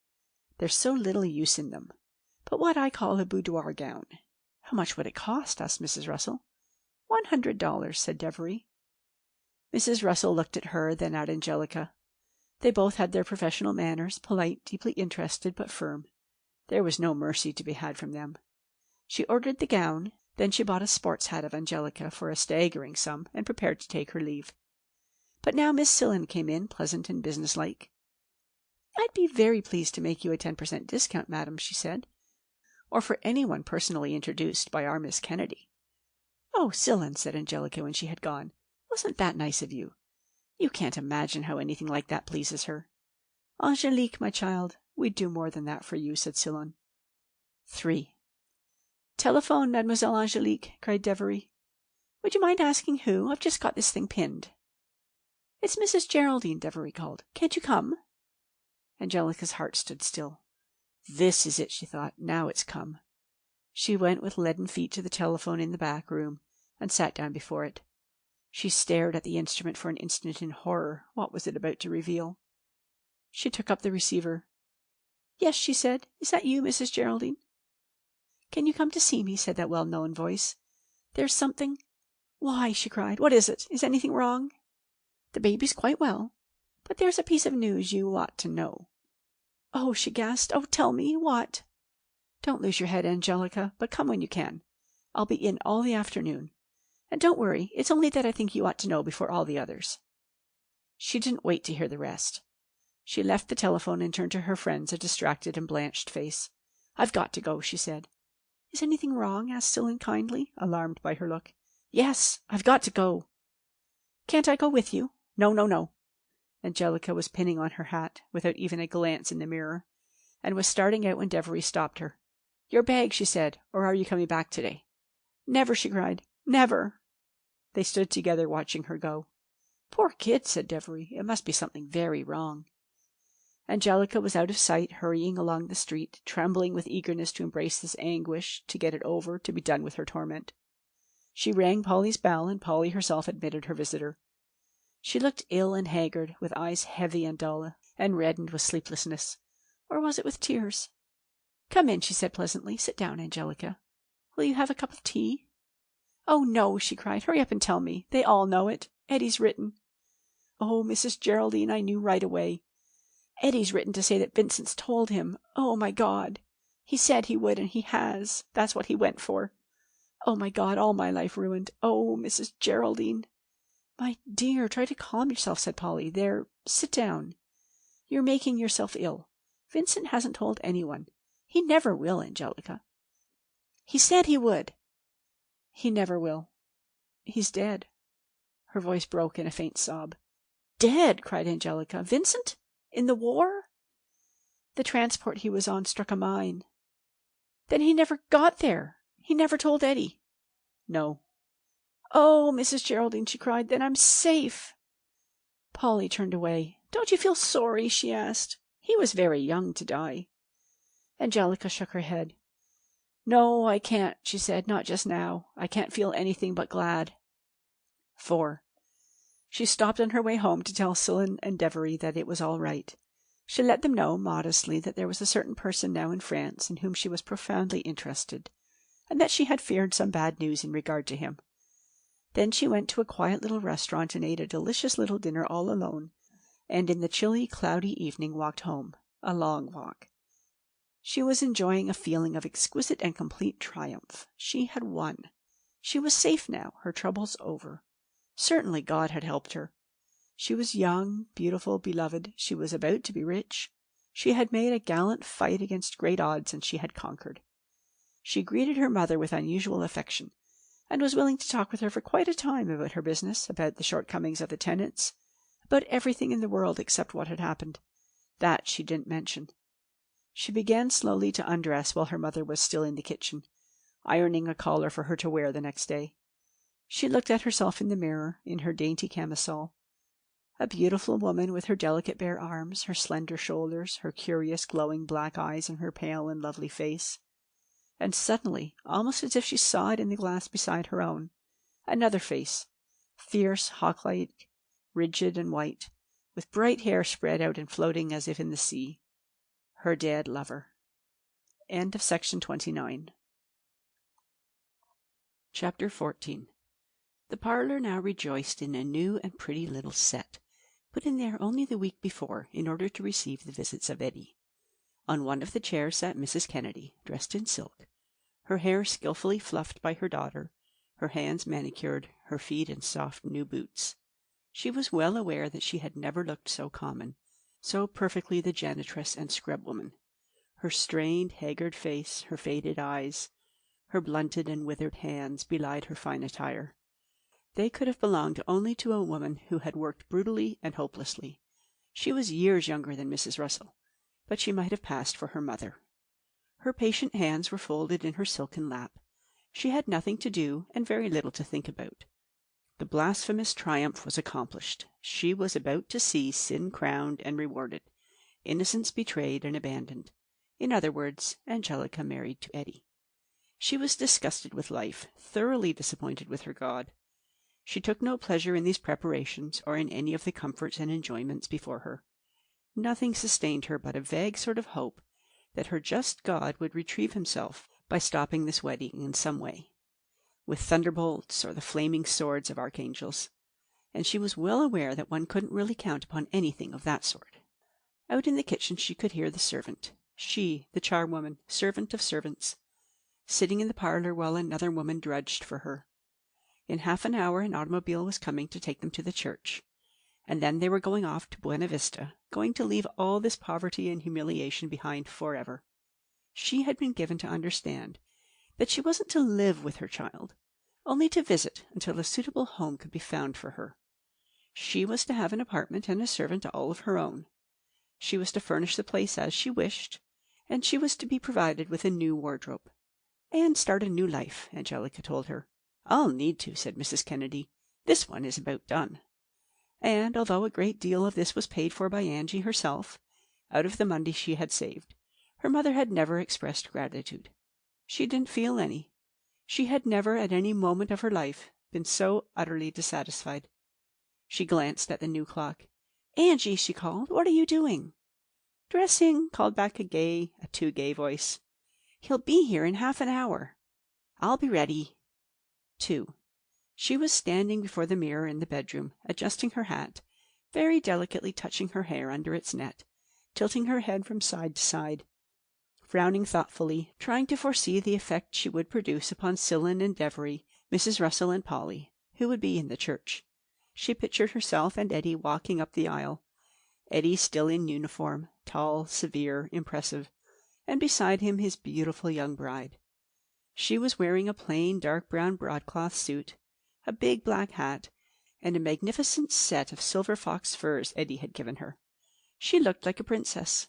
There's so little use in them. But what I call a boudoir gown. How much would it cost? Asked Mrs. Russell. $100, said Devery. Mrs. Russell looked at her, then at Angelica. They both had their professional manners, polite, deeply interested, but firm. There was no mercy to be had from them. She ordered the gown, then she bought a sports hat of Angelica for a staggering sum, and prepared to take her leave. But now Miss Cillin came in, pleasant and businesslike. "I'd be very pleased to make you a 10% discount, madam," she said, "or for anyone personally introduced by our Miss Kennedy." "Oh, Cillin," said Angelica when she had gone, "wasn't that nice of you? You can't imagine how anything like that pleases her." "Angelique, my child, we'd do more than that for you," said Cillin. 3. "Telephone, Mademoiselle Angelique," cried Devery. "Would you mind asking who? I've just got this thing pinned." "It's Mrs. Geraldine," Devery called. "Can't you come?" Angelica's heart stood still. This is it, she thought. Now it's come. She went with leaden feet to the telephone in the back room and sat down before it. She stared at the instrument for an instant in horror. What was it about to reveal? She took up the receiver. "Yes," she said. "Is that you, Mrs. Geraldine?" "Can you come to see me?" said that well-known voice. "There's something—" "Why?" she cried. "What is it? Is anything wrong?" "The baby's quite well, but there's a piece of news you ought to know." "Oh," she gasped. "Oh, tell me. What?" "Don't lose your head, Angelica, but come when you can. I'll be in all the afternoon. And don't worry, it's only that I think you ought to know before all the others." She didn't wait to hear the rest. She left the telephone and turned to her friends, a distracted and blanched face. "I've got to go," she said. "Is anything wrong?" asked Cillin kindly, alarmed by her look. "Yes, I've got to go." "Can't I go with you?" "No, no, no." Angelica was pinning on her hat, without even a glance in the mirror, and was starting out when Devery stopped her. "Your bag," she said, "or are you coming back today?" "Never," she cried. "Never." They stood together watching her go. "Poor kid," said Devery. "It must be something very wrong." Angelica was out of sight, hurrying along the street, trembling with eagerness to embrace this anguish, to get it over, to be done with her torment. She rang Polly's bell, and Polly herself admitted her visitor. She looked ill and haggard, with eyes heavy and dull, and reddened with sleeplessness. Or was it with tears? "Come in," she said pleasantly. "Sit down, Angelica. Will you have a cup of tea?" "Oh, no," she cried. "Hurry up and tell me. They all know it. Eddie's written." "Oh, Mrs. Geraldine, I knew right away. Eddie's written to say that Vincent's told him. Oh, my God. He said he would, and he has. That's what he went for. Oh, my God, all my life ruined. Oh, Mrs. Geraldine." "My dear, try to calm yourself," said Polly. "There, sit down. You're making yourself ill. Vincent hasn't told anyone. He never will, Angelica." "He said he would." "He never will. He's dead." Her voice broke in a faint sob. "Dead!" cried Angelica. "Vincent? In the war?" "The transport he was on struck a mine." "Then he never got there? He never told Eddie?" "No." "Oh, Mrs. Geraldine," she cried, "then I'm safe." Polly turned away. "Don't you feel sorry?" she asked. "He was very young to die." Angelica shook her head. "No, I can't," she said. "Not just now. I can't feel anything but glad." 4. She stopped on her way home to tell Cillin and Devery that it was all right. She let them know, modestly, that there was a certain person now in France in whom she was profoundly interested, and that she had feared some bad news in regard to him. Then she went to a quiet little restaurant and ate a delicious little dinner all alone, and in the chilly, cloudy evening walked home, a long walk. She was enjoying a feeling of exquisite and complete triumph. She had won. She was safe now, her troubles over. Certainly God had helped her. She was young, beautiful, beloved. She was about to be rich. She had made a gallant fight against great odds, and she had conquered. She greeted her mother with unusual affection, and was willing to talk with her for quite a time about her business, about the shortcomings of the tenants, about everything in the world except what had happened. That she didn't mention. She began slowly to undress while her mother was still in the kitchen, ironing a collar for her to wear the next day. She looked at herself in the mirror, in her dainty camisole. A beautiful woman with her delicate bare arms, her slender shoulders, her curious glowing black eyes, and her pale and lovely face. And suddenly, almost as if she saw it in the glass beside her own, another face, fierce, hawk-like, rigid and white, with bright hair spread out and floating as if in the sea. Her dead lover. End of section 29. Chapter 14. The parlor now rejoiced in a new and pretty little set, put in there only the week before in order to receive the visits of Eddie. On one of the chairs sat Mrs. Kennedy, dressed in silk, her hair skillfully fluffed by her daughter, her hands manicured, her feet in soft new boots. She was well aware that she had never looked so common, so perfectly the janitress and scrub woman. Her strained, haggard face, her faded eyes, Her blunted and withered hands belied her fine attire. They could have belonged only to a woman who had worked brutally and hopelessly. She was years younger than Mrs. Russell, but she might have passed for her mother. Her patient hands were folded in her silken lap. She had nothing to do and very little to think about. The blasphemous triumph was accomplished. She was about to see sin crowned and rewarded, innocence betrayed and abandoned. In other words, Angelica married to Eddie. She was disgusted with life, thoroughly disappointed with her God. She took no pleasure in these preparations or in any of the comforts and enjoyments before her. Nothing sustained her but a vague sort of hope that her just God would retrieve himself by stopping this wedding in some way, with thunderbolts or the flaming swords of archangels, and she was well aware that one couldn't really count upon anything of that sort. Out in the kitchen she could hear the servant, she, the charwoman, servant of servants, sitting in the parlor while another woman drudged for her. In half an hour an automobile was coming to take them to the church, and then they were going off to Buena Vista, going to leave all this poverty and humiliation behind forever. She had been given to understand that she wasn't to live with her child, only to visit until a suitable home could be found for her. She was to have an apartment and a servant all of her own. She was to furnish the place as she wished, and she was to be provided with a new wardrobe. And start a new life, Angelica told her. "I'll need to," said Mrs. Kennedy. "This one is about done." And although a great deal of this was paid for by Angie herself, out of the money she had saved, her mother had never expressed gratitude. She didn't feel any. She had never at any moment of her life been so utterly dissatisfied. She glanced at the new clock. "Angie," she called, "what are you doing?" "Dressing," called back a too gay voice. "He'll be here in half an hour." "I'll be ready." 2. She was standing before the mirror in the bedroom, adjusting her hat, very delicately touching her hair under its net, tilting her head from side to side, frowning thoughtfully, trying to foresee the effect she would produce upon Cillin and Devery, Mrs. Russell and Polly, who would be in the church. She pictured herself and Eddie walking up the aisle, Eddie still in uniform, tall, severe, impressive, and beside him his beautiful young bride. She was wearing a plain dark brown broadcloth suit, a big black hat, and a magnificent set of silver fox furs Eddie had given her. She looked like a princess.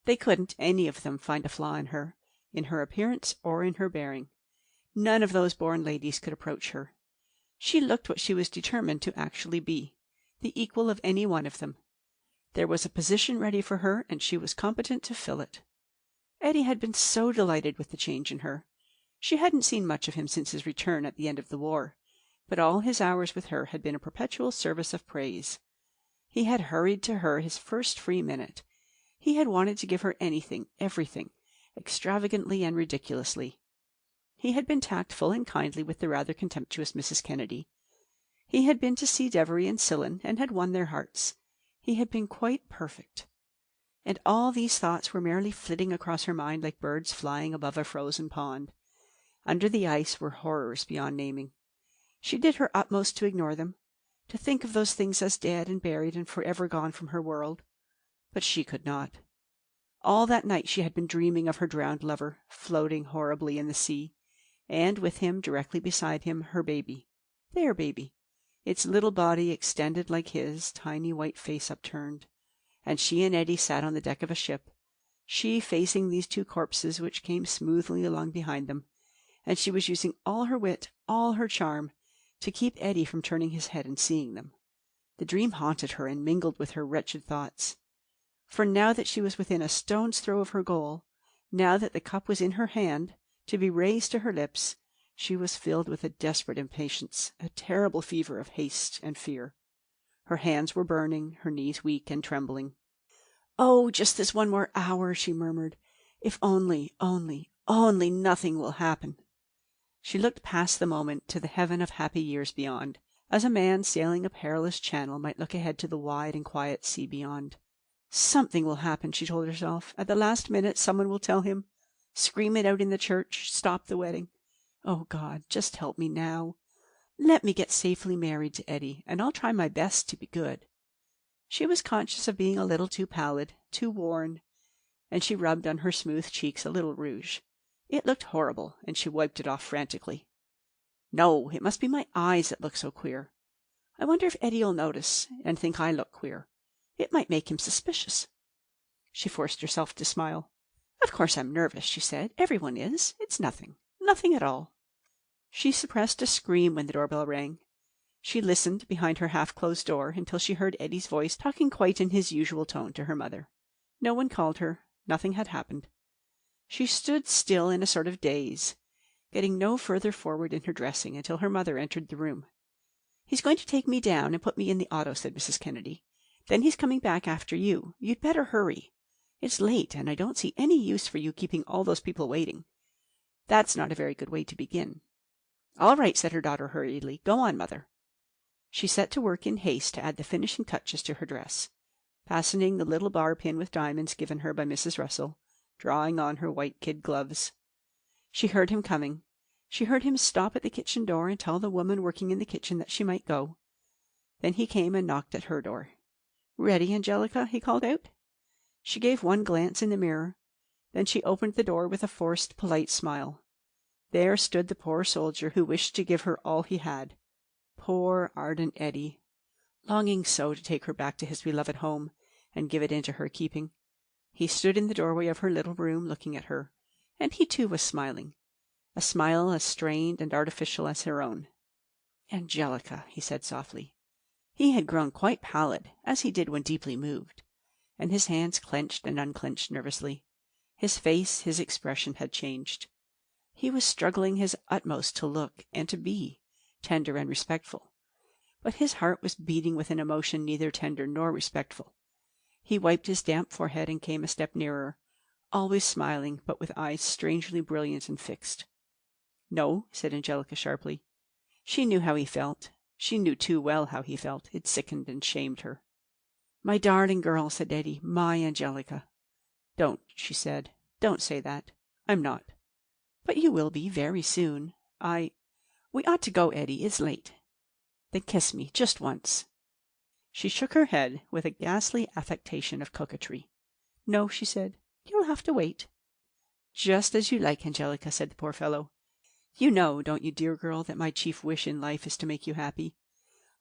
They couldn't, any of them, find a flaw in her appearance or in her bearing. None of those born ladies could approach her. She looked what she was determined to actually be, the equal of any one of them. There was a position ready for her, and she was competent to fill it. Eddie had been so delighted with the change in her. She hadn't seen much of him since his return at the end of the war, but all his hours with her had been a perpetual service of praise. He had hurried to her his first free minute. He had wanted to give her anything, everything, extravagantly and ridiculously. He had been tactful and kindly with the rather contemptuous Mrs. Kennedy. He had been to see Devery and Cillin and had won their hearts. He had been quite perfect. And all these thoughts were merely flitting across her mind like birds flying above a frozen pond. Under the ice were horrors beyond naming. She did her utmost to ignore them, to think of those things as dead and buried and forever gone from her world. But she could not. All that night she had been dreaming of her drowned lover, floating horribly in the sea, and with him, directly beside him, her baby. Their baby. Its little body extended like his, tiny white face upturned. And she and Eddie sat on the deck of a ship, she facing these two corpses which came smoothly along behind them, and she was using all her wit, all her charm, to keep Eddie from turning his head and seeing them. The dream haunted her and mingled with her wretched thoughts. For now that she was within a stone's throw of her goal, now that the cup was in her hand, to be raised to her lips, she was filled with a desperate impatience, a terrible fever of haste and fear. Her hands were burning, her knees weak and trembling. "Oh, just this one more hour," she murmured. "If only nothing will happen." She looked past the moment to the heaven of happy years beyond, as a man sailing a perilous channel might look ahead to the wide and quiet sea beyond. "Something will happen," she told herself. "At the last minute someone will tell him, scream it out in the church, stop the wedding. Oh, God, just help me now. Let me get safely married to Eddie, and I'll try my best to be good." She was conscious of being a little too pallid, too worn, and she rubbed on her smooth cheeks a little rouge. It looked horrible, and she wiped it off frantically. No, it must be my eyes that look so queer. I wonder if Eddie'll notice and think I look queer. It might make him suspicious. She forced herself to smile. Of course I'm nervous, she said. Everyone is. It's nothing. Nothing at all. She suppressed a scream when the doorbell rang. She listened behind her half-closed door until she heard Eddie's voice talking quite in his usual tone to her mother. No one called her. Nothing had happened. She stood still in a sort of daze, getting no further forward in her dressing until her mother entered the room. "He's going to take me down and put me in the auto," said Mrs. Kennedy. "Then he's coming back after you. You'd better hurry. It's late, and I don't see any use for you keeping all those people waiting." That's not a very good way to begin. "All right," said her daughter hurriedly. "Go on, mother." She set to work in haste to add the finishing touches to her dress, fastening the little bar pin with diamonds given her by Mrs. Russell, drawing on her white kid gloves. She heard him coming. She heard him stop at the kitchen door and tell the woman working in the kitchen that she might go. Then he came and knocked at her door. "Ready, Angelica?" he called out. She gave one glance in the mirror. Then she opened the door with a forced, polite smile. There stood the poor soldier who wished to give her all he had. Poor, ardent Eddie, longing so to take her back to his beloved home and give it into her keeping. He stood in the doorway of her little room looking at her, and he too was smiling, a smile as strained and artificial as her own. "Angelica," he said softly. He had grown quite pallid, as he did when deeply moved, and his hands clenched and unclenched nervously. His face, his expression had changed. He was struggling his utmost to look and to be tender and respectful, but his heart was beating with an emotion neither tender nor respectful. He wiped his damp forehead and came a step nearer, always smiling, but with eyes strangely brilliant and fixed. "No," said Angelica sharply. She knew how he felt. She knew too well how he felt. It sickened and shamed her. "My darling girl," said Eddie. "My Angelica." "Don't," she said. "Don't say that. I'm not. But you will be very soon. We ought to go, Eddie. It's late." "Then kiss me, just once." She shook her head with a ghastly affectation of coquetry. "No," she said. "You'll have to wait." "Just as you like, Angelica," said the poor fellow. "You know, don't you, dear girl, that my chief wish in life is to make you happy?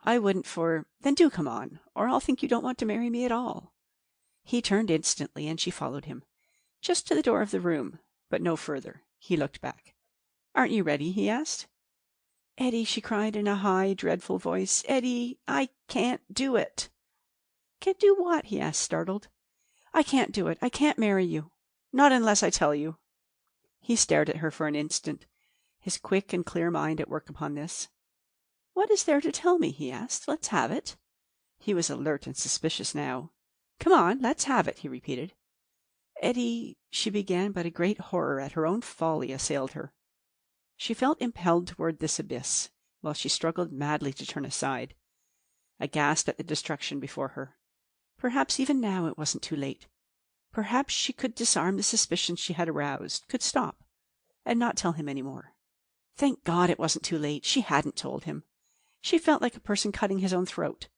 I wouldn't for— Then do come on, or I'll think you don't want to marry me at all." He turned instantly, and she followed him. Just to the door of the room, but no further. He looked back. "Aren't you ready?" he asked. "Eddie," she cried in a high, dreadful voice. "Eddie, I can't do it." "Can't do what?" he asked, startled. "I can't do it. I can't marry you. Not unless I tell you." He stared at her for an instant, his quick and clear mind at work upon this. "What is there to tell me?" he asked. "Let's have it." He was alert and suspicious now. "Come on, let's have it," he repeated. "Eddie," she began, but a great horror at her own folly assailed her. She felt impelled toward this abyss, while she struggled madly to turn aside, aghast at the destruction before her. Perhaps even now it wasn't too late. Perhaps she could disarm the suspicions she had aroused, could stop, and not tell him any more. Thank God it wasn't too late. She hadn't told him. She felt like a person cutting his own throat.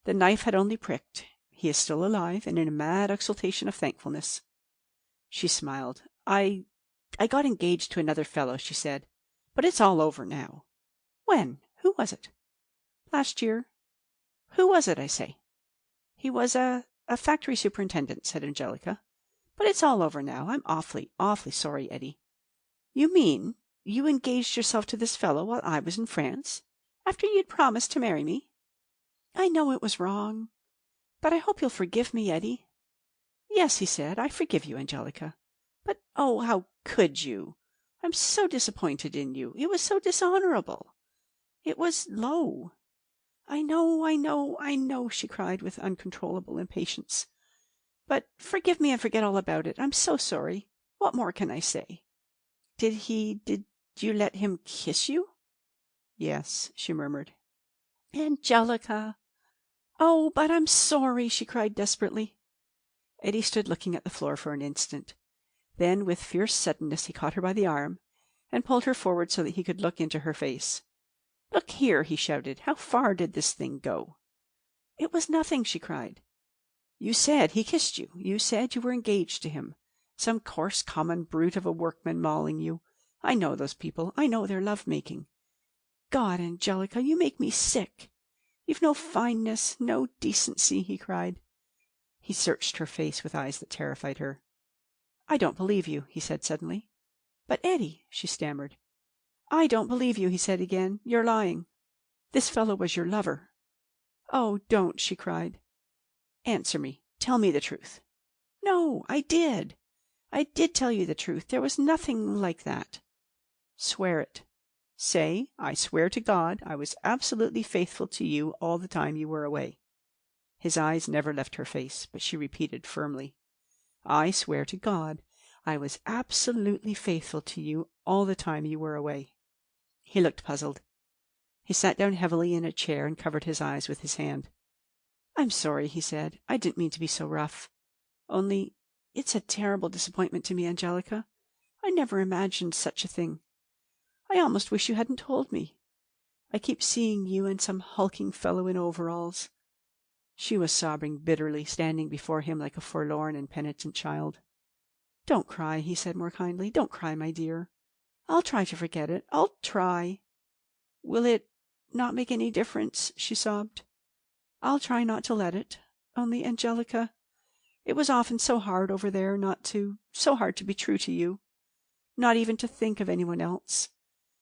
The knife had only pricked. He is still alive, and in a mad exultation of thankfulness. She smiled. I got engaged to another fellow," she said. "But it's all over now." "When? Who was it?" "Last year." "Who was it, I say?" "He was a factory superintendent," said Angelica. "But it's all over now. I'm awfully, awfully sorry, Eddie." "You mean you engaged yourself to this fellow while I was in France? After you'd promised to marry me? I know it was wrong. But I hope you'll forgive me, Eddie." "Yes," he said, "I forgive you, Angelica. But, oh, how could you? I'm so disappointed in you. It was so dishonorable. It was low." I know," she cried with uncontrollable impatience. "But forgive me and forget all about it. I'm so sorry. What more can I say?" Did you let him kiss you?" "Yes," she murmured. "Angelica!" "Oh, but I'm sorry," she cried desperately. Eddie stood looking at the floor for an instant. Then, with fierce suddenness, he caught her by the arm and pulled her forward so that he could look into her face. "Look here," he shouted. "How far did this thing go?" "It was nothing," she cried. "You said he kissed you. You said you were engaged to him. Some coarse, common brute of a workman mauling you. I know those people. I know their love-making. God, Angelica, you make me sick. You've no fineness, no decency," he cried. He searched her face with eyes that terrified her. "I don't believe you," he said suddenly. "But, Eddie," she stammered. "I don't believe you," he said again. "You're lying. This fellow was your lover." "Oh, don't," she cried. "Answer me. Tell me the truth." "No, I did. I did tell you the truth. There was nothing like that." "Swear it. Say, 'I swear to God I was absolutely faithful to you all the time you were away.'" His eyes never left her face, but she repeated firmly, "I swear to God I was absolutely faithful to you all the time you were away." He looked puzzled. He sat down heavily in a chair and covered his eyes with his hand. "I'm sorry," he said. "I didn't mean to be so rough. Only, it's a terrible disappointment to me, Angelica. I never imagined such a thing. I almost wish you hadn't told me. I keep seeing you and some hulking fellow in overalls." She was sobbing bitterly, standing before him like a forlorn and penitent child. "Don't cry," he said more kindly. "Don't cry, my dear. I'll try to forget it. I'll try." "Will it not make any difference?" she sobbed. "I'll try not to let it. Only, Angelica, it was often so hard over there so hard to be true to you, not even to think of anyone else.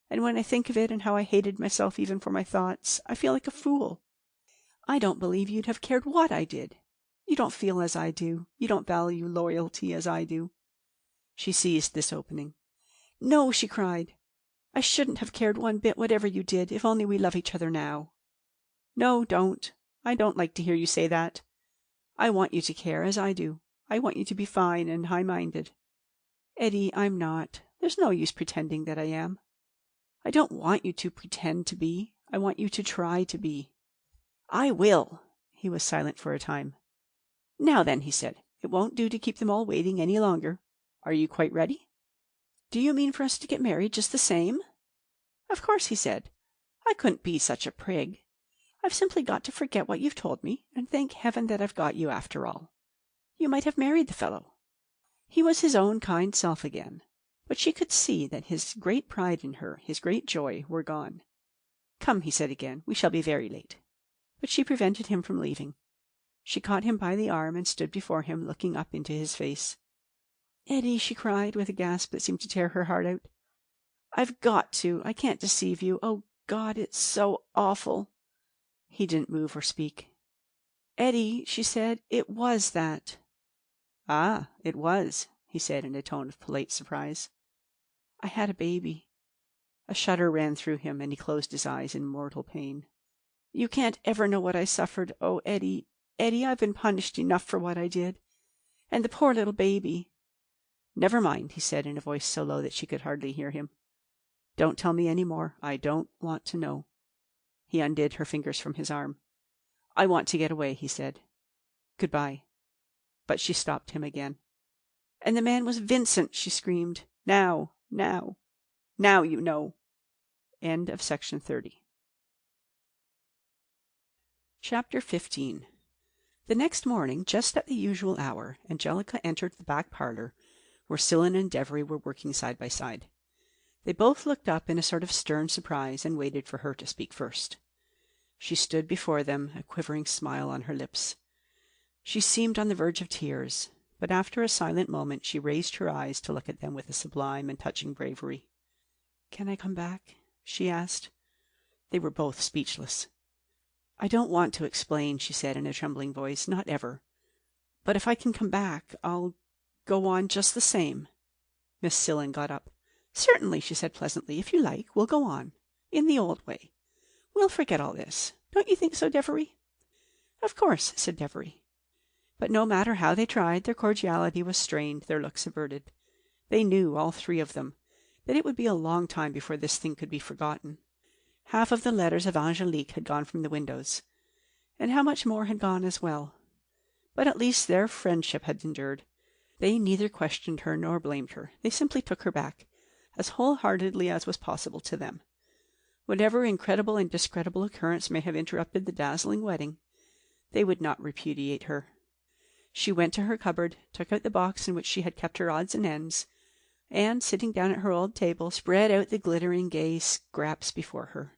And when I think of it and how I hated myself even for my thoughts, I feel like a fool. I don't believe you'd have cared what I did. You don't feel as I do. You don't value loyalty as I do." She seized this opening. "No," she cried. "I shouldn't have cared one bit whatever you did, if only we love each other now." "No, don't. I don't like to hear you say that. I want you to care, as I do. I want you to be fine and high-minded." "Eddie, I'm not. There's no use pretending that I am. I don't want you to pretend to be. I want you to try to be." "I will." He was silent for a time. "Now then," he said, "it won't do to keep them all waiting any longer. Are you quite ready?" "Do you mean for us to get married just the same?" "Of course," he said. "I couldn't be such a prig. I've simply got to forget what you've told me, and thank heaven that I've got you after all. You might have married the fellow." He was his own kind self again, but she could see that his great pride in her, his great joy, were gone. "Come," he said again, "we shall be very late." But she prevented him from leaving. She caught him by the arm and stood before him, looking up into his face. "Eddie," she cried, with a gasp that seemed to tear her heart out. "I've got to. I can't deceive you. Oh, God, it's so awful." He didn't move or speak. "Eddie," she said, "it was that." "Ah, it was," he said in a tone of polite surprise. "I had a baby." A shudder ran through him, and he closed his eyes in mortal pain. "You can't ever know what I suffered. Oh, Eddie, Eddie, I've been punished enough for what I did. And the poor little baby." "Never mind," he said in a voice so low that she could hardly hear him. "Don't tell me any more. I don't want to know." He undid her fingers from his arm. "I want to get away," he said. "Goodbye." But she stopped him again. "And the man was Vincent," she screamed. Now you know." End of section 30. Chapter 15. The next morning, just at the usual hour, Angelica entered the back parlor, where Cillin and Devery were working side by side. They both looked up in a sort of stern surprise and waited for her to speak first. She stood before them, a quivering smile on her lips. She seemed on the verge of tears, but after a silent moment she raised her eyes to look at them with a sublime and touching bravery. "Can I come back?" she asked. They were both speechless. "I don't want to explain," she said in a trembling voice. "Not ever. But if I can come back, I'll go on just the same." Miss Cillin got up. "Certainly," she said pleasantly. "If you like, we'll go on. In the old way. We'll forget all this. Don't you think so, Devery?" "Of course," said Devery. But no matter how they tried, their cordiality was strained, their looks averted. They knew, all three of them, that it would be a long time before this thing could be forgotten. Half of the letters of Angelique had gone from the windows, and how much more had gone as well. But at least their friendship had endured. They neither questioned her nor blamed her. They simply took her back, as wholeheartedly as was possible to them. Whatever incredible and discreditable occurrence may have interrupted the dazzling wedding, they would not repudiate her. She went to her cupboard, took out the box in which she had kept her odds and ends, and, sitting down at her old table, spread out the glittering gay scraps before her.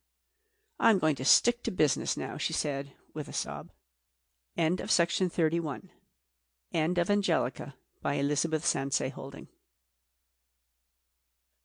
"I'm going to stick to business now," she said, with a sob. End of section 31. End of Angelica by Elizabeth Sansay Holding.